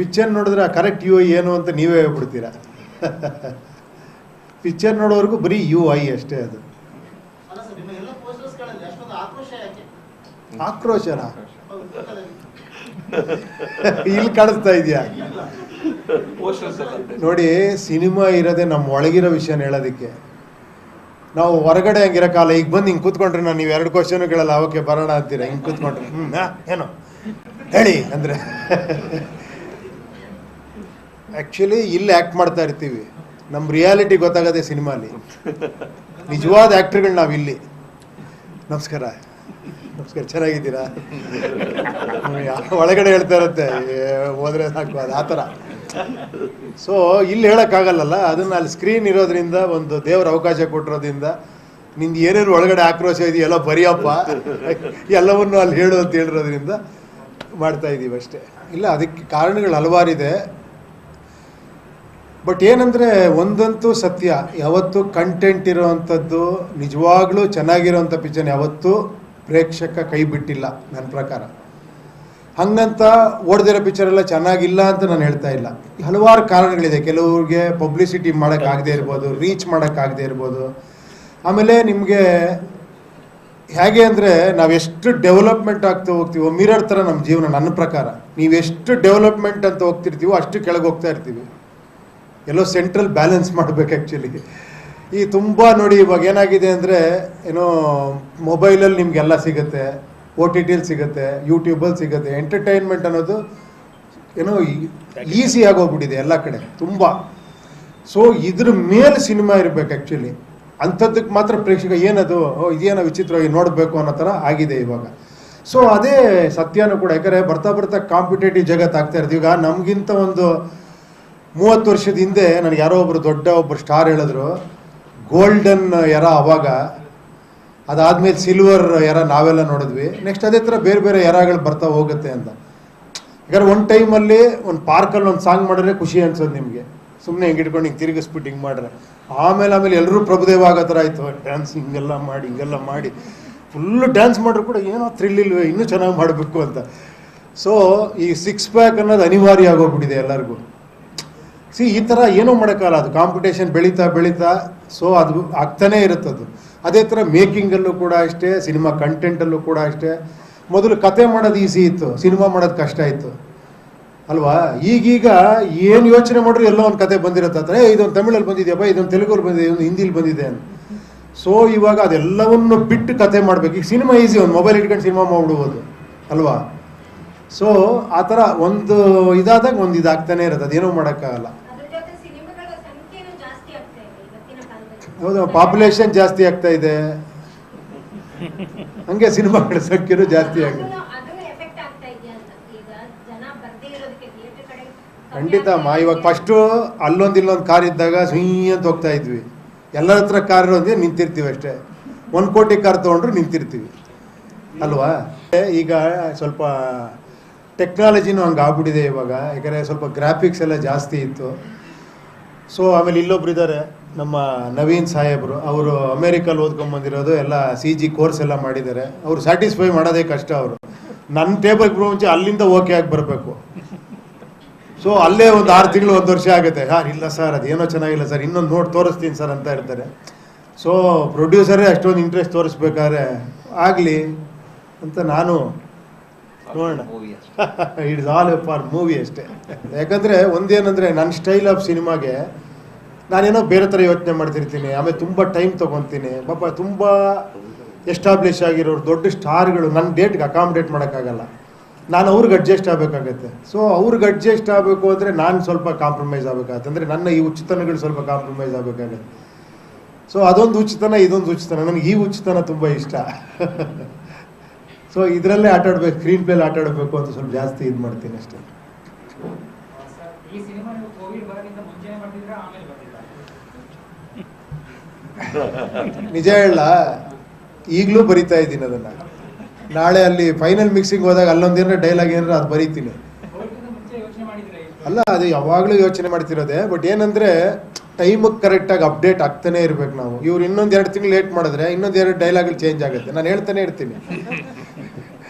ಪಿಕ್ಚರ್ ನೋಡಿದ್ರೆ ಕರೆಕ್ಟ್ UI ಏನು ಅಂತ ನೀವೇ ಹೇಳ್ಬಿಡ್ತೀರಾ. ಪಿಕ್ಚರ್ ನೋಡೋವರೆಗೂ ಬರೀ UI ಅಷ್ಟೇ. ಅದು ಆಕ್ರೋಶನ ಇಲ್ಲಿ ಕಾಣಿಸ್ತಾ ಇದೆಯಾ? ನೋಡಿ, ಸಿನಿಮಾ ಇರೋದೇ ನಮ್ಮ ಒಳಗಿರೋ ವಿಷಯನ ಹೇಳೋದಕ್ಕೆ. ನಾವು ಹೊರಗಡೆ ಹಂಗಿರೋಕ್ಕಲ್ಲ. ಈಗ ಬಂದು ಹಿಂಗೆ ಕೂತ್ಕೊಂಡ್ರೆ ನಾನು ನೀವು 2 ಕ್ವಶನ್ ಕೇಳಲ್ಲ, ಅವಕ್ಕೆ ಬರೋಣ ಅಂತೀರ. ಹಿಂಗೆ ಕೂತ್ಕೊಂಡ್ರೆ ಏನು ಹೇಳಿ ಅಂದರೆ ಆ್ಯಕ್ಚುಲಿ ಇಲ್ಲಿ ಆ್ಯಕ್ಟ್ ಮಾಡ್ತಾ ಇರ್ತೀವಿ. ನಮ್ಮ ರಿಯಾಲಿಟಿ ಗೊತ್ತಾಗದೆ ಸಿನಿಮಾಲಿ. ನಿಜವಾದ ಆ್ಯಕ್ಟ್ರುಗಳು ನಾವಿಲ್ಲಿ. ನಮಸ್ಕಾರ, ಚೆನ್ನಾಗಿದ್ದೀರಾ? ಒಳಗಡೆ ಹೇಳ್ತಾ ಇರುತ್ತೆ, ಹೋದ್ರೆ ಸಾಕು, ಅದು ಆ ಥರ. ಸೊ ಇಲ್ಲಿ ಹೇಳೋಕ್ಕಾಗಲ್ಲಲ್ಲ. ಅದನ್ನು ಅಲ್ಲಿ ಸ್ಕ್ರೀನ್ ಇರೋದ್ರಿಂದ, ಒಂದು ದೇವರ ಅವಕಾಶ ಕೊಟ್ಟಿರೋದ್ರಿಂದ, ನಿಂದು ಏನೇನು ಒಳಗಡೆ ಆಕ್ರೋಶ ಇದೆಯಲ್ಲ ಬರೆಯಪ್ಪ, ಎಲ್ಲವನ್ನು ಅಲ್ಲಿ ಹೇಳು ಅಂತ ಹೇಳಿರೋದ್ರಿಂದ ಮಾಡ್ತಾ ಇದ್ದೀವಿ ಅಷ್ಟೇ. ಇಲ್ಲ, ಅದಕ್ಕೆ ಕಾರಣಗಳು ಹಲವಾರಿದೆ. ಬಟ್ ಏನಂದರೆ ಒಂದಂತೂ ಸತ್ಯ, ಯಾವತ್ತೂ ಕಂಟೆಂಟ್ ಇರೋವಂಥದ್ದು, ನಿಜವಾಗ್ಲೂ ಚೆನ್ನಾಗಿರೋವಂಥ ಪಿಕ್ಚರ್ ಯಾವತ್ತೂ ಪ್ರೇಕ್ಷಕ ಕೈ ಬಿಟ್ಟಿಲ್ಲ ನನ್ನ ಪ್ರಕಾರ. ಹಂಗಂತ ಓಡ್ದಿರೋ ಪಿಕ್ಚರೆಲ್ಲ ಚೆನ್ನಾಗಿಲ್ಲ ಅಂತ ನಾನು ಹೇಳ್ತಾ ಇಲ್ಲ. ಹಲವಾರು ಕಾರಣಗಳಿದೆ. ಕೆಲವ್ರಿಗೆ ಪಬ್ಲಿಸಿಟಿ ಮಾಡೋಕ್ಕಾಗದೇ ಇರ್ಬೋದು, ರೀಚ್ ಮಾಡೋಕ್ಕಾಗದೇ ಇರ್ಬೋದು. ಆಮೇಲೆ ನಿಮಗೆ ಹೇಗೆ ಅಂದರೆ, ನಾವೆಷ್ಟು ಡೆವಲಪ್ಮೆಂಟ್ ಆಗ್ತಾ ಹೋಗ್ತೀವೋ ಮಿರರ್ ಥರ ನಮ್ಮ ಜೀವನ. ನನ್ನ ಪ್ರಕಾರ ನೀವೆಷ್ಟು ಡೆವಲಪ್ಮೆಂಟ್ ಅಂತ ಹೋಗ್ತಿರ್ತೀವೋ ಅಷ್ಟು ಕೆಳಗೆ ಹೋಗ್ತಾ ಇರ್ತೀವಿ. ಎಲ್ಲೋ ಸೆಂಟ್ರಲ್ ಬ್ಯಾಲೆನ್ಸ್ ಮಾಡಬೇಕು ಆ್ಯಕ್ಚುಲಿ. ಈ ತುಂಬ ನೋಡಿ, ಇವಾಗ ಏನಾಗಿದೆ ಅಂದರೆ, ಏನೋ ಮೊಬೈಲಲ್ಲಿ ನಿಮಗೆಲ್ಲ ಸಿಗುತ್ತೆ, OTTಲಿ ಸಿಗುತ್ತೆ, ಯೂಟ್ಯೂಬಲ್ಲಿ ಸಿಗುತ್ತೆ. ಎಂಟರ್ಟೈನ್ಮೆಂಟ್ ಅನ್ನೋದು ಏನೋ ಈಸಿ ಆಗೋಗ್ಬಿಟ್ಟಿದೆ ಎಲ್ಲ ಕಡೆ ತುಂಬ. ಸೊ ಇದ್ರ ಮೇಲೆ ಸಿನಿಮಾ ಇರಬೇಕು ಆ್ಯಕ್ಚುಲಿ. ಅಂಥದ್ದಕ್ಕೆ ಮಾತ್ರ ಪ್ರೇಕ್ಷಕ ಏನದು, ಇದೇನೋ ವಿಚಿತ್ರವಾಗಿ ನೋಡಬೇಕು ಅನ್ನೋ ಥರ ಆಗಿದೆ ಇವಾಗ. ಸೊ ಅದೇ ಸತ್ಯನೂ ಕೂಡ. ಯಾಕಂದರೆ ಬರ್ತಾ ಕಾಂಪಿಟೇಟಿವ್ ಜಗತ್ತು ಆಗ್ತಾ ಇರ್ತೀವಿ. ಈಗ ನಮಗಿಂತ ಒಂದು 30 ವರ್ಷದ ಹಿಂದೆ ನನಗೆ ಯಾರೋ ಒಬ್ಬರು ಸ್ಟಾರ್ ಹೇಳಿದ್ರು, ಗೋಲ್ಡನ್ ಎರ ಅವಾಗ, ಅದಾದಮೇಲೆ ಸಿಲ್ವರ್ ಎರ ನಾವೆಲ್ಲ ನೋಡಿದ್ವಿ. ನೆಕ್ಸ್ಟ್ ಅದೇ ಥರ ಬೇರೆ ಬೇರೆ ಎರಾಗಳು ಬರ್ತಾ ಹೋಗುತ್ತೆ ಅಂತ. ಯಾಕಂದ್ರೆ ಒಂದು ಟೈಮಲ್ಲಿ ಒಂದು ಪಾರ್ಕಲ್ಲಿ ಒಂದು ಸಾಂಗ್ ಮಾಡಿದ್ರೆ ಖುಷಿ ಅನ್ಸೋದು ನಿಮಗೆ, ಸುಮ್ಮನೆ ಹಿಂಗೆ ಇಟ್ಕೊಂಡು ಹಿಂಗೆ ತಿರುಗಿಸ್ಬಿಟ್ಟು ಹಿಂಗೆ ಮಾಡಿದ್ರೆ. ಆಮೇಲೆ ಎಲ್ಲರೂ ಪ್ರಭುದೇವ ಆಗೋ ಥರ ಆಯಿತು. ಡ್ಯಾನ್ಸ್ ಹಿಂಗೆಲ್ಲ ಮಾಡಿ ಫುಲ್ಲು ಡ್ಯಾನ್ಸ್ ಮಾಡಿದ್ರು ಕೂಡ ಏನೋ ಥ್ರಿಲ್ ಇಲ್ವೇ, ಇನ್ನೂ ಚೆನ್ನಾಗಿ ಮಾಡಬೇಕು ಅಂತ. ಸೊ ಈ 6 ಪ್ಯಾಕ್ ಅನ್ನೋದು ಅನಿವಾರ್ಯ ಆಗೋಗ್ಬಿಟ್ಟಿದೆ ಎಲ್ಲರಿಗೂ. ಈ ಥರ ಏನೂ ಮಾಡೋಕ್ಕಲ್ಲ, ಅದು ಕಾಂಪಿಟೇಷನ್ ಬೆಳೀತಾ ಸೊ ಅದು ಆಗ್ತಾನೇ ಇರುತ್ತದು. ಅದೇ ಥರ ಮೇಕಿಂಗಲ್ಲೂ ಕೂಡ ಅಷ್ಟೇ, ಸಿನಿಮಾ ಕಂಟೆಂಟಲ್ಲೂ ಕೂಡ ಅಷ್ಟೇ. ಮೊದಲು ಕತೆ ಮಾಡೋದು ಈಸಿ ಇತ್ತು, ಸಿನಿಮಾ ಮಾಡೋದು ಕಷ್ಟ ಇತ್ತು ಅಲ್ವಾ? ಈಗೀಗ ಏನು ಯೋಚನೆ ಮಾಡಿದ್ರು ಎಲ್ಲೋ ಒಂದು ಕತೆ ಬಂದಿರುತ್ತೆ. ಇದೊಂದು ತಮಿಳಲ್ಲಿ ಬಂದಿದೆಯಪ್ಪ, ಇದೊಂದು ತೆಲುಗಲ್ಲಿ ಬಂದಿದೆ, ಇದೊಂದು ಹಿಂದಿಲಿ ಬಂದಿದೆ ಅಂತ. ಸೊ ಇವಾಗ ಅದೆಲ್ಲವನ್ನು ಬಿಟ್ಟು ಕತೆ ಮಾಡಬೇಕು. ಈಗ ಸಿನಿಮಾ ಈಸಿ, ಒಂದು ಮೊಬೈಲ್ ಇಟ್ಕೊಂಡು ಸಿನಿಮಾ ಮಾಡ್ಬಿಡ್ಬೋದು ಅಲ್ವಾ? ಸೊ ಆ ಥರ ಒಂದು ಇದಾದಾಗ ಒಂದು ಇದಾಗ್ತಾನೆ ಇರುತ್ತೆ, ಅದೇನೋ ಮಾಡೋಕ್ಕಾಗಲ್ಲ. ಹೌದು, ಪಾಪ್ಯುಲೇಷನ್ ಜಾಸ್ತಿ ಆಗ್ತಾ ಇದೆ, ಹಂಗೆ ಸಿನಿಮಾಗಳ ಸಂಖ್ಯೆನೂ ಜಾಸ್ತಿ ಆಗಿದೆ. ಖಂಡಿತ ಅಮ್ಮ. ಇವಾಗ ಫಸ್ಟು ಅಲ್ಲೊಂದು ಇಲ್ಲೊಂದು ಕಾರ್ ಇದ್ದಾಗ ಸುಯ್ ಅಂತ ಹೋಗ್ತಾ ಇದ್ವಿ, ಎಲ್ಲರ ಹತ್ರ ಕಾರ್ ಒಂದೇ ನಿಂತಿರ್ತೀವಿ ಅಷ್ಟೇ. 1 ಕೋಟಿ ಕಾರ್ ತೊಗೊಂಡ್ರು ನಿಂತಿರ್ತೀವಿ ಅಲ್ವಾ. ಈಗ ಸ್ವಲ್ಪ ಟೆಕ್ನಾಲಜಿನೂ ಹಂಗೆ ಆಗ್ಬಿಟ್ಟಿದೆ ಇವಾಗ, ಯಾಕಂದರೆ ಸ್ವಲ್ಪ ಗ್ರಾಫಿಕ್ಸ್ ಎಲ್ಲ ಜಾಸ್ತಿ ಇತ್ತು. ಸೊ ಆಮೇಲೆ ಇಲ್ಲೊಬ್ರು ಇದ್ದಾರೆ ನಮ್ಮ ನವೀನ್ ಸಾಹೇಬರು, ಅವರು ಅಮೇರಿಕಲ್ಲಿ ಓದ್ಕೊಂಬಂದಿರೋದು, ಎಲ್ಲ CG ಕೋರ್ಸ್ ಎಲ್ಲ ಮಾಡಿದ್ದಾರೆ. ಅವರು ಸ್ಯಾಟಿಸ್ಫೈ ಮಾಡೋದೇ ಕಷ್ಟ. ಅವರು ನನ್ನ ಟೇಬಲ್ ಮುಂಚೆ ಅಲ್ಲಿಂದ ಓಕೆ ಆಗಿ ಬರಬೇಕು. ಸೊ ಅಲ್ಲೇ ಒಂದು 6 ತಿಂಗಳು 1 ವರ್ಷ ಆಗುತ್ತೆ. ಇಲ್ಲ ಸರ್ ಅದೇನೋ ಚೆನ್ನಾಗಿಲ್ಲ ಸರ್, ಇನ್ನೊಂದು ನೋಡಿ ತೋರಿಸ್ತೀನಿ ಸರ್ ಅಂತ ಇರ್ತಾರೆ. ಸೊ ಪ್ರೊಡ್ಯೂಸರೇ ಅಷ್ಟೊಂದು ಇಂಟ್ರೆಸ್ಟ್ ತೋರಿಸ್ಬೇಕಾದ್ರೆ ಆಗಲಿ ಅಂತ ನಾನು ನೋಡೋಣ. ಇಟ್ಸ್ ಆಲ್ ಫಾರ್ ಮೂವಿ ಅಷ್ಟೇ. ಯಾಕಂದರೆ ಒಂದೇನಂದರೆ ನನ್ನ ಸ್ಟೈಲ್ ಆಫ್ ಸಿನಿಮಾಗೆ ನಾನೇನೋ ಬೇರೆ ಥರ ಯೋಚನೆ ಮಾಡ್ತಿರ್ತೀನಿ, ಆಮೇಲೆ ತುಂಬ ಟೈಮ್ ತೊಗೊತೀನಿ. ಪಾಪ ತುಂಬ ಎಸ್ಟಾಬ್ಲಿಷ್ ಆಗಿರೋರು ದೊಡ್ಡ ಸ್ಟಾರ್ಗಳು ನನ್ನ ಡೇಟ್ಗೆ ಅಕಾಮಿಡೇಟ್ ಮಾಡೋಕ್ಕಾಗಲ್ಲ, ನಾನು ಅವ್ರಿಗೆ ಅಡ್ಜಸ್ಟ್ ಆಗಬೇಕಾಗತ್ತೆ. ಸೊ ಅವ್ರಿಗೆ ಅಡ್ಜಸ್ಟ್ ಆಗಬೇಕು ಅಂದರೆ ನಾನು ಸ್ವಲ್ಪ ಕಾಂಪ್ರಮೈಸ್ ಆಗಬೇಕಾಗತ್ತೆ, ಅಂದರೆ ನನ್ನ ಈ ಹುಚ್ಚುತನಗಳು ಸ್ವಲ್ಪ ಕಾಂಪ್ರಮೈಸ್ ಆಗಬೇಕಾಗತ್ತೆ. ಸೊ ಅದೊಂದು ಹುಚ್ಚುತನ, ಇದೊಂದು ಹುಚ್ಚುತನ. ನನಗೆ ಈ ಹುಚ್ಚುತನ ತುಂಬ ಇಷ್ಟ. ಸೊ ಇದರಲ್ಲೇ ಆಟಾಡಬೇಕು, ಸ್ಕ್ರೀನ್ ಪ್ಲೇಲಿ ಆಟಾಡಬೇಕು ಅಂತ ಸ್ವಲ್ಪ ಜಾಸ್ತಿ ಇದು ಮಾಡ್ತೀನಿ ಅಷ್ಟೇ. ಈ ಸಿನಿಮಾ ನೀವು ಕೋವಿಡ್ ಬರೋಕ್ಕಿಂತ ಮುಂಚೆನೇ ಬರ್ತಿದ್ರಾ ಆಮೇಲೆ ಬರ್ತಿದ್ರಾ? ನಿಜ ಹೇಳ, ಈಗಲೂ ಬರಿತಾ ಇದ್ದೀನಿ ಅದನ್ನು. ನಾಳೆ ಅಲ್ಲಿ ಫೈನಲ್ ಮಿಕ್ಸಿಂಗ್ ಹೋದಾಗ ಅಲ್ಲೊಂದೇನಾರ ಡೈಲಾಗ್ ಏನಾರ ಅದು ಬರೀತೀನಿ. ಅಲ್ಲ, ಅದು ಯಾವಾಗಲೂ ಯೋಚನೆ ಮಾಡ್ತಿರೋದೆ. ಬಟ್ ಏನಂದರೆ ಟೈಮಿಗೆ ಕರೆಕ್ಟಾಗಿ ಅಪ್ಡೇಟ್ ಆಗ್ತಾನೆ ಇರ್ಬೇಕು ನಾವು. ಇವ್ರು ಇನ್ನೊಂದು 2 ತಿಂಗಳು ಲೇಟ್ ಮಾಡಿದ್ರೆ ಇನ್ನೊಂದು 2 ಡೈಲಾಗ್ಗಳು ಚೇಂಜ್ ಆಗುತ್ತೆ. ನಾನು ಹೇಳ್ತಾನೆ ಇರ್ತೀನಿ,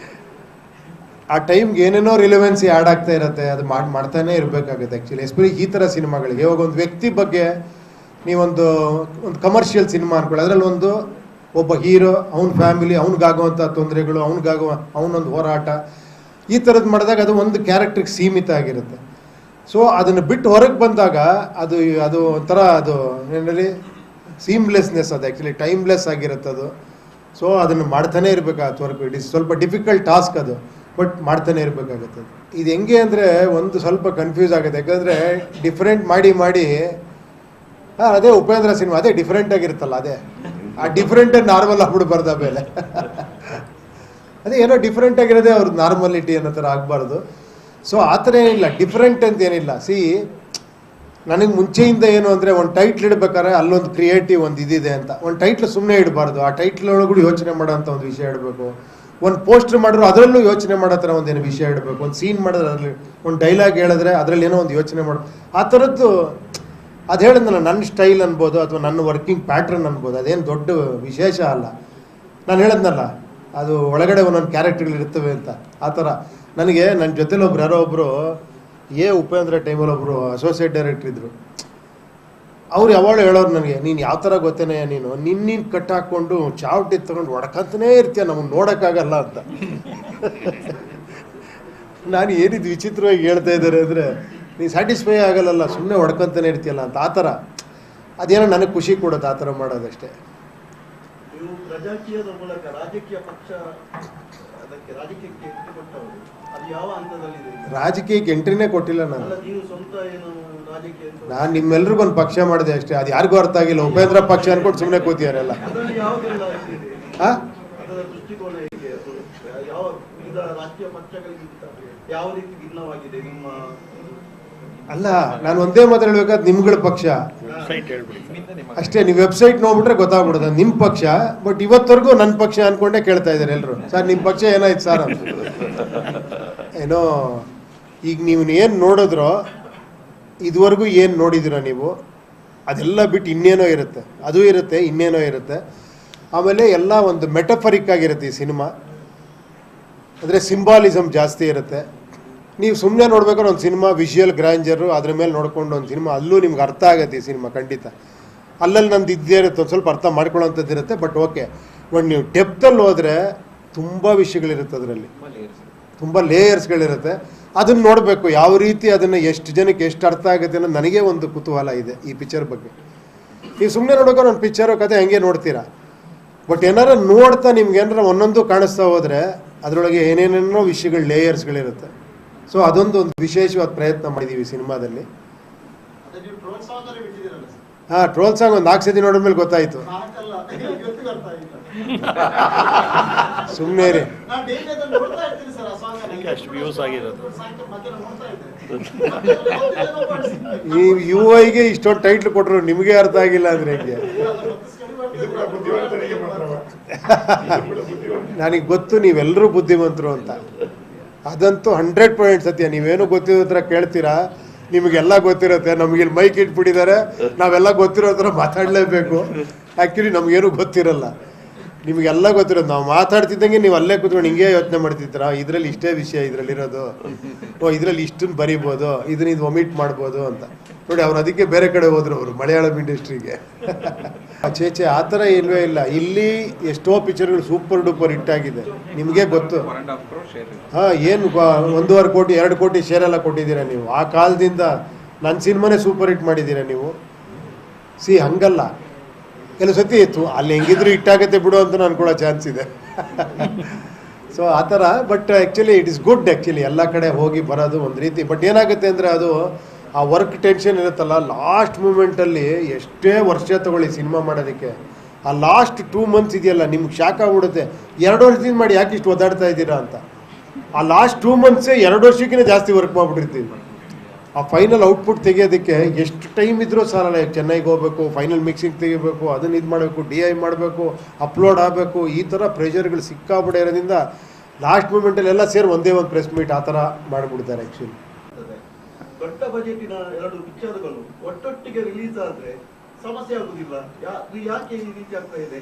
ಆ ಟೈಮ್ಗೆ ಏನೇನೋ ರಿಲೆವೆನ್ಸಿ ಆ್ಯಡ್ ಆಗ್ತಾ ಇರುತ್ತೆ, ಅದು ಮಾಡ್ತಾನೆ ಇರಬೇಕಾಗುತ್ತೆ ಆ್ಯಕ್ಚುಲಿ. ಎಸ್ಪೆಷಲಿ ಈ ಥರ ಸಿನಿಮಾಗಳಿಗೆ. ಇವಾಗ ಒಂದು ವ್ಯಕ್ತಿ ಬಗ್ಗೆ ನೀವೊಂದು ಕಮರ್ಷಿಯಲ್ ಸಿನಿಮಾ ಅನ್ಕೊಳ್ಳಿ, ಅದರಲ್ಲಿ ಒಬ್ಬ ಹೀರೋ, ಅವನ ಫ್ಯಾಮಿಲಿ, ಅವ್ನಿಗಾಗುವಂಥ ತೊಂದರೆಗಳು, ಅವನೊಂದು ಹೋರಾಟ, ಈ ಥರದ್ದು ಮಾಡಿದಾಗ ಅದು ಒಂದು ಕ್ಯಾರೆಕ್ಟ್ರಿಗೆ ಸೀಮಿತ ಆಗಿರುತ್ತೆ. ಸೊ ಅದನ್ನು ಬಿಟ್ಟು ಹೊರಗೆ ಬಂದಾಗ ಅದು ಒಂಥರ ಅದು ಏನಲ್ಲಿ ಸೀಮ್ಲೆಸ್ನೆಸ್, ಅದು ಆ್ಯಕ್ಚುಲಿ ಟೈಮ್ಲೆಸ್ ಆಗಿರುತ್ತೆ ಅದು. ಸೊ ಅದನ್ನು ಮಾಡ್ತಾನೆ ಇರಬೇಕಾಗತ್ತೆ ವರ್ಕ್. ಇಟ್ ಇಸ್ ಸ್ವಲ್ಪ ಡಿಫಿಕಲ್ಟ್ ಟಾಸ್ಕ್ ಅದು, ಬಟ್ ಮಾಡ್ತಾನೆ ಇರಬೇಕಾಗತ್ತೆ. ಇದು ಹೆಂಗೆ ಅಂದರೆ ಒಂದು ಸ್ವಲ್ಪ ಕನ್ಫ್ಯೂಸ್ ಆಗುತ್ತೆ, ಯಾಕಂದರೆ ಡಿಫ್ರೆಂಟ್ ಮಾಡಿ ಅದೇ ಉಪೇಂದ್ರ ಸಿನಿಮಾ ಅದೇ ಡಿಫ್ರೆಂಟ್ ಆಗಿರುತ್ತಲ್ಲ, ಅದೇ ಆ ಡಿಫ್ರೆಂಟ್ ನಾರ್ಮಲ್ ಆಗ್ಬಿಡ್ಬಾರ್ದು. ಆಮೇಲೆ ಅದೇ ಏನೋ ಡಿಫ್ರೆಂಟ್ ಆಗಿರೋದೇ ಅವ್ರದ್ದು ನಾರ್ಮಲಿಟಿ ಅನ್ನೋ ಥರ ಆಗಬಾರ್ದು. ಸೊ ಆ ಥರ ಏನಿಲ್ಲ, ಡಿಫ್ರೆಂಟ್ ಅಂತ ಏನಿಲ್ಲ. ನನಗೆ ಮುಂಚೆಯಿಂದ ಏನು ಅಂದರೆ ಒಂದು ಟೈಟ್ಲ್ ಇಡಬೇಕಾದ್ರೆ ಅಲ್ಲೊಂದು ಕ್ರಿಯೇಟಿವ್ ಒಂದು ಇದಿದೆ ಅಂತ. ಒಂದು ಟೈಟ್ಲ್ ಸುಮ್ಮನೆ ಇಡಬಾರ್ದು, ಆ ಟೈಟ್ಲ್ ಒಳಗೂ ಯೋಚನೆ ಮಾಡೋ ಅಂಥ ಒಂದು ವಿಷಯ ಇಡಬೇಕು. ಒಂದು ಪೋಸ್ಟರ್ ಮಾಡಿದ್ರು ಅದರಲ್ಲೂ ಯೋಚನೆ ಮಾಡೋ ಥರ ಒಂದೇನು ವಿಷಯ ಇಡಬೇಕು. ಒಂದು ಸೀನ್ ಮಾಡಿದ್ರೆ ಅದರಲ್ಲಿ ಒಂದು ಡೈಲಾಗ್ ಹೇಳಿದ್ರೆ ಅದರಲ್ಲಿ ಏನೋ ಒಂದು ಯೋಚನೆ ಮಾಡೋ ಆ ಥರದ್ದು. ಅದು ಹೇಳಿದ್ನಲ್ಲ, ನನ್ನ ಸ್ಟೈಲ್ ಅನ್ಬೋದು ಅಥವಾ ನನ್ನ ವರ್ಕಿಂಗ್ ಪ್ಯಾಟ್ರನ್ ಅನ್ಬೋದು, ಅದೇನು ದೊಡ್ಡ ವಿಶೇಷ ಅಲ್ಲ. ನಾನು ಹೇಳಿದ್ನಲ್ಲ, ಅದು ಒಳಗಡೆ ಒಂದೊಂದು ಕ್ಯಾರೆಕ್ಟರ್ಗಳಿರ್ತವೆ ಅಂತ. ಆ ಥರ ನನಗೆ ನನ್ನ ಜೊತೆಲಿ ಯಾರೋ ಒಬ್ಬರು ಉಪೇಂದ್ರ ಟೈಮಲ್ಲಿ ಒಬ್ಬರು ಅಸೋಸಿಯೇಟ್ ಡೈರೆಕ್ಟರ್ ಇದ್ದರು. ಅವ್ರು ಯಾವಾಗಲೂ ಹೇಳೋರು ನನಗೆ, ನೀನು ಯಾವ ಥರ ಗೊತ್ತೇನೆ, ನೀನು ಕಟ್ ಹಾಕ್ಕೊಂಡು ಚಾವಟಿ ತೊಗೊಂಡು ಹೊಡ್ಕಂತನೇ ಇರ್ತೀಯ, ನಮಗೆ ನೋಡೋಕ್ಕಾಗಲ್ಲ ಅಂತ. ನಾನು ಏನಿದು ವಿಚಿತ್ರವಾಗಿ ಹೇಳ್ತಾ ಇದ್ದಾರೆ ಅಂದರೆ, ನೀನು ಸ್ಯಾಟಿಸ್ಫೈ ಆಗಲ್ಲ, ಸುಮ್ಮನೆ ಹೊಡ್ಕೊಂತಾನೆ ಇರ್ತೀಯಲ್ಲ ಅಂತ. ಆ ಥರ ಅದೇನೋ ನನಗೆ ಖುಷಿ ಕೊಡೋದು ಆ ಥರ ಮಾಡೋದಷ್ಟೇ. ನೀವು ಪ್ರಜಾಕೀಯದ ಮೂಲಕ ರಾಜಕೀಯ ಪಕ್ಷ ರಾಜಕೀಯಕ್ಕೆ ಎಂಟ್ರಿ ಕೊಟ್ಟವರು, ಅದು ಯಾವ ಹಂತದಲ್ಲಿದೆ? ರಾಜಕೀಯಕ್ಕೆ ಎಂಟ್ರಿನೇ ಕೊಟ್ಟಿಲ್ಲ ನಾನು. ನೀವು ಸ್ವಂತ ಏನು ರಾಜಕೀಯ? ನಾನು ನಿಮ್ಮೆಲ್ರಿಗೂ ಒಂದು ಪಕ್ಷ ಮಾಡಿದೆ ಅಷ್ಟೇ, ಅದು ಯಾರಿಗೂ ಅರ್ಥ ಆಗಿಲ್ಲ. ಉಪೇಂದ್ರ ಪಕ್ಷ ಅನ್ಕೊಂಡು ಸುಮ್ಮನೆ ಕೂತಿಯಾರೆಲ್ಲ. ಅದರಲ್ಲಿ ಯಾವುದೆಲ್ಲ ಇದೆ? ಅದರ ದೃಷ್ಟಿಕೋನ ಹೇಗೆ? ಅದು ಯಾವ ವಿವಿಧ ರಾಜಕೀಯ ಪಕ್ಷಗಳಿಗಿಂತ ಯಾವ ರೀತಿ ಭಿನ್ನವಾಗಿದೆ ನಿಮ್ಮ? ಅಲ್ಲ, ನಾನು ಒಂದೇ ಮಾತು ಹೇಳ್ಬೇಕಾದ್ರೆ ನಿಮ್ಗಳ ಪಕ್ಷ ಅಷ್ಟೇ. ನೀವು ವೆಬ್ಸೈಟ್ ನೋಡ್ಬಿಟ್ರೆ ಗೊತ್ತಾಗ್ಬಿಡುತ್ತೆ ನಿಮ್ಮ ಪಕ್ಷ. ಬಟ್ ಇವತ್ತವರೆಗೂ ನನ್ನ ಪಕ್ಷ ಅನ್ಕೊಂಡೇ ಕೇಳ್ತಾ ಇದ್ದಾರೆ ಎಲ್ಲರೂ, ಸರ್ ನಿಮ್ಮ ಪಕ್ಷ ಏನಾಯ್ತು ಸರ್ ಅಂತ. ಏನೋ ಈಗ ನೀವು ಏನು ನೋಡಿದ್ರೋ, ಇದುವರೆಗೂ ಏನು ನೋಡಿದಿರ ನೀವು, ಅದೆಲ್ಲ ಬಿಟ್ಟು ಇನ್ನೇನೋ ಇರುತ್ತೆ, ಅದು ಇರುತ್ತೆ, ಇನ್ನೇನೋ ಇರುತ್ತೆ. ಆಮೇಲೆ ಎಲ್ಲ ಒಂದು ಮೆಟಫರಿಕ್ ಆಗಿರುತ್ತೆ ಈ ಸಿನಿಮಾ, ಅಂದರೆ ಸಿಂಬಾಲಿಸಮ್ ಜಾಸ್ತಿ ಇರುತ್ತೆ. ನೀವು ಸುಮ್ಮನೆ ನೋಡ್ಬೇಕಾದ್ರೆ ಒಂದು ಸಿನಿಮಾ ವಿಷುವಲ್ ಗ್ರ್ಯಾಂಜರು ಅದ್ರ ಮೇಲೆ ನೋಡ್ಕೊಂಡು ಒಂದು ಸಿನಿಮಾ, ಅಲ್ಲೂ ನಿಮ್ಗೆ ಅರ್ಥ ಆಗುತ್ತೆ ಈ ಸಿನಿಮಾ ಖಂಡಿತ. ಅಲ್ಲಲ್ಲಿ ನಂದು ಇದ್ದೇ ಇರುತ್ತೆ, ಒಂದು ಸ್ವಲ್ಪ ಅರ್ಥ ಮಾಡ್ಕೊಳ್ಳೋಂಥದ್ದು ಇರುತ್ತೆ. ಬಟ್ ಓಕೆ, ಬಟ್ ನೀವು ಡೆಪ್ತಲ್ಲಿ ಹೋದರೆ ತುಂಬ ವಿಷಯಗಳಿರುತ್ತೆ, ಅದರಲ್ಲಿ ತುಂಬ ಲೇಯರ್ಸ್ಗಳಿರುತ್ತೆ. ಅದನ್ನು ನೋಡಬೇಕು, ಯಾವ ರೀತಿ ಅದನ್ನು ಎಷ್ಟು ಜನಕ್ಕೆ ಎಷ್ಟು ಅರ್ಥ ಆಗುತ್ತೆ ಅನ್ನೋದು ನನಗೆ ಒಂದು ಕುತೂಹಲ ಇದೆ ಈ ಪಿಕ್ಚರ್ ಬಗ್ಗೆ. ನೀವು ಸುಮ್ಮನೆ ನೋಡೋಕೆ ಒಂದು ಪಿಕ್ಚರು ಕತೆ ಹಂಗೆ ನೋಡ್ತೀರಾ. ಬಟ್ ಏನಾರ ನೋಡ್ತಾ ನಿಮ್ಗೆ ಏನಾರ ಒಂದೊಂದು ಕಾಣಿಸ್ತಾ ಹೋದರೆ ಅದರೊಳಗೆ ಏನೇನೇನೋ ವಿಷಯಗಳು ಲೇಯರ್ಸ್ಗಳಿರುತ್ತೆ. ಸೊ ಅದೊಂದು ವಿಶೇಷವಾದ ಪ್ರಯತ್ನ ಮಾಡಿದ್ದೀವಿ ಸಿನಿಮಾದಲ್ಲಿ. ಅದೇ ನೀವು ಟ್ರೋಲ್ ಸಾಂಗ್ ಅಲ್ಲಿ ಬಿಟ್ಟಿದ್ದೀರಲ್ಲ ಸರ್? ಹಾಂ, ಟ್ರೋಲ್ ಸಾಂಗ್ ಒಂದು 4 ಸತಿ ನೋಡಿದ್ಮೇಲೆ ಗೊತ್ತಾಯಿತು. ನಾಲ್ಕಲ್ಲ, ಇವತ್ತಿಗೆ ಅರ್ಥ ಆಗಿಲ್ಲ. ಸುಮ್ಮನೆ ರೀ. ನಾನು ಡೈಲಿ ಅದನ್ನ ನೋಡ್ತಾ ಇರ್ತೀನಿ ಸರ್, ಆ ಸಾಂಗ್ ಅನ್ನ. ಅಷ್ಟು views ಆಗಿರೋದು. ಸಾಯಂಕಾಲ ಮಧ್ಯಾಹ್ನ ನೋಡ್ತಾ ಇದ್ದೆ. ಈ ಯು ಐಗೆ ಇಷ್ಟೊಂದು ಟೈಟ್ಲ್ ಕೊಟ್ಟರು ನಿಮಗೆ ಅರ್ಥ ಆಗಿಲ್ಲ ಅಂದರೆ ಹೆಂಗೆ? ಇದು ಕೂಡ ಬುದ್ಧಿವಂತನಿಗೆ ಮಾತ್ರವ. ನನಗೆ ಗೊತ್ತು ನೀವೆಲ್ಲರೂ ಬುದ್ಧಿವಂತರು ಅಂತ. ಅದಂತೂ 100% ಸತ್ಯ. ನೀವೇನು ಗೊತ್ತಿರೋ ಥರ ಕೇಳ್ತೀರಾ, ನಿಮಗೆಲ್ಲ ಗೊತ್ತಿರುತ್ತೆ. ನಮಗೆ ಇಲ್ಲಿ ಮೈಕ್ ಇಟ್ಬಿಟ್ಟಿದ್ದಾರೆ, ನಾವೆಲ್ಲ ಗೊತ್ತಿರೋ ಥರ ಮಾತಾಡಲೇಬೇಕು. ಆ್ಯಕ್ಚುಲಿ ನಮಗೇನು ಗೊತ್ತಿರಲ್ಲ, ನಿಮಗೆಲ್ಲ ಗೊತ್ತಿರೋದು. ನಾವು ಮಾತಾಡ್ತಿದ್ದಂಗೆ ನೀವು ಅಲ್ಲೇ ಕೂತ್ಕೊಂಡು ಹಿಂಗೆ ಯೋಚನೆ ಮಾಡ್ತಿದ್ದೀರಾ, ಇದರಲ್ಲಿ ಇಷ್ಟೇ ವಿಷಯ ಇದರಲ್ಲಿರೋದು, ಇದರಲ್ಲಿ ಇಷ್ಟನ್ನು ಬರಿಬೋದು, ಇದನ್ನ ಇದು ಒಮಿಟ್ ಮಾಡ್ಬೋದು ಅಂತ. ನೋಡಿ, ಅವ್ರು ಅದಕ್ಕೆ ಬೇರೆ ಕಡೆ ಹೋದ್ರು, ಅವರು ಮಲಯಾಳಂ ಇಂಡಸ್ಟ್ರಿಗೆ. ಚೇಚೆ ಆ ಥರ ಇಲ್ವೇ ಇಲ್ಲ. ಇಲ್ಲಿ ಎಷ್ಟೋ ಪಿಕ್ಚರ್ಗಳು ಸೂಪರ್ ಡೂಪರ್ ಹಿಟ್ ಆಗಿದೆ, ನಿಮಗೆ ಗೊತ್ತು. ಹಾಂ, ಏನು 1.5 ಕೋಟಿ 2 ಕೋಟಿ ಶೇರ್ ಎಲ್ಲ ಕೊಟ್ಟಿದ್ದೀರಾ ನೀವು. ಆ ಕಾಲದಿಂದ ನನ್ನ ಸಿನಿಮಾನೇ ಸೂಪರ್ ಹಿಟ್ ಮಾಡಿದ್ದೀರಾ ನೀವು. ಹಂಗಲ್ಲ, ಕೆಲವು ಸತಿ ಇತ್ತು ಅಲ್ಲಿ ಹೆಂಗಿದ್ರು ಹಿಟ್ಟಾಗತ್ತೆ ಬಿಡು ಅಂತ ಅನ್ಕೊಳ್ಳೋ ಚಾನ್ಸ್ ಇದೆ. ಸೊ ಆ ಥರ. But actually it is good. Actually ಎಲ್ಲ ಕಡೆ ಹೋಗಿ ಬರೋದು ಒಂದು ರೀತಿ. ಬಟ್ ಏನಾಗುತ್ತೆ ಅಂದರೆ ಅದು ಆ ವರ್ಕ್ ಟೆನ್ಷನ್ ಇರುತ್ತಲ್ಲ, ಲಾಸ್ಟ್ ಮೂಮೆಂಟಲ್ಲಿ ಎಷ್ಟೇ ವರ್ಷ ತಗೊಳ್ಳಿ ಸಿನಿಮಾ ಮಾಡೋದಕ್ಕೆ, ಆ ಲಾಸ್ಟ್ 2 ಮಂತ್ಸ್ ಇದೆಯಲ್ಲ, ನಿಮ್ಗೆ ಶಾಕ್ ಆಗ್ಬಿಡುತ್ತೆ. 2 ವರ್ಷದಿಂದ ಮಾಡಿ ಯಾಕೆ ಇಷ್ಟು ಒದ್ದಾಡ್ತಾ ಇದ್ದೀರಾ ಅಂತ. ಆ ಲಾಸ್ಟ್ 2 ಮಂತ್ಸೇ 2 ವರ್ಷಕ್ಕಿಂತ ಜಾಸ್ತಿ ವರ್ಕ್ ಮಾಡಿಬಿಟ್ಟಿರ್ತೀವಿ. ಆ ಫೈನಲ್ ಔಟ್ಪುಟ್ ತೆಗೆಯೋದಕ್ಕೆ ಎಷ್ಟು ಟೈಮ್ ಇದ್ರೂ ಸಾಲಲ್ಲ. ಚೆನ್ನೈಗೆ ಹೋಗಬೇಕು, ಫೈನಲ್ ಮಿಕ್ಸಿಂಗ್ ತೆಗಿಬೇಕು, ಅದನ್ನು ಇದು ಮಾಡಬೇಕು, DI ಮಾಡಬೇಕು, ಅಪ್ಲೋಡ್ ಆಗಬೇಕು, ಈ ಥರ ಪ್ರೆಷರ್ಗಳು ಸಿಕ್ಕಾಬಿಡ ಇರೋದ್ರಿಂದ ಲಾಸ್ಟ್ ಮೂಮೆಂಟಲ್ಲಿ ಎಲ್ಲ ಸೇರಿ ಒಂದೇ ಒಂದು ಪ್ರೆಸ್ ಮೀಟ್ ಆ ಥರ ಮಾಡಿಬಿಡ್ತಾರೆ. ಆ್ಯಕ್ಚುಲಿ ದೊಡ್ಡ ಬಜೆಟಿನ 2 ಪಿಕ್ಚರ್ಗಳು ಒಟ್ಟೊಟ್ಟಿಗೆ ರಿಲೀಸ್ ಆದ್ರೆ ಸಮಸ್ಯೆ ಆಗುದಿಲ್ಲ? ಯಾಕೆ ಈ ರೀತಿ ಆಗ್ತಾ ಇದೆ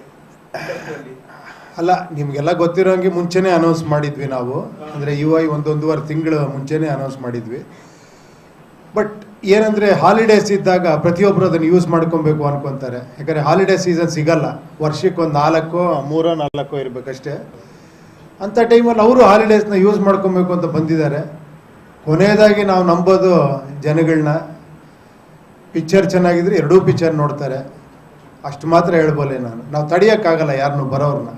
ಇಂಡಸ್ಟ್ರಿಯಲ್ಲಿ? ಅಲ್ಲ, ನಿಮಗೆಲ್ಲ ಗೊತ್ತಿರೋಂಗೆ ಮುಂಚೆನೇ ಅನೌನ್ಸ್ ಮಾಡಿದ್ವಿ ನಾವು. ಅಂದರೆ UI 1.5 ತಿಂಗಳು ಮುಂಚೆನೇ ಅನೌನ್ಸ್ ಮಾಡಿದ್ವಿ. ಬಟ್ ಏನಂದರೆ ಹಾಲಿಡೇಸ್ ಇದ್ದಾಗ ಪ್ರತಿಯೊಬ್ಬರು ಅದನ್ನು ಯೂಸ್ ಮಾಡ್ಕೊಬೇಕು ಅನ್ಕೊತಾರೆ. ಯಾಕಂದರೆ ಹಾಲಿಡೇ ಸೀಸನ್ ಸಿಗಲ್ಲ, ವರ್ಷಕ್ಕೆ ಒಂದು 3-4 ಇರಬೇಕಷ್ಟೇ. ಅಂಥ ಟೈಮಲ್ಲಿ ಅವರು ಹಾಲಿಡೇಸ್ನ ಯೂಸ್ ಮಾಡ್ಕೊಬೇಕು ಅಂತ ಬಂದಿದ್ದಾರೆ. ಕೊನೆಯದಾಗಿ ನಾವು ನಂಬೋದು ಜನಗಳನ್ನ, ಪಿಕ್ಚರ್ ಚೆನ್ನಾಗಿದ್ರೆ 2 ಪಿಕ್ಚರ್ ನೋಡ್ತಾರೆ, ಅಷ್ಟು ಮಾತ್ರ ಹೇಳ್ಬೋಲೆ ನಾನು. ನಾವು ತಡೆಯೋಕ್ಕಾಗಲ್ಲ ಯಾರನ್ನು ಬರೋರನ್ನ,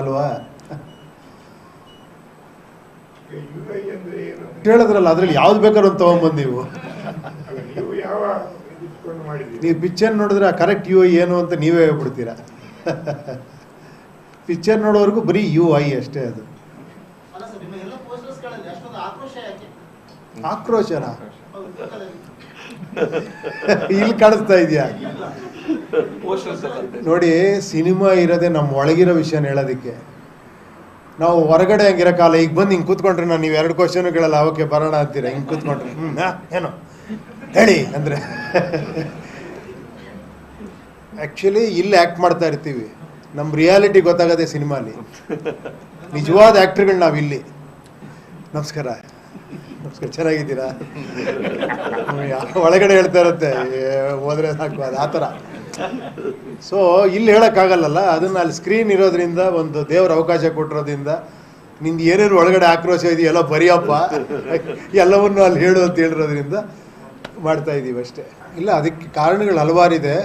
ಅಲ್ವಾ? UI ಅಂದ್ರೆ ಏನು? ಹೇಳಿದ್ರಲ್ಲ, ಅದ್ರಲ್ಲಿ ಯಾವ್ದು ಬೇಕಾದ್ರೂ ಒಂದು ತೊಗೊಂಬಂದು ನೀವು ನೀವು ಯಾವ ಇಟ್ಕೊಂಡು ಮಾಡಿದ್ದೀರಿ? ನೀವು ಪಿಕ್ಚರ್ ನೋಡಿದ್ರೆ ಕರೆಕ್ಟ್ UI ಏನು ಅಂತ ನೀವೇ ಹೇಳ್ಬಿಡ್ತೀರಾ. ಪಿಕ್ಚರ್ ನೋಡೋವರೆಗೂ ಬರೀ UI ಅಷ್ಟೇ. ಅದು ಅಲ್ಲ ಸರ್, ನಿಮ್ಮ ಎಲ್ಲ ಪೋಸ್ಟರ್ಸ್ಗಳಲ್ಲಿ ಅಷ್ಟೊಂದು ಆಕ್ರೋಶ ಯಾಕೆ? ಆಕ್ರೋಶನ ಹೌದು, ಪಕ್ಕದಲ್ಲಿ. ಇಲ್ಲಿ ಕಾಣಿಸ್ತಾ ಇದೆಯಾ? ನೋಡಿ, ಸಿನಿಮಾ ಇರೋದೇ ನಮ್ಮ ಒಳಗಿರೋ ವಿಷಯನ ಹೇಳೋದಕ್ಕೆ. ನಾವು ಹೊರಗಡೆ ಹಂಗಿರೋಕ್ಕಾಗಲ್ಲ. ಈಗ ಬಂದು ಹಿಂಗೆ ಕೂತ್ಕೊಂಡ್ರೆ ನಾನು ನೀವು 2 ಕ್ವಶನ್ ಕೇಳಲ್ಲ, ಅವಕ್ಕೆ ಬರೋಣ ಅಂತೀರ. ಹಿಂಗೆ ಕೂತ್ಕೊಂಡ್ರೆ ಏನು ಹೇಳಿ ಅಂದರೆ ಆ್ಯಕ್ಚುಲಿ ಇಲ್ಲಿ ಆ್ಯಕ್ಟ್ ಮಾಡ್ತಾ ಇರ್ತೀವಿ, ನಮ್ಮ ರಿಯಾಲಿಟಿ ಗೊತ್ತಾಗದೆ ಸಿನಿಮಾಲಿ. ನಿಜವಾದ ಆ್ಯಕ್ಟ್ರುಗಳು ನಾವಿಲ್ಲಿ. ನಮಸ್ಕಾರ, ಚೆನ್ನಾಗಿದ್ದೀರಾ? ಒಳಗಡೆ ಹೇಳ್ತಾ ಇರುತ್ತೆ, ಹೋದ್ರೆ ಸಾಕು, ಅದು ಆ ಥರ. ಸೊ ಇಲ್ಲಿ ಹೇಳೋಕ್ಕಾಗಲ್ಲಲ್ಲ, ಅದನ್ನು ಅಲ್ಲಿ ಸ್ಕ್ರೀನ್ ಇರೋದ್ರಿಂದ, ಒಂದು ದೇವ್ರ ಅವಕಾಶ ಕೊಟ್ಟಿರೋದ್ರಿಂದ, ನಿಂದು ಏನೇನು ಒಳಗಡೆ ಆಕ್ರೋಶ ಇದೆಯಲ್ಲ ಬರೆಯಪ್ಪ, ಎಲ್ಲವನ್ನು ಅಲ್ಲಿ ಹೇಳು ಅಂತ ಹೇಳಿರೋದ್ರಿಂದ ಮಾಡ್ತಾ ಇದ್ದೀವಿ ಅಷ್ಟೇ. ಇಲ್ಲ, ಅದಕ್ಕೆ ಕಾರಣಗಳು ಹಲವಾರಿದೆ.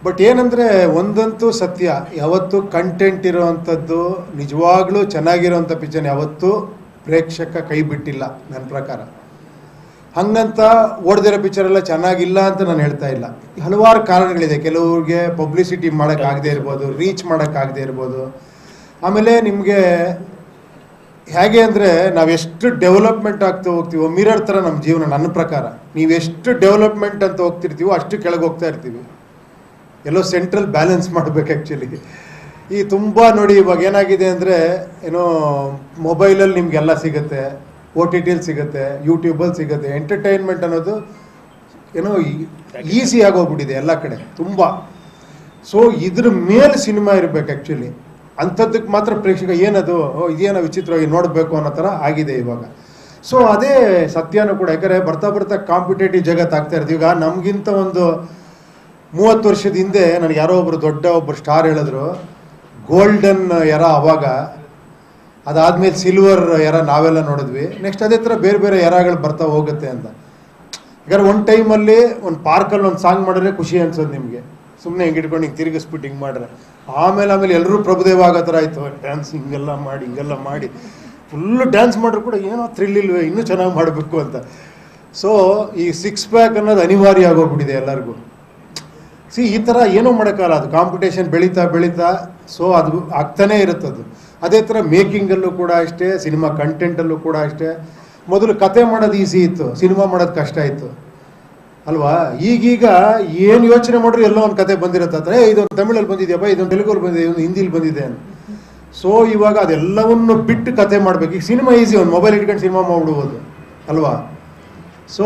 ಬಟ್ ಏನಂದರೆ ಒಂದಂತೂ ಸತ್ಯ, ಯಾವತ್ತೂ ಕಂಟೆಂಟ್ ಇರೋವಂಥದ್ದು, ನಿಜವಾಗ್ಲೂ ಚೆನ್ನಾಗಿರೋವಂಥ ಪಿಕ್ಚರ್ ಯಾವತ್ತೂ ಪ್ರೇಕ್ಷಕ ಕೈ ಬಿಟ್ಟಿಲ್ಲ ನನ್ನ ಪ್ರಕಾರ. ಹಂಗಂತ ಓಡ್ದಿರೋ ಪಿಕ್ಚರೆಲ್ಲ ಚೆನ್ನಾಗಿಲ್ಲ ಅಂತ ನಾನು ಹೇಳ್ತಾ ಇಲ್ಲ. ಹಲವಾರು ಕಾರಣಗಳಿದೆ. ಕೆಲವ್ರಿಗೆ ಪಬ್ಲಿಸಿಟಿ ಮಾಡೋಕ್ಕಾಗದೇ ಇರ್ಬೋದು, ರೀಚ್ ಮಾಡೋಕ್ಕಾಗದೇ ಇರ್ಬೋದು. ಆಮೇಲೆ ನಿಮಗೆ ಹೇಗೆ ಅಂದರೆ, ನಾವೆಷ್ಟು ಡೆವಲಪ್ಮೆಂಟ್ ಆಗ್ತಾ ಹೋಗ್ತೀವೋ, ಮಿರರ್ ಥರ ನಮ್ಮ ಜೀವನ. ನನ್ನ ಪ್ರಕಾರ ನೀವೆಷ್ಟು ಡೆವಲಪ್ಮೆಂಟ್ ಅಂತ ಹೋಗ್ತಿರ್ತೀವೋ ಅಷ್ಟು ಕೆಳಗೆ ಹೋಗ್ತಾ ಇರ್ತೀವಿ. ಎಲ್ಲೋ ಸೆಂಟ್ರಲ್ ಬ್ಯಾಲೆನ್ಸ್ ಮಾಡಬೇಕು ಆ್ಯಕ್ಚುಲಿ. ಈ ತುಂಬ ನೋಡಿ, ಇವಾಗ ಏನಾಗಿದೆ ಅಂದರೆ, ಏನೋ ಮೊಬೈಲಲ್ಲಿ ನಿಮಗೆಲ್ಲ ಸಿಗುತ್ತೆ, OTTಲಿ ಸಿಗುತ್ತೆ, ಯೂಟ್ಯೂಬಲ್ಲಿ ಸಿಗುತ್ತೆ. ಎಂಟರ್ಟೈನ್ಮೆಂಟ್ ಅನ್ನೋದು ಏನೋ ಈಸಿ ಆಗೋಗ್ಬಿಟ್ಟಿದೆ ಎಲ್ಲ ಕಡೆ ತುಂಬ. ಸೊ ಇದ್ರ ಮೇಲೆ ಸಿನಿಮಾ ಇರಬೇಕು ಆ್ಯಕ್ಚುಲಿ. ಅಂಥದ್ದಕ್ಕೆ ಮಾತ್ರ ಪ್ರೇಕ್ಷಕ ಏನದು ಇದೇನೋ ವಿಚಿತ್ರವಾಗಿ ನೋಡಬೇಕು ಅನ್ನೋ ಥರ ಆಗಿದೆ ಇವಾಗ. ಸೊ ಅದೇ ಸತ್ಯನೂ ಕೂಡ. ಯಾಕಂದರೆ ಬರ್ತಾ ಬರ್ತಾ ಕಾಂಪಿಟೇಟಿವ್ ಜಗತ್ತು ಆಗ್ತಾ ಇರ್ತೀವಿ. ಈಗ ನಮಗಿಂತ ಒಂದು 30 ವರ್ಷದ ಹಿಂದೆ ನನಗೆ ಯಾರೋ ಒಬ್ಬರು ಸ್ಟಾರ್ ಹೇಳಿದ್ರು, ಗೋಲ್ಡನ್ ಎರ ಅವಾಗ, ಅದಾದಮೇಲೆ ಸಿಲ್ವರ್ ಎರ ನಾವೆಲ್ಲ ನೋಡಿದ್ವಿ, ನೆಕ್ಸ್ಟ್ ಅದೇ ಥರ ಬೇರೆ ಬೇರೆ ಎರಗಳು ಬರ್ತಾ ಹೋಗುತ್ತೆ ಅಂತ. ಯಾಕಂದ್ರೆ ಒಂದು ಟೈಮಲ್ಲಿ ಒಂದು ಪಾರ್ಕಲ್ಲಿ ಒಂದು ಸಾಂಗ್ ಮಾಡಿದ್ರೆ ಖುಷಿ ಅನ್ಸೋದು ನಿಮಗೆ, ಸುಮ್ಮನೆ ಹಿಂಗೆ ಇಟ್ಕೊಂಡು ಹಿಂಗೆ ತಿರುಗಿಸ್ಬಿಟ್ಟು ಹಿಂಗೆ ಮಾಡ್ರೆ ಆಮೇಲೆ ಎಲ್ಲರೂ ಪ್ರಭುದೇವ ಆಗೋ ಥರ ಆಯಿತು. ಡ್ಯಾನ್ಸ್ ಹಿಂಗೆಲ್ಲ ಮಾಡಿ ಫುಲ್ಲು ಡ್ಯಾನ್ಸ್ ಮಾಡಿದ್ರು ಕೂಡ ಏನೋ ಥ್ರಿಲ್ ಇಲ್ವೇ, ಇನ್ನೂ ಚೆನ್ನಾಗಿ ಮಾಡಬೇಕು ಅಂತ. ಸೊ ಈ 6 ಪ್ಯಾಕ್ ಅನ್ನೋದು ಅನಿವಾರ್ಯ ಆಗೋಗ್ಬಿಟ್ಟಿದೆ ಎಲ್ಲರಿಗೂ. ಈ ಥರ ಏನೂ ಮಾಡೋಕ್ಕಲ್ಲ, ಅದು ಕಾಂಪಿಟೇಷನ್ ಬೆಳೀತಾ ಸೊ ಅದು ಆಗ್ತಾನೇ ಇರುತ್ತದು. ಅದೇ ಥರ ಮೇಕಿಂಗಲ್ಲೂ ಕೂಡ ಅಷ್ಟೇ, ಸಿನಿಮಾ ಕಂಟೆಂಟಲ್ಲೂ ಕೂಡ ಅಷ್ಟೇ. ಮೊದಲು ಕತೆ ಮಾಡೋದು ಈಸಿ ಇತ್ತು, ಸಿನಿಮಾ ಮಾಡೋದು ಕಷ್ಟ ಇತ್ತು ಅಲ್ವಾ. ಈಗೀಗ ಏನು ಯೋಚನೆ ಮಾಡ್ರು ಎಲ್ಲೋ ಒಂದು ಕತೆ ಬಂದಿರುತ್ತೆ. ಇದೊಂದು ತಮಿಳಲ್ಲಿ ಬಂದಿದೆಯಪ್ಪ, ಇದೊಂದು ತೆಲುಗಲ್ಲಿ ಬಂದಿದೆ, ಇದೊಂದು ಹಿಂದಿಲಿ ಬಂದಿದೆ ಅಂತ. ಸೊ ಇವಾಗ ಅದೆಲ್ಲವನ್ನು ಬಿಟ್ಟು ಕತೆ ಮಾಡಬೇಕು. ಈಗ ಸಿನಿಮಾ ಈಸಿ, ಒಂದು ಮೊಬೈಲ್ ಇಟ್ಕೊಂಡು ಸಿನಿಮಾ ಮಾಡ್ಬಿಡ್ಬೋದು ಅಲ್ವಾ. ಸೊ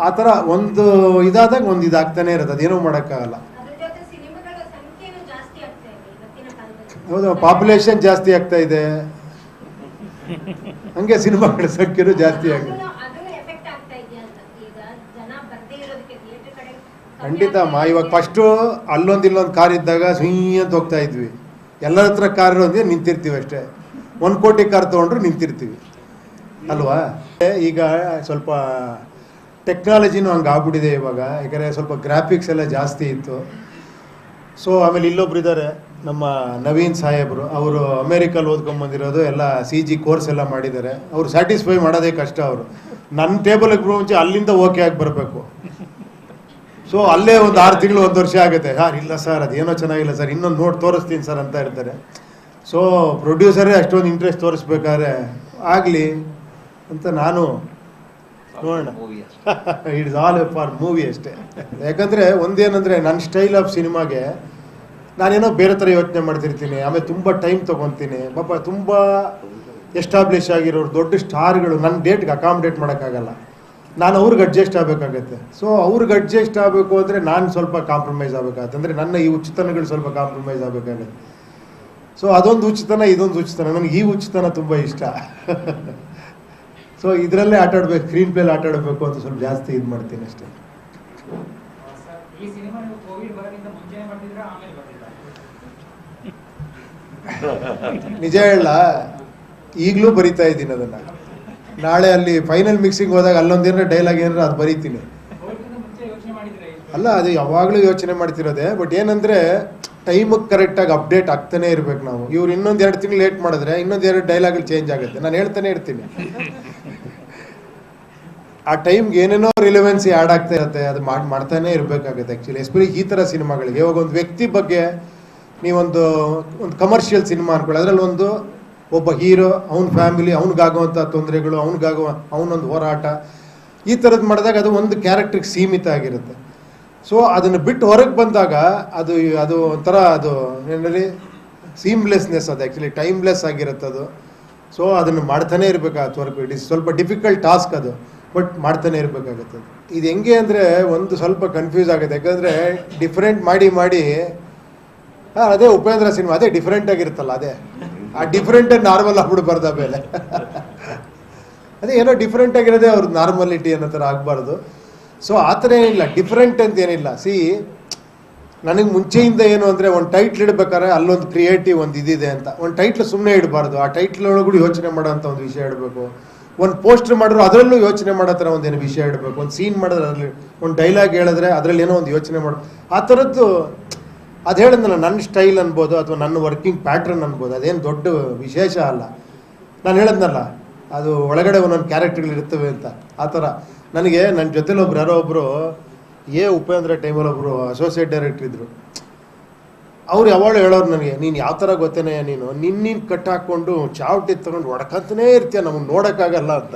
ಆ ಥರ ಒಂದು ಇದಾದಾಗ ಒಂದು ಇದಾಗ್ತಾನೆ ಇರುತ್ತೆ, ಅದೇನೂ ಮಾಡೋಕ್ಕಾಗಲ್ಲ. ಹೌದು, ಪಾಪ್ಯುಲೇಷನ್ ಜಾಸ್ತಿ ಆಗ್ತಾ ಇದೆ, ಹಂಗೆ ಸಿನಿಮಾಗಳ ಸಂಖ್ಯೆನೂ ಜಾಸ್ತಿ ಆಗಿದೆ. ಖಂಡಿತ ಅಮ್ಮ. ಇವಾಗ ಫಸ್ಟು ಇಲ್ಲೊಂದು ಕಾರ್ ಇದ್ದಾಗ ಸುಯ್ಯ ಅಂತ ಹೋಗ್ತಾ ಇದ್ವಿ, ಎಲ್ಲರ ಹತ್ರ ಕಾರ್ ಒಂದೇ ನಿಂತಿರ್ತೀವಿ ಅಷ್ಟೇ. 1 ಕೋಟಿ ಕಾರ್ ತೊಗೊಂಡ್ರು ನಿಂತಿರ್ತೀವಿ ಅಲ್ವಾ. ಈಗ ಸ್ವಲ್ಪ ಟೆಕ್ನಾಲಜಿನೂ ಹಂಗೆ ಆಗ್ಬಿಟ್ಟಿದೆ ಇವಾಗ, ಯಾಕಂದರೆ ಸ್ವಲ್ಪ ಗ್ರಾಫಿಕ್ಸ್ ಎಲ್ಲ ಜಾಸ್ತಿ ಇತ್ತು. ಸೊ ಆಮೇಲೆ ಇಲ್ಲೊಬ್ರು ಇದ್ದಾರೆ ನಮ್ಮ ನವೀನ್ ಸಾಹೇಬರು, ಅವರು ಅಮೇರಿಕಲ್ಲಿ ಓದ್ಕೊಂಬಂದಿರೋದು, ಎಲ್ಲ CG ಕೋರ್ಸ್ ಎಲ್ಲ ಮಾಡಿದ್ದಾರೆ. ಅವರು ಸ್ಯಾಟಿಸ್ಫೈ ಮಾಡೋದೇ ಕಷ್ಟ. ಅವರು ನನ್ನ ಟೇಬಲ್ಗೆ ಮುಂಚೆ ಅಲ್ಲಿಂದ ಓಕೆ ಆಗಿ ಬರಬೇಕು. ಸೊ ಅಲ್ಲೇ ಒಂದು 6 ತಿಂಗಳು 1 ವರ್ಷ ಆಗುತ್ತೆ. ಇಲ್ಲ ಸರ್ ಅದೇನೋ ಚೆನ್ನಾಗಿಲ್ಲ ಸರ್, ಇನ್ನೊಂದು ನೋಡಿ ತೋರಿಸ್ತೀನಿ ಸರ್ ಅಂತ ಇರ್ತಾರೆ. ಸೊ ಪ್ರೊಡ್ಯೂಸರೇ ಅಷ್ಟೊಂದು ಇಂಟ್ರೆಸ್ಟ್ ತೋರಿಸ್ಬೇಕಾದ್ರೆ ಆಗಲಿ ಅಂತ ನಾನು ನೋಡೋಣ. ಇಟ್ಸ್ ಆಲ್ ಫಾರ್ ಮೂವಿ ಅಷ್ಟೇ. ಯಾಕಂದರೆ ಒಂದೇನಂದರೆ ನನ್ನ ಸ್ಟೈಲ್ ಆಫ್ ಸಿನಿಮಾಗೆ ನಾನೇನೋ ಬೇರೆ ಥರ ಯೋಚನೆ ಮಾಡ್ತಿರ್ತೀನಿ. ಆಮೇಲೆ ತುಂಬ ಟೈಮ್ ತೊಗೊತೀನಿ. ಪಾಪ ತುಂಬ ಎಸ್ಟಾಬ್ಲಿಷ್ ಆಗಿರೋರು ದೊಡ್ಡ ಸ್ಟಾರ್ಗಳು ನನ್ನ ಡೇಟ್ಗೆ ಅಕಾಮಿಡೇಟ್ ಮಾಡೋಕ್ಕಾಗಲ್ಲ, ನಾನು ಅವ್ರಿಗೆ ಅಡ್ಜಸ್ಟ್ ಆಗಬೇಕಾಗತ್ತೆ. ಸೊ ಅವ್ರಿಗೆ ಅಡ್ಜಸ್ಟ್ ಆಗಬೇಕು ಅಂದರೆ ನಾನು ಸ್ವಲ್ಪ ಕಾಂಪ್ರಮೈಸ್ ಆಗಬೇಕಾಗತ್ತೆ. ಅಂದರೆ ನನ್ನ ಈ ಹುಚ್ಚುತನಗಳು ಸ್ವಲ್ಪ ಕಾಂಪ್ರಮೈಸ್ ಆಗಬೇಕಾಗತ್ತೆ. ಸೊ ಅದೊಂದು ಹುಚ್ಚುತನ, ಇದೊಂದು ಹುಚ್ಚುತನ. ನನಗೆ ಈ ಹುಚ್ಚುತನ ತುಂಬ ಇಷ್ಟ. ಸೊ ಇದರಲ್ಲೇ ಆಟಾಡಬೇಕು, ಸ್ಕ್ರೀನ್ ಪ್ಲೇಲಿ ಆಟಾಡಬೇಕು ಅಂತ ಸ್ವಲ್ಪ ಜಾಸ್ತಿ ಇದು ಮಾಡ್ತೀನಿ ಅಷ್ಟೇ. ನಿಜ ಹೇಳ, ಈಗಲೂ ಬರಿತಾ ಇದ್ದೀನಿ ಅದನ್ನು. ನಾಳೆ ಅಲ್ಲಿ ಫೈನಲ್ ಮಿಕ್ಸಿಂಗ್ ಹೋದಾಗ ಅಲ್ಲೊಂದೇನಾರ ಡೈಲಾಗ್ ಏನಾರ ಅದು ಬರೀತೀನಿ. ಅಲ್ಲ, ಅದು ಯಾವಾಗಲೂ ಯೋಚನೆ ಮಾಡ್ತಿರೋದೆ. ಬಟ್ ಏನಂದರೆ ಟೈಮಿಗೆ ಕರೆಕ್ಟಾಗಿ ಅಪ್ಡೇಟ್ ಆಗ್ತಾನೆ ಇರ್ಬೇಕು ನಾವು. ಇವ್ರು ಇನ್ನೊಂದು 2 ತಿಂಗಳು ಲೇಟ್ ಮಾಡಿದ್ರೆ ಇನ್ನೊಂದು 2 ಡೈಲಾಗ್ಗಳು ಚೇಂಜ್ ಆಗುತ್ತೆ. ನಾನು ಹೇಳ್ತಾನೆ ಇರ್ತೀನಿ, ಆ ಟೈಮ್ಗೆ ಏನೇನೋ ರಿಲೆವೆನ್ಸಿ ಆ್ಯಡ್ ಆಗ್ತಾ ಇರುತ್ತೆ, ಅದು ಮಾಡ್ತಾನೆ ಇರಬೇಕಾಗುತ್ತೆ ಆ್ಯಕ್ಚುಲಿ. ಎಸ್ಪೆಷಲಿ ಈ ಥರ ಸಿನಿಮಾಗಳಿಗೆ. ಇವಾಗ ಒಂದು ವ್ಯಕ್ತಿ ಬಗ್ಗೆ ನೀವೊಂದು ಕಮರ್ಷಿಯಲ್ ಸಿನಿಮಾ ಅನ್ಕೊಳ್ಳಿ, ಅದರಲ್ಲಿ ಒಬ್ಬ ಹೀರೋ, ಅವನ ಫ್ಯಾಮಿಲಿ, ಅವ್ನಿಗಾಗುವಂಥ ತೊಂದರೆಗಳು, ಅವನೊಂದು ಹೋರಾಟ, ಈ ಥರದ್ದು ಮಾಡಿದಾಗ ಅದು ಒಂದು ಕ್ಯಾರೆಕ್ಟ್ರಿಗೆ ಸೀಮಿತ ಆಗಿರುತ್ತೆ. ಸೊ ಅದನ್ನು ಬಿಟ್ಟು ಹೊರಗೆ ಬಂದಾಗ ಅದು ಒಂಥರ ಅದು ಏನಲ್ಲಿ ಸೀಮ್ಲೆಸ್ನೆಸ್, ಅದು ಆ್ಯಕ್ಚುಲಿ ಟೈಮ್ಲೆಸ್ ಆಗಿರುತ್ತೆ ಅದು. ಸೊ ಅದನ್ನು ಮಾಡ್ತಾನೆ ಇರಬೇಕಾಗತ್ತೆ ವರ್ಕ್. ಇಟ್ ಇಸ್ ಸ್ವಲ್ಪ ಡಿಫಿಕಲ್ಟ್ ಟಾಸ್ಕ್ ಅದು, ಬಟ್ ಮಾಡ್ತಾನೆ ಇರಬೇಕಾಗತ್ತೆ. ಇದು ಹೆಂಗೆ ಅಂದರೆ ಒಂದು ಸ್ವಲ್ಪ ಕನ್ಫ್ಯೂಸ್ ಆಗುತ್ತೆ. ಯಾಕಂದರೆ ಡಿಫ್ರೆಂಟ್ ಮಾಡಿ ಅದೇ ಉಪೇಂದ್ರ ಸಿನಿಮಾ ಅದೇ ಡಿಫ್ರೆಂಟ್ ಆಗಿರುತ್ತಲ್ಲ, ಅದೇ ಆ ಡಿಫ್ರೆಂಟಾಗಿ ನಾರ್ಮಲ್ ಆಗ್ಬಿಡ್ಬಾರ್ದು. ಆಮೇಲೆ ಅದೇ ಏನೋ ಡಿಫ್ರೆಂಟ್ ಆಗಿರೋದೇ ಅವ್ರದ್ದು ನಾರ್ಮಲಿಟಿ ಅನ್ನೋ ಥರ ಆಗಬಾರ್ದು. ಸೊ ಆ ಥರ ಏನಿಲ್ಲ, ಡಿಫ್ರೆಂಟ್ ಅಂತ ಏನಿಲ್ಲ. ನನಗೆ ಮುಂಚೆಯಿಂದ ಏನು ಅಂದರೆ ಒಂದು ಟೈಟ್ಲ್ ಇಡಬೇಕಾದ್ರೆ ಅಲ್ಲೊಂದು ಕ್ರಿಯೇಟಿವ್ ಒಂದು ಇದಿದೆ ಅಂತ. ಒಂದು ಟೈಟ್ಲ್ ಸುಮ್ಮನೆ ಇಡಬಾರ್ದು, ಆ ಟೈಟ್ಲ್ ಒಳಗೂ ಯೋಚನೆ ಮಾಡೋ ಅಂಥ ಒಂದು ವಿಷಯ ಇಡಬೇಕು. ಒಂದು ಪೋಸ್ಟರ್ ಮಾಡಿದ್ರು ಅದರಲ್ಲೂ ಯೋಚನೆ ಮಾಡೋ ಥರ ಒಂದೇನು ವಿಷಯ ಇಡಬೇಕು. ಒಂದು ಸೀನ್ ಮಾಡಿದ್ರೆ ಅದರಲ್ಲಿ ಒಂದು ಡೈಲಾಗ್ ಹೇಳಿದ್ರೆ ಅದರಲ್ಲಿ ಏನೋ ಒಂದು ಯೋಚನೆ ಮಾಡಬೇಕು. ಆ ಥರದ್ದು ಅದು ಹೇಳಿದ್ನಲ್ಲ, ನನ್ನ ಸ್ಟೈಲ್ ಅನ್ಬೋದು ಅಥವಾ ನನ್ನ ವರ್ಕಿಂಗ್ ಪ್ಯಾಟ್ರನ್ ಅನ್ಬೋದು, ಅದೇನು ದೊಡ್ಡ ವಿಶೇಷ ಅಲ್ಲ. ನಾನು ಹೇಳಿದ್ನಲ್ಲ, ಅದು ಒಳಗಡೆ ಒಂದೊಂದು ಕ್ಯಾರೆಕ್ಟರ್ಗಳಿರ್ತವೆ ಅಂತ. ಆ ಥರ ನನಗೆ ನನ್ನ ಜೊತೆಲಿ ಯಾರೋ ಒಬ್ಬರು ಉಪೇಂದ್ರ ಟೈಮಲ್ಲಿ ಒಬ್ಬರು ಅಸೋಸಿಯೇಟ್ ಡೈರೆಕ್ಟರ್ ಇದ್ದರು. ಅವ್ರು ಯಾವಾಗಲೂ ಹೇಳೋರು ನನಗೆ, ನೀನು ಯಾವ ಥರ ಗೊತ್ತೇನೆ, ನೀನು ಕಟ್ ಹಾಕ್ಕೊಂಡು ಚಾವಟಿ ತೊಗೊಂಡು ಹೊಡ್ಕಂತನೇ ಇರ್ತೀಯ, ನಮಗೆ ನೋಡೋಕ್ಕಾಗಲ್ಲ ಅಂತ.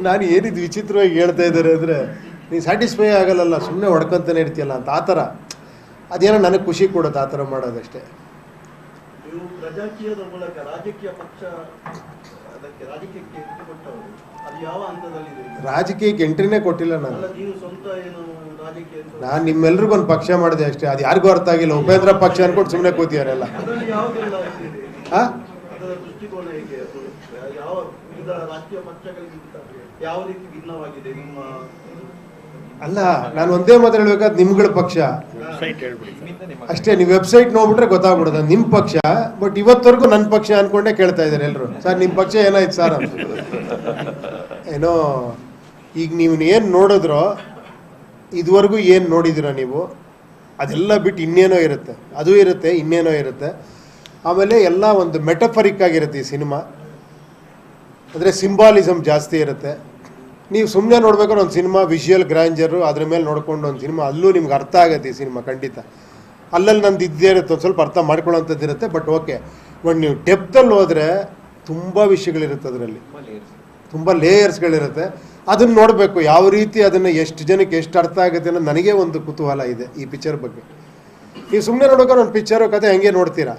ನಾನು ಏನಿದು ವಿಚಿತ್ರವಾಗಿ ಹೇಳ್ತಾ ಇದ್ದಾರೆ ಅಂದರೆ, ನೀನು ಸ್ಯಾಟಿಸ್ಫೈ ಆಗಲ್ಲ, ಸುಮ್ಮನೆ ಹೊಡ್ಕೊಂತಾನೆ ಇರ್ತೀಯಲ್ಲ ಅಂತ. ಆ ಥರ ಅದೇನೋ ನನಗೆ ಖುಷಿ ಕೊಡುತ್ತೆ ಆ ಥರ ಮಾಡೋದಷ್ಟೇ. ನೀವು ಪ್ರಜಾಕೀಯದ ಮೂಲಕ ರಾಜಕೀಯ ಪಕ್ಷ ಅದಕ್ಕೆ ರಾಜಕೀಯಕ್ಕೆ ಎಂಟ್ರಿ ಕೊಟ್ಟವರು, ಅದು ಯಾವ ಹಂತದಲ್ಲಿದೆ? ರಾಜಕೀಯಕ್ಕೆ ಎಂಟ್ರಿನೇ ಕೊಟ್ಟಿಲ್ಲ ನಾನು. ನೀವು ಸ್ವಂತ ಏನು ರಾಜಕೀಯ? ನಾನು ನಿಮ್ಮೆಲ್ರಿಗೂ ಒಂದು ಪಕ್ಷ ಮಾಡಿದೆ ಅಷ್ಟೇ. ಅದು ಯಾರಿಗೂ ಅರ್ಥ ಆಗಿಲ್ಲ. ಉಪೇಂದ್ರ ಪಕ್ಷ ಅನ್ಕೊಂಡು ಸುಮ್ಮನೆ ಕೂತಿಯಾರೆಲ್ಲ. ಅದರಲ್ಲಿ ಯಾವುದೆಲ್ಲ ಇದೆ? ಅದರ ದೃಷ್ಟಿಕೋನ ಹೇಗೆ? ಯಾವ ವಿವಿಧ ರಾಜಕೀಯ ಪಕ್ಷಗಳಿಗಿಂತ ಯಾವ ರೀತಿ ಭಿನ್ನವಾಗಿದೆ ನಿಮ್ಮ? ಅಲ್ಲ, ನಾನು ಒಂದೇ ಮಾತು ಹೇಳ್ಬೇಕಾದ್ರೆ ನಿಮ್ಗಳ ಪಕ್ಷ ಅಷ್ಟೇ. ನೀವು ವೆಬ್ಸೈಟ್ ನೋಡ್ಬಿಟ್ರೆ ಗೊತ್ತಾಗ್ಬಿಡುತ್ತೆ ನಿಮ್ಮ ಪಕ್ಷ. ಬಟ್ ಇವತ್ತವರೆಗೂ ನನ್ನ ಪಕ್ಷ ಅನ್ಕೊಂಡೇ ಕೇಳ್ತಾ ಇದ್ದಾರೆ ಎಲ್ಲರೂ. ಸರ್ ನಿಮ್ಮ ಪಕ್ಷ ಏನಾಯ್ತು ಸರ್ ಅಂತ. ಏನೋ ಈಗ ನೀವು ಏನು ನೋಡಿದ್ರೋ ಇದುವರೆಗೂ ಏನು ನೋಡಿದ್ದೀರ ನೀವು ಅದೆಲ್ಲ ಬಿಟ್ಟು ಇನ್ನೇನೋ ಇರುತ್ತೆ, ಅದು ಇರುತ್ತೆ, ಇನ್ನೇನೋ ಇರುತ್ತೆ. ಆಮೇಲೆ ಎಲ್ಲ ಒಂದು ಮೆಟಫರಿಕ್ ಆಗಿರುತ್ತೆ ಈ ಸಿನಿಮಾ, ಅಂದರೆ ಸಿಂಬಾಲಿಸಮ್ ಜಾಸ್ತಿ ಇರುತ್ತೆ. ನೀವು ಸುಮ್ಮನೆ ನೋಡ್ಬೇಕಾದ್ರೆ ಒಂದು ಸಿನಿಮಾ ವಿಷುವಲ್ ಗ್ರ್ಯಾಂಜರು ಅದ್ರ ಮೇಲೆ ನೋಡ್ಕೊಂಡು ಒಂದು ಸಿನಿಮಾ ಅಲ್ಲೂ ನಿಮ್ಗೆ ಅರ್ಥ ಆಗುತ್ತೆ ಈ ಸಿನಿಮಾ ಖಂಡಿತ. ಅಲ್ಲಲ್ಲಿ ನಂದು ಇದ್ದೇ ಇರುತ್ತೆ, ಒಂದು ಸ್ವಲ್ಪ ಅರ್ಥ ಮಾಡ್ಕೊಳ್ಳೋಂಥದ್ದು ಇರುತ್ತೆ. ಬಟ್ ಓಕೆ, ಬಟ್ ನೀವು ಡೆಪ್ತಲ್ಲಿ ಹೋದರೆ ತುಂಬ ವಿಷಯಗಳಿರುತ್ತೆ, ಅದರಲ್ಲಿ ತುಂಬ ಲೇಯರ್ಸ್ಗಳಿರುತ್ತೆ. ಅದನ್ನು ನೋಡಬೇಕು ಯಾವ ರೀತಿ ಅದನ್ನು ಎಷ್ಟು ಜನಕ್ಕೆ ಎಷ್ಟು ಅರ್ಥ ಆಗುತ್ತೆ ಅನ್ನೋದು ನನಗೆ ಒಂದು ಕುತೂಹಲ ಇದೆ ಈ ಪಿಕ್ಚರ್ ಬಗ್ಗೆ. ನೀವು ಸುಮ್ಮನೆ ನೋಡ್ಬೇಕಾದ್ರೆ ಒಂದು ಪಿಕ್ಚರು ಕತೆ ಹಂಗೆ ನೋಡ್ತೀರಾ,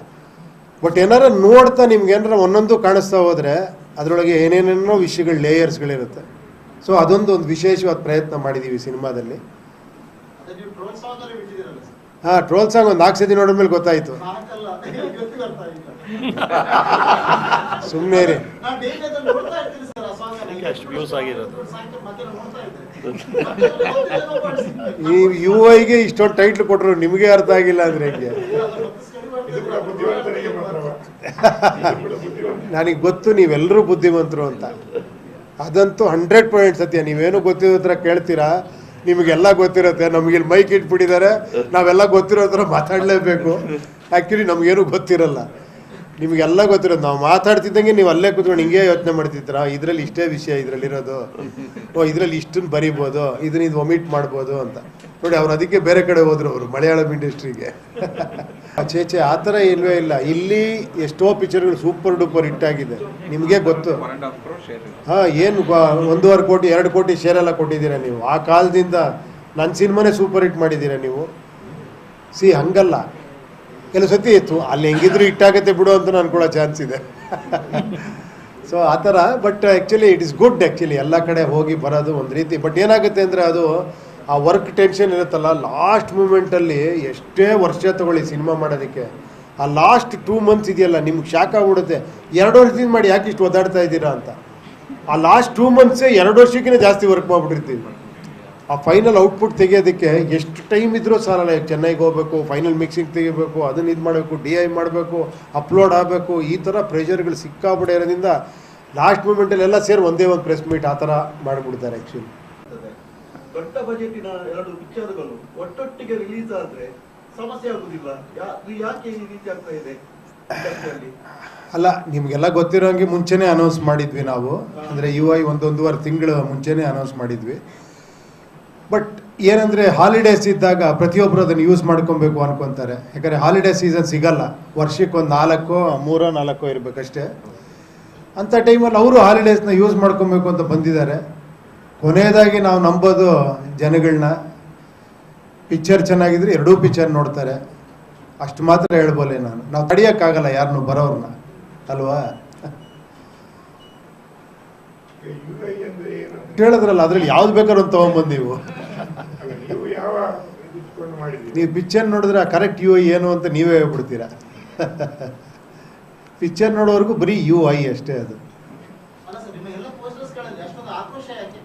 ಬಟ್ ಏನಾರ ನೋಡ್ತಾ ನಿಮ್ಗೆ ಏನಾರ ಒಂದೊಂದು ಕಾಣಿಸ್ತಾ ಹೋದರೆ ಅದರೊಳಗೆ ಏನೇನೇನೋ ವಿಷಯಗಳು ಲೇಯರ್ಸ್ಗಳಿರುತ್ತೆ. ಸೊ ಒಂದು ವಿಶೇಷವಾದ ಪ್ರಯತ್ನ ಮಾಡಿದ್ದೀವಿ ಸಿನಿಮಾದಲ್ಲಿ. ಅದೇ ನೀವು ಟ್ರೋಲ್ ಸಾಂಗ್ ಅಲ್ಲಿ ಬಿಟ್ಟಿದ್ದೀರಲ್ಲ ಸರ್? ಹಾಂ, ಟ್ರೋಲ್ ಸಾಂಗ್ ಒಂದು 4 ಸತಿ ನೋಡಿದ್ಮೇಲೆ ಗೊತ್ತಾಯಿತು. ನಾಲ್ಕಲ್ಲ, ಇವತ್ತಿಗೂ ಅರ್ಥ ಆಗಿಲ್ಲ. ಸುಮ್ಮನೆ ರೀ, ನಾನು ಡೈಲಿ ಅದನ್ನ ನೋಡ್ತಾ ಇರ್ತೀನಿ ಸರ್, ಆ ಸಾಂಗ್ ನನಗೆ ಅಷ್ಟು ವ್ಯೂಸ್ ಆಗಿರೋದು. ಸಾಯಂಕಾಲ ಮತ್ತೆ ನೋಡ್ತಾ ಇದ್ದೆ. ಈ ಯು ಐಗೆ ಇಷ್ಟೊಂದು ಟೈಟ್ಲ್ ಕೊಟ್ಟರು ನಿಮಗೆ ಅರ್ಥ ಆಗಿಲ್ಲ ಅಂದರೆ ಹೆಂಗೆ? ಇದು ಕೂಡ ಬುದ್ಧಿವಂತರಿಗೆ ಮಾತ್ರವ? ಇದು ಕೂಡ ಬುದ್ಧಿವಂತ. ನನಗೆ ಗೊತ್ತು ನೀವೆಲ್ಲರೂ ಬುದ್ಧಿವಂತರು ಅಂತ, ಅದಂತೂ 100% ಸತ್ಯ. ನೀವೇನು ಗೊತ್ತಿರೋ ಹತ್ರ ಕೇಳ್ತೀರಾ, ನಿಮಗೆಲ್ಲ ಗೊತ್ತಿರುತ್ತೆ. ನಮಗೆ ಇಲ್ಲಿ ಮೈಕ್ ಇಟ್ಬಿಟ್ಟಿದ್ದಾರೆ, ನಾವೆಲ್ಲ ಗೊತ್ತಿರೋ ಹತ್ರ ಮಾತಾಡಲೇಬೇಕು. ಆ್ಯಕ್ಚುಲಿ ನಮಗೇನು ಗೊತ್ತಿರಲ್ಲ, ನಿಮಗೆಲ್ಲ ಗೊತ್ತಿರೋದು. ನಾವು ಮಾತಾಡ್ತಿದ್ದಂಗೆ ನೀವು ಅಲ್ಲೇ ಕೂತ್ಕೊಂಡು ಹಿಂಗೆ ಯೋಚನೆ ಮಾಡ್ತಿದ್ದೀರಾ, ಇದರಲ್ಲಿ ಇಷ್ಟೇ ವಿಷಯ ಇದರಲ್ಲಿರೋದು, ಇದರಲ್ಲಿ ಇಷ್ಟನ್ನು ಬರಿಬೋದು, ಇದನ್ನ ಇದು ಒಮಿಟ್ ಮಾಡ್ಬೋದು ಅಂತ. ನೋಡಿ, ಅವ್ರು ಅದಕ್ಕೆ ಬೇರೆ ಕಡೆ ಹೋದ್ರು, ಅವರು ಮಲಯಾಳಂ ಇಂಡಸ್ಟ್ರಿಗೆ. ಚೇಚೆ ಆ ಥರ ಇಲ್ವೇ ಇಲ್ಲ. ಇಲ್ಲಿ ಎಷ್ಟೋ ಪಿಕ್ಚರ್ಗಳು ಸೂಪರ್ ಡೂಪರ್ ಹಿಟ್ ಆಗಿದೆ, ನಿಮಗೆ ಗೊತ್ತು. ಹಾಂ, ಏನು 1.5 ಕೋಟಿ 2 ಕೋಟಿ ಶೇರ್ ಎಲ್ಲ ಕೊಟ್ಟಿದ್ದೀರಾ ನೀವು. ಆ ಕಾಲದಿಂದ ನನ್ನ ಸಿನಿಮಾನೇ ಸೂಪರ್ ಹಿಟ್ ಮಾಡಿದ್ದೀರಾ ನೀವು. ಹಂಗಲ್ಲ, ಕೆಲವು ಸತಿ ಇತ್ತು ಅಲ್ಲಿ ಹೆಂಗಿದ್ರು ಹಿಟ್ಟಾಗತ್ತೆ ಬಿಡು ಅಂತ ಅನ್ಕೊಳ್ಳೋ ಚಾನ್ಸ್ ಇದೆ. ಸೊ ಆ ಥರ. But actually it is good. Actually ಎಲ್ಲ ಕಡೆ ಹೋಗಿ ಬರೋದು ಒಂದು ರೀತಿ. ಬಟ್ ಏನಾಗುತ್ತೆ ಅಂದರೆ ಅದು ಆ ವರ್ಕ್ ಟೆನ್ಷನ್ ಇರುತ್ತಲ್ಲ, ಲಾಸ್ಟ್ ಮೂಮೆಂಟಲ್ಲಿ ಎಷ್ಟೇ ವರ್ಷ ತಗೊಳ್ಳಿ ಸಿನಿಮಾ ಮಾಡೋದಕ್ಕೆ, ಆ ಲಾಸ್ಟ್ 2 ಮಂತ್ಸ್ ಇದೆಯಲ್ಲ, ನಿಮ್ಗೆ ಶಾಕ್ ಆಗ್ಬಿಡುತ್ತೆ. 2 ವರ್ಷದಿಂದ ಮಾಡಿ ಯಾಕೆ ಇಷ್ಟು ಒದ್ದಾಡ್ತಾ ಇದ್ದೀರಾ ಅಂತ. ಆ ಲಾಸ್ಟ್ 2 ಮಂತ್ಸೇ 2 ವರ್ಷಕ್ಕಿಂತ ಜಾಸ್ತಿ ವರ್ಕ್ ಮಾಡಿಬಿಟ್ಟಿರ್ತೀವಿ. ಆ ಫೈನಲ್ ಔಟ್ಪುಟ್ ತೆಗೆಯೋದಕ್ಕೆ ಎಷ್ಟು ಟೈಮ್ ಇದ್ರೂ ಸಾಲಲ್ಲ. ಚೆನ್ನೈಗೆ ಹೋಗಬೇಕು, ಫೈನಲ್ ಮಿಕ್ಸಿಂಗ್ ತೆಗಿಬೇಕು, ಅದನ್ನು ಇದು ಮಾಡಬೇಕು, DI ಮಾಡಬೇಕು, ಅಪ್ಲೋಡ್ ಆಗಬೇಕು, ಈ ಥರ ಪ್ರೆಷರ್ಗಳು ಸಿಕ್ಕಾಬಿಡೋ ಇರೋದ್ರಿಂದ ಲಾಸ್ಟ್ ಮೂಮೆಂಟಲ್ಲಿ ಎಲ್ಲ ಸೇರಿ ಒಂದೇ ಒಂದು ಪ್ರೆಸ್ ಮೀಟ್ ಆ ಥರ ಮಾಡಿಬಿಡ್ತಾರೆ. ಆ್ಯಕ್ಚುಲಿ ದೊಡ್ಡ ಬಜೆಟಿನ 2 ಪಿಕ್ಚರ್ಗಳು ಒಟ್ಟೊಟ್ಟಿಗೆ ರಿಲೀಸ್ ಆದ್ರೆ ಸಮಸ್ಯೆ ಆಗುದಿಲ್ಲ? ಯಾಕೆ ಈ ರೀತಿ ಆಗ್ತಾ ಇದೆ ಇಂಡಸ್ಟ್ರಿಯಲ್ಲಿ? ಅಲ್ಲ, ನಿಮಗೆಲ್ಲ ಗೊತ್ತಿರೋಂಗೆ ಮುಂಚೆನೇ ಅನೌನ್ಸ್ ಮಾಡಿದ್ವಿ ನಾವು. ಅಂದರೆ UI 1.5 ತಿಂಗಳು ಮುಂಚೆನೇ ಅನೌನ್ಸ್ ಮಾಡಿದ್ವಿ. ಬಟ್ ಏನಂದರೆ ಹಾಲಿಡೇಸ್ ಇದ್ದಾಗ ಪ್ರತಿಯೊಬ್ಬರು ಅದನ್ನು ಯೂಸ್ ಮಾಡ್ಕೊಬೇಕು ಅನ್ಕೊತಾರೆ. ಯಾಕಂದರೆ ಹಾಲಿಡೇ ಸೀಸನ್ ಸಿಗಲ್ಲ, ವರ್ಷಕ್ಕೆ ಒಂದು 3-4 ಇರಬೇಕಷ್ಟೇ. ಅಂಥ ಟೈಮಲ್ಲಿ ಅವರು ಹಾಲಿಡೇಸ್ನ ಯೂಸ್ ಮಾಡ್ಕೊಬೇಕು ಅಂತ ಬಂದಿದ್ದಾರೆ. ಕೊನೆಯದಾಗಿ ನಾವು ನಂಬೋದು ಜನಗಳನ್ನ, ಪಿಕ್ಚರ್ ಚೆನ್ನಾಗಿದ್ರೆ 2 ಪಿಕ್ಚರ್ ನೋಡ್ತಾರೆ, ಅಷ್ಟು ಮಾತ್ರ ಹೇಳ್ಬೋಲೆ ನಾನು. ನಾವು ತಡೆಯೋಕ್ಕಾಗಲ್ಲ ಯಾರನ್ನು ಬರೋರನ್ನ, ಅಲ್ವಾ? UI ಅಂದ್ರೆ ಏನು? ಹೇಳಿದ್ರಲ್ಲ, ಅದ್ರಲ್ಲಿ ಯಾವ್ದು ಬೇಕಾದ್ರೂ ಒಂದು ತೊಗೊಂಬಂದು ನೀವು. ಅಲ್ಲ, ನೀವು ಯಾವ ಇಟ್ಕೊಂಡು ಮಾಡಿದ್ದೀರಿ? ನೀವು ಪಿಕ್ಚರ್ ನೋಡಿದ್ರೆ ಕರೆಕ್ಟ್ UI ಏನು ಅಂತ ನೀವೇ ಹೇಳ್ಬಿಡ್ತೀರಾ. ಪಿಕ್ಚರ್ ನೋಡೋವರೆಗೂ ಬರೀ UI ಅಷ್ಟೇ. ಅದು ಅಲ್ಲ ಸರ್, ನಿಮ್ಮ ಎಲ್ಲ ಪೋಸ್ಟರ್ಸ್ ಗಳಲ್ಲಿ ಅಷ್ಟೊಂದು ಆಕ್ರೋಶ ಯಾಕೆ?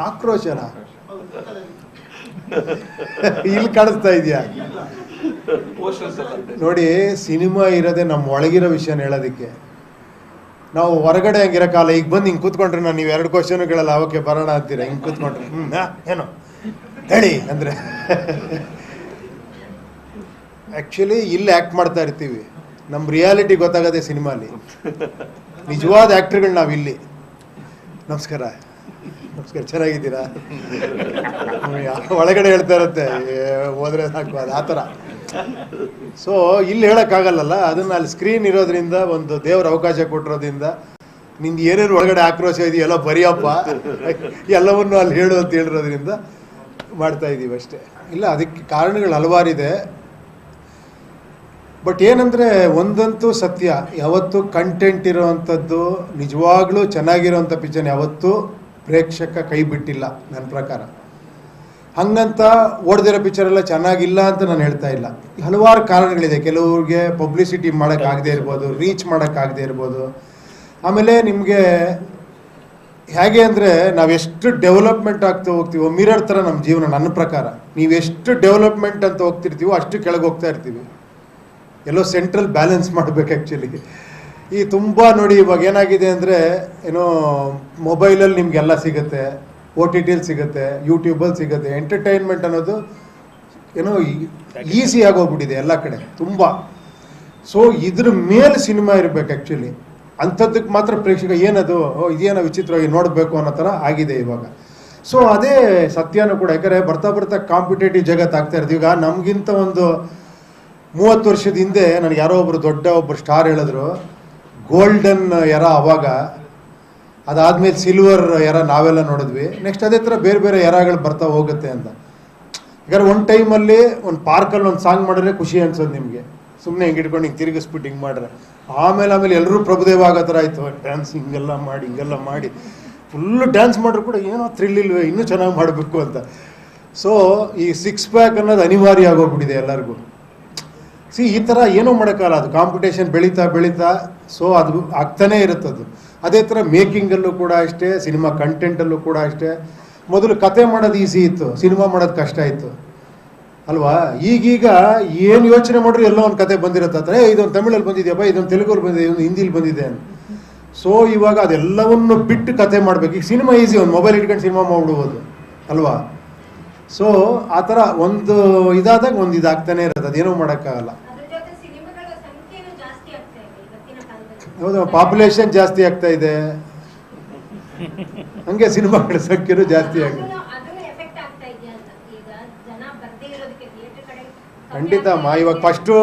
ಆಕ್ರೋಶನ ಹೌದು, ಗೊತ್ತಾಗಲ್ಲ. ಇಲ್ಲಿ ಕಾಣಿಸ್ತಾ ಇದೆಯಾ? ನೋಡಿ, ಸಿನಿಮಾ ಇರೋದೇ ನಮ್ಮ ಒಳಗಿರೋ ವಿಷಯನ ಹೇಳೋದಕ್ಕೆ. ನಾವು ಹೊರಗಡೆ ಹಂಗಿರೋಕ್ಕಲ್ಲ. ಈಗ ಬಂದು ಹಿಂಗೆ ಕೂತ್ಕೊಂಡ್ರೆ ನಾನು ನೀವು 2 ಕ್ವಶನ್ಗಳಲ್ಲ, ಅವಕ್ಕೆ ಬರೋಣ ಅಂತೀರ. ಹಿಂಗೆ ಕೂತ್ಕೊಂಡ್ರೆ ಏನು ಹೇಳಿ ಅಂದರೆ ಆ್ಯಕ್ಚುಲಿ ಇಲ್ಲಿ ಆ್ಯಕ್ಟ್ ಮಾಡ್ತಾ ಇರ್ತೀವಿ. ನಮ್ಮ ರಿಯಾಲಿಟಿ ಗೊತ್ತಾಗದೆ ಸಿನಿಮಾಲಿ. ನಿಜವಾದ ಆ್ಯಕ್ಟ್ರುಗಳು ನಾವಿಲ್ಲಿ. ನಮಸ್ಕಾರ, ಚೆನ್ನಾಗಿದ್ದೀರಾ? ಒಳಗಡೆ ಹೇಳ್ತಾ ಇರುತ್ತೆ, ಹೋದ್ರೆ ಸಾಕು, ಅದು ಆ ಥರ. ಸೊ ಇಲ್ಲಿ ಹೇಳೋಕ್ಕಾಗಲ್ಲಲ್ಲ. ಅದನ್ನು ಅಲ್ಲಿ ಸ್ಕ್ರೀನ್ ಇರೋದ್ರಿಂದ, ಒಂದು ದೇವ್ರ ಅವಕಾಶ ಕೊಟ್ಟಿರೋದ್ರಿಂದ, ನಿಂದು ಏನೇನು ಒಳಗಡೆ ಆಕ್ರೋಶ ಇದೆಯಲ್ಲ ಬರೆಯಪ್ಪ, ಎಲ್ಲವನ್ನು ಅಲ್ಲಿ ಹೇಳು ಅಂತ ಹೇಳಿರೋದ್ರಿಂದ ಮಾಡ್ತಾ ಇದ್ದೀವಿ ಅಷ್ಟೇ. ಇಲ್ಲ, ಅದಕ್ಕೆ ಕಾರಣಗಳು ಹಲವಾರಿದೆ. ಬಟ್ ಏನಂದರೆ ಒಂದಂತೂ ಸತ್ಯ, ಯಾವತ್ತೂ ಕಂಟೆಂಟ್ ಇರೋವಂಥದ್ದು, ನಿಜವಾಗ್ಲೂ ಚೆನ್ನಾಗಿರೋವಂಥ ಪಿಕ್ಚರ್ ಯಾವತ್ತೂ ಪ್ರೇಕ್ಷಕ ಕೈ ಬಿಟ್ಟಿಲ್ಲ ನನ್ನ ಪ್ರಕಾರ. ಹಂಗಂತ ಓಡ್ದಿರೋ ಪಿಕ್ಚರೆಲ್ಲ ಚೆನ್ನಾಗಿಲ್ಲ ಅಂತ ನಾನು ಹೇಳ್ತಾ ಇಲ್ಲ. ಹಲವಾರು ಕಾರಣಗಳಿದೆ. ಕೆಲವ್ರಿಗೆ ಪಬ್ಲಿಸಿಟಿ ಮಾಡೋಕ್ಕಾಗದೇ ಇರ್ಬೋದು, ರೀಚ್ ಮಾಡೋಕ್ಕಾಗದೇ ಇರ್ಬೋದು. ಆಮೇಲೆ ನಿಮಗೆ ಹೇಗೆ ಅಂದರೆ, ನಾವೆಷ್ಟು ಡೆವಲಪ್ಮೆಂಟ್ ಆಗ್ತಾ ಹೋಗ್ತೀವೋ, ಮಿರರ್ ಥರ ನಮ್ಮ ಜೀವನ ನನ್ನ ಪ್ರಕಾರ. ನೀವೆಷ್ಟು ಡೆವಲಪ್ಮೆಂಟ್ ಅಂತ ಹೋಗ್ತಿರ್ತೀವೋ ಅಷ್ಟು ಕೆಳಗೆ ಹೋಗ್ತಾ ಇರ್ತೀವಿ. ಎಲ್ಲೋ ಸೆಂಟ್ರಲ್ ಬ್ಯಾಲೆನ್ಸ್ ಮಾಡಬೇಕು ಆ್ಯಕ್ಚುಲಿ. ಈ ತುಂಬ ನೋಡಿ, ಇವಾಗ ಏನಾಗಿದೆ ಅಂದರೆ, ಏನೋ ಮೊಬೈಲಲ್ಲಿ ನಿಮಗೆಲ್ಲ ಸಿಗುತ್ತೆ, OTTಲಿ ಸಿಗುತ್ತೆ, ಯೂಟ್ಯೂಬಲ್ಲಿ ಸಿಗುತ್ತೆ. ಎಂಟರ್ಟೈನ್ಮೆಂಟ್ ಅನ್ನೋದು ಏನೋ ಈಸಿ ಆಗೋಗ್ಬಿಟ್ಟಿದೆ ಎಲ್ಲ ಕಡೆ ತುಂಬ. ಸೊ ಇದ್ರ ಮೇಲೆ ಸಿನಿಮಾ ಇರಬೇಕು ಆ್ಯಕ್ಚುಲಿ. ಅಂಥದ್ದಕ್ಕೆ ಮಾತ್ರ ಪ್ರೇಕ್ಷಕ ಏನದು ಇದೇನೋ ವಿಚಿತ್ರವಾಗಿ ನೋಡಬೇಕು ಅನ್ನೋ ಥರ ಆಗಿದೆ ಇವಾಗ. ಸೊ ಅದೇ ಸತ್ಯನೂ ಕೂಡ. ಯಾಕಂದರೆ ಬರ್ತಾ ಬರ್ತಾ ಕಾಂಪಿಟೇಟಿವ್ ಜಗತ್ತು ಆಗ್ತಾ ಇರೋದು. ಈಗ ನಮಗಿಂತ ಒಂದು 30 ವರ್ಷದ ಹಿಂದೆ ನನಗೆ ಯಾರೋ ಒಬ್ಬರು ಸ್ಟಾರ್ ಹೇಳಿದ್ರು ಗೋಲ್ಡನ್ ಎರ ಅವಾಗ, ಅದಾದಮೇಲೆ ಸಿಲ್ವರ್ ಎರ ನಾವೆಲ್ಲ ನೋಡಿದ್ವಿ, ನೆಕ್ಸ್ಟ್ ಅದೇ ಥರ ಬೇರೆ ಬೇರೆ ಎರಾಗಳು ಬರ್ತಾ ಹೋಗುತ್ತೆ ಅಂತ. ಯಾಕಂದ್ರೆ ಒಂದು ಟೈಮಲ್ಲಿ ಒಂದು ಪಾರ್ಕಲ್ಲಿ ಒಂದು ಸಾಂಗ್ ಮಾಡಿದ್ರೆ ಖುಷಿ ಅನ್ಸೋದು ನಿಮಗೆ, ಸುಮ್ಮನೆ ಹಿಂಗೆ ಇಟ್ಕೊಂಡು ಹಿಂಗೆ ತಿರುಗಿಸ್ಬಿಟ್ಟು ಹಿಂಗೆ ಮಾಡ್ರೆ. ಆಮೇಲೆ ಎಲ್ಲರೂ ಪ್ರಭುದೇವ ಆಗೋ ಥರ ಆಯಿತು, ಡ್ಯಾನ್ಸ್ ಹಿಂಗೆಲ್ಲ ಮಾಡಿ ಫುಲ್ಲು ಡ್ಯಾನ್ಸ್ ಮಾಡಿದ್ರು ಕೂಡ ಏನೋ ಥ್ರಿಲ್ ಇಲ್ವೇ, ಇನ್ನೂ ಚೆನ್ನಾಗಿ ಮಾಡಬೇಕು ಅಂತ. ಸೊ ಈ 6 ಪ್ಯಾಕ್ ಅನ್ನೋದು ಅನಿವಾರ್ಯ ಆಗೋಗ್ಬಿಟ್ಟಿದೆ ಎಲ್ಲರಿಗೂ. ಈ ಥರ ಏನೂ ಮಾಡೋಕ್ಕಲ್ಲ, ಅದು ಕಾಂಪಿಟೇಷನ್ ಬೆಳೀತಾ ಸೊ ಅದು ಆಗ್ತಾನೇ ಇರುತ್ತದು. ಅದೇ ಥರ ಮೇಕಿಂಗಲ್ಲೂ ಕೂಡ ಅಷ್ಟೇ, ಸಿನಿಮಾ ಕಂಟೆಂಟಲ್ಲೂ ಕೂಡ ಅಷ್ಟೇ. ಮೊದಲು ಕತೆ ಮಾಡೋದು ಈಸಿ ಇತ್ತು, ಸಿನಿಮಾ ಮಾಡೋದು ಕಷ್ಟ ಇತ್ತು ಅಲ್ವಾ. ಈಗೀಗ ಏನು ಯೋಚನೆ ಮಾಡ್ರು ಎಲ್ಲೋ ಒಂದು ಕತೆ ಬಂದಿರುತ್ತೆ ಹತ್ರ, ಇದೊಂದು ತಮಿಳಲ್ಲಿ ಬಂದಿದೆಯಪ್ಪ, ಇದೊಂದು ತೆಲುಗಲ್ಲಿ ಬಂದಿದೆ, ಇದೊಂದು ಹಿಂದಿಲಿ ಬಂದಿದೆ ಅಂತ. ಸೊ ಇವಾಗ ಅದೆಲ್ಲವನ್ನು ಬಿಟ್ಟು ಕತೆ ಮಾಡಬೇಕು. ಈಗ ಸಿನಿಮಾ ಈಸಿ, ಒಂದು ಮೊಬೈಲ್ ಇಟ್ಕೊಂಡು ಸಿನಿಮಾ ಮಾಡ್ಬಿಡ್ಬೋದು ಅಲ್ವಾ. ಸೊ ಆ ಥರ ಒಂದು ಇದಾದಾಗ ಒಂದು ಇದಾಗ್ತಾನೆ ಇರುತ್ತೆ, ಅದೇನೂ ಮಾಡೋಕ್ಕಾಗಲ್ಲ. ಹೌದು, ಪಾಪ್ಯುಲೇಷನ್ ಜಾಸ್ತಿ ಆಗ್ತಾ ಇದೆ, ಹಂಗೆ ಸಿನಿಮಾಗಳ ಸಂಖ್ಯೆನೂ ಜಾಸ್ತಿ ಆಗಿದೆ. ಖಂಡಿತ ಅಮ್ಮ. ಇವಾಗ ಫಸ್ಟು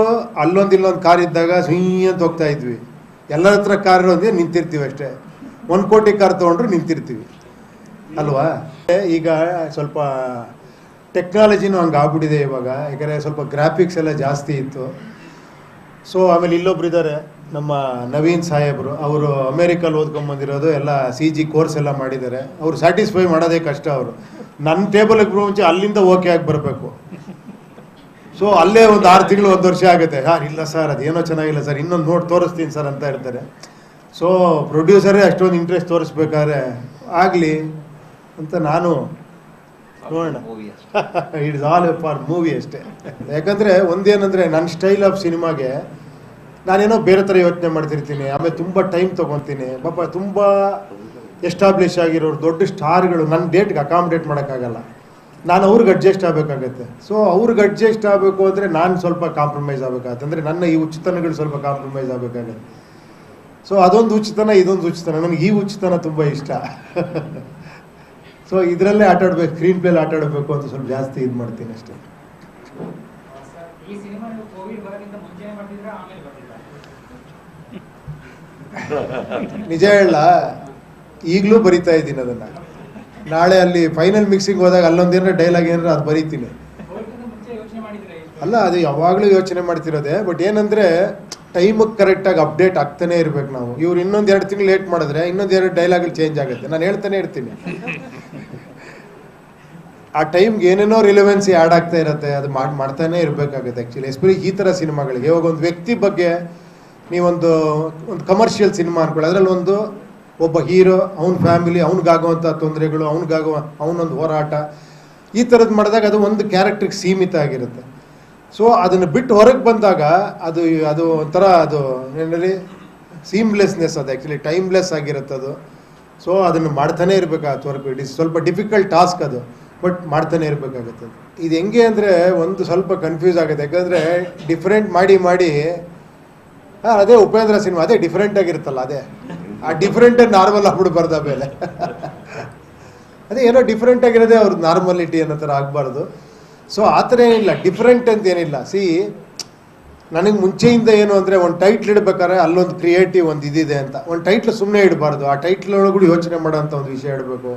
ಇಲ್ಲೊಂದು ಕಾರ್ ಇದ್ದಾಗ ಸುಯ್ ಅಂತ ಹೋಗ್ತಾ ಇದ್ವಿ, ಎಲ್ಲರ ಹತ್ರ ಕಾರ್ ಇರೋದೇ ನಿಂತಿರ್ತೀವಿ ಅಷ್ಟೇ. 1 ಕೋಟಿ ಕಾರ್ ತೊಗೊಂಡ್ರು ನಿಂತಿರ್ತೀವಿ ಅಲ್ವಾ. ಈಗ ಸ್ವಲ್ಪ ಟೆಕ್ನಾಲಜಿನೂ ಹಂಗೆ ಆಗ್ಬಿಟ್ಟಿದೆ ಇವಾಗ. ಯಾಕಂದರೆ ಸ್ವಲ್ಪ ಗ್ರಾಫಿಕ್ಸ್ ಎಲ್ಲ ಜಾಸ್ತಿ ಇತ್ತು. ಸೊ ಆಮೇಲೆ ಇಲ್ಲೊಬ್ರು ಇದ್ದಾರೆ ನಮ್ಮ ನವೀನ್ ಸಾಹೇಬರು, ಅವರು ಅಮೇರಿಕಲ್ಲಿ ಓದ್ಕೊಂಬಂದಿರೋದು, ಎಲ್ಲ CG ಕೋರ್ಸ್ ಎಲ್ಲ ಮಾಡಿದ್ದಾರೆ. ಅವರು ಸ್ಯಾಟಿಸ್ಫೈ ಮಾಡೋದೇ ಕಷ್ಟ. ಅವರು ನನ್ನ ಟೇಬಲ್ಗೆ ಮುಂಚೆ ಅಲ್ಲಿಂದ ಓಕೆ ಆಗಿ ಬರಬೇಕು. ಸೊ ಅಲ್ಲೇ ಒಂದು 6 ತಿಂಗಳು 1 ವರ್ಷ ಆಗುತ್ತೆ. ಇಲ್ಲ ಸರ್ ಅದೇನೋ ಚೆನ್ನಾಗಿಲ್ಲ ಸರ್, ಇನ್ನೊಂದು ನೋಡಿ ತೋರಿಸ್ತೀನಿ ಸರ್ ಅಂತ ಇರ್ತಾರೆ. ಸೊ ಪ್ರೊಡ್ಯೂಸರೇ ಅಷ್ಟೊಂದು ಇಂಟ್ರೆಸ್ಟ್ ತೋರಿಸ್ಬೇಕಾದ್ರೆ ಆಗಲಿ ಅಂತ ನಾನು ನೋಡೋಣ. ಇಟ್ಸ್ ಆಲ್ ಫಾರ್ ಮೂವಿ ಅಷ್ಟೇ. ಯಾಕಂದರೆ ಒಂದೇನಂದರೆ ನನ್ನ ಸ್ಟೈಲ್ ಆಫ್ ಸಿನಿಮಾಗೆ ನಾನೇನೋ ಬೇರೆ ಥರ ಯೋಚನೆ ಮಾಡ್ತಿರ್ತೀನಿ. ಆಮೇಲೆ ತುಂಬ ಟೈಮ್ ತೊಗೊತೀನಿ. ಪಾಪ ತುಂಬ ಎಸ್ಟಾಬ್ಲಿಷ್ ಆಗಿರೋರು ದೊಡ್ಡ ಸ್ಟಾರ್ಗಳು ನನ್ನ ಡೇಟ್ಗೆ ಅಕಾಮಿಡೇಟ್ ಮಾಡೋಕ್ಕಾಗಲ್ಲ, ನಾನು ಅವ್ರಿಗೆ ಅಡ್ಜಸ್ಟ್ ಆಗಬೇಕಾಗತ್ತೆ. ಸೊ ಅವ್ರಿಗೆ ಅಡ್ಜಸ್ಟ್ ಆಗಬೇಕು ಅಂದರೆ ನಾನು ಸ್ವಲ್ಪ ಕಾಂಪ್ರಮೈಸ್ ಆಗಬೇಕಾಗತ್ತೆ. ಅಂದರೆ ನನ್ನ ಈ ಹುಚ್ಚುತನಗಳು ಸ್ವಲ್ಪ ಕಾಂಪ್ರಮೈಸ್ ಆಗಬೇಕಾಗತ್ತೆ. ಸೊ ಅದೊಂದು ಹುಚ್ಚುತನ, ಇದೊಂದು ಹುಚ್ಚುತನ. ನನಗೆ ಈ ಹುಚ್ಚುತನ ತುಂಬ ಇಷ್ಟ. ಸೊ ಇದರಲ್ಲೇ ಆಟಾಡಬೇಕು, ಸ್ಕ್ರೀನ್ ಪ್ಲೇಲಿ ಆಟಾಡಬೇಕು ಅಂತ ಸ್ವಲ್ಪ ಜಾಸ್ತಿ ಇದು ಮಾಡ್ತೀನಿ ಅಷ್ಟೇ. ಈ ಸಿನಿಮಾ ನೀವು ಕೋವಿಡ್ ಬರೋಕ್ಕಿಂತ ಮುಂಚೆನೇ ಮಾಡ್ತಿದ್ರಾ ಆಮೇಲೆ ಬರ್ತಿದ್ರಾ? ನಿಜ ಹೇಳ, ಈಗಲೂ ಬರಿತಾ ಇದ್ದೀನಿ ಅದನ್ನು. ನಾಳೆ ಅಲ್ಲಿ ಫೈನಲ್ ಮಿಕ್ಸಿಂಗ್ ಹೋದಾಗ ಅಲ್ಲೊಂದೇನಾರ ಡೈಲಾಗ್ ಏನಾರ ಅದು ಬರೀತೀನಿ. ಅಲ್ಲ, ಅದು ಯಾವಾಗಲೂ ಯೋಚನೆ ಮಾಡ್ತಿರೋದೆ. ಬಟ್ ಏನಂದರೆ ಟೈಮಿಗೆ ಕರೆಕ್ಟಾಗಿ ಅಪ್ಡೇಟ್ ಆಗ್ತಾನೆ ಇರ್ಬೇಕು ನಾವು. ಇವ್ರು ಇನ್ನೊಂದು 2 ತಿಂಗಳು ಲೇಟ್ ಮಾಡಿದ್ರೆ ಇನ್ನೊಂದು 2 ಡೈಲಾಗ್ಗಳು ಚೇಂಜ್ ಆಗುತ್ತೆ. ನಾನು ಹೇಳ್ತಾನೆ ಇರ್ತೀನಿ, ಆ ಟೈಮ್ಗೆ ಏನೇನೋ ರಿಲೆವೆನ್ಸಿ ಆ್ಯಡ್ ಆಗ್ತಾ ಇರುತ್ತೆ. ಅದು ಮಾಡ್ತಾನೆ ಇರಬೇಕಾಗುತ್ತೆ ಆ್ಯಕ್ಚುಲಿ, ಎಸ್ಪೆಷಲಿ ಈ ಥರ ಸಿನಿಮಾಗಳಿಗೆ. ಇವಾಗ ಒಂದು ವ್ಯಕ್ತಿ ಬಗ್ಗೆ ನೀವೊಂದು ಕಮರ್ಷಿಯಲ್ ಸಿನಿಮಾ ಅನ್ಕೊಳ್ಳಿ, ಅದರಲ್ಲಿ ಒಬ್ಬ ಹೀರೋ, ಅವನ ಫ್ಯಾಮಿಲಿ, ಅವ್ನಿಗಾಗುವಂಥ ತೊಂದರೆಗಳು, ಅವನೊಂದು ಹೋರಾಟ, ಈ ಥರದ್ದು ಮಾಡಿದಾಗ ಅದು ಒಂದು ಕ್ಯಾರೆಕ್ಟ್ರಿಗೆ ಸೀಮಿತ ಆಗಿರುತ್ತೆ. ಸೊ ಅದನ್ನು ಬಿಟ್ಟು ಹೊರಗೆ ಬಂದಾಗ ಅದು ಒಂಥರ ಅದು ಏನಲ್ಲಿ ಸೀಮ್ಲೆಸ್ನೆಸ್, ಅದು ಆ್ಯಕ್ಚುಲಿ ಟೈಮ್ಲೆಸ್ ಆಗಿರುತ್ತೆ ಅದು. ಸೊ ಅದನ್ನು ಮಾಡ್ತಾನೆ ಇರಬೇಕಾಗತ್ತೆ ವರ್ಕ್. ಇಟ್ ಇಸ್ ಸ್ವಲ್ಪ ಡಿಫಿಕಲ್ಟ್ ಟಾಸ್ಕ್ ಅದು, ಬಟ್ ಮಾಡ್ತಾನೆ ಇರಬೇಕಾಗತ್ತೆ. ಇದು ಹೆಂಗೆ ಅಂದರೆ ಒಂದು ಸ್ವಲ್ಪ ಕನ್ಫ್ಯೂಸ್ ಆಗುತ್ತೆ. ಯಾಕಂದರೆ ಡಿಫ್ರೆಂಟ್ ಮಾಡಿ ಅದೇ ಉಪೇಂದ್ರ ಸಿನಿಮಾ ಅದೇ ಡಿಫ್ರೆಂಟ್ ಆಗಿರುತ್ತಲ್ಲ, ಅದೇ ಆ ಡಿಫ್ರೆಂಟನ್ನು ನಾರ್ಮಲ್ ಆಗ್ಬಿಡ್ಬಾರ್ದು. ಆಮೇಲೆ ಅದೇ ಏನೋ ಡಿಫ್ರೆಂಟ್ ಆಗಿರೋದೇ ಅವ್ರದ್ದು ನಾರ್ಮಲಿಟಿ ಅನ್ನೋ ಥರ ಆಗಬಾರ್ದು. ಸೊ ಆ ಥರ ಏನಿಲ್ಲ, ಡಿಫ್ರೆಂಟ್ ಅಂತ ಏನಿಲ್ಲ. ನನಗೆ ಮುಂಚೆಯಿಂದ ಏನು ಅಂದರೆ ಒಂದು ಟೈಟ್ಲ್ ಇಡಬೇಕಾದ್ರೆ ಅಲ್ಲೊಂದು ಕ್ರಿಯೇಟಿವ್ ಒಂದು ಇದಿದೆ ಅಂತ. ಒಂದು ಟೈಟ್ಲ್ ಸುಮ್ಮನೆ ಇಡಬಾರ್ದು, ಆ ಟೈಟ್ಲ್ ಒಳಗೂ ಯೋಚನೆ ಮಾಡೋಂಥ ಒಂದು ವಿಷಯ ಇಡಬೇಕು.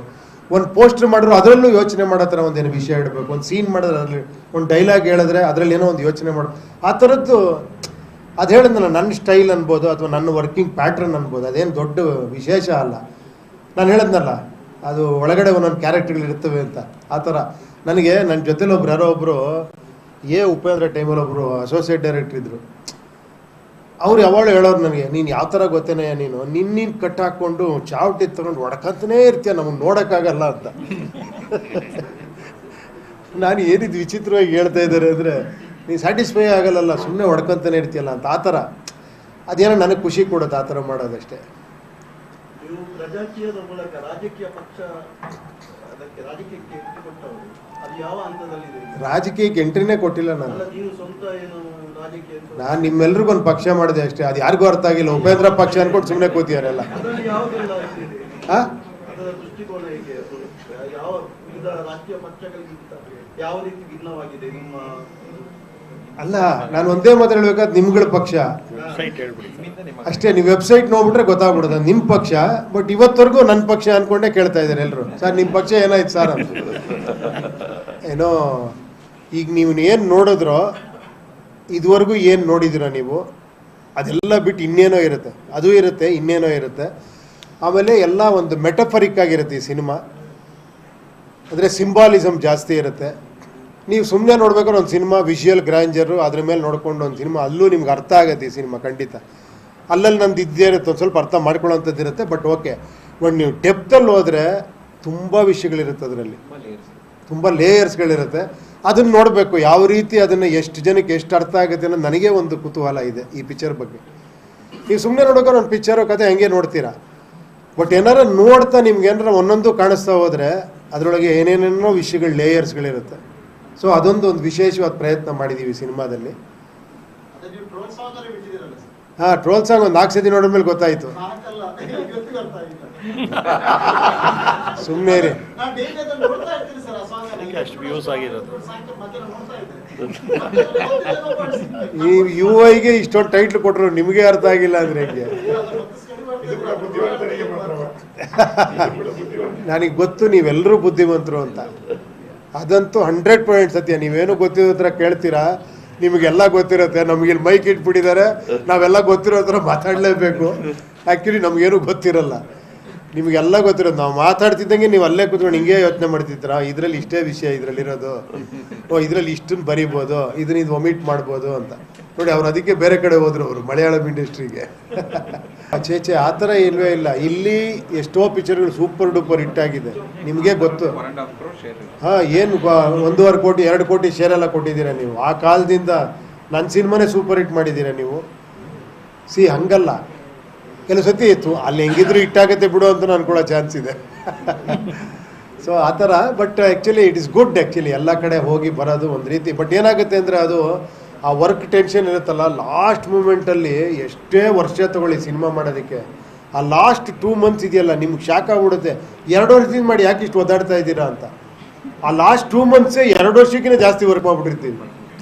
ಒಂದು ಪೋಸ್ಟರ್ ಮಾಡಿದ್ರು ಅದರಲ್ಲೂ ಯೋಚನೆ ಮಾಡೋ ಥರ ಒಂದೇನು ವಿಷಯ ಇಡಬೇಕು. ಒಂದು ಸೀನ್ ಮಾಡಿದ್ರೆ ಅದರಲ್ಲಿ ಒಂದು ಡೈಲಾಗ್ ಹೇಳಿದ್ರೆ ಅದರಲ್ಲಿ ಏನೋ ಒಂದು ಯೋಚನೆ ಮಾಡಬೇಕು. ಆ ಥರದ್ದು ಅದು ಹೇಳಿದ್ನಲ್ಲ, ನನ್ನ ಸ್ಟೈಲ್ ಅನ್ಬೋದು ಅಥವಾ ನನ್ನ ವರ್ಕಿಂಗ್ ಪ್ಯಾಟ್ರನ್ ಅನ್ಬೋದು, ಅದೇನು ದೊಡ್ಡ ವಿಶೇಷ ಅಲ್ಲ. ನಾನು ಹೇಳಿದ್ನಲ್ಲ, ಅದು ಒಳಗಡೆ ಒಂದೊಂದು ಕ್ಯಾರೆಕ್ಟರ್ಗಳಿರ್ತವೆ ಅಂತ. ಆ ಥರ ನನಗೆ ನನ್ನ ಜೊತೆಲಿ ಯಾರೋ ಒಬ್ಬರು ಉಪೇಂದ್ರ ಟೈಮಲ್ಲಿ ಒಬ್ಬರು ಅಸೋಸಿಯೇಟ್ ಡೈರೆಕ್ಟರ್ ಇದ್ದರು. ಅವ್ರು ಯಾವಾಗಲೂ ಹೇಳೋರು ನನಗೆ, ನೀನು ಯಾವ ಥರ ಗೊತ್ತೇನೆ, ನೀನು ಕಟ್ ಹಾಕ್ಕೊಂಡು ಚಾವಟಿ ತೊಗೊಂಡು ಹೊಡ್ಕಂತನೇ ಇರ್ತೀಯ, ನಮಗೆ ನೋಡೋಕ್ಕಾಗಲ್ಲ ಅಂತ. ನಾನು ಏನಿದು ವಿಚಿತ್ರವಾಗಿ ಹೇಳ್ತಾ ಇದ್ದಾರೆ ಅಂದರೆ, ನೀನು ಸ್ಯಾಟಿಸ್ಫೈ ಆಗಲ್ಲ, ಸುಮ್ಮನೆ ಹೊಡ್ಕೊಂತಾನೆ ಇರ್ತೀಯಲ್ಲ ಅಂತ. ಆ ಥರ ಅದೇನೋ ನನಗೆ ಖುಷಿ ಕೊಡುತ್ತೆ ಆ ಥರ ಮಾಡೋದಷ್ಟೇ. ನೀವು ಪ್ರಜಾಕೀಯದ ಮೂಲಕ ರಾಜಕೀಯ ಪಕ್ಷ ರಾಜಕೀಯಕ್ಕೆ ಎಂಟ್ರಿ ಕೊಟ್ಟವರು ಅದು ಯಾವ ಹಂತದಲ್ಲಿದೆ ಈಗ? ರಾಜಕೀಯಕ್ಕೆ ಎಂಟ್ರಿನೇ ಕೊಟ್ಟಿಲ್ಲ ನಾನು. ಅಲ್ಲ, ನೀವು ಸ್ವಂತ ಏನು ರಾಜಕೀಯ ನಾನು ನಿಮ್ಮೆಲ್ರಿಗೂ ಒಂದು ಪಕ್ಷ ಮಾಡಿದೆ ಅಷ್ಟೇ. ಅದು ಯಾರಿಗೂ ಅರ್ಥ ಆಗಿಲ್ಲ. ಉಪೇಂದ್ರ ಪಕ್ಷ ಅನ್ಕೊಂಡು ಸುಮ್ಮನೆ ಕೂತಿಯಾರೆಲ್ಲ. ಅದರಲ್ಲಿ ಯಾವುದೆಲ್ಲ ಇದೆ? ಆ? ಅದರ ದೃಷ್ಟಿಕೋನ ಹೇಗೆ? ಅದು ಯಾವ ವಿವಿಧ ರಾಷ್ಟ್ರೀಯ ಪಕ್ಷಗಳಿಗಿಂತ ಯಾವ ರೀತಿ ಭಿನ್ನವಾಗಿದೆ ನಿಮ್ಮ? ಅಲ್ಲ, ನಾನು ಒಂದೇ ಮಾತು ಹೇಳ್ಬೇಕಾದ್ ನಿಮ್ಗಳ ಪಕ್ಷ ಅಷ್ಟೇ. ನೀವು ವೆಬ್ಸೈಟ್ ನೋಡ್ಬಿಟ್ರೆ ಗೊತ್ತಾಗ್ಬಿಡೋದು ನಿಮ್ಮ ಪಕ್ಷ. ಬಟ್ ಇವತ್ತವರೆಗೂ ನನ್ನ ಪಕ್ಷ ಅನ್ಕೊಂಡೇ ಕೇಳ್ತಾ ಇದ್ದಾರೆ ಎಲ್ಲರೂ. ಸರ್ ನಿಮ್ಮ ಪಕ್ಷ ಏನಾಯ್ತು ಸರ್ ಅಂತ. ಏನೋ ಈಗ ನೀವು ಏನು ನೋಡಿದ್ರೋ ಇದುವರೆಗೂ ಏನು ನೋಡಿದಿರೋ ನೀವು ಅದೆಲ್ಲ ಬಿಟ್ಟು ಇನ್ನೇನೋ ಇರುತ್ತೆ, ಅದು ಇರುತ್ತೆ, ಇನ್ನೇನೋ ಇರುತ್ತೆ. ಆಮೇಲೆ ಎಲ್ಲ ಒಂದು ಮೆಟಫರಿಕ್ ಆಗಿರುತ್ತೆ ಈ ಸಿನಿಮಾ. ಅಂದರೆ ಸಿಂಬಾಲಿಸಮ್ ಜಾಸ್ತಿ ಇರುತ್ತೆ. ನೀವು ಸುಮ್ಮನೆ ನೋಡ್ಬೇಕಾದ್ರೆ ಒಂದು ಸಿನಿಮಾ ವಿಷುವಲ್ ಗ್ರ್ಯಾಂಜರು ಅದ್ರ ಮೇಲೆ ನೋಡ್ಕೊಂಡು ಒಂದು ಸಿನಿಮಾ ಅಲ್ಲೂ ನಿಮ್ಗೆ ಅರ್ಥ ಆಗುತ್ತೆ ಈ ಸಿನಿಮಾ ಖಂಡಿತ. ಅಲ್ಲಲ್ಲಿ ನಂದು ಇದ್ದೇ ಇರುತ್ತೆ, ಒಂದು ಸ್ವಲ್ಪ ಅರ್ಥ ಮಾಡ್ಕೊಳ್ಳೋಂಥದ್ದು ಇರುತ್ತೆ. ಬಟ್ ಓಕೆ, ಬಟ್ ನೀವು ಡೆಪ್ತಲ್ಲಿ ಹೋದರೆ ತುಂಬ ವಿಷಯಗಳಿರುತ್ತೆ, ಅದರಲ್ಲಿ ತುಂಬ ಲೇಯರ್ಸ್ಗಳಿರುತ್ತೆ. ಅದನ್ನು ನೋಡಬೇಕು ಯಾವ ರೀತಿ, ಅದನ್ನು ಎಷ್ಟು ಜನಕ್ಕೆ ಎಷ್ಟು ಅರ್ಥ ಆಗುತ್ತೆ ಅನ್ನೋದು ನನಗೆ ಒಂದು ಕುತೂಹಲ ಇದೆ ಈ ಪಿಕ್ಚರ್ ಬಗ್ಗೆ. ನೀವು ಸುಮ್ಮನೆ ನೋಡ್ಬೇಕಾದ್ರೆ ಒಂದು ಪಿಕ್ಚರು ಕತೆ ಹಂಗೆ ನೋಡ್ತೀರಾ. ಬಟ್ ಏನಾರ ನೋಡ್ತಾ ನಿಮ್ಗೆ ಏನಾರ ಒಂದೊಂದು ಕಾಣಿಸ್ತಾ ಹೋದರೆ ಅದರೊಳಗೆ ಏನೇನೇನೋ ವಿಷಯಗಳು ಲೇಯರ್ಸ್ಗಳಿರುತ್ತೆ. ಸೊ ಅದೊಂದು ವಿಶೇಷವಾದ ಪ್ರಯತ್ನ ಮಾಡಿದ್ದೀವಿ ಸಿನಿಮಾದಲ್ಲಿ. ಅದೇ ನೀವು ಟ್ರೋಲ್ ಸಾಂಗ್ ಅಲ್ಲಿ ಬಿಟ್ಟಿದ್ದೀರಲ್ಲ ಸರ್? ಹಾಂ, ಟ್ರೋಲ್ ಸಾಂಗ್ ಒಂದು 4 ಸತಿ ನೋಡಿದ ಮೇಲೆ ಗೊತ್ತಾಯಿತು. ನಾಲ್ಕಲ್ಲ, ಇವತ್ತಿಗೂ ಅರ್ಥ ಆಗಿಲ್ಲ. ಸುಮ್ಮನೆ ಇರಿ. ನಾನು ಡೈಲಿ ಅದನ್ನ ನೋಡ್ತಾ ಇರ್ತೀನಿ ಸರ್, ಆ ಸಾಂಗ್ ಅಲ್ಲಿ ಅಷ್ಟು ವ್ಯೂಸ್ ಆಗಿರೋದು. ಸಾಯಂಕಾಲ ಮಧ್ಯಾಹ್ನ ನೋಡ್ತಾ ಇದ್ದೆ. ಈ ಯು ಐಗೆ ಇಷ್ಟೊಂದು ಟೈಟ್ಲ್ ಕೊಟ್ಟರು ನಿಮಗೆ ಅರ್ಥ ಆಗಿಲ್ಲ ಅಂದರೆ ಹೆಂಗೆ? ಇದು ಕೂಡ ಬುದ್ಧಿವಂತರಿಗೆ ಮಾತ್ರವ. ನನಗೆ ಗೊತ್ತು ನೀವೆಲ್ಲರೂ ಬುದ್ಧಿವಂತರು ಅಂತ. ಅದಂತೂ 100% ಸತ್ಯ. ನೀವೇನು ಗೊತ್ತಿರೋ ಹತ್ರ ಕೇಳ್ತೀರಾ, ನಿಮಗೆಲ್ಲ ಗೊತ್ತಿರುತ್ತೆ. ನಮಗೆ ಇಲ್ಲಿ ಮೈಕ್ ಇಟ್ಬಿಟ್ಟಿದ್ದಾರೆ, ನಾವೆಲ್ಲ ಗೊತ್ತಿರೋ ಹತ್ರ ಮಾತಾಡಲೇಬೇಕು. ಆ್ಯಕ್ಚುಲಿ ನಮಗೇನು ಗೊತ್ತಿರಲ್ಲ, ನಿಮಗೆಲ್ಲ ಗೊತ್ತಿರೋದು. ನಾವು ಮಾತಾಡ್ತಿದ್ದಂಗೆ ನೀವು ಅಲ್ಲೇ ಕೂತ್ಕೊಂಡು ಹಿಂಗೆ ಯೋಚನೆ ಮಾಡ್ತಿದ್ದೀರಾ, ಇದರಲ್ಲಿ ಇಷ್ಟೇ ವಿಷಯ ಇದರಲ್ಲಿರೋದು, ಓ ಇದರಲ್ಲಿ ಇಷ್ಟನ್ನು ಬರಿಬೋದು, ಇದನ್ನ ಇದು ಒಮಿಟ್ ಮಾಡ್ಬೋದು ಅಂತ. ನೋಡಿ, ಅವ್ರು ಅದಕ್ಕೆ ಬೇರೆ ಕಡೆ ಹೋದ್ರು, ಅವರು ಮಲಯಾಳಂ ಇಂಡಸ್ಟ್ರಿಗೆ. ಚೇಚೆ ಆ ಥರ ಇಲ್ವೇ ಇಲ್ಲ. ಇಲ್ಲಿ ಎಷ್ಟೋ ಪಿಕ್ಚರ್ಗಳು ಸೂಪರ್ ಡೂಪರ್ ಹಿಟ್ ಆಗಿದೆ, ನಿಮಗೆ ಗೊತ್ತು. ಹಾಂ, ಏನು 1.5 ಕೋಟಿ 2 ಕೋಟಿ ಶೇರ್ ಎಲ್ಲ ಕೊಟ್ಟಿದ್ದೀರಾ ನೀವು. ಆ ಕಾಲದಿಂದ ನನ್ನ ಸಿನಿಮಾನೇ ಸೂಪರ್ ಹಿಟ್ ಮಾಡಿದ್ದೀರಾ ನೀವು. ಹಂಗಲ್ಲ, ಕೆಲವು ಸತಿ ಇತ್ತು ಅಲ್ಲಿ ಹೆಂಗಿದ್ರು ಹಿಟ್ಟಾಗತ್ತೆ ಬಿಡು ಅಂತ ಅನ್ಕೊಳ್ಳೋ ಚಾನ್ಸ್ ಇದೆ. ಸೊ ಆ ಥರ. But actually it is good. Actually ಎಲ್ಲ ಕಡೆ ಹೋಗಿ ಬರೋದು ಒಂದು ರೀತಿ. ಬಟ್ ಏನಾಗುತ್ತೆ ಅಂದರೆ ಅದು ಆ ವರ್ಕ್ ಟೆನ್ಷನ್ ಇರುತ್ತಲ್ಲ, ಲಾಸ್ಟ್ ಮೂಮೆಂಟಲ್ಲಿ ಎಷ್ಟೇ ವರ್ಷ ತಗೊಳ್ಳಿ ಸಿನಿಮಾ ಮಾಡೋದಕ್ಕೆ, ಆ ಲಾಸ್ಟ್ 2 months ಇದೆಯಲ್ಲ, ನಿಮ್ಗೆ ಶಾಕ್ ಆಗ್ಬಿಡುತ್ತೆ. 2 ವರ್ಷದಿಂದ ಮಾಡಿ ಯಾಕೆ ಇಷ್ಟು ಒದ್ದಾಡ್ತಾ ಇದ್ದೀರಾ ಅಂತ. ಆ ಲಾಸ್ಟ್ 2 months 2 ವರ್ಷಕ್ಕಿಂತ ಜಾಸ್ತಿ ವರ್ಕ್ ಮಾಡಿಬಿಟ್ಟಿರ್ತೀವಿ.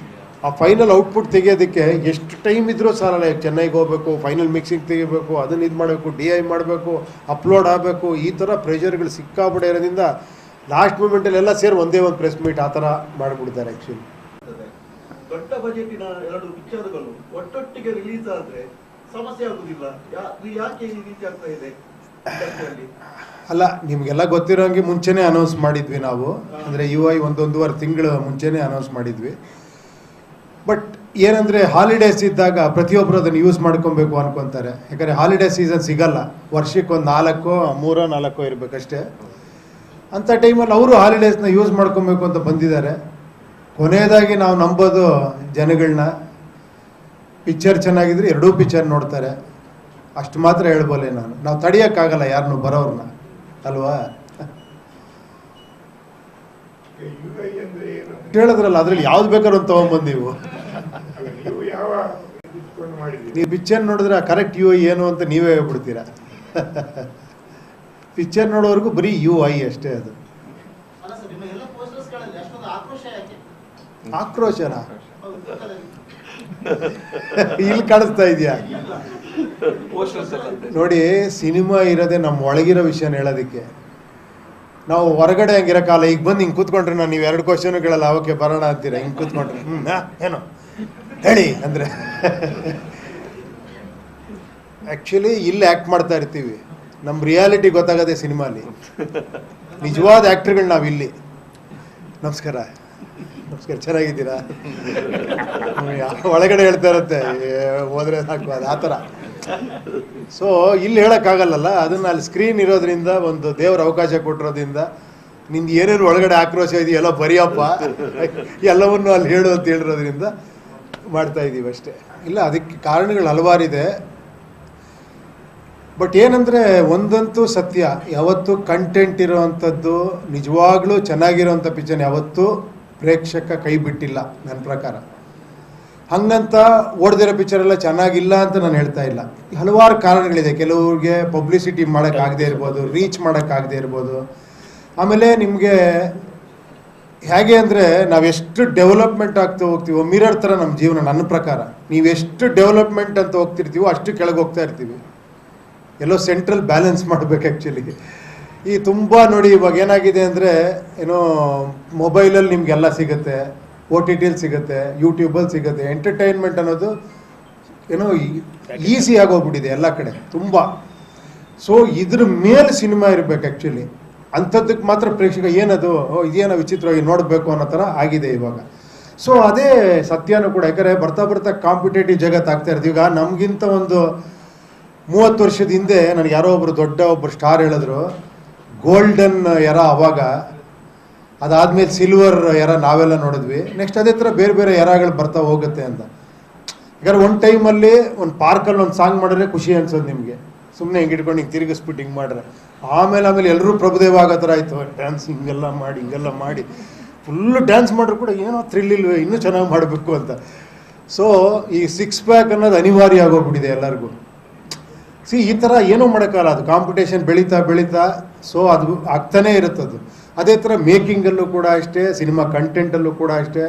ಆ ಫೈನಲ್ ಔಟ್ಪುಟ್ ತೆಗೆಯೋದಕ್ಕೆ ಎಷ್ಟು ಟೈಮ್ ಇದ್ರೂ ಸಾಲಲ್ಲ. ಚೆನ್ನೈಗೆ ಹೋಗಬೇಕು, ಫೈನಲ್ ಮಿಕ್ಸಿಂಗ್ ತೆಗಿಬೇಕು, ಅದನ್ನು ಇದು ಮಾಡಬೇಕು, DI ಮಾಡಬೇಕು, ಅಪ್ಲೋಡ್ ಆಗಬೇಕು, ಈ ಥರ ಪ್ರೆಷರ್ಗಳು ಸಿಕ್ಕಾಬಿಡೋ ಇರೋದ್ರಿಂದ ಲಾಸ್ಟ್ ಮೂಮೆಂಟಲ್ಲಿ ಎಲ್ಲ ಸೇರಿ ಒಂದೇ ಒಂದು ಪ್ರೆಸ್ ಮೀಟ್ ಆ ಥರ ಮಾಡಿಬಿಡ್ತಾರೆ. ಆ್ಯಕ್ಚುಲಿ ದೊಡ್ಡ ಬಜೆಟಿನ 2 ಪಿಕ್ಚರ್ಗಳು ಒಟ್ಟೊಟ್ಟಿಗೆ ರಿಲೀಸ್ ಆದ್ರೆ ಸಮಸ್ಯೆ ಆಗುದಿಲ್ಲ? ಯಾಕೆ ಈ ರೀತಿ ಆಗ್ತಾ ಇದೆ ಇಂಡಸ್ಟ್ರಿಯಲ್ಲಿ? ಅಲ್ಲ, ನಿಮಗೆಲ್ಲ ಗೊತ್ತಿರೋಂಗೆ ಮುಂಚೆನೇ ಅನೌನ್ಸ್ ಮಾಡಿದ್ವಿ ನಾವು. ಅಂದರೆ UI 1-1.5 ತಿಂಗಳು ಮುಂಚೆನೇ ಅನೌನ್ಸ್ ಮಾಡಿದ್ವಿ. ಬಟ್ ಏನಂದರೆ ಹಾಲಿಡೇಸ್ ಇದ್ದಾಗ ಪ್ರತಿಯೊಬ್ಬರು ಅದನ್ನು ಯೂಸ್ ಮಾಡ್ಕೊಬೇಕು ಅನ್ಕೊತಾರೆ. ಯಾಕಂದರೆ ಹಾಲಿಡೇ ಸೀಸನ್ ಸಿಗಲ್ಲ, ವರ್ಷಕ್ಕೆ ಒಂದು 3-4 ಇರಬೇಕಷ್ಟೇ. ಅಂಥ ಟೈಮಲ್ಲಿ ಅವರು ಹಾಲಿಡೇಸ್ನ ಯೂಸ್ ಮಾಡ್ಕೊಬೇಕು ಅಂತ ಬಂದಿದ್ದಾರೆ. ಕೊನೆಯದಾಗಿ ನಾವು ನಂಬೋದು ಜನಗಳನ್ನ, ಪಿಕ್ಚರ್ ಚೆನ್ನಾಗಿದ್ರೆ 2 ಪಿಕ್ಚರ್ ನೋಡ್ತಾರೆ, ಅಷ್ಟು ಮಾತ್ರ ಹೇಳ್ಬೋಲೆ ನಾನು. ನಾವು ತಡೆಯೋಕ್ಕಾಗಲ್ಲ ಯಾರನ್ನು ಬರೋರನ್ನ, ಅಲ್ವಾ? UI ಅಂದ್ರೆ ಏನು? ಹೇಳಿದ್ರಲ್ಲ, ಅದ್ರಲ್ಲಿ ಯಾವ್ದು ಬೇಕಾದ್ರೂ ಒಂದು ತೊಗೊಂಬಂದು ನೀವು ನೀವು ಯಾವ ಇಟ್ಕೊಂಡು ಮಾಡಿದ್ದೀರಿ? ನೀವು ಪಿಕ್ಚರ್ ನೋಡಿದ್ರೆ ಕರೆಕ್ಟ್ UI ಏನು ಅಂತ ನೀವೇ ಹೇಳ್ಬಿಡ್ತೀರಾ. ಪಿಕ್ಚರ್ ನೋಡೋವರೆಗೂ ಬರೀ UI ಅಷ್ಟೇ. ಅದು ಅಲ್ಲ ಸರ್, ನಿಮ್ಮ ಎಲ್ಲ ಪೋಸ್ಟರ್ಸ್ಗಳಲ್ಲಿ ಅಷ್ಟೊಂದು ಆಕ್ರೋಶ ಯಾಕೆ? ಆಕ್ರೋಶನ ಹೌದು, ಗೊತ್ತಲ್ಲ. ಇಲ್ಲಿ ಕಾಣಿಸ್ತಾ ಇದೆಯಾ? ನೋಡಿ, ಸಿನಿಮಾ ಇರೋದೇ ನಮ್ಮ ಒಳಗಿರೋ ವಿಷಯನ ಹೇಳೋದಕ್ಕೆ. ನಾವು ಹೊರಗಡೆ ಹಂಗಿರೋಕ್ಕಾಲ. ಈಗ ಬಂದು ಹಿಂಗೆ ಕೂತ್ಕೊಂಡ್ರೆ ನಾನು ನೀವು 2 ಕ್ವಶನ್ ಕೇಳಲ್ಲ, ಅವಕ್ಕೆ ಬರೋಣ ಅಂತೀರ. ಹಿಂಗೆ ಕೂತ್ಕೊಂಡ್ರೆ ಏನು ಹೇಳಿ ಅಂದರೆ ಆ್ಯಕ್ಚುಲಿ ಇಲ್ಲಿ ಆ್ಯಕ್ಟ್ ಮಾಡ್ತಾ ಇರ್ತೀವಿ. ನಮ್ಮ ರಿಯಾಲಿಟಿ ಗೊತ್ತಾಗದೆ ಸಿನಿಮಾಲಿ. ನಿಜವಾದ ಆ್ಯಕ್ಟ್ರುಗಳು ನಾವಿಲ್ಲಿ. ನಮಸ್ಕಾರ, ಚೆನ್ನಾಗಿದ್ದೀರಾ? ಒಳಗಡೆ ಹೇಳ್ತಾ ಇರುತ್ತೆ, ಹೋದ್ರೆ ಸಾಕು, ಅದು ಆ ಥರ. ಸೊ ಇಲ್ಲಿ ಹೇಳೋಕ್ಕಾಗಲ್ಲಲ್ಲ. ಅದನ್ನು ಅಲ್ಲಿ ಸ್ಕ್ರೀನ್ ಇರೋದ್ರಿಂದ, ಒಂದು ದೇವ್ರ ಅವಕಾಶ ಕೊಟ್ಟಿರೋದ್ರಿಂದ, ನಿಂದು ಏನೇನು ಒಳಗಡೆ ಆಕ್ರೋಶ ಇದೆಯಲ್ಲ ಬರಿಯಪ್ಪ, ಎಲ್ಲವನ್ನು ಅಲ್ಲಿ ಹೇಳು ಅಂತ ಹೇಳಿರೋದ್ರಿಂದ ಮಾಡ್ತಾ ಇದ್ದೀವಿ ಅಷ್ಟೇ. ಇಲ್ಲ, ಅದಕ್ಕೆ ಕಾರಣಗಳು ಹಲವಾರಿದೆ. ಬಟ್ ಏನಂದರೆ ಒಂದಂತೂ ಸತ್ಯ, ಯಾವತ್ತೂ ಕಂಟೆಂಟ್ ಇರೋವಂಥದ್ದು ನಿಜವಾಗ್ಲೂ ಚೆನ್ನಾಗಿರೋವಂಥ ಪಿಕ್ಚರ್ ಯಾವತ್ತೂ ಪ್ರೇಕ್ಷಕ ಕೈ ಬಿಟ್ಟಿಲ್ಲ ನನ್ನ ಪ್ರಕಾರ. ಹಂಗಂತ ಓಡ್ದಿರೋ ಪಿಕ್ಚರೆಲ್ಲ ಚೆನ್ನಾಗಿಲ್ಲ ಅಂತ ನಾನು ಹೇಳ್ತಾ ಇಲ್ಲ. ಹಲವಾರು ಕಾರಣಗಳಿದೆ. ಕೆಲವ್ರಿಗೆ ಪಬ್ಲಿಸಿಟಿ ಮಾಡೋಕ್ಕಾಗದೇ ಇರ್ಬೋದು, ರೀಚ್ ಮಾಡೋಕ್ಕಾಗದೇ ಇರ್ಬೋದು. ಆಮೇಲೆ ನಿಮಗೆ ಹೇಗೆ ಅಂದರೆ ನಾವೆಷ್ಟು ಡೆವಲಪ್ಮೆಂಟ್ ಆಗ್ತಾ ಹೋಗ್ತೀವೋ ಮಿರರ್ ಥರ ನಮ್ಮ ಜೀವನ. ನನ್ನ ಪ್ರಕಾರ ನೀವೆಷ್ಟು ಡೆವಲಪ್ಮೆಂಟ್ ಅಂತ ಹೋಗ್ತಿರ್ತೀವೋ ಅಷ್ಟು ಕೆಳಗೆ ಹೋಗ್ತಾ ಇರ್ತೀವಿ. ಎಲ್ಲೋ ಸೆಂಟ್ರಲ್ ಬ್ಯಾಲೆನ್ಸ್ ಮಾಡಬೇಕು ಆ್ಯಕ್ಚುಲಿ. ಈ ತುಂಬ ನೋಡಿ ಇವಾಗ ಏನಾಗಿದೆ ಅಂದರೆ ಏನೋ ಮೊಬೈಲಲ್ಲಿ ನಿಮಗೆಲ್ಲ ಸಿಗುತ್ತೆ, OTTಲಿ ಸಿಗುತ್ತೆ, ಯೂಟ್ಯೂಬಲ್ಲಿ ಸಿಗುತ್ತೆ. ಎಂಟರ್ಟೈನ್ಮೆಂಟ್ ಅನ್ನೋದು ಏನೋ ಈಸಿ ಆಗೋಗ್ಬಿಟ್ಟಿದೆ ಎಲ್ಲ ಕಡೆ ತುಂಬ. ಸೊ ಇದ್ರ ಮೇಲೆ ಸಿನಿಮಾ ಇರಬೇಕು ಆ್ಯಕ್ಚುಲಿ. ಅಂಥದ್ದಕ್ಕೆ ಮಾತ್ರ ಪ್ರೇಕ್ಷಕ ಏನದು ಇದೇನೋ ವಿಚಿತ್ರವಾಗಿ ನೋಡಬೇಕು ಅನ್ನೋ ಥರ ಆಗಿದೆ ಇವಾಗ. ಸೊ ಅದೇ ಸತ್ಯನೂ ಕೂಡ. ಯಾಕಂದರೆ ಬರ್ತಾ ಬರ್ತಾ ಕಾಂಪಿಟೇಟಿವ್ ಜಗತ್ತು ಆಗ್ತಾ ಇರ್ತೀವಿ. ಈಗ ನಮಗಿಂತ ಒಂದು 30 ವರ್ಷದ ಹಿಂದೆ ನನಗೆ ಯಾರೋ ಒಬ್ಬರು ಸ್ಟಾರ್ ಹೇಳಿದ್ರು ಗೋಲ್ಡನ್ ಎರ ಅವಾಗ, ಅದಾದಮೇಲೆ ಸಿಲ್ವರ್ ಎರ ನಾವೆಲ್ಲ ನೋಡಿದ್ವಿ. ನೆಕ್ಸ್ಟ್ ಅದೇ ಥರ ಬೇರೆ ಬೇರೆ ಎರಾಗಳು ಬರ್ತಾ ಹೋಗುತ್ತೆ ಅಂತ. ಯಾಕಂದ್ರೆ ಒಂದು ಟೈಮಲ್ಲಿ ಒಂದು ಪಾರ್ಕಲ್ಲಿ ಒಂದು ಸಾಂಗ್ ಮಾಡಿದ್ರೆ ಖುಷಿ ಅನ್ಸೋದು ನಿಮಗೆ. ಸುಮ್ಮನೆ ಹಿಂಗೆ ಇಟ್ಕೊಂಡು ಹಿಂಗೆ ತಿರುಗಿಸ್ಬಿಟ್ಟು ಹಿಂಗೆ ಮಾಡ್ರೆ ಆಮೇಲೆ ಎಲ್ಲರೂ ಪ್ರಭುದೇವ ಆಗೋ ಥರ ಆಯಿತು. ಡ್ಯಾನ್ಸ್ ಹಿಂಗೆಲ್ಲ ಮಾಡಿ ಫುಲ್ಲು ಡ್ಯಾನ್ಸ್ ಮಾಡ್ರು ಕೂಡ ಏನೋ ಥ್ರಿಲ್ ಇಲ್ವೇ, ಇನ್ನೂ ಚೆನ್ನಾಗಿ ಮಾಡಬೇಕು ಅಂತ. ಸೊ ಈ 6 ಪ್ಯಾಕ್ ಅನ್ನೋದು ಅನಿವಾರ್ಯ ಆಗೋಗ್ಬಿಟ್ಟಿದೆ ಎಲ್ಲರಿಗೂ. ಈ ಥರ ಏನೂ ಮಾಡೋಕ್ಕಲ್ಲ, ಅದು ಕಾಂಪಿಟೇಷನ್ ಬೆಳೀತಾ ಸೊ ಅದು ಆಗ್ತಾನೇ ಇರುತ್ತದು. ಅದೇ ಥರ ಮೇಕಿಂಗಲ್ಲೂ ಕೂಡ ಅಷ್ಟೇ, ಸಿನಿಮಾ ಕಂಟೆಂಟಲ್ಲೂ ಕೂಡ ಅಷ್ಟೇ.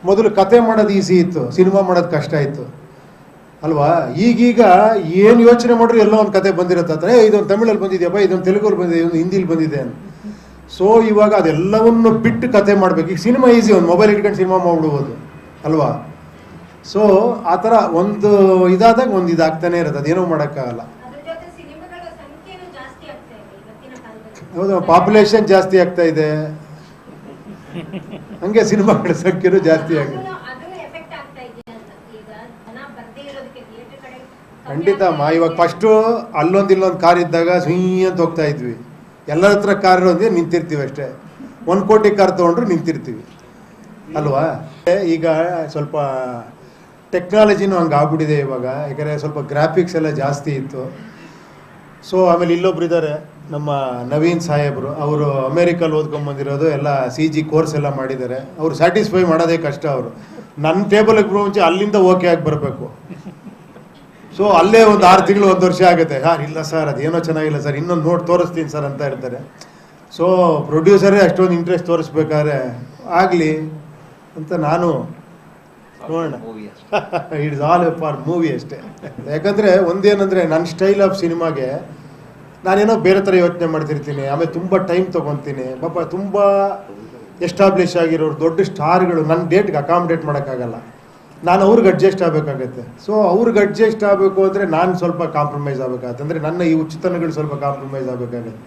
ಮೊದಲು ಕತೆ ಮಾಡೋದು ಈಸಿ ಇತ್ತು, ಸಿನಿಮಾ ಮಾಡೋದು ಕಷ್ಟ ಇತ್ತು ಅಲ್ವಾ. ಈಗೀಗ ಏನು ಯೋಚನೆ ಮಾಡ್ರು ಎಲ್ಲೋ ಒಂದು ಕತೆ ಬಂದಿರುತ್ತೆ. ಇದೊಂದು ತಮಿಳಲ್ಲಿ ಬಂದಿದೆಯಪ್ಪ, ಇದೊಂದು ತೆಲುಗಲ್ಲಿ ಬಂದಿದೆ, ಇದೊಂದು ಹಿಂದಿಲಿ ಬಂದಿದೆ ಅಂತ. ಸೊ ಇವಾಗ ಅದೆಲ್ಲವನ್ನು ಬಿಟ್ಟು ಕತೆ ಮಾಡಬೇಕು. ಈಗ ಸಿನಿಮಾ ಈಸಿ, ಒಂದು ಮೊಬೈಲ್ ಇಟ್ಕೊಂಡು ಸಿನಿಮಾ ಮಾಡ್ಬಿಡ್ಬೋದು ಅಲ್ವಾ. ಸೊ ಆ ಥರ ಒಂದು ಇದಾದಾಗ ಒಂದು ಇದಾಗ್ತಾನೆ ಇರುತ್ತೆ, ಅದೇನೋ ಮಾಡೋಕ್ಕಾಗಲ್ಲ. ಹೌದು, ಪಾಪ್ಯುಲೇಷನ್ ಜಾಸ್ತಿ ಆಗ್ತಾ ಇದೆ, ಹಂಗೆ ಸಿನಿಮಾಗಳ ಸಂಖ್ಯೆನೂ ಜಾಸ್ತಿ ಆಗಿದೆ. ಖಂಡಿತ ಅಮ್ಮ. ಇವಾಗ ಫಸ್ಟು ಇಲ್ಲೊಂದು ಕಾರ್ ಇದ್ದಾಗ ಅಂತ ಹೋಗ್ತಾ ಇದ್ವಿ. ಎಲ್ಲರ ಹತ್ರ ಕಾರ್ ಇರೋದೇ ನಿಂತಿರ್ತೀವಿ ಅಷ್ಟೇ. 1 ಕೋಟಿ ಕಾರ್ ತೊಗೊಂಡ್ರು ನಿಂತಿರ್ತೀವಿ ಅಲ್ವಾ. ಈಗ ಸ್ವಲ್ಪ ಟೆಕ್ನಾಲಜಿನೂ ಹಂಗೆ ಆಗ್ಬಿಟ್ಟಿದೆ ಇವಾಗ. ಯಾಕಂದರೆ ಸ್ವಲ್ಪ ಗ್ರಾಫಿಕ್ಸ್ ಎಲ್ಲ ಜಾಸ್ತಿ ಇತ್ತು. ಸೊ ಆಮೇಲೆ ಇಲ್ಲೊಬ್ರು ಇದ್ದಾರೆ ನಮ್ಮ ನವೀನ್ ಸಾಹೇಬರು, ಅವರು ಅಮೇರಿಕಲ್ಲಿ ಓದ್ಕೊಂಬಂದಿರೋದು, ಎಲ್ಲ CG ಕೋರ್ಸ್ ಎಲ್ಲ ಮಾಡಿದ್ದಾರೆ. ಅವರು ಸ್ಯಾಟಿಸ್ಫೈ ಮಾಡೋದೇ ಕಷ್ಟ. ಅವರು ನನ್ನ ಟೇಬಲ್ಗೆ ಬರೋ ಮುಂಚೆ ಅಲ್ಲಿಂದ ಓಕೆ ಆಗಿ ಬರಬೇಕು. ಸೊ ಅಲ್ಲೇ ಒಂದು 6 ತಿಂಗಳು 1 ವರ್ಷ ಆಗುತ್ತೆ. ಇಲ್ಲ ಸರ್ ಅದೇನೋ ಚೆನ್ನಾಗಿಲ್ಲ ಸರ್, ಇನ್ನೊಂದು ನೋಡಿ ತೋರಿಸ್ತೀನಿ ಸರ್ ಅಂತ ಇರ್ತಾರೆ. ಸೊ ಪ್ರೊಡ್ಯೂಸರೇ ಅಷ್ಟೊಂದು ಇಂಟ್ರೆಸ್ಟ್ ತೋರಿಸ್ಬೇಕಾದ್ರೆ ಆಗಲಿ ಅಂತ ನಾನು ನೋಡೋಣ. ಇಟ್ಸ್ ಆಲ್ ಫಾರ್ ಮೂವಿ ಅಷ್ಟೇ. ಯಾಕಂದರೆ ಒಂದೇನಂದರೆ ನನ್ನ ಸ್ಟೈಲ್ ಆಫ್ ಸಿನಿಮಾಗೆ ನಾನೇನೋ ಬೇರೆ ಥರ ಯೋಚನೆ ಮಾಡ್ತಿರ್ತೀನಿ. ಆಮೇಲೆ ತುಂಬ ಟೈಮ್ ತೊಗೊತೀನಿ. ಪಾಪ ತುಂಬ ಎಸ್ಟಾಬ್ಲಿಷ್ ಆಗಿರೋರು ದೊಡ್ಡ ಸ್ಟಾರ್ಗಳು ನನ್ನ ಡೇಟ್ಗೆ ಅಕಾಮಿಡೇಟ್ ಮಾಡೋಕ್ಕಾಗಲ್ಲ. ನಾನು ಅವ್ರಿಗೆ ಅಡ್ಜಸ್ಟ್ ಆಗಬೇಕಾಗತ್ತೆ. ಸೊ ಅವ್ರಿಗೆ ಅಡ್ಜಸ್ಟ್ ಆಗಬೇಕು ಅಂದರೆ ನಾನು ಸ್ವಲ್ಪ ಕಾಂಪ್ರಮೈಸ್ ಆಗಬೇಕಾಗತ್ತೆ. ಅಂದರೆ ನನ್ನ ಈ ಹುಚ್ಚುತನಗಳು ಸ್ವಲ್ಪ ಕಾಂಪ್ರಮೈಸ್ ಆಗಬೇಕಾಗತ್ತೆ.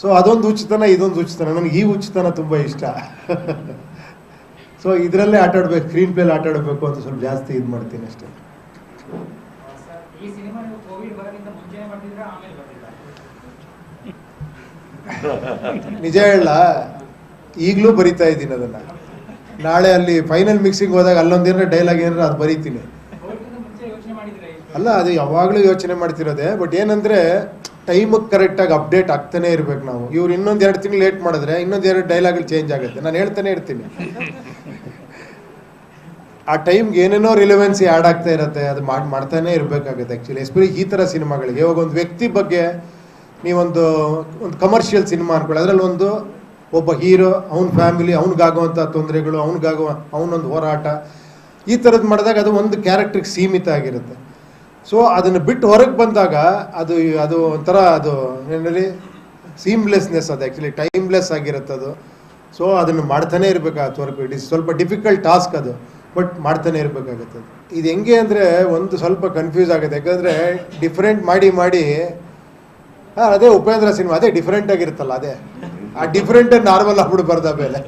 ಸೊ ಅದೊಂದು ಹುಚ್ಚುತನ, ಇದೊಂದು ಹುಚ್ಚುತನ. ನನಗೆ ಈ ಹುಚ್ಚುತನ ತುಂಬ ಇಷ್ಟ. ಸೊ ಇದರಲ್ಲೇ ಆಟಾಡಬೇಕು, ಸ್ಕ್ರೀನ್ ಪ್ಲೇಲಿ ಆಟಾಡಬೇಕು ಅಂತ ಸ್ವಲ್ಪ ಜಾಸ್ತಿ ಇದು ಮಾಡ್ತೀನಿ ಅಷ್ಟೇ. ಈ ಸಿನಿಮಾ ನೀವು ಕೋವಿಡ್ ಬರೋಕ್ಕಿಂತ ಮುಂಚೆನೇ ಮಾಡ್ತಿದ್ರಾ ಆಮೇಲೆ ಬರ್ತಿದ್ರಾ? ನಿಜ ಹೇಳ, ಈಗಲೂ ಬರಿತಾ ಇದ್ದೀನಿ ಅದನ್ನು. ನಾಳೆ ಅಲ್ಲಿ ಫೈನಲ್ ಮಿಕ್ಸಿಂಗ್ ಹೋದಾಗ ಅಲ್ಲೊಂದೇನಾರ ಡೈಲಾಗ್ ಏನಾರ ಅದು ಬರೀತೀನಿ. ಅಲ್ಲ, ಅದು ಯಾವಾಗಲೂ ಯೋಚನೆ ಮಾಡ್ತಿರೋದೆ. ಬಟ್ ಏನಂದರೆ ಟೈಮಿಗೆ ಕರೆಕ್ಟಾಗಿ ಅಪ್ಡೇಟ್ ಆಗ್ತಾನೆ ಇರ್ಬೇಕು ನಾವು. ಇವ್ರು ಇನ್ನೊಂದು 2 ತಿಂಗಳು ಲೇಟ್ ಮಾಡಿದ್ರೆ ಇನ್ನೊಂದು 2 ಡೈಲಾಗಲ್ಲಿ ಚೇಂಜ್ ಆಗುತ್ತೆ. ನಾನು ಹೇಳ್ತಾನೆ ಇರ್ತೀನಿ. ಆ ಟೈಮ್ಗೆ ಏನೇನೋ ರಿಲೆವೆನ್ಸಿ ಆ್ಯಡ್ ಆಗ್ತಾ ಇರುತ್ತೆ. ಅದು ಮಾಡ್ತಾನೆ ಇರಬೇಕಾಗುತ್ತೆ ಆ್ಯಕ್ಚುಲಿ. ಎಸ್ಪೆಷಲಿ ಈ ಥರ ಸಿನಿಮಾಗಳಿಗೆ. ಇವಾಗ ಒಂದು ವ್ಯಕ್ತಿ ಬಗ್ಗೆ ನೀವೊಂದು ಕಮರ್ಷಿಯಲ್ ಸಿನಿಮಾ ಅನ್ಕೊಳ್ಳಿ. ಅದರಲ್ಲಿ ಒಬ್ಬ ಹೀರೋ, ಅವನ ಫ್ಯಾಮಿಲಿ, ಅವ್ನಿಗಾಗುವಂಥ ತೊಂದರೆಗಳು, ಅವನೊಂದು ಹೋರಾಟ, ಈ ಥರದ್ದು ಮಾಡಿದಾಗ ಅದು ಒಂದು ಕ್ಯಾರೆಕ್ಟ್ರಿಗೆ ಸೀಮಿತ ಆಗಿರುತ್ತೆ. ಸೊ ಅದನ್ನು ಬಿಟ್ಟು ಹೊರಗೆ ಬಂದಾಗ ಅದು ಒಂಥರ ಅದು ಏನಲ್ಲಿ ಸೀಮ್ಲೆಸ್ನೆಸ್, ಅದು ಆ್ಯಕ್ಚುಲಿ ಟೈಮ್ಲೆಸ್ ಆಗಿರುತ್ತೆ ಅದು. ಸೊ ಅದನ್ನು ಮಾಡ್ತಾನೆ ಇರಬೇಕಾಗತ್ತೆ ವರ್ಕ್. ಇಟ್ ಇಸ್ ಸ್ವಲ್ಪ ಡಿಫಿಕಲ್ಟ್ ಟಾಸ್ಕ್ ಅದು, ಬಟ್ ಮಾಡ್ತಾನೆ ಇರಬೇಕಾಗತ್ತೆ. ಇದು ಹೆಂಗೆ ಅಂದರೆ ಒಂದು ಸ್ವಲ್ಪ ಕನ್ಫ್ಯೂಸ್ ಆಗುತ್ತೆ. ಯಾಕಂದರೆ ಡಿಫ್ರೆಂಟ್ ಮಾಡಿ ಅದೇ ಉಪೇಂದ್ರ ಸಿನಿಮಾ ಅದೇ ಡಿಫ್ರೆಂಟ್ ಆಗಿರುತ್ತಲ್ಲ, ಅದೇ ಆ ಡಿಫ್ರೆಂಟ್ ನಾರ್ಮಲ್ ಆಗ್ಬಿಡ್ಬಾರ್ದು. ಆಮೇಲೆ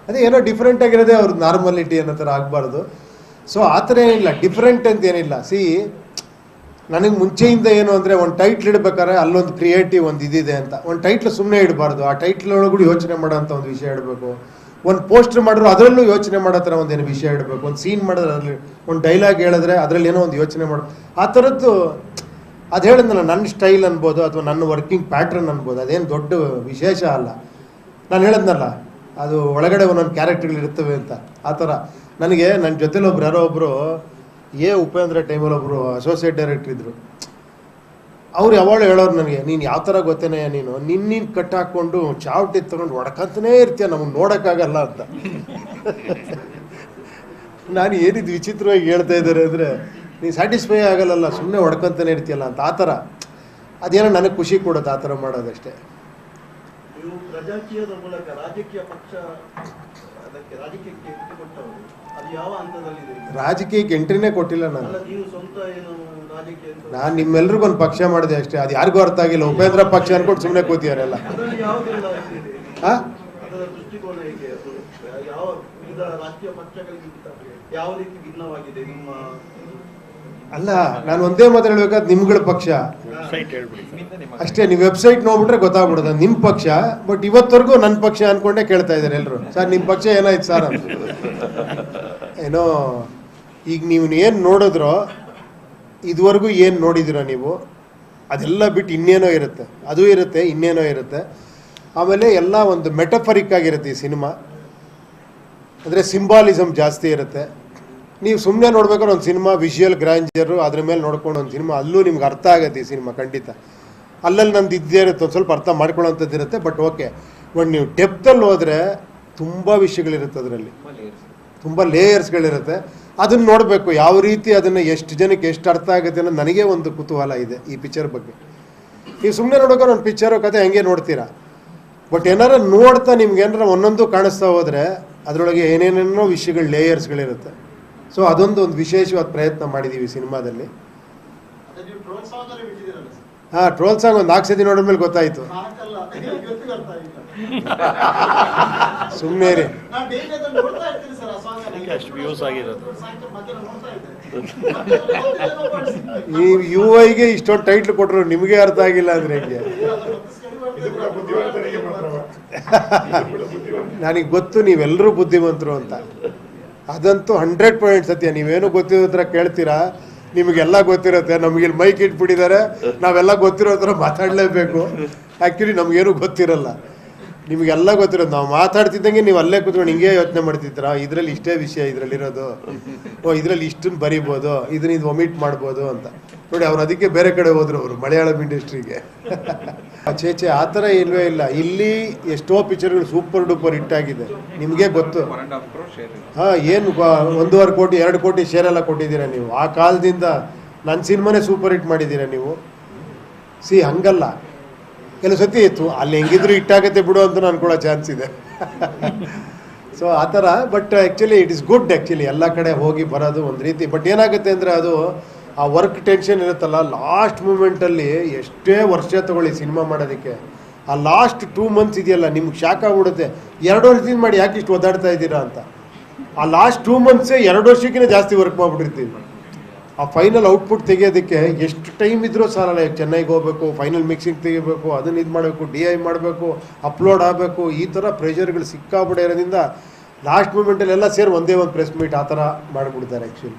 ಅದೇ ಏನೋ ಡಿಫ್ರೆಂಟ್ ಆಗಿರೋದೇ ಅವ್ರದ್ದು ನಾರ್ಮಲಿಟಿ ಅನ್ನೋ ಥರ ಆಗಬಾರ್ದು. ಸೊ ಆ ಥರ ಏನಿಲ್ಲ, ಡಿಫ್ರೆಂಟ್ ಅಂತ ಏನಿಲ್ಲ. ನನಗೆ ಮುಂಚೆಯಿಂದ ಏನು ಅಂದರೆ ಒಂದು ಟೈಟ್ಲ್ ಇಡಬೇಕಾದ್ರೆ ಅಲ್ಲೊಂದು ಕ್ರಿಯೇಟಿವ್ ಒಂದು ಇದಿದೆ ಅಂತ. ಒಂದು ಟೈಟ್ಲ್ ಸುಮ್ಮನೆ ಇಡಬಾರ್ದು, ಆ ಟೈಟ್ಲ್ ಒಳಗೂ ಯೋಚನೆ ಮಾಡೋ ಅಂಥ ಒಂದು ವಿಷಯ ಇಡಬೇಕು. ಒಂದು ಪೋಸ್ಟರ್ ಮಾಡಿದ್ರು ಅದರಲ್ಲೂ ಯೋಚನೆ ಮಾಡೋ ಥರ ಒಂದೇನು ವಿಷಯ ಇಡಬೇಕು. ಒಂದು ಸೀನ್ ಮಾಡಿದ್ರೆ ಅದರಲ್ಲಿ ಒಂದು ಡೈಲಾಗ್ ಹೇಳಿದ್ರೆ ಅದರಲ್ಲಿ ಏನೋ ಒಂದು ಯೋಚನೆ ಮಾಡೋ ಆ ಥರದ್ದು ಅದು ಹೇಳಿದ್ನಲ್ಲ, ನನ್ನ ಸ್ಟೈಲ್ ಅನ್ಬೋದು ಅಥವಾ ನನ್ನ ವರ್ಕಿಂಗ್ ಪ್ಯಾಟ್ರನ್ ಅನ್ಬೋದು, ಅದೇನು ದೊಡ್ಡ ವಿಶೇಷ ಅಲ್ಲ. ನಾನು ಹೇಳಿದ್ನಲ್ಲ, ಅದು ಒಳಗಡೆ ಒಂದೊಂದು ಕ್ಯಾರೆಕ್ಟರ್ಗಳಿರ್ತವೆ ಅಂತ. ಆ ಥರ ನನಗೆ ನನ್ನ ಜೊತೆಲಿ ಒಬ್ರು ಯಾರೋ ಒಬ್ಬರು ಉಪೇಂದ್ರ ಟೈಮಲ್ಲಿ ಒಬ್ಬರು ಅಸೋಸಿಯೇಟ್ ಡೈರೆಕ್ಟರ್ ಇದ್ದರು. ಅವ್ರು ಯಾವಾಗ ಹೇಳೋರು ನನಗೆ, ನೀನು ಯಾವ ಥರ ಗೊತ್ತೇನೆ, ನೀನು ಕಟ್ ಹಾಕ್ಕೊಂಡು ಚಾವಟಿ ತೊಗೊಂಡು ಹೊಡ್ಕಂತನೇ ಇರ್ತೀಯ, ನಮಗೆ ನೋಡೋಕ್ಕಾಗಲ್ಲ ಅಂತ. ನಾನು ಏನಿದು ವಿಚಿತ್ರವಾಗಿ ಹೇಳ್ತಾ ಇದ್ದಾರೆ ಅಂದರೆ, ನೀನು ಸ್ಯಾಟಿಸ್ಫೈ ಆಗಲ್ಲ, ಸುಮ್ಮನೆ ಹೊಡ್ಕೊಂತಾನೆ ಇರ್ತೀಯಲ್ಲ ಅಂತ. ಆ ಥರ ಅದೇನೋ ನನಗೆ ಖುಷಿ ಕೊಡೋದು ಆ ಥರ ಮಾಡೋದಷ್ಟೇ. ನೀವು ಪ್ರಜಾಕೀಯದ ಮೂಲಕ ರಾಜಕೀಯ ಪಕ್ಷ ಅದಕ್ಕೆ ರಾಜಕೀಯಕ್ಕೆ ಎಂಟ್ರಿ ಕೊಟ್ಟವರು, ಅದು ಯಾವ ಹಂತದಲ್ಲಿದೆ? ರಾಜಕೀಯಕ್ಕೆ ಎಂಟ್ರಿನೇ ಕೊಟ್ಟಿಲ್ಲ ನಾನು. ಅಲ್ಲ, ನೀವು ಸ್ವಂತ ಏನು ರಾಜಕೀಯ ಅಂತ ನಾನು ನಿಮ್ಮೆಲ್ರಿಗೊಂದು ಪಕ್ಷ ಮಾಡಿದೆ ಅಷ್ಟೇ. ಅದು ಯಾರಿಗೂ ಅರ್ಥ ಆಗಿಲ್ಲ. ಉಪೇಂದ್ರ ಪಕ್ಷ ಅನ್ಕೊಂಡು ಸುಮ್ಮನೆ ಕೂತಿಯಾರೆಲ್ಲ. ಅದರಲ್ಲಿ ಯಾವುದೆಲ್ಲ ಇದೆ? ಹಾಂ, ಅದರ ದೃಷ್ಟಿಕೋನ ಹೇಗೆ? ಅದು ಯಾವ ವಿವಿಧ ರಾಜಕೀಯ ಪಕ್ಷಗಳಿಗಿಂತ ಯಾವ ರೀತಿ ಭಿನ್ನವಾಗಿದೆ ನಿಮ್ಮ? ಅಲ್ಲ, ನಾನು ಒಂದೇ ಮಾತು ಹೇಳ್ಬೇಕಾದ್ರೆ ನಿಮ್ಗಳ ಪಕ್ಷ ಅಷ್ಟೇ. ನೀವು ವೆಬ್ಸೈಟ್ ನೋಡ್ಬಿಟ್ರೆ ಗೊತ್ತಾಗ್ಬಿಡೋದು ನಿಮ್ಮ ಪಕ್ಷ. ಬಟ್ ಇವತ್ತವರೆಗೂ ನನ್ನ ಪಕ್ಷ ಅನ್ಕೊಂಡೇ ಕೇಳ್ತಾ ಇದ್ದಾರೆ ಎಲ್ಲರೂ. ಸರ್ ನಿಮ್ಮ ಪಕ್ಷ ಏನಾಯ್ತು ಸರ್ ಅಂತ. ಏನೋ ಈಗ ನೀವು ಏನು ನೋಡಿದ್ರೋ, ಇದುವರೆಗೂ ಏನು ನೋಡಿದಿರೋ ನೀವು, ಅದೆಲ್ಲ ಬಿಟ್ಟು ಇನ್ನೇನೋ ಇರುತ್ತೆ, ಅದು ಇರುತ್ತೆ, ಇನ್ನೇನೋ ಇರುತ್ತೆ. ಆಮೇಲೆ ಎಲ್ಲ ಒಂದು ಮೆಟಫರಿಕ್ ಆಗಿರುತ್ತೆ ಈ ಸಿನಿಮಾ. ಅಂದರೆ ಸಿಂಬಾಲಿಸಮ್ ಜಾಸ್ತಿ ಇರುತ್ತೆ. ನೀವು ಸುಮ್ಮನೆ ನೋಡ್ಬೇಕಾದ್ರೆ ಒಂದು ಸಿನಿಮಾ ವಿಷುವಲ್ ಗ್ರ್ಯಾಂಜರು ಅದ್ರ ಮೇಲೆ ನೋಡ್ಕೊಂಡು ಒಂದು ಸಿನಿಮಾ, ಅಲ್ಲೂ ನಿಮ್ಗೆ ಅರ್ಥ ಆಗುತ್ತೆ ಈ ಸಿನಿಮಾ ಖಂಡಿತ. ಅಲ್ಲಲ್ಲಿ ನಮ್ದು ಇದ್ದೇ ಇರುತ್ತೆ, ಒಂದು ಸ್ವಲ್ಪ ಅರ್ಥ ಮಾಡ್ಕೊಳ್ಳೋಂಥದ್ದು ಇರುತ್ತೆ. ಬಟ್ ಓಕೆ, ಬಟ್ ನೀವು ಡೆಪ್ತಲ್ಲಿ ಹೋದರೆ ತುಂಬ ವಿಷಯಗಳಿರುತ್ತೆ, ಅದರಲ್ಲಿ ತುಂಬ ಲೇಯರ್ಸ್ಗಳಿರುತ್ತೆ. ಅದನ್ನು ನೋಡಬೇಕು, ಯಾವ ರೀತಿ ಅದನ್ನು ಎಷ್ಟು ಜನಕ್ಕೆ ಎಷ್ಟು ಅರ್ಥ ಆಗುತ್ತೆ ಅನ್ನೋದು ನನಗೆ ಒಂದು ಕುತೂಹಲ ಇದೆ ಈ ಪಿಕ್ಚರ್ ಬಗ್ಗೆ. ನೀವು ಸುಮ್ಮನೆ ನೋಡ್ಬೇಕಾದ್ರೆ ಒಂದು ಪಿಕ್ಚರು ಕತೆ ಹಂಗೆ ನೋಡ್ತೀರಾ. ಬಟ್ ಏನಾರ ನೋಡ್ತಾ ನಿಮ್ಗೆ ಏನಾರ ಒಂದೊಂದು ಕಾಣಿಸ್ತಾ ಹೋದರೆ ಅದರೊಳಗೆ ಏನೇನೇನೋ ವಿಷಯಗಳು, ಲೇಯರ್ಸ್ಗಳಿರುತ್ತೆ. ಸೊ ಅದೊಂದು ವಿಶೇಷವಾದ ಪ್ರಯತ್ನ ಮಾಡಿದ್ದೀವಿ ಸಿನಿಮಾದಲ್ಲಿ. ಹಾಂ, ಟ್ರೋಲ್ ಸಾಂಗ್ ಒಂದು 4 ಸತಿ ನೋಡಿದ್ಮೇಲೆ ಗೊತ್ತಾಯಿತು. ಸುಮ್ಮನೆ ರೀ, ಈ UI ಇಷ್ಟೊಂದು ಟೈಟ್ಲ್ ಕೊಟ್ಟರು ನಿಮಗೆ ಅರ್ಥ ಆಗಿಲ್ಲ ಅಂದರೆ ಹೆಂಗೆ? ನನಗೆ ಗೊತ್ತು ನೀವೆಲ್ಲರೂ ಬುದ್ಧಿವಂತರು ಅಂತ. ಅದಂತೂ 100% ಸತ್ಯ. ನೀವೇನು ಗೊತ್ತಿರೋ ಥರ ಕೇಳ್ತೀರಾ, ನಿಮಗೆಲ್ಲ ಗೊತ್ತಿರುತ್ತೆ. ನಮಗೆ ಮೈಕ್ ಇಟ್ಬಿಟ್ಟಿದ್ದಾರೆ, ನಾವೆಲ್ಲ ಗೊತ್ತಿರೋ ಥರ ಮಾತಾಡಲೇಬೇಕು. ಆ್ಯಕ್ಚುಲಿ ನಮಗೇನು ಗೊತ್ತಿರಲ್ಲ, ನಿಮಗೆಲ್ಲ ಗೊತ್ತಿರೋದು. ನಾವು ಮಾತಾಡ್ತಿದ್ದಂಗೆ ನೀವು ಅಲ್ಲೇ ಕೂತ್ಕೊಂಡು ಹಿಂಗೆ ಯೋಚನೆ ಮಾಡ್ತಿದ್ದೀರಾ, ಇದರಲ್ಲಿ ಇಷ್ಟೇ ವಿಷಯ ಇದರಲ್ಲಿರೋದು, ಇದರಲ್ಲಿ ಇಷ್ಟನ್ನು ಬರಿಬೋದು, ಇದು ಒಮಿಟ್ ಮಾಡ್ಬೋದು ಅಂತ. ನೋಡಿ, ಅವ್ರು ಅದಕ್ಕೆ ಬೇರೆ ಕಡೆ ಹೋದ್ರು, ಅವರು ಮಲಯಾಳಂ ಇಂಡಸ್ಟ್ರಿಗೆ. ಚೇಚೆ ಆ ಥರ ಇಲ್ವೇ ಇಲ್ಲ. ಇಲ್ಲಿ ಎಷ್ಟೋ ಪಿಕ್ಚರ್ಗಳು ಸೂಪರ್ ಡೂಪರ್ ಹಿಟ್ ಆಗಿದೆ, ನಿಮಗೆ ಗೊತ್ತು. ಹಾಂ, ಏನು 1.5 ಕೋಟಿ 2 ಕೋಟಿ ಶೇರೆಲ್ಲ ಕೊಟ್ಟಿದ್ದೀರಾ ನೀವು. ಆ ಕಾಲದಿಂದ ನನ್ನ ಸಿನಿಮಾನೇ ಸೂಪರ್ ಹಿಟ್ ಮಾಡಿದ್ದೀರಾ ನೀವು. ಹಂಗಲ್ಲ, ಕೆಲವು ಸತಿ ಇತ್ತು ಅಲ್ಲಿ ಹೆಂಗಿದ್ರು ಹಿಟ್ಟಾಗತ್ತೆ ಬಿಡು ಅಂತ ಅನ್ಕೊಳ್ಳೋ ಚಾನ್ಸ್ ಇದೆ. ಸೊ ಆ ಥರ. But actually it is good. Actually ಎಲ್ಲ ಕಡೆ ಹೋಗಿ ಬರೋದು ಒಂದು ರೀತಿ. ಬಟ್ ಏನಾಗುತ್ತೆ ಅಂದರೆ, ಅದು ಆ ವರ್ಕ್ ಟೆನ್ಷನ್ ಇರುತ್ತಲ್ಲ, ಲಾಸ್ಟ್ ಮೂಮೆಂಟಲ್ಲಿ ಎಷ್ಟೇ ವರ್ಷ ತೊಗೊಳ್ಳಿ ಸಿನಿಮಾ ಮಾಡೋದಕ್ಕೆ, ಆ ಲಾಸ್ಟ್ 2 ಮಂತ್ಸ್ ಇದೆಯಲ್ಲ, ನಿಮ್ಗೆ ಶಾಕ್ ಆಗ್ಬಿಡುತ್ತೆ. 2 ವರ್ಷದಿಂದ ಮಾಡಿ ಯಾಕೆ ಇಷ್ಟು ಒದ್ದಾಡ್ತಾ ಇದ್ದೀರಾ ಅಂತ. ಆ ಲಾಸ್ಟ್ 2 ಮಂತ್ಸೇ 2 ವರ್ಷಕ್ಕಿಂತ ಜಾಸ್ತಿ ವರ್ಕ್ ಮಾಡಿಬಿಟ್ಟಿರ್ತೀವಿ. ಆ ಫೈನಲ್ ಔಟ್ಪುಟ್ ತೆಗೆಯೋದಕ್ಕೆ ಎಷ್ಟು ಟೈಮ್ ಇದ್ರೂ ಸಾಲಲ್ಲ. ಚೆನ್ನೈಗೆ ಹೋಗಬೇಕು, ಫೈನಲ್ ಮಿಕ್ಸಿಂಗ್ ತೆಗಿಬೇಕು, ಅದನ್ನು ಇದು ಮಾಡಬೇಕು, DI ಮಾಡಬೇಕು, ಅಪ್ಲೋಡ್ ಆಗಬೇಕು, ಈ ಥರ ಪ್ರೆಷರ್ಗಳು ಸಿಕ್ಕಾಬಿಡೋ ಇರೋದ್ರಿಂದ ಲಾಸ್ಟ್ ಮೂಮೆಂಟಲ್ಲಿ ಎಲ್ಲ ಸೇರಿ ಒಂದೇ ಒಂದು ಪ್ರೆಸ್ ಮೀಟ್ ಆ ಥರ ಮಾಡಿಬಿಡ್ತಾರೆ. ಆ್ಯಕ್ಚುಲಿ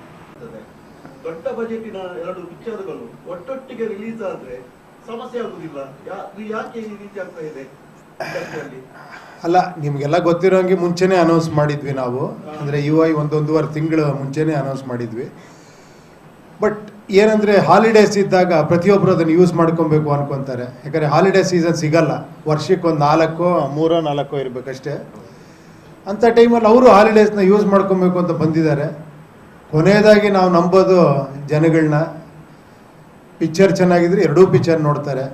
ದೊಡ್ಡ ಬಜೆಟಿನ 2 ಪಿಕ್ಚರ್ಗಳು ಒಟ್ಟೊಟ್ಟಿಗೆ ರಿಲೀಸ್ ಆದರೆ ಸಮಸ್ಯೆ ಆಗುದಿಲ್ಲ? ಯಾಕೆ ಈ ರೀತಿ ಆಗ್ತಾ ಇದೆ? ಅಲ್ಲ, ನಿಮಗೆಲ್ಲ ಗೊತ್ತಿರೋಂಗೆ ಮುಂಚೆನೇ ಅನೌನ್ಸ್ ಮಾಡಿದ್ವಿ ನಾವು. ಅಂದರೆ UI 1-1.5 ತಿಂಗಳು ಮುಂಚೆನೇ ಅನೌನ್ಸ್ ಮಾಡಿದ್ವಿ. ಬಟ್ ಏನಂದರೆ, ಹಾಲಿಡೇಸ್ ಇದ್ದಾಗ ಪ್ರತಿಯೊಬ್ಬರು ಅದನ್ನು ಯೂಸ್ ಮಾಡ್ಕೊಬೇಕು ಅನ್ಕೊತಾರೆ. ಯಾಕಂದರೆ ಹಾಲಿಡೇ ಸೀಸನ್ ಸಿಗಲ್ಲ, ವರ್ಷಕ್ಕೊಂದು 3-4 ಇರಬೇಕಷ್ಟೇ. ಅಂಥ ಟೈಮಲ್ಲಿ ಅವರು ಹಾಲಿಡೇಸ್ನ ಯೂಸ್ ಮಾಡ್ಕೊಬೇಕು ಅಂತ ಬಂದಿದ್ದಾರೆ. ಕೊನೆಯದಾಗಿ ನಾವು ನಂಬೋದು ಜನಗಳನ್ನ, ಪಿಕ್ಚರ್ ಚೆನ್ನಾಗಿದ್ರೆ 2 ಪಿಕ್ಚರ್ ನೋಡ್ತಾರೆ,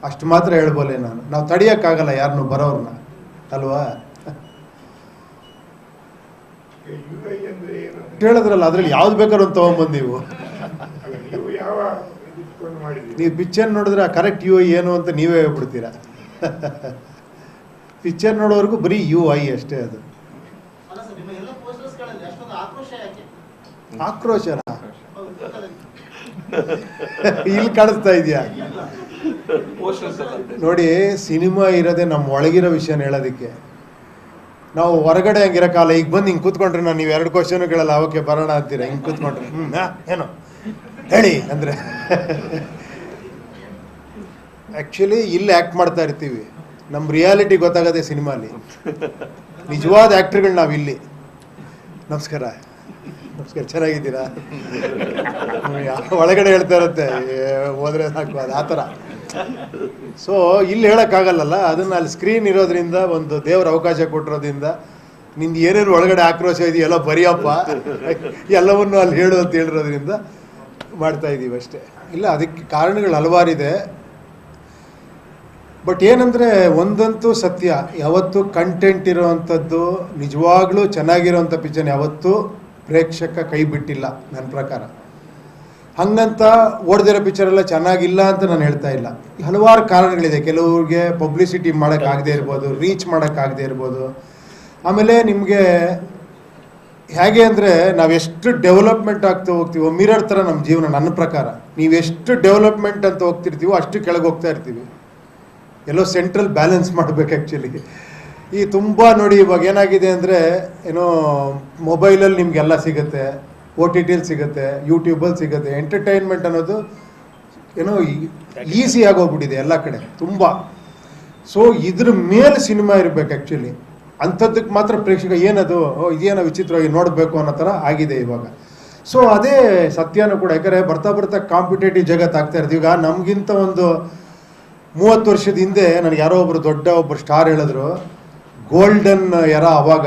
ಅಷ್ಟು ಮಾತ್ರ ಹೇಳ್ಬೋಲೆ ನಾನು. ನಾವು ತಡೆಯೋಕ್ಕಾಗಲ್ಲ ಯಾರನ್ನು ಬರೋರನ್ನ, ಅಲ್ವಾ? ಹೇಳಿದ್ರಲ್ಲ, ಅದ್ರಲ್ಲಿ ಯಾವ್ದು ಬೇಕಾದ್ರೂ ಒಂದು ತೊಗೊಂಬಂದು ನೀವು ಪಿಕ್ಚರ್ ನೋಡಿದ್ರೆ ಕರೆಕ್ಟ್ UI ಏನು ಅಂತ ನೀವೇ ಹೇಳ್ಬಿಡ್ತೀರಾ. ಪಿಕ್ಚರ್ ನೋಡೋವರೆಗೂ ಬರೀ UI ಅಷ್ಟೇ. ಅದು ಆಕ್ರೋಶನ ಇಲ್ಲಿ ಕಾಣಿಸ್ತಾ ಇದೆಯಾ? ನೋಡಿ, ಸಿನಿಮಾ ಇರೋದೇ ನಮ್ಮ ಒಳಗಿರೋ ವಿಷಯನ ಹೇಳೋದಕ್ಕೆ. ನಾವು ಹೊರಗಡೆ ಹಂಗಿರೋಕ್ಕಲ್ಲ. ಈಗ ಬಂದು ಹಿಂಗೆ ಕೂತ್ಕೊಂಡ್ರೆ ನಾನು ನೀವು 2 ಕ್ವಶನ್ ಕೇಳಲ್ಲ, ಓಕೆ ಬರೋಣ ಅಂತೀರ. ಹಿಂಗೆ ಕೂತ್ಕೊಂಡ್ರೆ ಏನೋ ಹೇಳಿ ಅಂದರೆ ಆ್ಯಕ್ಚುಲಿ ಇಲ್ಲಿ ಆ್ಯಕ್ಟ್ ಮಾಡ್ತಾ ಇರ್ತೀವಿ, ನಮ್ಮ ರಿಯಾಲಿಟಿ ಗೊತ್ತಾಗತ್ತೆ ಸಿನಿಮಾಲಿ. ನಿಜವಾದ ಆ್ಯಕ್ಟ್ರುಗಳು ನಾವು ಇಲ್ಲಿ. ನಮಸ್ಕಾರ ನಮಸ್ಕಾರ, ಚೆನ್ನಾಗಿದ್ದೀರಾ? ಒಳಗಡೆ ಹೇಳ್ತಾ ಇರುತ್ತೆ ಹೋದ್ರೆ ಸಾಕು, ಅದು ಆ ಥರ. ಸೊ ಇಲ್ಲಿ ಹೇಳೋಕ್ಕಾಗಲ್ಲಲ್ಲ, ಅದನ್ನು ಅಲ್ಲಿ ಸ್ಕ್ರೀನ್ ಇರೋದ್ರಿಂದ, ಒಂದು ದೇವ್ರ ಅವಕಾಶ ಕೊಟ್ಟಿರೋದ್ರಿಂದ, ನಿಂದು ಏನೇನು ಒಳಗಡೆ ಆಕ್ರೋಶ ಇದೆಯಲ್ಲ ಬರೆಯಪ್ಪ, ಎಲ್ಲವನ್ನು ಅಲ್ಲಿ ಹೇಳು ಅಂತ ಹೇಳಿರೋದ್ರಿಂದ ಮಾಡ್ತಾ ಇದ್ದೀವಿ ಅಷ್ಟೇ. ಇಲ್ಲ, ಅದಕ್ಕೆ ಕಾರಣಗಳು ಹಲವಾರಿದೆ. ಬಟ್ ಏನಂದರೆ ಒಂದಂತೂ ಸತ್ಯ, ಯಾವತ್ತೂ ಕಂಟೆಂಟ್ ಇರೋವಂಥದ್ದು ನಿಜವಾಗ್ಲೂ ಚೆನ್ನಾಗಿರೋವಂಥ ಪಿಕ್ಚರ್ ಯಾವತ್ತೂ ಪ್ರೇಕ್ಷಕ ಕೈ ಬಿಟ್ಟಿಲ್ಲ ನನ್ನ ಪ್ರಕಾರ. ಹಂಗಂತ ಓಡ್ದಿರೋ ಪಿಕ್ಚರೆಲ್ಲ ಚೆನ್ನಾಗಿಲ್ಲ ಅಂತ ನಾನು ಹೇಳ್ತಾ ಇಲ್ಲ. ಹಲವಾರು ಕಾರಣಗಳಿದೆ. ಕೆಲವ್ರಿಗೆ ಪಬ್ಲಿಸಿಟಿ ಮಾಡೋಕ್ಕಾಗದೇ ಇರ್ಬೋದು, ರೀಚ್ ಮಾಡೋಕ್ಕಾಗದೇ ಇರ್ಬೋದು. ಆಮೇಲೆ ನಿಮಗೆ ಹೇಗೆ ಅಂದರೆ, ನಾವೆಷ್ಟು ಡೆವಲಪ್ಮೆಂಟ್ ಆಗ್ತಾ ಹೋಗ್ತೀವೋ ಮಿರರ್ ಥರ ನಮ್ಮ ಜೀವನ. ನನ್ನ ಪ್ರಕಾರ ನೀವೆಷ್ಟು ಡೆವಲಪ್ಮೆಂಟ್ ಅಂತ ಹೋಗ್ತಿರ್ತೀವೋ ಅಷ್ಟು ಕೆಳಗೆ ಹೋಗ್ತಾ ಇರ್ತೀವಿ. ಎಲ್ಲೋ ಸೆಂಟ್ರಲ್ ಬ್ಯಾಲೆನ್ಸ್ ಮಾಡಬೇಕು ಆ್ಯಕ್ಚುಲಿ. ಈ ತುಂಬ ನೋಡಿ ಇವಾಗ ಏನಾಗಿದೆ ಅಂದರೆ, ಏನೋ ಮೊಬೈಲಲ್ಲಿ ನಿಮಗೆಲ್ಲ ಸಿಗುತ್ತೆ, OTTಲಿ ಸಿಗುತ್ತೆ, ಯೂಟ್ಯೂಬಲ್ಲಿ ಸಿಗುತ್ತೆ. ಎಂಟರ್ಟೈನ್ಮೆಂಟ್ ಅನ್ನೋದು ಏನೋ ಈಸಿ ಆಗೋಗ್ಬಿಟ್ಟಿದೆ ಎಲ್ಲ ಕಡೆ ತುಂಬ. ಸೊ ಇದ್ರ ಮೇಲೆ ಸಿನಿಮಾ ಇರಬೇಕು ಆ್ಯಕ್ಚುಲಿ. ಅಂಥದ್ದಕ್ಕೆ ಮಾತ್ರ ಪ್ರೇಕ್ಷಕ ಏನದು ಇದೇನೋ ವಿಚಿತ್ರವಾಗಿ ನೋಡಬೇಕು ಅನ್ನೋ ಥರ ಆಗಿದೆ ಇವಾಗ. ಸೊ ಅದೇ ಸತ್ಯನೂ ಕೂಡ. ಯಾಕಂದರೆ ಬರ್ತಾ ಬರ್ತಾ ಕಾಂಪಿಟೇಟಿವ್ ಜಗತ್ತು ಆಗ್ತಾ ಇರ್ತೀವಿ. ಈಗ ನಮಗಿಂತ ಒಂದು 30 ವರ್ಷದ ಹಿಂದೆ ನನಗೆ ಯಾರೋ ಒಬ್ಬರು ಸ್ಟಾರ್ ಹೇಳಿದ್ರು, ಗೋಲ್ಡನ್ ಎರ ಅವಾಗ,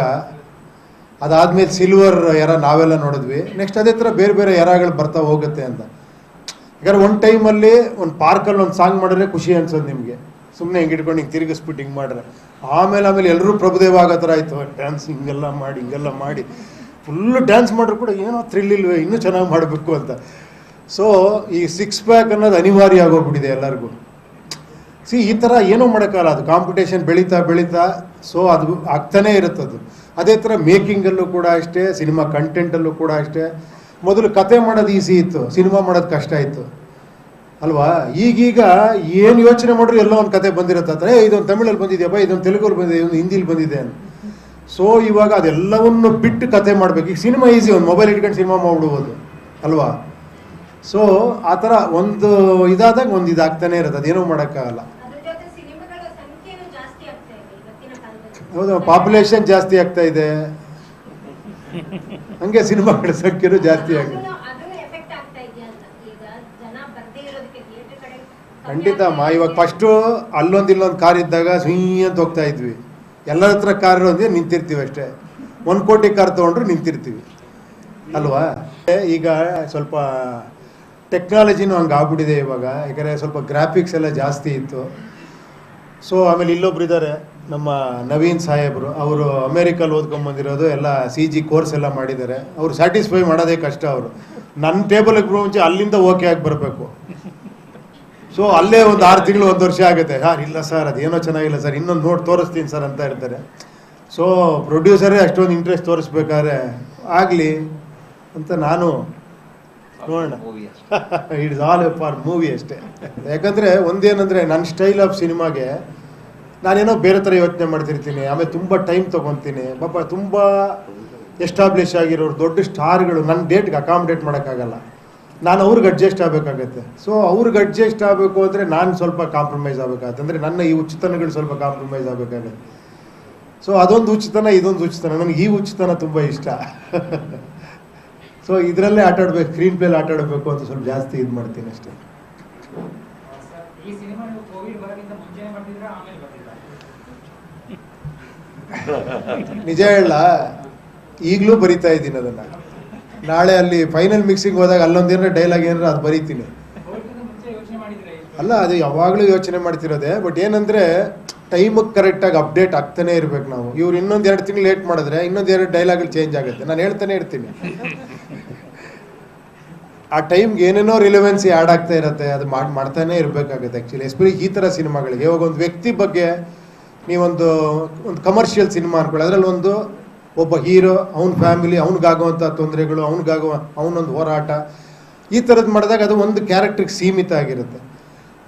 ಅದಾದಮೇಲೆ ಸಿಲ್ವರ್ ಎರ ನಾವೆಲ್ಲ ನೋಡಿದ್ವಿ, ನೆಕ್ಸ್ಟ್ ಅದೇ ಥರ ಬೇರೆ ಬೇರೆ ಎರಾಗಳು ಬರ್ತಾ ಹೋಗುತ್ತೆ ಅಂತ. ಯಾಕಂದ್ರೆ ಒಂದು ಟೈಮಲ್ಲಿ ಒಂದು ಪಾರ್ಕಲ್ಲಿ ಒಂದು ಸಾಂಗ್ ಮಾಡಿದ್ರೆ ಖುಷಿ ಅನ್ಸೋದು ನಿಮಗೆ, ಸುಮ್ಮನೆ ಹಿಂಗೆ ಇಟ್ಕೊಂಡು ಹಿಂಗೆ ತಿರುಗಿಸ್ಬಿಟ್ಟು ಹಿಂಗೆ ಮಾಡಿದ್ರೆ. ಆಮೇಲೆ ಎಲ್ಲರೂ ಪ್ರಭುದೇವ ಆಗೋ ಥರ ಆಯಿತು, ಡ್ಯಾನ್ಸ್ ಹಿಂಗೆಲ್ಲ ಮಾಡಿ ಫುಲ್ಲು ಡ್ಯಾನ್ಸ್ ಮಾಡಿದ್ರು ಕೂಡ ಏನೋ ಥ್ರಿಲ್ ಇಲ್ವೇ, ಇನ್ನೂ ಚೆನ್ನಾಗಿ ಮಾಡಬೇಕು ಅಂತ. ಸೊ ಈ 6 ಪ್ಯಾಕ್ ಅನ್ನೋದು ಅನಿವಾರ್ಯ ಆಗೋಗ್ಬಿಟ್ಟಿದೆ ಎಲ್ಲರಿಗೂ. ಈ ಥರ ಏನೂ ಮಾಡೋಕ್ಕಲ್ಲ, ಅದು ಕಾಂಪಿಟೇಷನ್ ಬೆಳೀತಾ ಸೊ ಅದು ಆಗ್ತಾನೇ ಇರುತ್ತದು. ಅದೇ ಥರ ಮೇಕಿಂಗಲ್ಲೂ ಕೂಡ ಅಷ್ಟೇ, ಸಿನಿಮಾ ಕಂಟೆಂಟಲ್ಲೂ ಕೂಡ ಅಷ್ಟೇ. ಮೊದಲು ಕತೆ ಮಾಡೋದು ಈಸಿ ಇತ್ತು, ಸಿನಿಮಾ ಮಾಡೋದು ಕಷ್ಟ ಇತ್ತು ಅಲ್ವಾ? ಈಗೀಗ ಏನು ಯೋಚನೆ ಮಾಡಿದ್ರು ಎಲ್ಲೋ ಒಂದು ಕತೆ ಬಂದಿರುತ್ತೆ. ಇದೊಂದು ತಮಿಳಲ್ಲಿ ಬಂದಿದೆಯಪ್ಪ, ಇದೊಂದು ತೆಲುಗಲ್ಲಿ ಬಂದಿದೆ, ಇದೊಂದು ಹಿಂದಿಲಿ ಬಂದಿದೆ ಅಂತ. ಸೊ ಇವಾಗ ಅದೆಲ್ಲವನ್ನು ಬಿಟ್ಟು ಕತೆ ಮಾಡಬೇಕು. ಈಗ ಸಿನಿಮಾ ಈಸಿ, ಒಂದು ಮೊಬೈಲ್ ಇಟ್ಕೊಂಡು ಸಿನಿಮಾ ಮಾಡ್ಬಿಡ್ಬೋದು ಅಲ್ವಾ? ಸೊ ಆ ಥರ ಒಂದು ಇದಾದಾಗ ಒಂದು ಇದಾಗ್ತಾನೆ ಇರುತ್ತೆ, ಅದೇನೋ ಮಾಡೋಕ್ಕಾಗಲ್ಲ. ಹೌದು, ಪಾಪ್ಯುಲೇಷನ್ ಜಾಸ್ತಿ ಆಗ್ತಾ ಇದೆ, ಹಂಗೆ ಸಿನಿಮಾಗಳ ಸಂಖ್ಯೆನೂ ಜಾಸ್ತಿ ಆಗಿದೆ. ಖಂಡಿತ ಅಮ್ಮ. ಇವಾಗ ಫಸ್ಟು ಇಲ್ಲೊಂದು ಕಾರ್ ಇದ್ದಾಗ ಸುಯ್ಯ ಅಂತ ಹೋಗ್ತಾ ಇದ್ವಿ, ಎಲ್ಲರ ಹತ್ರ ಕಾರ್ ಇರೋದೇ ನಿಂತಿರ್ತೀವಿ ಅಷ್ಟೇ. 1 ಕೋಟಿ ಕಾರ್ ತೊಗೊಂಡ್ರು ನಿಂತಿರ್ತೀವಿ ಅಲ್ವಾ? ಈಗ ಸ್ವಲ್ಪ ಟೆಕ್ನಾಲಜಿನೂ ಹಂಗೆ ಆಗ್ಬಿಟ್ಟಿದೆ ಇವಾಗ. ಯಾಕಂದರೆ ಸ್ವಲ್ಪ ಗ್ರಾಫಿಕ್ಸ್ ಎಲ್ಲ ಜಾಸ್ತಿ ಇತ್ತು. ಸೊ ಆಮೇಲೆ ಇಲ್ಲೊಬ್ರು ಇದ್ದಾರೆ ನಮ್ಮ ನವೀನ್ ಸಾಹೇಬರು, ಅವರು ಅಮೇರಿಕಲ್ಲಿ ಓದ್ಕೊಂಬಂದಿರೋದು, ಎಲ್ಲ CG ಕೋರ್ಸ್ ಎಲ್ಲ ಮಾಡಿದ್ದಾರೆ. ಅವರು ಸ್ಯಾಟಿಸ್ಫೈ ಮಾಡೋದೇ ಕಷ್ಟ. ಅವರು ನನ್ನ ಟೇಬಲ್ಗೆ ಮುಂಚೆ ಅಲ್ಲಿಂದ ಓಕೆ ಆಗಿ ಬರಬೇಕು. ಸೊ ಅಲ್ಲೇ ಒಂದು 6 ತಿಂಗಳು 1 ವರ್ಷ ಆಗುತ್ತೆ. ಇಲ್ಲ ಸರ್ ಅದೇನೋ ಚೆನ್ನಾಗಿಲ್ಲ ಸರ್, ಇನ್ನೊಂದು ನೋಡಿ ತೋರಿಸ್ತೀನಿ ಸರ್ ಅಂತ ಇರ್ತಾರೆ. ಸೊ ಪ್ರೊಡ್ಯೂಸರೇ ಅಷ್ಟೊಂದು ಇಂಟ್ರೆಸ್ಟ್ ತೋರಿಸ್ಬೇಕಾದ್ರೆ ಆಗಲಿ ಅಂತ ನಾನು ನೋಡೋಣ. ಇಟ್ಸ್ ಆಲ್ ಫಾರ್ ಮೂವಿ ಅಷ್ಟೇ. ಯಾಕಂದರೆ ಒಂದೇನಂದರೆ ನನ್ನ ಸ್ಟೈಲ್ ಆಫ್ ಸಿನಿಮಾಗೆ ನಾನೇನೋ ಬೇರೆ ಥರ ಯೋಚನೆ ಮಾಡ್ತಿರ್ತೀನಿ. ಆಮೇಲೆ ತುಂಬ ಟೈಮ್ ತೊಗೊತೀನಿ. ಪಾಪ ತುಂಬ ಎಸ್ಟಾಬ್ಲಿಷ್ ಆಗಿರೋರು ದೊಡ್ಡ ಸ್ಟಾರ್ಗಳು ನನ್ನ ಡೇಟ್ಗೆ ಅಕಾಮಿಡೇಟ್ ಮಾಡೋಕ್ಕಾಗಲ್ಲ, ನಾನು ಅವ್ರಿಗೆ ಅಡ್ಜಸ್ಟ್ ಆಗಬೇಕಾಗತ್ತೆ. ಸೊ ಅವ್ರಿಗೆ ಅಡ್ಜಸ್ಟ್ ಆಗಬೇಕು ಅಂದರೆ ನಾನು ಸ್ವಲ್ಪ ಕಾಂಪ್ರಮೈಸ್ ಆಗಬೇಕಾಗತ್ತೆ. ಅಂದರೆ ನನ್ನ ಈ ಹುಚ್ಚುತನಗಳು ಸ್ವಲ್ಪ ಕಾಂಪ್ರಮೈಸ್ ಆಗಬೇಕಾಗತ್ತೆ. ಸೊ ಅದೊಂದು ಹುಚ್ಚುತನ, ಇದೊಂದು ಹುಚ್ಚುತನ. ನನಗೆ ಈ ಹುಚ್ಚುತನ ತುಂಬ ಇಷ್ಟ. ಸೊ ಇದರಲ್ಲೇ ಆಟಾಡಬೇಕು, ಸ್ಕ್ರೀನ್ ಪ್ಲೇಲಿ ಆಟಾಡಬೇಕು ಅಂತ ಸ್ವಲ್ಪ ಜಾಸ್ತಿ ಇದು ಮಾಡ್ತೀನಿ ಅಷ್ಟೇ. ನಿಜ ಹೇಳ, ಈಗಲೂ ಬರಿತಾ ಇದ್ದೀನಿ ಅದನ್ನು. ನಾಳೆ ಅಲ್ಲಿ ಫೈನಲ್ ಮಿಕ್ಸಿಂಗ್ ಹೋದಾಗ ಅಲ್ಲೊಂದೇನಾರ ಡೈಲಾಗ್ ಏನಾರ ಅದು ಬರೀತೀನಿ. ಅಲ್ಲ, ಅದು ಯಾವಾಗಲೂ ಯೋಚನೆ ಮಾಡ್ತಿರೋದೆ. ಬಟ್ ಏನಂದರೆ ಟೈಮಿಗೆ ಕರೆಕ್ಟಾಗಿ ಅಪ್ಡೇಟ್ ಆಗ್ತಾನೆ ಇರ್ಬೇಕು ನಾವು. ಇವ್ರು ಇನ್ನೊಂದು 2 ತಿಂಗಳು ಲೇಟ್ ಮಾಡಿದ್ರೆ ಇನ್ನೊಂದು 2 ಡೈಲಾಗಲ್ಲಿ ಚೇಂಜ್ ಆಗುತ್ತೆ. ನಾನು ಹೇಳ್ತಾನೆ ಇರ್ತೀನಿ, ಆ ಟೈಮ್ಗೆ ಏನೇನೋ ರಿಲೆವೆನ್ಸಿ ಆ್ಯಡ್ ಆಗ್ತಾ ಇರುತ್ತೆ. ಅದು ಮಾಡ್ತಾನೆ ಇರಬೇಕಾಗುತ್ತೆ ಆ್ಯಕ್ಚುಲಿ, ಎಸ್ಪೆಷಲಿ ಈ ಥರ ಸಿನಿಮಾಗಳಿಗೆ. ಇವಾಗ ಒಂದು ವ್ಯಕ್ತಿ ಬಗ್ಗೆ ನೀವೊಂದು ಕಮರ್ಷಿಯಲ್ ಸಿನಿಮಾ ಅನ್ಕೊಳ್ಳಿ, ಅದರಲ್ಲಿ ಒಬ್ಬ ಹೀರೋ, ಅವನ ಫ್ಯಾಮಿಲಿ, ಅವ್ನಿಗಾಗುವಂಥ ತೊಂದರೆಗಳು, ಅವನೊಂದು ಹೋರಾಟ, ಈ ಥರದ್ದು ಮಾಡಿದಾಗ ಅದು ಒಂದು ಕ್ಯಾರೆಕ್ಟ್ರಿಗೆ ಸೀಮಿತ ಆಗಿರುತ್ತೆ.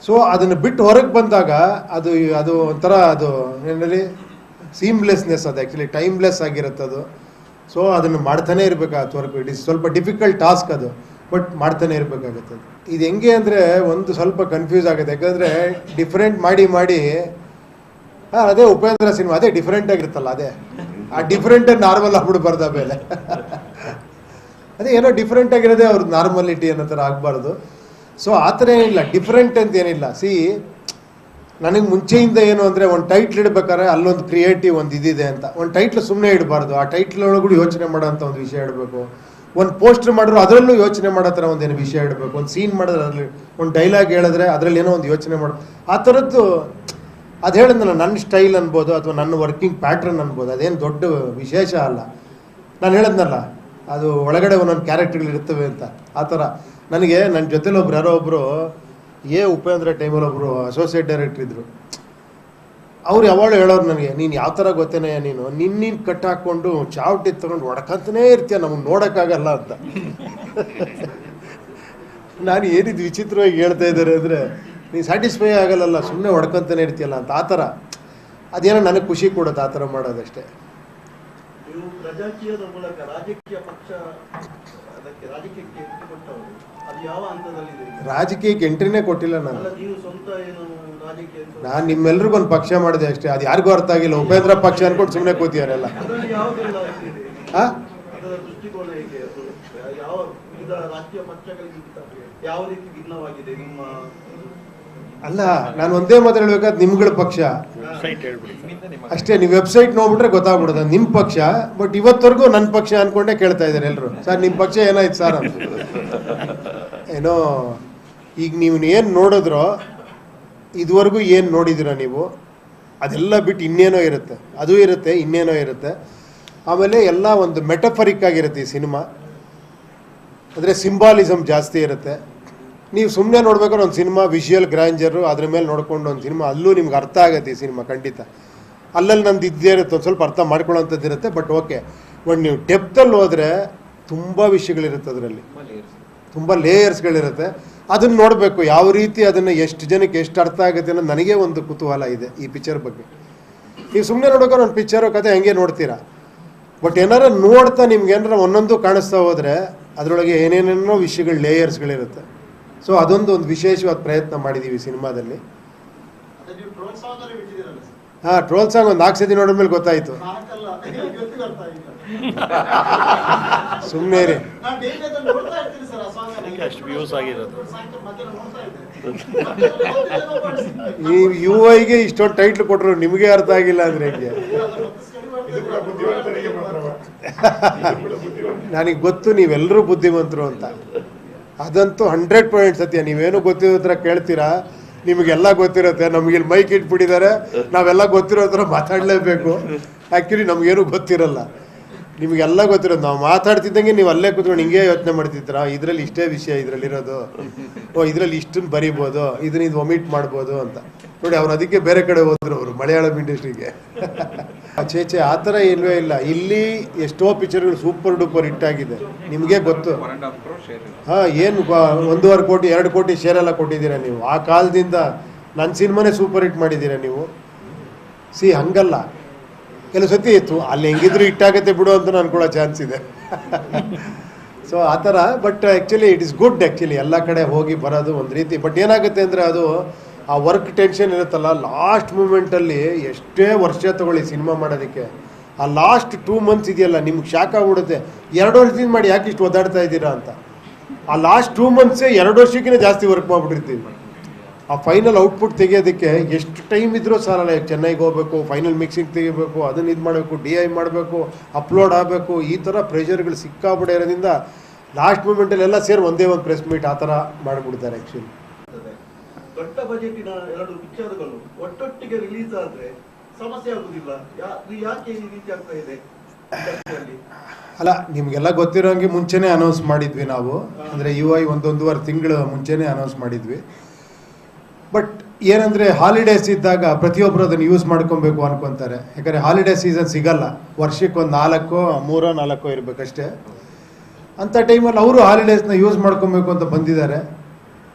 ಸೊ ಅದನ್ನು ಬಿಟ್ಟು ಹೊರಗೆ ಬಂದಾಗ ಅದು ಒಂಥರ ಅದು ಏನಲ್ಲಿ ಸೀಮ್ಲೆಸ್ನೆಸ್, ಅದು ಆ್ಯಕ್ಚುಲಿ ಟೈಮ್ಲೆಸ್ ಆಗಿರುತ್ತೆ ಅದು. ಸೊ ಅದನ್ನು ಮಾಡ್ತಾನೆ ಇರಬೇಕಾಗತ್ತೆ ವರ್ಕ್. ಇಟ್ ಇಸ್ ಸ್ವಲ್ಪ ಡಿಫಿಕಲ್ಟ್ ಟಾಸ್ಕ್ ಅದು. ಬಟ್ ಮಾಡ್ತಾನೆ ಇರಬೇಕಾಗತ್ತೆ. ಇದು ಹೆಂಗೆ ಅಂದರೆ ಒಂದು ಸ್ವಲ್ಪ ಕನ್ಫ್ಯೂಸ್ ಆಗುತ್ತೆ, ಯಾಕಂದರೆ ಡಿಫ್ರೆಂಟ್ ಮಾಡಿ ಅದೇ ಉಪೇಂದ್ರ ಸಿನಿಮಾ ಅದೇ ಡಿಫ್ರೆಂಟ್ ಆಗಿರುತ್ತಲ್ಲ, ಅದೇ ಆ ಡಿಫ್ರೆಂಟಾಗಿ ನಾರ್ಮಲ್ ಆಗ್ಬಿಡ್ಬಾರ್ದು ಆಮೇಲೆ. ಅದೇ ಏನೋ ಡಿಫ್ರೆಂಟ್ ಆಗಿರೋದೇ ಅವ್ರದ್ದು ನಾರ್ಮಲಿಟಿ ಅನ್ನೋ ಥರ ಆಗಬಾರ್ದು. ಸೊ ಆ ಥರ ಏನಿಲ್ಲ, ಡಿಫ್ರೆಂಟ್ ಅಂತ ಏನಿಲ್ಲ. ನನಗೆ ಮುಂಚೆಯಿಂದ ಏನು ಅಂದರೆ ಒಂದು ಟೈಟ್ಲ್ ಇಡ್ಬೇಕಾದ್ರೆ ಅಲ್ಲೊಂದು ಕ್ರಿಯೇಟಿವ್ ಒಂದು ಇದಿದೆ ಅಂತ. ಒಂದು ಟೈಟ್ಲ್ ಸುಮ್ಮನೆ ಇಡಬಾರ್ದು, ಆ ಟೈಟ್ಲ್ ಒಳಗೂ ಯೋಚನೆ ಮಾಡೋ ಅಂಥ ಒಂದು ವಿಷಯ ಇಡಬೇಕು. ಒಂದು ಪೋಸ್ಟರ್ ಮಾಡಿದ್ರು ಅದರಲ್ಲೂ ಯೋಚನೆ ಮಾಡೋ ಥರ ಒಂದೇನು ವಿಷಯ ಇಡಬೇಕು. ಒಂದು ಸೀನ್ ಮಾಡಿದ್ರೆ ಅದರಲ್ಲಿ ಒಂದು ಡೈಲಾಗ್ ಹೇಳಿದ್ರೆ ಅದರಲ್ಲಿ ಏನೋ ಒಂದು ಯೋಚನೆ ಮಾಡೋ ಆ ಥರದ್ದು. ಅದು ಹೇಳಿದ್ನಲ್ಲ, ನನ್ನ ಸ್ಟೈಲ್ ಅನ್ಬೋದು ಅಥವಾ ನನ್ನ ವರ್ಕಿಂಗ್ ಪ್ಯಾಟ್ರನ್ ಅನ್ಬೋದು, ಅದೇನು ದೊಡ್ಡ ವಿಶೇಷ ಅಲ್ಲ. ನಾನು ಹೇಳಿದ್ನಲ್ಲ, ಅದು ಒಳಗಡೆ ಒಂದೊಂದು ಕ್ಯಾರೆಕ್ಟರ್ಗಳು ಇರ್ತವೆ ಅಂತ. ಆ ಥರ ನನಗೆ ನನ್ನ ಜೊತೆಲಿ ಒಬ್ರು ಯಾರೋ ಒಬ್ಬರು ಉಪೇಂದ್ರ ಟೈಮಲ್ಲಿ ಒಬ್ಬರು ಅಸೋಸಿಯೇಟ್ ಡೈರೆಕ್ಟರ್ ಇದ್ದರು. ಅವ್ರು ಯಾವಾಗ ಹೇಳೋರು ನನಗೆ, ನೀನು ಯಾವ ಥರ ಗೊತ್ತೇನಯ್ಯ, ನೀನು ಕಟ್ ಹಾಕ್ಕೊಂಡು ಚಾವಟಿ ತೊಗೊಂಡು ಹೊಡ್ಕಂತನೇ ಇರ್ತೀಯ, ನಮಗೆ ನೋಡೋಕ್ಕಾಗಲ್ಲ ಅಂತ. ನಾನು ಏನಿದು ವಿಚಿತ್ರವಾಗಿ ಹೇಳ್ತಾ ಇದ್ದಾರೆ ಅಂದರೆ, ನೀನು ಸ್ಯಾಟಿಸ್ಫೈ ಆಗಲ್ಲ, ಸುಮ್ಮನೆ ಹೊಡ್ಕೊಂತಾನೆ ಇರ್ತೀಯಲ್ಲ ಅಂತ. ಆ ಥರ ಅದೇನೋ ನನಗೆ ಖುಷಿ ಕೊಡೋದು ಆ ಥರ ಮಾಡೋದಷ್ಟೇ. ನೀವು ಪ್ರಜಾಕೀಯದ ಮೂಲಕ ರಾಜಕೀಯ ಪಕ್ಷ ಅದಕ್ಕೆ ರಾಜಕೀಯಕ್ಕೆ ಎಂಟ್ರಿ ಕೊಟ್ಟವರು, ಅದು ಯಾವ ಹಂತದಲ್ಲಿದೆ? ರಾಜಕೀಯಕ್ಕೆ ಎಂಟ್ರಿನೇ ಕೊಟ್ಟಿಲ್ಲ ನಾನು. ನೀವು ಸ್ವಂತ ಏನು ರಾಜಕೀಯ? ನಾನು ನಿಮ್ಮೆಲ್ರಿಗೂ ಒಂದು ಪಕ್ಷ ಮಾಡಿದೆ ಅಷ್ಟೇ, ಅದು ಯಾರಿಗೂ ಅರ್ಥ ಆಗಿಲ್ಲ. ಉಪೇಂದ್ರ ಪಕ್ಷ ಅನ್ಕೊಂಡು ಸುಮ್ಮನೆ ಕೂತಿಯಾರೆಲ್ಲ. ಅದರಲ್ಲಿ ಯಾವುದೆಲ್ಲ ಇದೆ? ಹಾಂ, ಅದರ ದೃಷ್ಟಿಕೋನ ಹೇಗೆ? ಅದು ಯಾವ ವಿವಿಧ ರಾಜಕೀಯ ಪಕ್ಷಗಳಿಗಿಂತ ಯಾವ ರೀತಿ ಭಿನ್ನವಾಗಿದೆ ನಿಮ್ಮ? ಅಲ್ಲ, ನಾನು ಒಂದೇ ಮಾತು ಹೇಳ್ಬೇಕಾದ್ರೆ ನಿಮ್ಗಳ ಪಕ್ಷ ಅಷ್ಟೇ. ನೀವು ವೆಬ್ಸೈಟ್ ನೋಡ್ಬಿಟ್ರೆ ಗೊತ್ತಾಗ್ಬಿಡೋದು ನಿಮ್ಮ ಪಕ್ಷ. ಬಟ್ ಇವತ್ತವರೆಗೂ ನನ್ನ ಪಕ್ಷ ಅನ್ಕೊಂಡೇ ಕೇಳ್ತಾ ಇದ್ದಾರೆ ಎಲ್ಲರೂ. ಸರ್ ನಿಮ್ಮ ಪಕ್ಷ ಏನಾಯ್ತು ಸರ್ ಅಂತ. ಏನೋ ಈಗ ನೀವು ಏನು ನೋಡಿದ್ರೋ, ಇದುವರೆಗೂ ಏನು ನೋಡಿದಿರ ನೀವು, ಅದೆಲ್ಲ ಬಿಟ್ಟು ಇನ್ನೇನೋ ಇರುತ್ತೆ, ಅದು ಇರುತ್ತೆ, ಇನ್ನೇನೋ ಇರುತ್ತೆ. ಆಮೇಲೆ ಎಲ್ಲ ಒಂದು ಮೆಟಫರಿಕ್ ಆಗಿರುತ್ತೆ ಈ ಸಿನಿಮಾ, ಅಂದರೆ ಸಿಂಬಾಲಿಸಮ್ ಜಾಸ್ತಿ ಇರುತ್ತೆ. ನೀವು ಸುಮ್ಮನೆ ನೋಡ್ಬೇಕಾದ್ರೆ ಒಂದು ಸಿನಿಮಾ ವಿಷುವಲ್ ಗ್ರ್ಯಾಂಜರು ಅದ್ರ ಮೇಲೆ ನೋಡ್ಕೊಂಡು ಒಂದು ಸಿನಿಮಾ, ಅಲ್ಲೂ ನಿಮ್ಗೆ ಅರ್ಥ ಆಗುತ್ತೆ ಈ ಸಿನಿಮಾ ಖಂಡಿತ. ಅಲ್ಲಲ್ಲಿ ನಮ್ದು ಇದ್ದೇ ಇರುತ್ತೆ, ಒಂದು ಸ್ವಲ್ಪ ಅರ್ಥ ಮಾಡ್ಕೊಳ್ಳೋಂಥದ್ದು ಇರುತ್ತೆ. ಬಟ್ ಓಕೆ, ಬಟ್ ನೀವು ಡೆಪ್ತಲ್ಲಿ ಹೋದರೆ ತುಂಬ ವಿಷಯಗಳಿರುತ್ತೆ, ಅದರಲ್ಲಿ ತುಂಬ ಲೇಯರ್ಸ್ಗಳಿರುತ್ತೆ. ಅದನ್ನು ನೋಡಬೇಕು, ಯಾವ ರೀತಿ ಅದನ್ನು ಎಷ್ಟು ಜನಕ್ಕೆ ಎಷ್ಟು ಅರ್ಥ ಆಗುತ್ತೆ ಅನ್ನೋದು ನನಗೆ ಒಂದು ಕುತೂಹಲ ಇದೆ ಈ ಪಿಕ್ಚರ್ ಬಗ್ಗೆ. ನೀವು ಸುಮ್ಮನೆ ನೋಡ್ಬೇಕಾದ್ರೆ ಒಂದು ಪಿಕ್ಚರು ಕತೆ ಹಂಗೆ ನೋಡ್ತೀರಾ. ಬಟ್ ಏನಾರ ನೋಡ್ತಾ ನಿಮ್ಗೆ ಏನಾರ ಒಂದೊಂದು ಕಾಣಿಸ್ತಾ ಹೋದರೆ ಅದರೊಳಗೆ ಏನೇನೇನೋ ವಿಷಯಗಳು, ಲೇಯರ್ಸ್ಗಳಿರುತ್ತೆ. ಸೊ ಅದೊಂದು ವಿಶೇಷವಾದ ಪ್ರಯತ್ನ ಮಾಡಿದ್ದೀವಿ ಸಿನಿಮಾದಲ್ಲಿ. ಹಾಂ, ಟ್ರೋಲ್ ಸಾಂಗ್ ಒಂದು 4 ಸತಿ ನೋಡಿದ್ಮೇಲೆ ಗೊತ್ತಾಯಿತು. ಸುಮ್ಮನೆ ರೀ, ಈ ಯು ಐಗೆ ಇಷ್ಟೊಂದು ಟೈಟ್ಲ್ ಕೊಟ್ಟರು ನಿಮಗೆ ಅರ್ಥ ಆಗಿಲ್ಲ ಅಂದರೆ ಹೆಂಗೆ? ನನಗೆ ಗೊತ್ತು ನೀವೆಲ್ಲರೂ ಬುದ್ಧಿವಂತರು ಅಂತ, ಅದಂತೂ 100% ಸತ್ಯ. ನೀವೇನು ಗೊತ್ತಿರೋ ಥರ ಕೇಳ್ತೀರಾ, ನಿಮಗೆಲ್ಲ ಗೊತ್ತಿರುತ್ತೆ. ನಮಗೆ ಇಲ್ಲಿ ಮೈಕ್ ಇಟ್ಬಿಟ್ಟಿದ್ದಾರೆ, ನಾವೆಲ್ಲ ಗೊತ್ತಿರೋ ಥರ ಮಾತಾಡಲೇಬೇಕು. ಆ್ಯಕ್ಚುಲಿ ನಮಗೇನು ಗೊತ್ತಿರಲ್ಲ, ನಿಮಗೆಲ್ಲ ಗೊತ್ತಿರೋದು. ನಾವು ಮಾತಾಡ್ತಿದ್ದಂಗೆ ನೀವು ಅಲ್ಲೇ ಕೂತ್ಕೊಂಡು ಹಿಂಗೆ ಯೋಚನೆ ಮಾಡ್ತಿದ್ದೀರಾ, ಇದರಲ್ಲಿ ಇಷ್ಟೇ ವಿಷಯ ಇದರಲ್ಲಿರೋದು, ಇದರಲ್ಲಿ ಇಷ್ಟನ್ನು ಬರಿಬೋದು, ಇದನ್ನ ಇದು ಒಮಿಟ್ ಮಾಡ್ಬೋದು ಅಂತ. ನೋಡಿ, ಅವ್ರು ಅದಕ್ಕೆ ಬೇರೆ ಕಡೆ ಹೋದ್ರು, ಅವರು ಮಲಯಾಳಂ ಇಂಡಸ್ಟ್ರಿಗೆ. ಚೇಚೆ ಆ ಥರ ಇಲ್ವೇ ಇಲ್ಲ. ಇಲ್ಲಿ ಎಷ್ಟೋ ಪಿಕ್ಚರ್ಗಳು ಸೂಪರ್ ಡೂಪರ್ ಹಿಟ್ ಆಗಿದೆ, ನಿಮಗೆ ಗೊತ್ತು. ಹಾಂ, ಏನು 1.5 ಕೋಟಿ 2 ಕೋಟಿ ಶೇರೆಲ್ಲ ಕೊಟ್ಟಿದ್ದೀರಾ ನೀವು. ಆ ಕಾಲದಿಂದ ನನ್ನ ಸಿನಿಮಾನೇ ಸೂಪರ್ ಹಿಟ್ ಮಾಡಿದ್ದೀರಾ ನೀವು. ಹಂಗಲ್ಲ, ಕೆಲವು ಸತಿ ಇತ್ತು ಅಲ್ಲಿ ಹೆಂಗಿದ್ರು ಹಿಟ್ಟಾಗತ್ತೆ ಬಿಡು ಅಂತ ಅನ್ಕೊಳ್ಳೋ ಚಾನ್ಸ್ ಇದೆ. ಸೊ ಆ ಥರ. But actually it is good. Actually ಎಲ್ಲ ಕಡೆ ಹೋಗಿ ಬರೋದು ಒಂದು ರೀತಿ. ಬಟ್ ಏನಾಗುತ್ತೆ ಅಂದರೆ, ಅದು ಆ ವರ್ಕ್ ಟೆನ್ಷನ್ ಇರುತ್ತಲ್ಲ, ಲಾಸ್ಟ್ ಮೂಮೆಂಟಲ್ಲಿ ಎಷ್ಟೇ ವರ್ಷ ತಗೊಳ್ಳಿ ಸಿನಿಮಾ ಮಾಡೋದಕ್ಕೆ, ಆ ಲಾಸ್ಟ್ 2 ಮಂತ್ಸ್ ಇದೆಯಲ್ಲ, ನಿಮ್ಗೆ ಶಾಕ್ ಆಗ್ಬಿಡುತ್ತೆ. 2 ವರ್ಷದಿಂದ ಮಾಡಿ ಯಾಕೆ ಇಷ್ಟು ಒದ್ದಾಡ್ತಾ ಇದ್ದೀರಾ ಅಂತ. ಆ ಲಾಸ್ಟ್ 2 ಮಂತ್ಸೇ 2 ವರ್ಷಕ್ಕಿಂತ ಜಾಸ್ತಿ ವರ್ಕ್ ಮಾಡಿಬಿಟ್ಟಿರ್ತೀವಿ. ಆ ಫೈನಲ್ ಔಟ್ಪುಟ್ ತೆಗೆಯೋದಕ್ಕೆ ಎಷ್ಟು ಟೈಮ್ ಇದ್ರೂ ಸಾಲಲ್ಲ. ಚೆನ್ನೈಗೆ ಹೋಗಬೇಕು, ಫೈನಲ್ ಮಿಕ್ಸಿಂಗ್ ತೆಗಿಬೇಕು, ಅದನ್ನು ಇದು ಮಾಡಬೇಕು, DI ಮಾಡಬೇಕು, ಅಪ್ಲೋಡ್ ಆಗಬೇಕು, ಈ ಥರ ಪ್ರೆಷರ್ಗಳು ಸಿಕ್ಕಾಬಿಡ ಇರೋದ್ರಿಂದ ಲಾಸ್ಟ್ ಮೂಮೆಂಟಲ್ಲಿ ಎಲ್ಲ ಸೇರಿ ಒಂದೇ ಒಂದು ಪ್ರೆಸ್ ಮೀಟ್ ಆ ಥರ ಮಾಡಿಬಿಡ್ತಾರೆ. ಆ್ಯಕ್ಚುಲಿ ದೊಡ್ಡ ಬಜೆಟಿನ 2 ಪಿಕ್ಚರ್ಗಳು ಒಟ್ಟೊಟ್ಟಿಗೆ ರಿಲೀಸ್ ಆದರೆ ಸಮಸ್ಯೆ ಆಗುದಿಲ್ಲ? ಯಾಕೆ ಈ ರೀತಿ ಆಗ್ತಾ ಇದೆ? ಅಲ್ಲ, ನಿಮಗೆಲ್ಲ ಗೊತ್ತಿರೋಂಗೆ ಮುಂಚೆನೇ ಅನೌನ್ಸ್ ಮಾಡಿದ್ವಿ ನಾವು. ಅಂದರೆ UI 1-1.5 ತಿಂಗಳು ಮುಂಚೆನೇ ಅನೌನ್ಸ್ ಮಾಡಿದ್ವಿ. ಬಟ್ ಏನಂದರೆ, ಹಾಲಿಡೇಸ್ ಇದ್ದಾಗ ಪ್ರತಿಯೊಬ್ಬರು ಅದನ್ನು ಯೂಸ್ ಮಾಡ್ಕೊಬೇಕು ಅನ್ಕೊತಾರೆ. ಯಾಕಂದರೆ ಹಾಲಿಡೇ ಸೀಸನ್ ಸಿಗಲ್ಲ, ವರ್ಷಕ್ಕೆ ಒಂದು 3-4 ಇರಬೇಕಷ್ಟೇ. ಅಂಥ ಟೈಮಲ್ಲಿ ಅವರು ಹಾಲಿಡೇಸ್ನ ಯೂಸ್ ಮಾಡ್ಕೊಬೇಕು ಅಂತ ಬಂದಿದ್ದಾರೆ.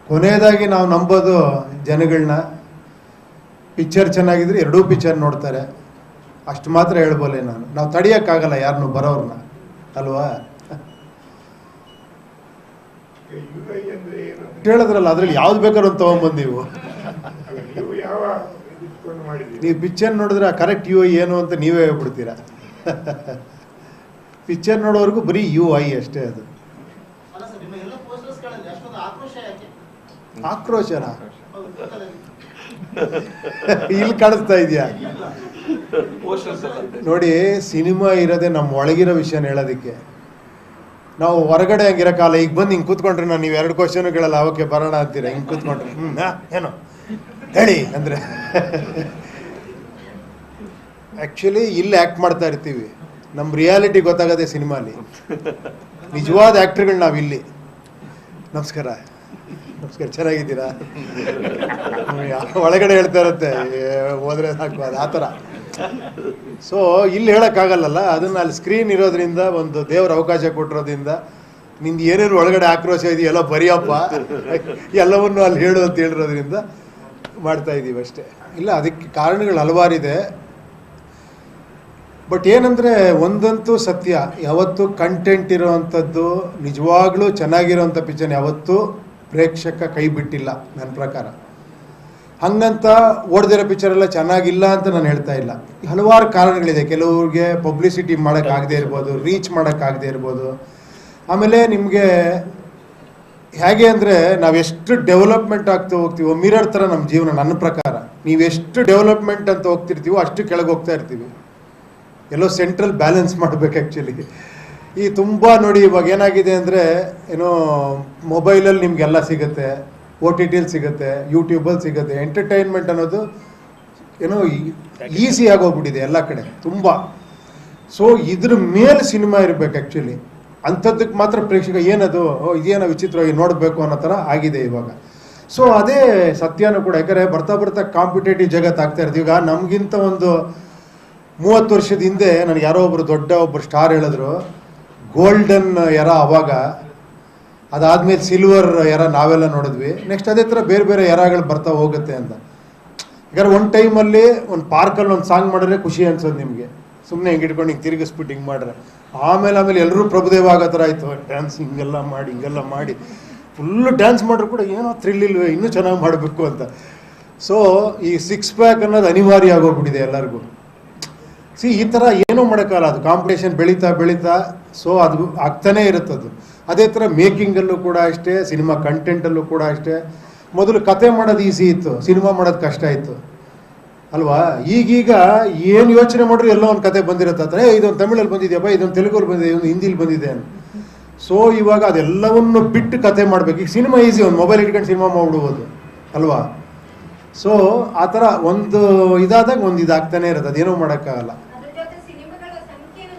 ಕೊನೆಯದಾಗಿ ನಾವು ನಂಬೋದು ಜನಗಳನ್ನ, ಪಿಕ್ಚರ್ ಚೆನ್ನಾಗಿದ್ರೆ 2 ಪಿಕ್ಚರ್ ನೋಡ್ತಾರೆ, ಅಷ್ಟು ಮಾತ್ರ ಹೇಳ್ಬೋಲೆ ನಾನು. ನಾವು ತಡೆಯೋಕ್ಕಾಗಲ್ಲ ಯಾರನ್ನು ಬರೋರನ್ನ, ಅಲ್ವಾ? UI ಅಂದ್ರೆ ಏನು ಅಂತ ಹೇಳಿದ್ರಲ್ಲ, ಅದ್ರಲ್ಲಿ ಯಾವ್ದು ಬೇಕಾದ್ರೂ ಒಂದು ತೊಗೊಂಬಂದು ನೀವು ಅಲ್ಲ, ನೀವು ಯಾವ ಇಟ್ಕೊಂಡು ಮಾಡಿದ್ದೀರಿ? ನೀವು ಪಿಕ್ಚರ್ ನೋಡಿದ್ರೆ ಕರೆಕ್ಟ್ UI ಏನು ಅಂತ ನೀವೇ ಹೇಳ್ಬಿಡ್ತೀರಾ. ಪಿಕ್ಚರ್ ನೋಡೋವರೆಗೂ ಬರೀ UI ಅಷ್ಟೇ ಅದು. ಅಲ್ಲ ಸರ್, ನಿಮ್ಮ ಎಲ್ಲ ಪೋಸ್ಟರ್ಸ್ಗಳಲ್ಲಿ ಅಷ್ಟೊಂದು ಆಕ್ರೋಶ ಯಾಕೆ? ಆಕ್ರೋಶನ ಹೌದು, ಗೊತ್ತಲ್ಲ ನಿಮ್ಗೆ? ಇಲ್ಲಿ ಕಾಣಿಸ್ತಾ ಇದೆಯಾ? ಪೋಸ್ಟರ್ಸ್ ಎಲ್ಲ ಅಂತೆ. ನೋಡಿ, ಸಿನಿಮಾ ಇರೋದೇ ನಮ್ಮ ಒಳಗಿರೋ ವಿಷಯನ ಹೇಳೋದಕ್ಕೆ. ನಾವು ಹೊರಗಡೆ ಹಂಗಿರಕ್ಕಾಗಲ್ಲ. ಈಗ ಬಂದು ಹಿಂಗೆ ಕೂತ್ಕೊಂಡ್ರೆ ನಾನು ನೀವು 2 ಕ್ವಶನ್ ಕೇಳಲ್ಲ, ಅವಕ್ಕೆ ಬರೋಣ ಅಂತೀರ. ಹಿಂಗೆ ಕೂತ್ಕೊಂಡ್ರೆ ಏನು ಹೇಳಿ ಅಂದರೆ ಆ್ಯಕ್ಚುಲಿ ಇಲ್ಲಿ ಆ್ಯಕ್ಟ್ ಮಾಡ್ತಾ ಇರ್ತೀವಿ. ನಮ್ಮ ರಿಯಾಲಿಟಿ ಗೊತ್ತಾಗದೆ ಸಿನಿಮಾಲಿ. ನಿಜವಾದ ಆ್ಯಕ್ಟ್ರುಗಳು ನಾವಿಲ್ಲಿ. ನಮಸ್ಕಾರ ನಮಸ್ಕಾರ, ಚೆನ್ನಾಗಿದ್ದೀರಾ? ಒಳಗಡೆ ಹೇಳ್ತಾ ಇರುತ್ತೆ, ಹೋದ್ರೆ ಸಾಕು, ಅದು ಆ ಥರ. ಸೊ ಇಲ್ಲಿ ಹೇಳೋಕ್ಕಾಗಲ್ಲಲ್ಲ. ಅದನ್ನು ಅಲ್ಲಿ ಸ್ಕ್ರೀನ್ ಇರೋದ್ರಿಂದ, ಒಂದು ದೇವ್ರ ಅವಕಾಶ ಕೊಟ್ಟಿರೋದ್ರಿಂದ, ನಿಂದು ಏನೇನು ಒಳಗಡೆ ಆಕ್ರೋಶ ಇದೆಯಲ್ಲ ಬರೆಯಪ್ಪ, ಎಲ್ಲವನ್ನು ಅಲ್ಲಿ ಹೇಳು ಅಂತ ಹೇಳಿರೋದ್ರಿಂದ ಮಾಡ್ತಾ ಇದ್ದೀವಿ ಅಷ್ಟೇ. ಇಲ್ಲ, ಅದಕ್ಕೆ ಕಾರಣಗಳು ಹಲವಾರಿದೆ. ಬಟ್ ಏನಂದರೆ ಒಂದಂತೂ ಸತ್ಯ, ಯಾವತ್ತೂ ಕಂಟೆಂಟ್ ಇರೋವಂಥದ್ದು, ನಿಜವಾಗ್ಲೂ ಚೆನ್ನಾಗಿರೋವಂಥ ಪಿಕ್ಚರ್ ಯಾವತ್ತೂ ಪ್ರೇಕ್ಷಕ ಕೈ ಬಿಟ್ಟಿಲ್ಲ ನನ್ನ ಪ್ರಕಾರ. ಹಂಗಂತ ಓಡ್ದಿರೋ ಪಿಕ್ಚರೆಲ್ಲ ಚೆನ್ನಾಗಿಲ್ಲ ಅಂತ ನಾನು ಹೇಳ್ತಾ ಇಲ್ಲ. ಹಲವಾರು ಕಾರಣಗಳಿದೆ. ಕೆಲವ್ರಿಗೆ ಪಬ್ಲಿಸಿಟಿ ಮಾಡೋಕ್ಕಾಗದೇ ಇರ್ಬೋದು, ರೀಚ್ ಮಾಡೋಕ್ಕಾಗದೇ ಇರ್ಬೋದು. ಆಮೇಲೆ ನಿಮಗೆ ಹೇಗೆ ಅಂದರೆ, ನಾವೆಷ್ಟು ಡೆವಲಪ್ಮೆಂಟ್ ಆಗ್ತಾ ಹೋಗ್ತೀವೋ, ಮಿರರ್ ಥರ ನಮ್ಮ ಜೀವನ ನನ್ನ ಪ್ರಕಾರ. ನೀವೆಷ್ಟು ಡೆವಲಪ್ಮೆಂಟ್ ಅಂತ ಹೋಗ್ತಿರ್ತೀವೋ ಅಷ್ಟು ಕೆಳಗೆ ಹೋಗ್ತಾ ಇರ್ತೀವಿ. ಎಲ್ಲೋ ಸೆಂಟ್ರಲ್ ಬ್ಯಾಲೆನ್ಸ್ ಮಾಡಬೇಕು ಆ್ಯಕ್ಚುಲಿ. ಈ ತುಂಬ ನೋಡಿ, ಇವಾಗ ಏನಾಗಿದೆ ಅಂದರೆ, ಏನೋ ಮೊಬೈಲಲ್ಲಿ ನಿಮಗೆಲ್ಲ ಸಿಗುತ್ತೆ, OTTಲಿ ಸಿಗುತ್ತೆ, ಯೂಟ್ಯೂಬಲ್ಲಿ ಸಿಗುತ್ತೆ. ಎಂಟರ್ಟೈನ್ಮೆಂಟ್ ಅನ್ನೋದು ಏನೋ ಈಸಿ ಆಗೋಗ್ಬಿಟ್ಟಿದೆ ಎಲ್ಲ ಕಡೆ ತುಂಬ. ಸೊ ಇದ್ರ ಮೇಲೆ ಸಿನಿಮಾ ಇರಬೇಕು ಆ್ಯಕ್ಚುಲಿ. ಅಂಥದ್ದಕ್ಕೆ ಮಾತ್ರ ಪ್ರೇಕ್ಷಕ ಏನದು ಇದೇನೋ ವಿಚಿತ್ರವಾಗಿ ನೋಡಬೇಕು ಅನ್ನೋ ಥರ ಆಗಿದೆ ಇವಾಗ. ಸೊ ಅದೇ ಸತ್ಯನೂ ಕೂಡ. ಯಾಕಂದರೆ ಬರ್ತಾ ಬರ್ತಾ ಕಾಂಪಿಟೇಟಿವ್ ಜಗತ್ತು ಆಗ್ತಾ ಇರ್ತೀವಿ. ಈಗ ನಮಗಿಂತ ಒಂದು 30 ವರ್ಷದ ಹಿಂದೆ ನನಗೆ ಯಾರೋ ಒಬ್ಬರು ಸ್ಟಾರ್ ಹೇಳಿದ್ರು, ಗೋಲ್ಡನ್ ಎರ ಅವಾಗ, ಅದಾದಮೇಲೆ ಸಿಲ್ವರ್ ಎರ ನಾವೆಲ್ಲ ನೋಡಿದ್ವಿ. ನೆಕ್ಸ್ಟ್ ಅದೇ ಥರ ಬೇರೆ ಬೇರೆ ಎರಾಗಳು ಬರ್ತಾ ಹೋಗುತ್ತೆ ಅಂತ. ಯಾಕಂದ್ರೆ ಒಂದು ಟೈಮಲ್ಲಿ ಒಂದು ಪಾರ್ಕಲ್ಲಿ ಒಂದು ಸಾಂಗ್ ಮಾಡಿದ್ರೆ ಖುಷಿ ಅನ್ಸೋದು ನಿಮಗೆ. ಸುಮ್ಮನೆ ಹಿಂಗೆ ಇಟ್ಕೊಂಡು ಹಿಂಗೆ ತಿರುಗಿಸ್ಬಿಟ್ಟು ಹಿಂಗೆ ಮಾಡ್ರೆ, ಆಮೇಲೆ ಎಲ್ಲರೂ ಪ್ರಭುದೇವ ಆಗೋ ಥರ ಆಯಿತು. ಡ್ಯಾನ್ಸ್ ಹಿಂಗೆಲ್ಲ ಮಾಡಿ ಫುಲ್ಲು ಡ್ಯಾನ್ಸ್ ಮಾಡ್ರು ಕೂಡ ಏನೋ ಥ್ರಿಲ್ ಇಲ್ವೇ, ಇನ್ನೂ ಚೆನ್ನಾಗಿ ಮಾಡಬೇಕು ಅಂತ. ಸೊ ಈ 6 ಪ್ಯಾಕ್ ಅನ್ನೋದು ಅನಿವಾರ್ಯ ಆಗೋಗ್ಬಿಟ್ಟಿದೆ ಎಲ್ಲರಿಗೂ. ಈ ಥರ ಏನೂ ಮಾಡೋಕ್ಕಲ್ಲ. ಅದು ಕಾಂಪಿಟೇಷನ್ ಬೆಳೀತಾ ಸೊ ಅದು ಆಗ್ತಾನೇ ಇರುತ್ತದು. ಅದೇ ಥರ ಮೇಕಿಂಗಲ್ಲೂ ಕೂಡ ಅಷ್ಟೇ, ಸಿನಿಮಾ ಕಂಟೆಂಟಲ್ಲೂ ಕೂಡ ಅಷ್ಟೇ. ಮೊದಲು ಕತೆ ಮಾಡೋದು ಈಸಿ ಇತ್ತು, ಸಿನಿಮಾ ಮಾಡೋದು ಕಷ್ಟ ಇತ್ತು ಅಲ್ವಾ? ಈಗೀಗ ಏನು ಯೋಚನೆ ಮಾಡಿದ್ರು ಎಲ್ಲೋ ಒಂದು ಕತೆ ಬಂದಿರುತ್ತೆ ಹತ್ರ. ಇದೊಂದು ತಮಿಳಲ್ಲಿ ಬಂದಿದೆಯಪ್ಪ, ಇದೊಂದು ತೆಲುಗಲ್ಲಿ ಬಂದಿದೆ, ಇದೊಂದು ಹಿಂದಿಲಿ ಬಂದಿದೆ ಅಂತ. ಸೊ ಇವಾಗ ಅದೆಲ್ಲವನ್ನು ಬಿಟ್ಟು ಕತೆ ಮಾಡಬೇಕು. ಈಗ ಸಿನಿಮಾ ಈಸಿ, ಒಂದು ಮೊಬೈಲ್ ಇಟ್ಕೊಂಡು ಸಿನಿಮಾ ಮಾಡಿಬಿಡ್ಬೋದು ಅಲ್ವಾ? ಸೊ ಆ ಥರ ಒಂದು ಇದಾದಾಗ ಒಂದು ಇದಾಗ್ತಾನೆ ಇರುತ್ತೆ, ಅದೇನೂ ಮಾಡೋಕ್ಕಾಗಲ್ಲ.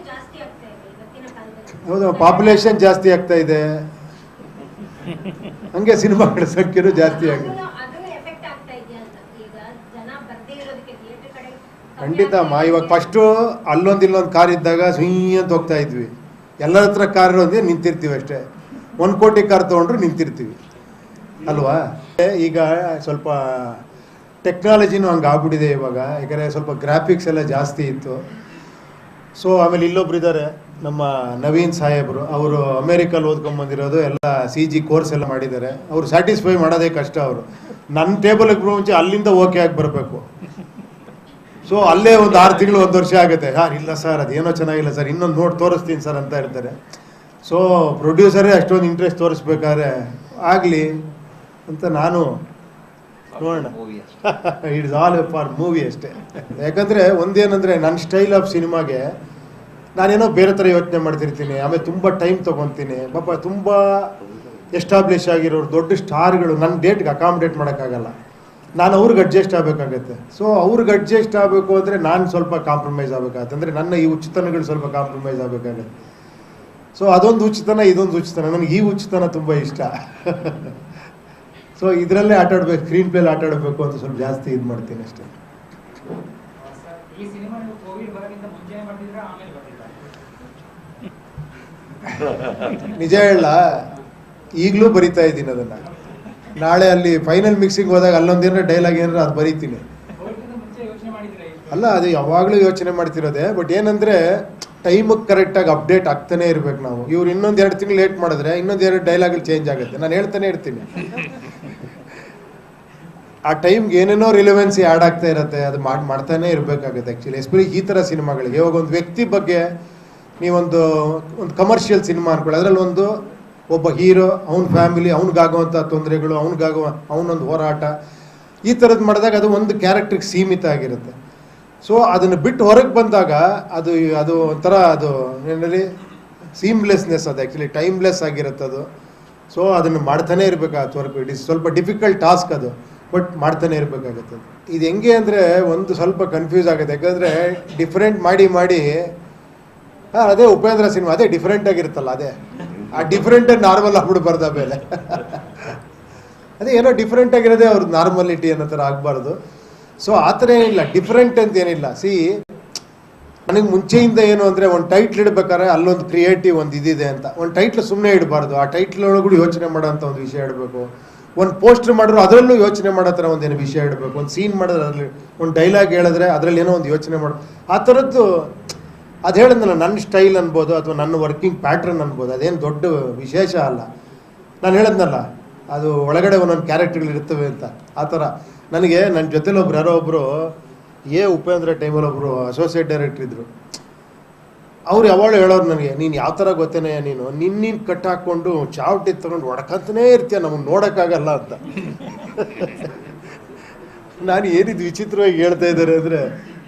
ಹೌದು, ಪಾಪ್ಯುಲೇಷನ್ ಜಾಸ್ತಿ ಆಗ್ತಾ ಇದೆ, ಹಂಗೆ ಸಿನಿಮಾಗಳ ಸಂಖ್ಯೆನೂ ಜಾಸ್ತಿ ಆಗಿದೆ. ಖಂಡಿತ ಅಮ್ಮ. ಇವಾಗ ಫಸ್ಟು ಇಲ್ಲೊಂದು ಕಾರ್ ಇದ್ದಾಗ ಸುಯ್ ಅಂತ ಹೋಗ್ತಾ ಇದ್ವಿ. ಎಲ್ಲರ ಹತ್ರ ಕಾರ್ ಇರೋದೇ ನಿಂತಿರ್ತೀವಿ ಅಷ್ಟೇ. 1 ಕೋಟಿ ಕಾರ್ ತೊಗೊಂಡ್ರು ನಿಂತಿರ್ತೀವಿ ಅಲ್ವಾ? ಈಗ ಸ್ವಲ್ಪ ಟೆಕ್ನಾಲಜಿನೂ ಹಂಗೆ ಆಗ್ಬಿಟ್ಟಿದೆ ಇವಾಗ. ಯಾಕಂದರೆ ಸ್ವಲ್ಪ ಗ್ರಾಫಿಕ್ಸ್ ಎಲ್ಲ ಜಾಸ್ತಿ ಇತ್ತು. ಸೊ ಆಮೇಲೆ ಇಲ್ಲೊಬ್ರು ಇದ್ದಾರೆ, ನಮ್ಮ ನವೀನ್ ಸಾಹೇಬರು. ಅವರು ಅಮೇರಿಕಲ್ಲಿ ಓದ್ಕೊಂಬಂದಿರೋದು, ಎಲ್ಲ CG ಕೋರ್ಸ್ ಎಲ್ಲ ಮಾಡಿದ್ದಾರೆ. ಅವರು ಸ್ಯಾಟಿಸ್ಫೈ ಮಾಡೋದೇ ಕಷ್ಟ. ಅವರು ನನ್ನ ಟೇಬಲ್ಗೆ ಮುಂಚೆ ಅಲ್ಲಿಂದ ಓಕೆ ಆಗಿ ಬರಬೇಕು. ಸೊ ಅಲ್ಲೇ ಒಂದು 6 ತಿಂಗಳು 1 ವರ್ಷ ಆಗುತ್ತೆ. ಇಲ್ಲ ಸರ್, ಅದೇನೋ ಚೆನ್ನಾಗಿಲ್ಲ ಸರ್, ಇನ್ನೊಂದು ನೋಡಿ ತೋರಿಸ್ತೀನಿ ಸರ್ ಅಂತ ಇರ್ತಾರೆ. ಸೊ ಪ್ರೊಡ್ಯೂಸರೇ ಅಷ್ಟೊಂದು ಇಂಟ್ರೆಸ್ಟ್ ತೋರಿಸ್ಬೇಕಾದ್ರೆ ಆಗಲಿ ಅಂತ ನಾನು ನೋಡೋಣ. ಇಟ್ಸ್ ಆಲ್ ಫಾರ್ ಮೂವಿ ಅಷ್ಟೇ. ಯಾಕಂದರೆ ಒಂದೇನಂದರೆ, ನನ್ನ ಸ್ಟೈಲ್ ಆಫ್ ಸಿನಿಮಾಗೆ ನಾನೇನೋ ಬೇರೆ ಥರ ಯೋಚನೆ ಮಾಡ್ತಿರ್ತೀನಿ. ಆಮೇಲೆ ತುಂಬ ಟೈಮ್ ತೊಗೊತೀನಿ. ಪಾಪ ತುಂಬ ಎಸ್ಟಾಬ್ಲಿಷ್ ಆಗಿರೋರು ದೊಡ್ಡ ಸ್ಟಾರ್ಗಳು ನನ್ನ ಡೇಟ್ಗೆ ಅಕಾಮಿಡೇಟ್ ಮಾಡೋಕ್ಕಾಗಲ್ಲ. ನಾನು ಅವ್ರಿಗೆ ಅಡ್ಜಸ್ಟ್ ಆಗಬೇಕಾಗತ್ತೆ. ಸೊ ಅವ್ರಿಗೆ ಅಡ್ಜಸ್ಟ್ ಆಗಬೇಕು ಅಂದರೆ ನಾನು ಸ್ವಲ್ಪ ಕಾಂಪ್ರಮೈಸ್ ಆಗಬೇಕಾಗತ್ತೆ. ಅಂದರೆ ನನ್ನ ಈ ಹುಚ್ಚುತನಗಳು ಸ್ವಲ್ಪ ಕಾಂಪ್ರಮೈಸ್ ಆಗಬೇಕಾಗತ್ತೆ. ಸೊ ಅದೊಂದು ಹುಚ್ಚುತನ, ಇದೊಂದು ಹುಚ್ಚುತನ. ನನಗೆ ಈ ಹುಚ್ಚುತನ ತುಂಬ ಇಷ್ಟ. ಸೊ ಇದರಲ್ಲೇ ಆಟಾಡಬೇಕು, ಸ್ಕ್ರೀನ್ ಪ್ಲೇಲಿ ಆಟಾಡಬೇಕು ಅಂತ ಸ್ವಲ್ಪ ಜಾಸ್ತಿ ಇದು ಮಾಡ್ತೀನಿ ಅಷ್ಟೇ. ಈ ಸಿನಿಮಾ ನೀವು ಕೋವಿಡ್ ಬರೋಕ್ಕಿಂತ ಮುಂಚೆನೇ ಬರ್ತಿದ್ರಾ, ಆಮೇಲೆ ಬರ್ತಿದ್ರಾ? ನಿಜ ಹೇಳ, ಈಗಲೂ ಬರಿತಾ ಇದ್ದೀನಿ ಅದನ್ನು. ನಾಳೆ ಅಲ್ಲಿ ಫೈನಲ್ ಮಿಕ್ಸಿಂಗ್ ಹೋದಾಗ ಅಲ್ಲೊಂದೇನಾರ ಡೈಲಾಗ್ ಏನಾರ ಅದು ಬರೀತೀನಿ. ಕೋವಿಡ್ಗಿಂತ ಮುಂಚೆ ಯೋಚನೆ ಮಾಡಿದ್ರಾ? ಅಲ್ಲ, ಅದು ಯಾವಾಗಲೂ ಯೋಚನೆ ಮಾಡ್ತಿರೋದೆ. ಬಟ್ ಏನಂದರೆ ಟೈಮಿಗೆ ಕರೆಕ್ಟಾಗಿ ಅಪ್ಡೇಟ್ ಆಗ್ತಾನೆ ಇರ್ಬೇಕು ನಾವು. ಇವ್ರು ಇನ್ನೊಂದು 2 ತಿಂಗಳು ಲೇಟ್ ಮಾಡಿದ್ರೆ ಇನ್ನೊಂದು 2 ಡೈಲಾಗ್ಗಳು ಚೇಂಜ್ ಆಗುತ್ತೆ. ನಾನು ಹೇಳ್ತಾನೆ ಇರ್ತೀನಿ, ಆ ಟೈಮ್ಗೆ ಏನೇನೋ ರಿಲೆವೆನ್ಸಿ ಆ್ಯಡ್ ಆಗ್ತಾ ಇರುತ್ತೆ, ಅದು ಮಾಡ್ತಾನೆ ಇರಬೇಕಾಗುತ್ತೆ ಆ್ಯಕ್ಚುಲಿ. ಎಸ್ಪೆಷಲಿ ಈ ಥರ ಸಿನಿಮಾಗಳಿಗೆ. ಇವಾಗ ಒಂದು ವ್ಯಕ್ತಿ ಬಗ್ಗೆ ನೀವೊಂದು ಕಮರ್ಷಿಯಲ್ ಸಿನಿಮಾ ಅನ್ಕೊಳ್ಳಿ, ಅದರಲ್ಲಿ ಒಬ್ಬ ಹೀರೋ, ಅವ್ನ ಫ್ಯಾಮಿಲಿ, ಅವ್ನಿಗಾಗುವಂಥ ತೊಂದರೆಗಳು, ಅವನೊಂದು ಹೋರಾಟ, ಈ ಥರದ್ದು ಮಾಡಿದಾಗ ಅದು ಒಂದು ಕ್ಯಾರೆಕ್ಟ್ರಿಗೆ ಸೀಮಿತ ಆಗಿರುತ್ತೆ. ಸೊ ಅದನ್ನು ಬಿಟ್ಟು ಹೊರಗೆ ಬಂದಾಗ ಅದು ಒಂಥರ ಅದು ಏನಲ್ಲಿ ಸೀಮ್ಲೆಸ್ನೆಸ್, ಅದು ಆ್ಯಕ್ಚುಲಿ ಟೈಮ್ಲೆಸ್ ಆಗಿರುತ್ತೆ ಅದು. ಸೊ ಅದನ್ನು ಮಾಡ್ತಾನೆ ಇರಬೇಕಾಗತ್ತೆ ವರ್ಕ್. ಇಟ್ ಇಸ್ ಸ್ವಲ್ಪ ಡಿಫಿಕಲ್ಟ್ ಟಾಸ್ಕ್ ಅದು, ಬಟ್ ಮಾಡ್ತಾನೆ ಇರಬೇಕಾಗತ್ತೆ. ಇದು ಹೆಂಗೆ ಅಂದರೆ ಒಂದು ಸ್ವಲ್ಪ ಕನ್ಫ್ಯೂಸ್ ಆಗುತ್ತೆ, ಯಾಕಂದರೆ ಡಿಫ್ರೆಂಟ್ ಮಾಡಿ ಅದೇ ಉಪೇಂದ್ರ ಸಿನಿಮಾ ಅದೇ ಡಿಫ್ರೆಂಟ್ ಆಗಿರುತ್ತಲ್ಲ, ಅದೇ ಆ ಡಿಫ್ರೆಂಟೇ ನಾರ್ಮಲ್ ಆಗ್ಬಿಡ್ಬಾರ್ದು ಆಮೇಲೆ. ಅದೇ ಏನೋ ಡಿಫ್ರೆಂಟ್ ಆಗಿರೋದೇ ಅವ್ರದ್ದು ನಾರ್ಮಲಿಟಿ ಅನ್ನೋ ಥರ ಆಗಬಾರ್ದು. ಸೊ ಆ ಥರ ಏನಿಲ್ಲ, ಡಿಫ್ರೆಂಟ್ ಅಂತ ಏನಿಲ್ಲ. ನನಗೆ ಮುಂಚೆಯಿಂದ ಏನು ಅಂದರೆ ಒಂದು ಟೈಟ್ಲ್ ಇಡಬೇಕಾದ್ರೆ ಅಲ್ಲೊಂದು ಕ್ರಿಯೇಟಿವ್ ಒಂದು ಇದಿದೆ ಅಂತ. ಒಂದು ಟೈಟ್ಲ್ ಸುಮ್ಮನೆ ಇಡಬಾರ್ದು, ಆ ಟೈಟ್ಲ್ ಒಳಗೂ ಯೋಚನೆ ಮಾಡೋಂಥ ಒಂದು ವಿಷಯ ಇಡಬೇಕು. ಒಂದು ಪೋಸ್ಟರ್ ಮಾಡಿದ್ರು ಅದರಲ್ಲೂ ಯೋಚನೆ ಮಾಡೋ ಥರ ಒಂದೇನು ವಿಷಯ ಇಡಬೇಕು. ಒಂದು ಸೀನ್ ಮಾಡಿದ್ರೆ ಅದರಲ್ಲಿ ಒಂದು ಡೈಲಾಗ್ ಹೇಳಿದ್ರೆ ಅದರಲ್ಲಿ ಏನೋ ಒಂದು ಯೋಚನೆ ಮಾಡಬೇಕು. ಆ ಥರದ್ದು ಅದು ಹೇಳಿದ್ನಲ್ಲ, ನನ್ನ ಸ್ಟೈಲ್ ಅನ್ಬೋದು ಅಥವಾ ನನ್ನ ವರ್ಕಿಂಗ್ ಪ್ಯಾಟ್ರನ್ ಅನ್ಬೋದು, ಅದೇನು ದೊಡ್ಡ ವಿಶೇಷ ಅಲ್ಲ. ನಾನು ಹೇಳಿದ್ನಲ್ಲ, ಅದು ಒಳಗಡೆ ಒಂದೊಂದು ಕ್ಯಾರೆಕ್ಟರ್ಗಳಿರ್ತವೆ ಅಂತ. ಆ ಥರ ನನಗೆ ನನ್ನ ಜೊತೆಲಿ ಯಾರೋ ಒಬ್ಬರು ಉಪೇಂದ್ರ ಟೈಮಲ್ಲಿ ಒಬ್ಬರು ಅಸೋಸಿಯೇಟ್ ಡೈರೆಕ್ಟರ್ ಇದ್ದರು. ಅವ್ರು ಯಾವಾಗಲೂ ಹೇಳೋರು ನನಗೆ, ನೀನು ಯಾವ ಥರ ಗೊತ್ತೇನೆ, ನೀನು ಕಟ್ ಹಾಕ್ಕೊಂಡು ಚಾವಟಿ ತೊಗೊಂಡು ಹೊಡ್ಕಂತನೇ ಇರ್ತೀಯ, ನಮಗೆ ನೋಡೋಕ್ಕಾಗಲ್ಲ ಅಂತ. ನಾನು ಏನಿದು ವಿಚಿತ್ರವಾಗಿ ಹೇಳ್ತಾ ಇದ್ದಾರೆ ಅಂದರೆ,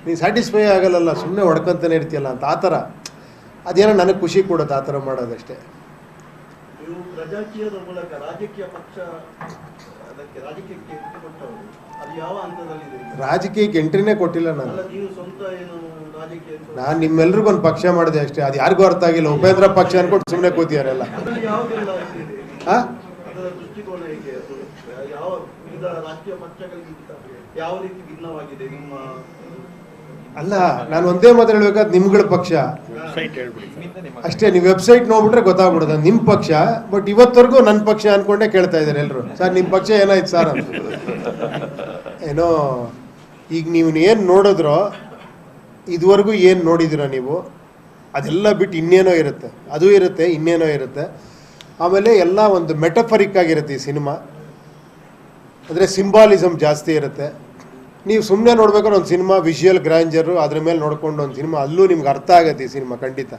ನೀನು ಸ್ಯಾಟಿಸ್ಫೈ ಆಗಲ್ಲ, ಸುಮ್ಮನೆ ಹೊಡ್ಕೊಂತಾನೆ ಇರ್ತೀಯಲ್ಲ ಅಂತ. ಆ ಥರ ಅದೇನೋ ನನಗೆ ಖುಷಿ ಕೊಡುತ್ತೆ ಆ ಥರ ಮಾಡೋದಷ್ಟೇ. ನೀವು ಪ್ರಜಾಕೀಯದ ಮೂಲಕ ರಾಜಕೀಯ ಪಕ್ಷ ಅದಕ್ಕೆ ರಾಜಕೀಯಕ್ಕೆ ಕೊಟ್ಟವರು, ಅದು ಯಾವ ಹಂತದಲ್ಲಿದೆ? ರಾಜಕೀಯಕ್ಕೆ ಎಂಟ್ರಿನೇ ಕೊಟ್ಟಿಲ್ಲ ನಾನು. ನೀವು ಸ್ವಂತ ಏನು ರಾಜಕೀಯ? ನಾನು ನಿಮ್ಮೆಲ್ರಿಗೂ ಒಂದು ಪಕ್ಷ ಮಾಡಿದೆ ಅಷ್ಟೇ, ಅದು ಯಾರಿಗೂ ಅರ್ಥ ಆಗಿಲ್ಲ. ಉಪೇಂದ್ರ ಪಕ್ಷ ಅನ್ಕೊಂಡು ಸುಮ್ಮನೆ ಕೂತಿಯಾರೆಲ್ಲ. ಯಾವುದೆಲ್ಲ ಇದೆ ಅದರ ದೃಷ್ಟಿಕೋನ ಹೇಗೆ? ಅದು ಯಾವ ವಿವಿಧ ರಾಜಕೀಯ ಪಕ್ಷಗಳಿಗಿಂತ ಯಾವ ರೀತಿ ಭಿನ್ನವಾಗಿದೆ ನಿಮ್ಮ? ಅಲ್ಲ, ನಾನು ಒಂದೇ ಮಾತು ಹೇಳ್ಬೇಕಾದ್ರೆ ನಿಮ್ಗಳ ಪಕ್ಷ ಅಷ್ಟೇ. ನೀವು ವೆಬ್ಸೈಟ್ ನೋಡ್ಬಿಟ್ರೆ ಗೊತ್ತಾಗ್ಬಿಡೋದು ನಿಮ್ಮ ಪಕ್ಷ. ಬಟ್ ಇವತ್ತವರೆಗೂ ನನ್ನ ಪಕ್ಷ ಅನ್ಕೊಂಡೇ ಕೇಳ್ತಾ ಇದ್ದಾರೆ ಎಲ್ಲರೂ, ಸರ್ ನಿಮ್ಮ ಪಕ್ಷ ಏನಾಯ್ತು ಸರ್ ಅಂತ. ಏನೋ ಈಗ ನೀವು ಏನು ನೋಡಿದ್ರೋ, ಇದುವರೆಗೂ ಏನು ನೋಡಿದಿರೋ ನೀವು, ಅದೆಲ್ಲ ಬಿಟ್ಟು ಇನ್ನೇನೋ ಇರುತ್ತೆ, ಅದು ಇರುತ್ತೆ, ಇನ್ನೇನೋ ಇರುತ್ತೆ. ಆಮೇಲೆ ಎಲ್ಲ ಒಂದು ಮೆಟಫರಿಕ್ ಆಗಿರುತ್ತೆ ಈ ಸಿನಿಮಾ, ಅಂದರೆ ಸಿಂಬಾಲಿಸಮ್ ಜಾಸ್ತಿ ಇರುತ್ತೆ. ನೀವು ಸುಮ್ಮನೆ ನೋಡ್ಬೇಕಾದ್ರೆ ಒಂದು ಸಿನಿಮಾ ವಿಷುವಲ್ ಗ್ರ್ಯಾಂಜರು ಅದ್ರ ಮೇಲೆ ನೋಡ್ಕೊಂಡು ಒಂದು ಸಿನಿಮಾ, ಅಲ್ಲೂ ನಿಮ್ಗೆ ಅರ್ಥ ಆಗುತ್ತೆ ಈ ಸಿನಿಮಾ ಖಂಡಿತ.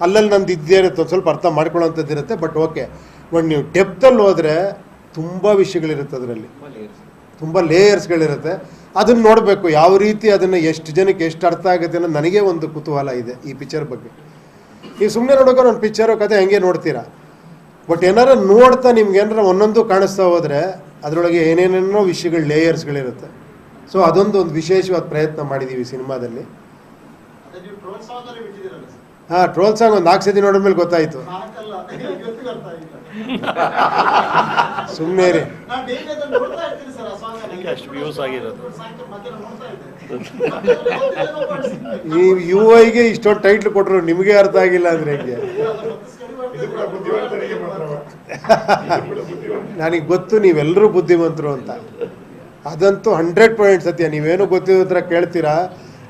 ಅಲ್ಲಲ್ಲಿ ನಂದು ಇದ್ದೇ ಇರುತ್ತೆ, ಒಂದು ಸ್ವಲ್ಪ ಅರ್ಥ ಮಾಡ್ಕೊಳ್ಳೋಂಥದ್ದು ಇರುತ್ತೆ. ಬಟ್ ಓಕೆ, ಬಟ್ ನೀವು ಡೆಪ್ತಲ್ಲಿ ಹೋದರೆ ತುಂಬ ವಿಷಯಗಳಿರುತ್ತೆ, ಅದರಲ್ಲಿ ತುಂಬ ಲೇಯರ್ಸ್ಗಳಿರುತ್ತೆ. ಅದನ್ನು ನೋಡಬೇಕು, ಯಾವ ರೀತಿ ಅದನ್ನು ಎಷ್ಟು ಜನಕ್ಕೆ ಎಷ್ಟು ಅರ್ಥ ಆಗುತ್ತೆ ಅನ್ನೋದು ನನಗೆ ಒಂದು ಕುತೂಹಲ ಇದೆ ಈ ಪಿಕ್ಚರ್ ಬಗ್ಗೆ. ನೀವು ಸುಮ್ಮನೆ ನೋಡ್ಬೇಕಾದ್ರೆ ಒಂದು ಪಿಕ್ಚರು ಕತೆ ಹಂಗೆ ನೋಡ್ತೀರಾ. ಬಟ್ ಏನಾರು ನೋಡ್ತಾ ನಿಮ್ಗೆ ಏನಾರ ಒಂದೊಂದು ಕಾಣಿಸ್ತಾ ಹೋದರೆ ಅದರೊಳಗೆ ಏನೇನೇನೋ ವಿಷಯಗಳು, ಲೇಯರ್ಸ್ಗಳಿರುತ್ತೆ. ಸೊ ಅದೊಂದು ವಿಶೇಷವಾದ ಪ್ರಯತ್ನ ಮಾಡಿದ್ದೀವಿ ಸಿನಿಮಾದಲ್ಲಿ. ಹಾಂ, ಟ್ರೋಲ್ ಸಾಂಗ್ ಒಂದು 4 ಸತಿ ನೋಡಿದ ಮೇಲೆ ಗೊತ್ತಾಯಿತು. ಸುಮ್ಮನೆ ರೀ, ನೀವು UI-ಗೆ ಇಷ್ಟೊಂದು ಟೈಟ್ಲ್ ಕೊಟ್ಟರು ನಿಮಗೆ ಅರ್ಥ ಆಗಿಲ್ಲ ಅಂದರೆ ಹೆಂಗೆ? ನನಗೆ ಗೊತ್ತು ನೀವೆಲ್ಲರೂ ಬುದ್ಧಿವಂತರು ಅಂತ, ಅದಂತೂ 100% ಸತ್ಯ. ನೀವೇನು ಗೊತ್ತಿರೋ ಹತ್ರ ಕೇಳ್ತೀರಾ,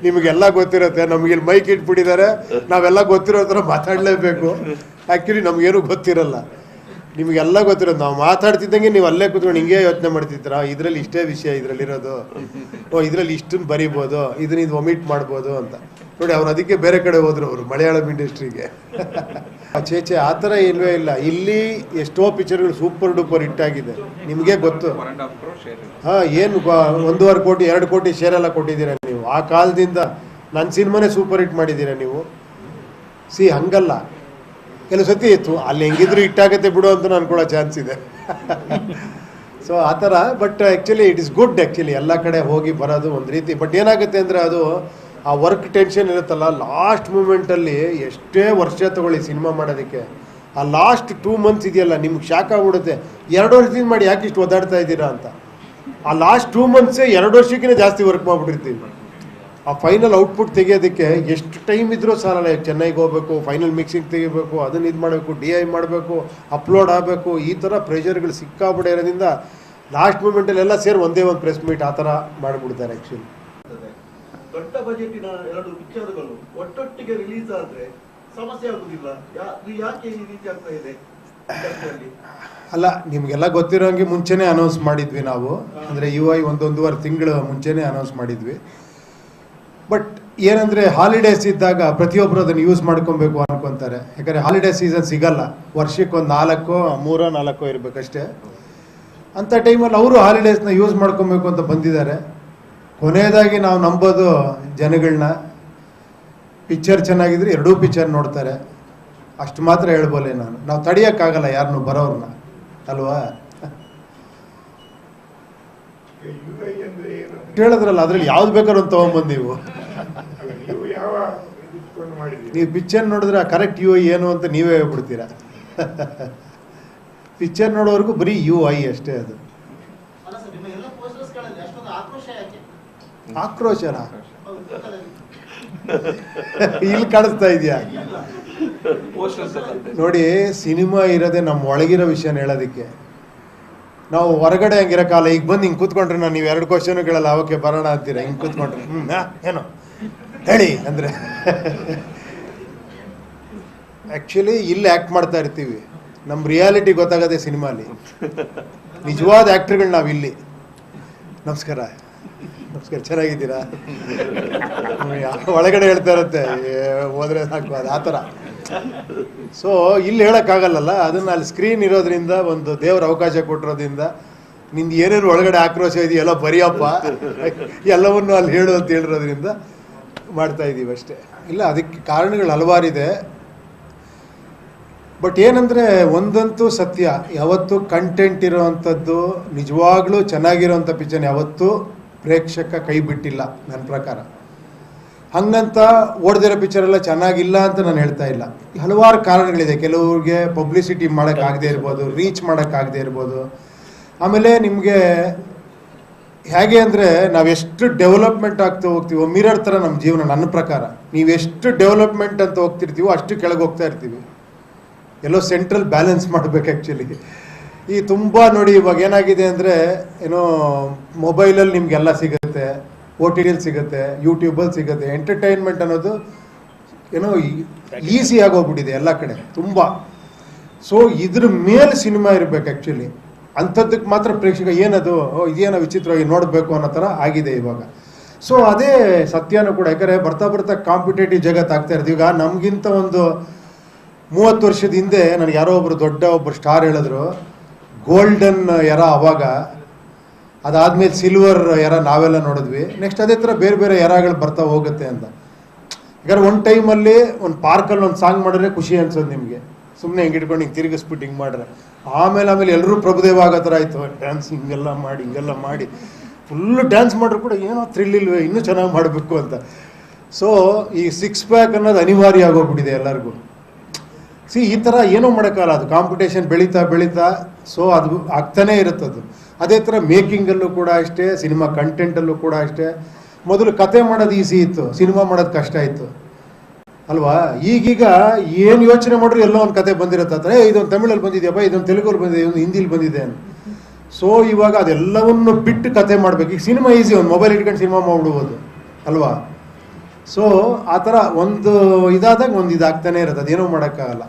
ನಿಮಗೆಲ್ಲ ಗೊತ್ತಿರುತ್ತೆ. ನಮಗೆ ಇಲ್ಲಿ ಮೈಕ್ ಇಟ್ಬಿಟ್ಟಿದ್ದಾರೆ, ನಾವೆಲ್ಲ ಗೊತ್ತಿರೋ ಹತ್ರ ಮಾತಾಡಲೇಬೇಕು. ಆ್ಯಕ್ಚುಲಿ ನಮಗೇನು ಗೊತ್ತಿರಲ್ಲ, ನಿಮಗೆಲ್ಲ ಗೊತ್ತಿರೋದು. ನಾವು ಮಾತಾಡ್ತಿದ್ದಂಗೆ ನೀವು ಅಲ್ಲೇ ಕೂತ್ಕೊಂಡು ಹಿಂಗೆ ಯೋಚನೆ ಮಾಡ್ತಿದ್ದೀರಾ, ಇದರಲ್ಲಿ ಇಷ್ಟೇ ವಿಷಯ ಇದರಲ್ಲಿರೋದು, ಇದರಲ್ಲಿ ಇಷ್ಟನ್ನು ಬರಿಬೋದು, ಇದನ್ನ ಇದು ಒಮಿಟ್ ಮಾಡ್ಬೋದು ಅಂತ. ನೋಡಿ, ಅವ್ರು ಅದಕ್ಕೆ ಬೇರೆ ಕಡೆ ಹೋದ್ರು, ಅವರು ಮಲಯಾಳಂ ಇಂಡಸ್ಟ್ರಿಗೆ. ಚೇಚೆ ಆ ಥರ ಇಲ್ವೇ ಇಲ್ಲ. ಇಲ್ಲಿ ಎಷ್ಟೋ ಪಿಕ್ಚರ್ಗಳು ಸೂಪರ್ ಡೂಪರ್ ಹಿಟ್ ಆಗಿದೆ, ನಿಮಗೆ ಗೊತ್ತು. ಹಾಂ, ಏನು 1.5 ಕೋಟಿ 2 ಕೋಟಿ ಶೇರೆಲ್ಲ ಕೊಟ್ಟಿದ್ದೀರಾ ನೀವು. ಆ ಕಾಲದಿಂದ ನನ್ನ ಸಿನಿಮಾನೇ ಸೂಪರ್ ಹಿಟ್ ಮಾಡಿದ್ದೀರಾ ನೀವು. ಹಂಗಲ್ಲ, ಕೆಲವು ಸತಿ ಇತ್ತು ಅಲ್ಲಿ ಹೆಂಗಿದ್ರು ಹಿಟ್ಟಾಗತ್ತೆ ಬಿಡು ಅಂತ ಅನ್ಕೊಳ್ಳೋ ಚಾನ್ಸ್ ಇದೆ. ಸೊ ಆ ಥರ. But actually it is good. Actually ಎಲ್ಲ ಕಡೆ ಹೋಗಿ ಬರೋದು ಒಂದು ರೀತಿ. ಬಟ್ ಏನಾಗುತ್ತೆ ಅಂದರೆ, ಅದು ಆ ವರ್ಕ್ ಟೆನ್ಷನ್ ಇರುತ್ತಲ್ಲ, ಲಾಸ್ಟ್ ಮೂಮೆಂಟಲ್ಲಿ ಎಷ್ಟೇ ವರ್ಷ ತಗೊಳ್ಳಿ ಸಿನಿಮಾ ಮಾಡೋದಕ್ಕೆ, ಆ ಲಾಸ್ಟ್ 2 months ಇದೆಯಲ್ಲ, ನಿಮ್ಗೆ ಶಾಕ್ ಆಗ್ಬಿಡುತ್ತೆ. 2 ವರ್ಷದಿಂದ ಮಾಡಿ ಯಾಕೆ ಇಷ್ಟು ಒದ್ದಾಡ್ತಾ ಇದ್ದೀರಾ ಅಂತ. ಆ ಲಾಸ್ಟ್ 2 months 2 ವರ್ಷಕ್ಕಿಂತ ಜಾಸ್ತಿ ವರ್ಕ್ ಮಾಡಿಬಿಟ್ಟಿರ್ತೀವಿ. ಆ ಫೈನಲ್ ಔಟ್ಪುಟ್ ತೆಗೆಯೋದಕ್ಕೆ ಎಷ್ಟು ಟೈಮ್ ಇದ್ರೂ ಸಾಲಲ್ಲ. ಚೆನ್ನೈಗೆ ಹೋಗಬೇಕು, ಫೈನಲ್ ಮಿಕ್ಸಿಂಗ್ ತೆಗಿಬೇಕು, ಅದನ್ನು ಇದು ಮಾಡಬೇಕು, DI ಮಾಡಬೇಕು, ಅಪ್ಲೋಡ್ ಆಗಬೇಕು, ಈ ಥರ ಪ್ರೆಷರ್ಗಳು ಸಿಕ್ಕಾಬಿಡೋ ಇರೋದ್ರಿಂದ ಲಾಸ್ಟ್ ಮೂಮೆಂಟಲ್ಲಿ ಎಲ್ಲ ಸೇರಿ ಒಂದೇ ಒಂದು ಪ್ರೆಸ್ ಮೀಟ್ ಆ ಥರ ಮಾಡಿಬಿಡ್ತಾರೆ ಆ್ಯಕ್ಚುಲಿ. ದೊಡ್ಡ ಬಜೆಟಿನ ಎರಡು ಪಿಕ್ಚರ್ಗಳು ಒಟ್ಟೊಟ್ಟಿಗೆ ರಿಲೀಸ್ ಆದ್ರೆ ಸಮಸ್ಯೆ ಆಗುದಿಲ್ಲ. ಇದು ಯಾಕೆ ಈ ರೀತಿ ಆಗ್ತಾ ಇದೆ ಇಂಡಸ್ಟ್ರಿಯಲ್ಲಿ? ಅಲ್ಲ, ನಿಮಗೆಲ್ಲ ಗೊತ್ತಿರೋಂಗೆ ಮುಂಚೆನೇ ಅನೌನ್ಸ್ ಮಾಡಿದ್ವಿ ನಾವು. ಅಂದರೆ UI ಒಂದೂವರೆ ತಿಂಗಳು ಮುಂಚೆನೇ ಅನೌನ್ಸ್ ಮಾಡಿದ್ವಿ. ಬಟ್ ಏನಂದರೆ ಹಾಲಿಡೇಸ್ ಇದ್ದಾಗ ಪ್ರತಿಯೊಬ್ಬರು ಅದನ್ನು ಯೂಸ್ ಮಾಡ್ಕೊಬೇಕು ಅನ್ಕೊತಾರೆ. ಯಾಕಂದರೆ ಹಾಲಿಡೇ ಸೀಸನ್ ಸಿಗಲ್ಲ, ವರ್ಷಕ್ಕೆ ಒಂದು 4 ಇರಬೇಕಷ್ಟೇ. ಅಂಥ ಟೈಮಲ್ಲಿ ಅವರು ಹಾಲಿಡೇಸ್ನ ಯೂಸ್ ಮಾಡ್ಕೊಬೇಕು ಅಂತ ಬಂದಿದ್ದಾರೆ. ಕೊನೆಯದಾಗಿ ನಾವು ನಂಬೋದು ಜನಗಳನ್ನ, ಪಿಕ್ಚರ್ ಚೆನ್ನಾಗಿದ್ರೆ ಎರಡೂ ಪಿಕ್ಚರ್ ನೋಡ್ತಾರೆ, ಅಷ್ಟು ಮಾತ್ರ ಹೇಳ್ಬೋಲೆ ನಾನು. ನಾವು ತಡೆಯೋಕ್ಕಾಗಲ್ಲ ಯಾರನ್ನೂ ಬರೋರನ್ನ, ಅಲ್ವಾ? UI ಅಂದ್ರೆ ಏನು? ಹೇಳಿದ್ರಲ್ಲ, ಅದ್ರಲ್ಲಿ ಯಾವ್ದು ಬೇಕಾದ್ರೂ ಒಂದು ತೊಗೊಂಬಂದು ನೀವು ನೀವು ಯಾವ ಇಟ್ಕೊಂಡು ಮಾಡಿದ್ದೀರಿ? ನೀವು ಪಿಕ್ಚರ್ ನೋಡಿದ್ರೆ ಕರೆಕ್ಟ್ UI ಏನು ಅಂತ ನೀವೇ ಹೇಳ್ಬಿಡ್ತೀರಾ. ಪಿಕ್ಚರ್ ನೋಡೋವರೆಗೂ ಬರೀ UI ಅಷ್ಟೇ. ಅದು ಅಲ್ಲ ಸರ್, ನಿಮ್ಮ ಎಲ್ಲ ಪೋಸ್ಟರ್ಸ್ಗಳಲ್ಲಿ ಅಷ್ಟೊಂದು ಆಕ್ರೋಶ ಯಾಕೆ? ಆಕ್ರೋಶನ ಹೌದು, ಗೊತ್ತಲ್ಲ. ಇಲ್ಲಿ ಕಾಣಿಸ್ತಾ ಇದೆಯಾ? ನೋಡಿ, ಸಿನಿಮಾ ಇರೋದೇ ನಮ್ಮ ಒಳಗಿರೋ ವಿಷಯನ ಹೇಳೋದಕ್ಕೆ. ನಾವು ಹೊರಗಡೆ ಹಂಗಿರೋಕ್ಕಾಗಲ್ಲ. ಈಗ ಬಂದು ಹಿಂಗೆ ಕೂತ್ಕೊಂಡ್ರೆ ನಾನು ನೀವು 2 ಕ್ವಶನ್ ಕೇಳಲ್ಲ, ಅವಕ್ಕೆ ಬರೋಣ ಅಂತೀರ. ಹಿಂಗೆ ಕೂತ್ಕೊಂಡ್ರೆ ಏನು ಹೇಳಿ ಅಂದರೆ ಆ್ಯಕ್ಚುಲಿ ಇಲ್ಲಿ ಆ್ಯಕ್ಟ್ ಮಾಡ್ತಾ ಇರ್ತೀವಿ. ನಮ್ಮ ರಿಯಾಲಿಟಿ ಗೊತ್ತಾಗದೆ ಸಿನಿಮಾಲಿ. ನಿಜವಾದ ಆ್ಯಕ್ಟ್ರುಗಳು ನಾವಿಲ್ಲಿ. ನಮಸ್ಕಾರ, ಚೆನ್ನಾಗಿದ್ದೀರಾ? ಒಳಗಡೆ ಹೇಳ್ತಾ ಇರುತ್ತೆ, ಹೋದ್ರೆ ಸಾಕು, ಅದು ಆ ಥರ. ಸೊ ಇಲ್ಲಿ ಹೇಳೋಕ್ಕಾಗಲ್ಲಲ್ಲ. ಅದನ್ನು ಅಲ್ಲಿ ಸ್ಕ್ರೀನ್ ಇರೋದ್ರಿಂದ, ಒಂದು ದೇವ್ರ ಅವಕಾಶ ಕೊಟ್ಟಿರೋದ್ರಿಂದ, ನಿಂದು ಏನೇನು ಒಳಗಡೆ ಆಕ್ರೋಶ ಇದೆಯಲ್ಲ ಬರೆಯಪ್ಪ, ಎಲ್ಲವನ್ನು ಅಲ್ಲಿ ಹೇಳು ಅಂತ ಹೇಳಿರೋದ್ರಿಂದ ಮಾಡ್ತಾ ಇದ್ದೀವಿ ಅಷ್ಟೇ. ಇಲ್ಲ, ಅದಕ್ಕೆ ಕಾರಣಗಳು ಹಲವಾರಿದೆ. ಬಟ್ ಏನಂದರೆ ಒಂದಂತೂ ಸತ್ಯ, ಯಾವತ್ತೂ ಕಂಟೆಂಟ್ ಇರೋವಂಥದ್ದು, ನಿಜವಾಗ್ಲೂ ಚೆನ್ನಾಗಿರೋವಂಥ ಪಿಕ್ಚರ್ ಯಾವತ್ತೂ ಪ್ರೇಕ್ಷಕ ಕೈ ಬಿಟ್ಟಿಲ್ಲ ನನ್ನ ಪ್ರಕಾರ. ಹಂಗಂತ ಓಡ್ದಿರೋ ಪಿಕ್ಚರೆಲ್ಲ ಚೆನ್ನಾಗಿಲ್ಲ ಅಂತ ನಾನು ಹೇಳ್ತಾ ಇಲ್ಲ. ಹಲವಾರು ಕಾರಣಗಳಿದೆ. ಕೆಲವ್ರಿಗೆ ಪಬ್ಲಿಸಿಟಿ ಮಾಡೋಕ್ಕಾಗದೇ ಇರ್ಬೋದು, ರೀಚ್ ಮಾಡೋಕ್ಕಾಗದೇ ಇರ್ಬೋದು. ಆಮೇಲೆ ನಿಮಗೆ ಹೇಗೆ ಅಂದರೆ, ನಾವೆಷ್ಟು ಡೆವಲಪ್ಮೆಂಟ್ ಆಗ್ತಾ ಹೋಗ್ತೀವೋ ಮಿರರ್ ಥರ ನಮ್ಮ ಜೀವನ. ನನ್ನ ಪ್ರಕಾರ ನೀವೆಷ್ಟು ಡೆವಲಪ್ಮೆಂಟ್ ಅಂತ ಹೋಗ್ತಿರ್ತೀವೋ ಅಷ್ಟು ಕೆಳಗೆ ಹೋಗ್ತಾ ಇರ್ತೀವಿ. ಎಲ್ಲೋ ಸೆಂಟ್ರಲ್ ಬ್ಯಾಲೆನ್ಸ್ ಮಾಡಬೇಕು ಆ್ಯಕ್ಚುಲಿ. ಈ ತುಂಬ ನೋಡಿ, ಇವಾಗ ಏನಾಗಿದೆ ಅಂದರೆ, ಏನೋ ಮೊಬೈಲಲ್ಲಿ ನಿಮಗೆಲ್ಲ ಸಿಗುತ್ತೆ, OTT ಸಿಗುತ್ತೆ, ಯೂಟ್ಯೂಬಲ್ಲಿ ಸಿಗುತ್ತೆ. ಎಂಟರ್ಟೈನ್ಮೆಂಟ್ ಅನ್ನೋದು ಏನೋ ಈಸಿ ಆಗೋಗ್ಬಿಟ್ಟಿದೆ ಎಲ್ಲ ಕಡೆ ತುಂಬ. ಸೊ ಇದ್ರ ಮೇಲೆ ಸಿನಿಮಾ ಇರಬೇಕು ಆ್ಯಕ್ಚುಲಿ. ಅಂಥದ್ದಕ್ಕೆ ಮಾತ್ರ ಪ್ರೇಕ್ಷಕ ಏನದು ಇದೇನೋ ವಿಚಿತ್ರವಾಗಿ ನೋಡಬೇಕು ಅನ್ನೋ ಥರ ಆಗಿದೆ ಇವಾಗ. ಸೊ ಅದೇ ಸತ್ಯನೂ ಕೂಡ. ಯಾಕಂದರೆ ಬರ್ತಾ ಕಾಂಪಿಟೇಟಿವ್ ಜಗತ್ತು ಆಗ್ತಾ ಇರ್ತೀವಿ. ಈಗ ನಮಗಿಂತ ಒಂದು 30 ವರ್ಷದ ಹಿಂದೆ ನನಗೆ ಯಾರೋ ಒಬ್ಬರು ಸ್ಟಾರ್ ಹೇಳಿದ್ರು, ಗೋಲ್ಡನ್ ಎರ ಅವಾಗ, ಅದಾದಮೇಲೆ ಸಿಲ್ವರ್ ಎರ ನಾವೆಲ್ಲ ನೋಡಿದ್ವಿ. ನೆಕ್ಸ್ಟ್ ಅದೇ ಥರ ಬೇರೆ ಬೇರೆ ಎರಾಗಳು ಬರ್ತಾ ಹೋಗುತ್ತೆ ಅಂತ. ಯಾಕಂದ್ರೆ ಒಂದು ಟೈಮಲ್ಲಿ ಒಂದು ಪಾರ್ಕಲ್ಲಿ ಒಂದು ಸಾಂಗ್ ಮಾಡಿದ್ರೆ ಖುಷಿ ಅನ್ಸೋದು ನಿಮಗೆ. ಸುಮ್ಮನೆ ಹಿಂಗೆ ಇಟ್ಕೊಂಡು ಹಿಂಗೆ ತಿರುಗಿಸ್ಬಿಟ್ಟು ಹಿಂಗೆ ಮಾಡ್ರೆ, ಆಮೇಲೆ ಎಲ್ಲರೂ ಪ್ರಭುದೇವ ಆಗೋ ಥರ ಆಯಿತು. ಡ್ಯಾನ್ಸ್ ಹಿಂಗೆಲ್ಲ ಮಾಡಿ ಫುಲ್ಲು ಡ್ಯಾನ್ಸ್ ಮಾಡ್ರು ಕೂಡ ಏನೋ ಥ್ರಿಲ್ ಇಲ್ವೇ, ಇನ್ನೂ ಚೆನ್ನಾಗಿ ಮಾಡಬೇಕು ಅಂತ. ಸೊ ಈ 6 ಪ್ಯಾಕ್ ಅನ್ನೋದು ಅನಿವಾರ್ಯ ಆಗೋಗ್ಬಿಟ್ಟಿದೆ ಎಲ್ಲರಿಗೂ. ಈ ಥರ ಏನೂ ಮಾಡೋಕ್ಕಲ್ಲ. ಅದು ಕಾಂಪಿಟೇಷನ್ ಬೆಳೀತಾ ಸೊ ಅದು ಆಗ್ತಾನೇ ಇರುತ್ತದು. ಅದೇ ಥರ ಮೇಕಿಂಗಲ್ಲೂ ಕೂಡ ಅಷ್ಟೇ, ಸಿನಿಮಾ ಕಂಟೆಂಟಲ್ಲೂ ಕೂಡ ಅಷ್ಟೇ. ಮೊದಲು ಕತೆ ಮಾಡೋದು ಈಸಿ ಇತ್ತು, ಸಿನಿಮಾ ಮಾಡೋದು ಕಷ್ಟ ಇತ್ತು ಅಲ್ವಾ? ಈಗೀಗ ಏನು ಯೋಚನೆ ಮಾಡ್ರು ಎಲ್ಲೋ ಒಂದು ಕತೆ ಬಂದಿರುತ್ತೆ. ಇದೊಂದು ತಮಿಳಲ್ಲಿ ಬಂದಿದೆಯಪ್ಪ, ಇದೊಂದು ತೆಲುಗಲ್ಲಿ ಬಂದಿದೆ, ಇದೊಂದು ಹಿಂದಿಲಿ ಬಂದಿದೆ ಅಂತ. ಸೊ ಇವಾಗ ಅದೆಲ್ಲವನ್ನು ಬಿಟ್ಟು ಕತೆ ಮಾಡಬೇಕು. ಈಗ ಸಿನಿಮಾ ಈಸಿ, ಒಂದು ಮೊಬೈಲ್ ಇಟ್ಕೊಂಡು ಸಿನಿಮಾ ಮಾಡ್ಬಿಡ್ಬೋದು ಅಲ್ವಾ? ಸೊ ಆ ಥರ ಒಂದು ಇದಾದಾಗ ಒಂದು ಇದಾಗ್ತಾನೆ ಇರುತ್ತೆ, ಅದೇನೋ ಮಾಡೋಕ್ಕಾಗಲ್ಲ.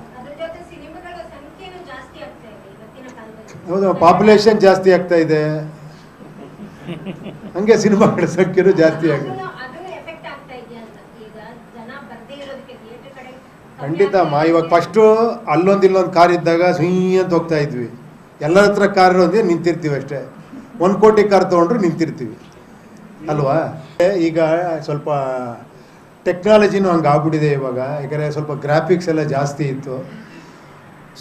ಹೌದು, ಪಾಪ್ಯುಲೇಷನ್ ಜಾಸ್ತಿ ಆಗ್ತಾ ಇದೆ, ಹಂಗೆ ಸಿನಿಮಾಗಳ ಸಂಖ್ಯೆನೂ ಜಾಸ್ತಿ ಆಗಿದೆ. ಖಂಡಿತ ಅಮ್ಮ. ಇವಾಗ ಫಸ್ಟು ಇಲ್ಲೊಂದು ಕಾರ್ ಇದ್ದಾಗ ಅಂತ ಹೋಗ್ತಾ ಇದ್ವಿ. ಎಲ್ಲರ ಹತ್ರ ಕಾರ್ ಇರೋದೇ ನಿಂತಿರ್ತೀವಿ ಅಷ್ಟೇ. 1 ಕೋಟಿ ಕಾರ್ ತೊಗೊಂಡ್ರು ನಿಂತಿರ್ತೀವಿ ಅಲ್ವಾ? ಈಗ ಸ್ವಲ್ಪ ಟೆಕ್ನಾಲಜಿನೂ ಹಂಗೆ ಆಗ್ಬಿಟ್ಟಿದೆ ಇವಾಗ. ಯಾಕಂದರೆ ಸ್ವಲ್ಪ ಗ್ರಾಫಿಕ್ಸ್ ಎಲ್ಲ ಜಾಸ್ತಿ ಇತ್ತು.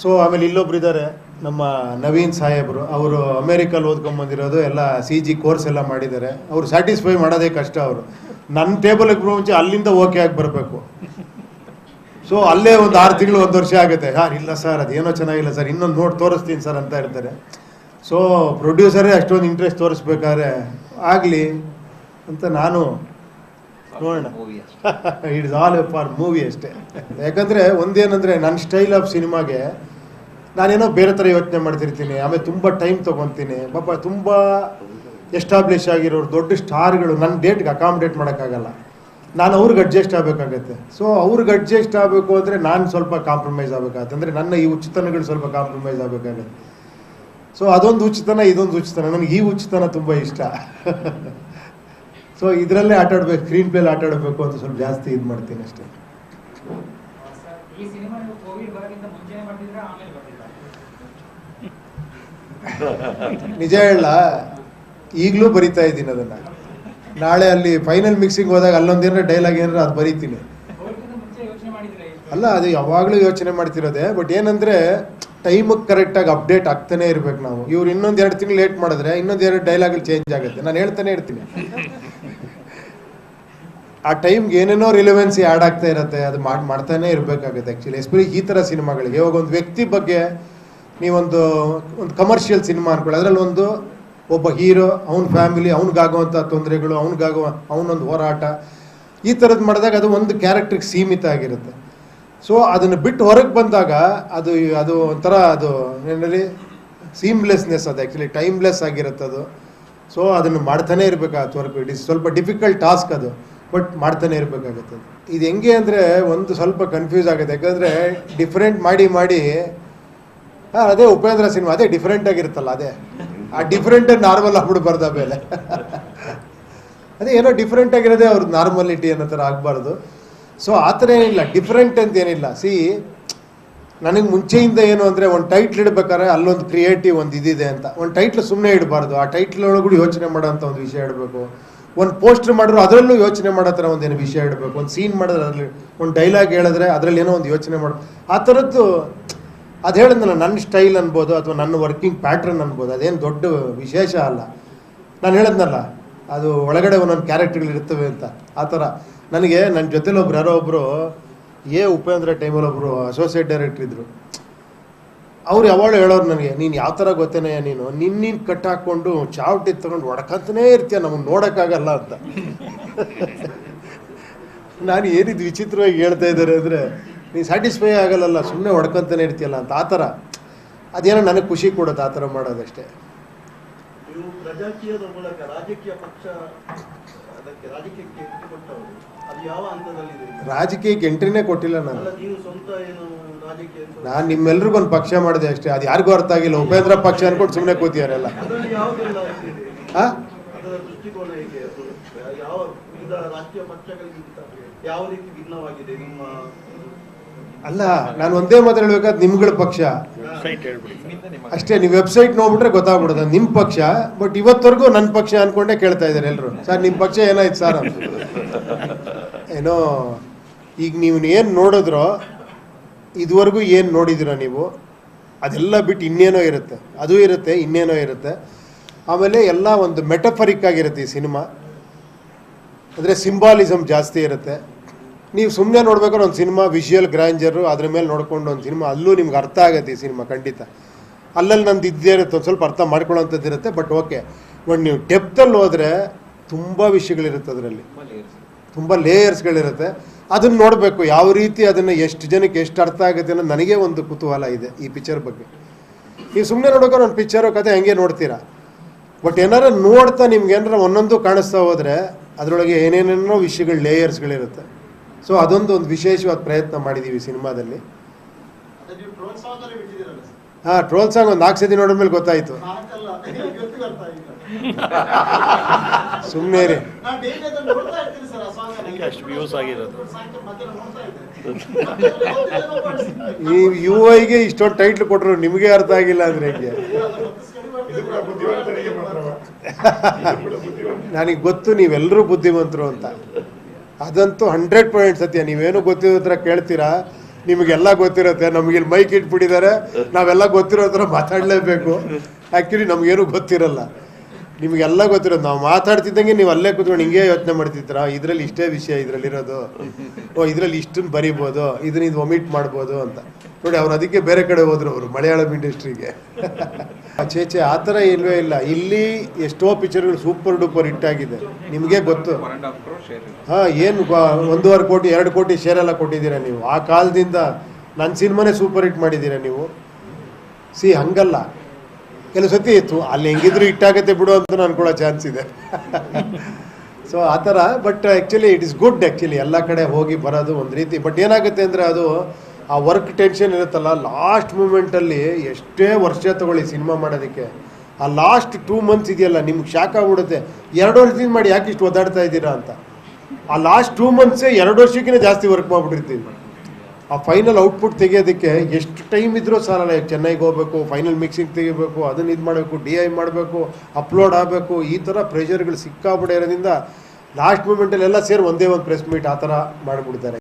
ಸೊ ಆಮೇಲೆ ಇಲ್ಲೊಬ್ರು ಇದ್ದಾರೆ, ನಮ್ಮ ನವೀನ್ ಸಾಹೇಬರು. ಅವರು ಅಮೇರಿಕಲ್ಲಿ ಓದ್ಕೊಂಬಂದಿರೋದು, ಎಲ್ಲ CG ಕೋರ್ಸ್ ಎಲ್ಲ ಮಾಡಿದ್ದಾರೆ. ಅವರು ಸ್ಯಾಟಿಸ್ಫೈ ಮಾಡೋದೇ ಕಷ್ಟ. ಅವರು ನನ್ನ ಟೇಬಲ್ಗೆ ಬರೋ ಮುಂಚೆ ಅಲ್ಲಿಂದ ಓಕೆ ಆಗಿ ಬರಬೇಕು. ಸೊ ಅಲ್ಲೇ ಒಂದು 6 ತಿಂಗಳು 1 ವರ್ಷ ಆಗುತ್ತೆ. ಇಲ್ಲ ಸರ್, ಅದೇನೋ ಚೆನ್ನಾಗಿಲ್ಲ ಸರ್, ಇನ್ನೊಂದು ನೋಡಿ ತೋರಿಸ್ತೀನಿ ಸರ್ ಅಂತ ಇರ್ತಾರೆ. ಸೊ ಪ್ರೊಡ್ಯೂಸರೇ ಅಷ್ಟೊಂದು ಇಂಟ್ರೆಸ್ಟ್ ತೋರಿಸ್ಬೇಕಾದ್ರೆ ಆಗಲಿ ಅಂತ ನಾನು ನೋಡೋಣ. ಇಟ್ಸ್ ಆಲ್ ಫಾರ್ ಮೂವಿ ಅಷ್ಟೇ. ಯಾಕಂದರೆ ಒಂದೇನಂದರೆ, ನನ್ನ ಸ್ಟೈಲ್ ಆಫ್ ಸಿನಿಮಾಗೆ ನಾನೇನೋ ಬೇರೆ ಥರ ಯೋಚನೆ ಮಾಡ್ತಿರ್ತೀನಿ. ಆಮೇಲೆ ತುಂಬ ಟೈಮ್ ತೊಗೊತೀನಿ. ಪಾಪ ತುಂಬ ಎಸ್ಟಾಬ್ಲಿಷ್ ಆಗಿರೋರು, ದೊಡ್ಡ ಸ್ಟಾರ್ಗಳು ನನ್ನ ಡೇಟ್ಗೆ ಅಕಾಮಿಡೇಟ್ ಮಾಡೋಕ್ಕಾಗಲ್ಲ. ನಾನು ಅವ್ರಿಗೆ ಅಡ್ಜಸ್ಟ್ ಆಗಬೇಕಾಗತ್ತೆ. ಸೊ ಅವ್ರಿಗೆ ಅಡ್ಜಸ್ಟ್ ಆಗಬೇಕು ಅಂದರೆ ನಾನು ಸ್ವಲ್ಪ ಕಾಂಪ್ರಮೈಸ್ ಆಗಬೇಕಾಗತ್ತೆ. ಅಂದರೆ ನನ್ನ ಈ ಹುಚ್ಚುತನಗಳು ಸ್ವಲ್ಪ ಕಾಂಪ್ರಮೈಸ್ ಆಗಬೇಕಾಗತ್ತೆ. ಸೊ ಅದೊಂದು ಹುಚ್ಚುತನ, ಇದೊಂದು ಹುಚ್ಚುತನ. ನನಗೆ ಈ ಹುಚ್ಚುತನ ತುಂಬ ಇಷ್ಟ. ಸೊ ಇದರಲ್ಲೇ ಆಟಾಡಬೇಕು, ಸ್ಕ್ರೀನ್ ಪ್ಲೇಲಿ ಆಟಾಡಬೇಕು ಅಂತ ಸ್ವಲ್ಪ ಜಾಸ್ತಿ ಇದು ಮಾಡ್ತೀನಿ ಅಷ್ಟೇ. ಸರ್, ಈ ಸಿನಿಮಾ ನೀವು ಕೋವಿಡ್ ಬರೋಕ್ಕಿಂತ ಮುಂಚೆನೆ ಮಾಡ್ತಿದ್ರಾ ಆಮೇಲೆ ಬರ್ತಿದ್ರಾ? ನಿಜ ಹೇಳ, ಈಗಲೂ ಬರಿತಾ ಇದ್ದೀನಿ ಅದನ್ನು. ನಾಳೆ ಅಲ್ಲಿ ಫೈನಲ್ ಮಿಕ್ಸಿಂಗ್ ಹೋದಾಗ ಅಲ್ಲೊಂದೇನಾರ ಡೈಲಾಗ್ ಏನಾರ ಅದು ಬರೀತೀನಿ. ಕೋವಿಡ್ಗಿಂತ ಮುಂಚೆ ಯೋಚನೆ ಮಾಡಿದ್ರೆ ಅಲ್ಲ, ಅದು ಯಾವಾಗಲೂ ಯೋಚನೆ ಮಾಡ್ತಿರೋದೆ. ಬಟ್ ಏನಂದರೆ ಟೈಮಿಗೆ ಕರೆಕ್ಟಾಗಿ ಅಪ್ಡೇಟ್ ಆಗ್ತಾನೆ ಇರ್ಬೇಕು ನಾವು. ಇವ್ರು ಇನ್ನೊಂದು 2 ತಿಂಗಳು ಲೇಟ್ ಮಾಡಿದ್ರೆ ಇನ್ನೊಂದು 2 ಡೈಲಾಗಲ್ಲಿ ಚೇಂಜ್ ಆಗುತ್ತೆ. ನಾನು ಹೇಳ್ತಾನೆ ಇರ್ತೀನಿ. ಆ ಟೈಮ್ಗೆ ಏನೇನೋ ರಿಲೆವೆನ್ಸಿ ಆ್ಯಡ್ ಆಗ್ತಾ ಇರುತ್ತೆ. ಅದು ಮಾಡ್ತಾನೆ ಇರಬೇಕಾಗುತ್ತೆ ಆ್ಯಕ್ಚುಲಿ, ಎಸ್ಪೆಷಲಿ ಈ ಥರ ಸಿನಿಮಾಗಳಿಗೆ. ಇವಾಗ ಒಂದು ವ್ಯಕ್ತಿ ಬಗ್ಗೆ ನೀವೊಂದು ಕಮರ್ಷಿಯಲ್ ಸಿನಿಮಾ ಅನ್ಕೊಳ್ಳಿ, ಅದರಲ್ಲಿ ಒಬ್ಬ ಹೀರೋ, ಅವನ ಫ್ಯಾಮಿಲಿ, ಅವ್ನಿಗಾಗುವಂಥ ತೊಂದರೆಗಳು, ಅವನೊಂದು ಹೋರಾಟ, ಈ ಥರದ್ದು ಮಾಡಿದಾಗ ಅದು ಒಂದು ಕ್ಯಾರೆಕ್ಟ್ರಿಗೆ ಸೀಮಿತ ಆಗಿರುತ್ತೆ. ಸೊ ಅದನ್ನು ಬಿಟ್ಟು ಹೊರಗೆ ಬಂದಾಗ ಅದು ಒಂಥರ ಅದು ಏನಲ್ಲಿ ಸೀಮ್ಲೆಸ್ನೆಸ್, ಅದು ಆ್ಯಕ್ಚುಲಿ ಟೈಮ್ಲೆಸ್ ಆಗಿರುತ್ತೆ ಅದು. ಸೊ ಅದನ್ನು ಮಾಡ್ತಾನೆ ಇರಬೇಕಾಗತ್ತೆ ವರ್ಕ್. ಇಟ್ ಇಸ್ ಸ್ವಲ್ಪ ಡಿಫಿಕಲ್ಟ್ ಟಾಸ್ಕ್ ಅದು, ಬಟ್ ಮಾಡ್ತಾನೆ ಇರಬೇಕಾಗತ್ತೆ. ಇದು ಹೆಂಗೆ ಅಂದರೆ ಒಂದು ಸ್ವಲ್ಪ ಕನ್ಫ್ಯೂಸ್ ಆಗುತ್ತೆ. ಯಾಕಂದರೆ ಡಿಫ್ರೆಂಟ್ ಮಾಡಿ ಅದೇ ಉಪೇಂದ್ರ ಸಿನಿಮಾ ಅದೇ ಡಿಫ್ರೆಂಟ್ ಆಗಿರುತ್ತಲ್ಲ, ಅದೇ ಆ ಡಿಫ್ರೆಂಟ್ ನಾರ್ಮಲ್ ಆಗ್ಬಿಡ್ಬಾರ್ದು ಆಮೇಲೆ. ಅದೇ ಏನೋ ಡಿಫ್ರೆಂಟ್ ಆಗಿರೋದೇ ಅವ್ರದ್ದು ನಾರ್ಮಲಿಟಿ ಅನ್ನೋ ಥರ ಆಗಬಾರ್ದು. ಸೊ ಆ ಥರ ಏನಿಲ್ಲ, ಡಿಫ್ರೆಂಟ್ ಅಂತ ಏನಿಲ್ಲ. ನನಗೆ ಮುಂಚೆಯಿಂದ ಏನು ಅಂದರೆ ಒಂದು ಟೈಟ್ಲ್ ಇಡಬೇಕಾದ್ರೆ ಅಲ್ಲೊಂದು ಕ್ರಿಯೇಟಿವ್ ಒಂದು ಇದಿದೆ ಅಂತ. ಒಂದು ಟೈಟ್ಲ್ ಸುಮ್ಮನೆ ಇಡಬಾರ್ದು, ಆ ಟೈಟ್ಲ್ ಒಳಗೂ ಯೋಚನೆ ಮಾಡೋಂಥ ಒಂದು ವಿಷಯ ಇಡಬೇಕು. ಒಂದು ಪೋಸ್ಟರ್ ಮಾಡಿದ್ರು ಅದರಲ್ಲೂ ಯೋಚನೆ ಮಾಡೋ ಥರ ಒಂದೇನು ವಿಷಯ ಇಡಬೇಕು. ಒಂದು ಸೀನ್ ಮಾಡಿದ್ರೆ ಅದರಲ್ಲಿ ಒಂದು ಡೈಲಾಗ್ ಹೇಳಿದ್ರೆ ಅದರಲ್ಲಿ ಏನೋ ಒಂದು ಯೋಚನೆ ಮಾಡೋ ಆ ಥರದ್ದು. ಅದು ಹೇಳಿದ್ನಲ್ಲ, ನನ್ನ ಸ್ಟೈಲ್ ಅನ್ಬೋದು ಅಥವಾ ನನ್ನ ವರ್ಕಿಂಗ್ ಪ್ಯಾಟ್ರನ್ ಅನ್ಬೋದು, ಅದೇನು ದೊಡ್ಡ ವಿಶೇಷ ಅಲ್ಲ. ನಾನು ಹೇಳಿದ್ನಲ್ಲ, ಅದು ಒಳಗಡೆ ಒಂದೊಂದು ಕ್ಯಾರೆಕ್ಟರ್ಗಳು ಇರ್ತವೆ ಅಂತ. ಆ ಥರ ನನಗೆ ನನ್ನ ಜೊತೆಲಿ ಯಾರೋ ಒಬ್ಬರು ಉಪೇಂದ್ರ ಟೈಮಲ್ಲಿ ಒಬ್ಬರು ಅಸೋಸಿಯೇಟ್ ಡೈರೆಕ್ಟರ್ ಇದ್ದರು. ಅವ್ರು ಯಾವಾಗ ಹೇಳೋರು ನನಗೆ, ನೀನು ಯಾವ ಥರ ಗೊತ್ತೇನೆ, ನೀನು ಕಟ್ ಹಾಕ್ಕೊಂಡು ಚಾವಟಿ ತೊಗೊಂಡು ಹೊಡ್ಕಂತನೇ ಇರ್ತೀಯ, ನಮಗೆ ನೋಡೋಕ್ಕಾಗಲ್ಲ ಅಂತ. ನಾನು ಏನಿದು ವಿಚಿತ್ರವಾಗಿ ಹೇಳ್ತಾ ಇದ್ದಾರೆ ಅಂದರೆ, ನೀನು ಸ್ಯಾಟಿಸ್ಫೈ ಆಗಲ್ಲ, ಸುಮ್ಮನೆ ಹೊಡ್ಕೊಂತಾನೆ ಇರ್ತೀಯಲ್ಲ ಅಂತ. ಆ ಥರ ಅದೇನೋ ನನಗೆ ಖುಷಿ ಕೊಡುತ್ತೆ ಆ ಥರ ಮಾಡೋದಷ್ಟೇ. ನೀವು ಪ್ರಜಾಕೀಯದ ಮೂಲಕ ರಾಜಕೀಯ ಪಕ್ಷ ರಾಜಕೀಯಕ್ಕೆ ಎಂಟ್ರಿ ಕೊಟ್ಟವರು, ಅದು ಯಾವ ಹಂತದಲ್ಲಿದೆ? ರಾಜಕೀಯಕ್ಕೆ ಎಂಟ್ರಿನೇ ಕೊಟ್ಟಿಲ್ಲ ನಾನು. ನೀವು ಸ್ವಂತ ಏನು ರಾಜಕೀಯ? ನಾನು ನಿಮ್ಮೆಲ್ರಿಗೊಂದು ಪಕ್ಷ ಮಾಡಿದೆ ಅಷ್ಟೇ. ಅದು ಯಾರಿಗೂ ಅರ್ಥ ಆಗಿಲ್ಲ. ಉಪೇಂದ್ರ ಪಕ್ಷ ಅನ್ಕೊಂಡು ಸುಮ್ಮನೆ ಕೂತಿಯಾರೆಲ್ಲ. ಅದರಲ್ಲಿ ಯಾವುದೆಲ್ಲ ಇದೆ? ಹಾಂ, ಅದರ ದೃಷ್ಟಿಕೋನ ಹೇಗೆ? ಅದು ಯಾವ ವಿವಿಧ ರಾಜಕೀಯ ಪಕ್ಷಗಳಿಗಿಂತ ಯಾವ ರೀತಿ ಭಿನ್ನವಾಗಿದೆ ನಿಮ್ಮ? ಅಲ್ಲ, ನಾನು ಒಂದೇ ಮಾತು ಹೇಳ್ಬೇಕಾದ್ರೆ ನಿಮ್ಗಳ ಪಕ್ಷ ಅಷ್ಟೇ. ನೀವು ವೆಬ್ಸೈಟ್ ನೋಡ್ಬಿಟ್ರೆ ಗೊತ್ತಾಗ್ಬಿಡುತ್ತೆ ನಿಮ್ಮ ಪಕ್ಷ. ಬಟ್ ಇವತ್ತವರೆಗೂ ನನ್ನ ಪಕ್ಷ ಅನ್ಕೊಂಡೇ ಕೇಳ್ತಾ ಇದ್ದಾರೆ ಎಲ್ಲರೂ. ಸರ್ ನಿಮ್ಮ ಪಕ್ಷ ಏನಾಯ್ತು ಸರ್ ಅಂತ. ಏನೋ ಈಗ ನೀವು ಏನು ನೋಡಿದ್ರೋ, ಇದುವರೆಗೂ ಏನು ನೋಡಿದಿರೋ ನೀವು, ಅದೆಲ್ಲ ಬಿಟ್ಟು ಇನ್ನೇನೋ ಇರುತ್ತೆ, ಅದು ಇರುತ್ತೆ, ಇನ್ನೇನೋ ಇರುತ್ತೆ. ಆಮೇಲೆ ಎಲ್ಲ ಒಂದು ಮೆಟಫರಿಕ್ ಆಗಿರುತ್ತೆ ಈ ಸಿನಿಮಾ. ಅಂದರೆ ಸಿಂಬಾಲಿಸಮ್ ಜಾಸ್ತಿ ಇರುತ್ತೆ. ನೀವು ಸುಮ್ಮನೆ ನೋಡ್ಬೇಕಾದ್ರೆ ಒಂದು ಸಿನಿಮಾ ವಿಷುವಲ್ ಗ್ರ್ಯಾಂಜರು ಅದ್ರ ಮೇಲೆ ನೋಡ್ಕೊಂಡು ಒಂದು ಸಿನಿಮಾ, ಅಲ್ಲೂ ನಿಮ್ಗೆ ಅರ್ಥ ಆಗುತ್ತೆ ಈ ಸಿನಿಮಾ ಖಂಡಿತ. ಅಲ್ಲಲ್ಲಿ ನಂದು ಇದ್ದೇ ಇರುತ್ತೆ, ಒಂದು ಸ್ವಲ್ಪ ಅರ್ಥ ಮಾಡ್ಕೊಳ್ಳೋಂಥದ್ದು ಇರುತ್ತೆ. ಬಟ್ ಓಕೆ, ಬಟ್ ನೀವು ಡೆಪ್ತಲ್ಲಿ ಹೋದರೆ ತುಂಬ ವಿಷಯಗಳಿರುತ್ತೆ, ಅದರಲ್ಲಿ ತುಂಬ ಲೇಯರ್ಸ್ಗಳಿರುತ್ತೆ. ಅದನ್ನು ನೋಡಬೇಕು, ಯಾವ ರೀತಿ ಅದನ್ನು ಎಷ್ಟು ಜನಕ್ಕೆ ಎಷ್ಟು ಅರ್ಥ ಆಗುತ್ತೆ ಅನ್ನೋದು ನನಗೆ ಒಂದು ಕುತೂಹಲ ಇದೆ ಈ ಪಿಕ್ಚರ್ ಬಗ್ಗೆ. ನೀವು ಸುಮ್ಮನೆ ನೋಡ್ಬೇಕಾದ್ರೆ ಒಂದು ಪಿಕ್ಚರು ಕತೆ ಹಂಗೆ ನೋಡ್ತೀರಾ. ಬಟ್ ಏನಾರು ನೋಡ್ತಾ ನಿಮ್ಗೆ ಏನಾರ ಒಂದೊಂದು ಕಾಣಿಸ್ತಾ ಹೋದರೆ ಅದರೊಳಗೆ ಏನೇನೇನೋ ವಿಷಯಗಳು, ಲೇಯರ್ಸ್ಗಳಿರುತ್ತೆ. ಸೊ ಅದೊಂದು ವಿಶೇಷವಾದ ಪ್ರಯತ್ನ ಮಾಡಿದ್ದೀವಿ ಸಿನಿಮಾದಲ್ಲಿ. ಹಾಂ, ಟ್ರೋಲ್ ಸಾಂಗ್ ಒಂದು 4 ಸತಿ ನೋಡಿದ್ಮೇಲೆ ಗೊತ್ತಾಯಿತು. ಸುಮ್ಮನೆ ರೀ, ಈ UI-ಗೆ ಇಷ್ಟೊಂದು ಟೈಟ್ಲ್ ಕೊಟ್ಟರು ನಿಮಗೆ ಅರ್ಥ ಆಗಿಲ್ಲ ಅಂದರೆ ಹೇಗೆ? ನನಗೆ ಗೊತ್ತು ನೀವೆಲ್ಲರೂ ಬುದ್ಧಿವಂತರು ಅಂತ. ಅದಂತೂ 100% ಸತ್ಯ. ನೀವೇನು ಗೊತ್ತಿರೋ ಥರ ಕೇಳ್ತೀರಾ, ನಿಮಗೆಲ್ಲ ಗೊತ್ತಿರುತ್ತೆ. ನಮಗಿಲ್ಲಿ ಮೈಕ್ ಇಟ್ಬಿಟ್ಟಿದ್ದಾರೆ, ನಾವೆಲ್ಲ ಗೊತ್ತಿರೋ ಥರ ಮಾತಾಡಲೇಬೇಕು. ಆ್ಯಕ್ಚುಲಿ ನಮಗೇನು ಗೊತ್ತಿರಲ್ಲ, ನಿಮಗೆಲ್ಲ ಗೊತ್ತಿರೋದು. ನಾವು ಮಾತಾಡ್ತಿದ್ದಂಗೆ ನೀವು ಅಲ್ಲೇ ಕೂತ್ಕೊಂಡು ಹಿಂಗೆ ಯೋಚನೆ ಮಾಡ್ತಿದ್ದೀರಾ, ಇದರಲ್ಲಿ ಇಷ್ಟೇ ವಿಷಯ ಇದರಲ್ಲಿರೋದು, ಇದರಲ್ಲಿ ಇಷ್ಟನ್ನು ಬರಿಬೋದು, ಇದು ಒಮಿಟ್ ಮಾಡ್ಬೋದು ಅಂತ. ನೋಡಿ, ಅವ್ರು ಅದಕ್ಕೆ ಬೇರೆ ಕಡೆ ಹೋದ್ರು, ಅವರು ಮಲಯಾಳಂ ಇಂಡಸ್ಟ್ರಿಗೆ. ಚೇಚೆ ಆ ಥರ ಇಲ್ವೇ ಇಲ್ಲ. ಇಲ್ಲಿ ಎಷ್ಟೋ ಪಿಕ್ಚರ್ಗಳು ಸೂಪರ್ ಡೂಪರ್ ಹಿಟ್ ಆಗಿದೆ, ನಿಮಗೆ ಗೊತ್ತು. ಹಾಂ, ಏನು 1.5 ಕೋಟಿ 2 ಕೋಟಿ ಶೇರೆಲ್ಲ ಕೊಟ್ಟಿದ್ದೀರಾ ನೀವು. ಆ ಕಾಲದಿಂದ ನನ್ನ ಸಿನಿಮಾನೇ ಸೂಪರ್ ಹಿಟ್ ಮಾಡಿದ್ದೀರಾ ನೀವು. ಹಂಗಲ್ಲ, ಕೆಲವು ಸತಿ ಇತ್ತು ಅಲ್ಲಿ ಹೆಂಗಿದ್ರು ಹಿಟ್ಟಾಗತ್ತೆ ಬಿಡು ಅಂತ ಅನ್ಕೊಳ್ಳೋ ಚಾನ್ಸ್ ಇದೆ. ಸೊ ಆ ಥರ. But actually it is good actually ಎಲ್ಲ ಕಡೆ ಹೋಗಿ ಬರೋದು ಒಂದು ರೀತಿ. ಬಟ್ ಏನಾಗುತ್ತೆ ಅಂದರೆ ಅದು ಆ ವರ್ಕ್ ಟೆನ್ಷನ್ ಇರುತ್ತಲ್ಲ, ಲಾಸ್ಟ್ ಮೂಮೆಂಟಲ್ಲಿ ಎಷ್ಟೇ ವರ್ಷ ತೊಗೊಳ್ಳಿ ಸಿನಿಮಾ ಮಾಡೋದಕ್ಕೆ, ಆ ಲಾಸ್ಟ್ 2 months ಇದೆಯಲ್ಲ ನಿಮ್ಗೆ ಶಾಕ್ ಆಗ್ಬಿಡುತ್ತೆ. 2 ವರ್ಷದಿಂದ ಮಾಡಿ ಯಾಕೆ ಇಷ್ಟು ಒದ್ದಾಡ್ತಾ ಇದ್ದೀರಾ ಅಂತ. ಆ ಲಾಸ್ಟ್ 2 months 2 ವರ್ಷಕ್ಕಿಂತ ಜಾಸ್ತಿ ವರ್ಕ್ ಮಾಡಿಬಿಟ್ಟಿರ್ತೀವಿ. ಆ ಫೈನಲ್ ಔಟ್ಪುಟ್ ತೆಗಿಯೋದಕ್ಕೆ ಎಷ್ಟು ಟೈಮ್ ಇದ್ರೂ ಸಾಲಲ್ಲ. ಚೆನ್ನೈಗೆ ಹೋಗಬೇಕು, ಫೈನಲ್ ಮಿಕ್ಸಿಂಗ್ ತೆಗಿಬೇಕು, ಅದನ್ನು ಇದು ಮಾಡಬೇಕು, DI ಮಾಡಬೇಕು, ಅಪ್ಲೋಡ್ ಆಗಬೇಕು, ಈ ಥರ ಪ್ರೆಷರ್ಗಳು ಸಿಕ್ಕಾಬಿಡೋದ್ರಿಂದ ಲಾಸ್ಟ್ ಮೂಮೆಂಟಲ್ಲಿ ಎಲ್ಲ ಸೇರಿ ಒಂದೇ ಒಂದು ಪ್ರೆಸ್ ಮೀಟ್ ಆ ಥರ ಮಾಡಿಬಿಡ್ತಾರೆ.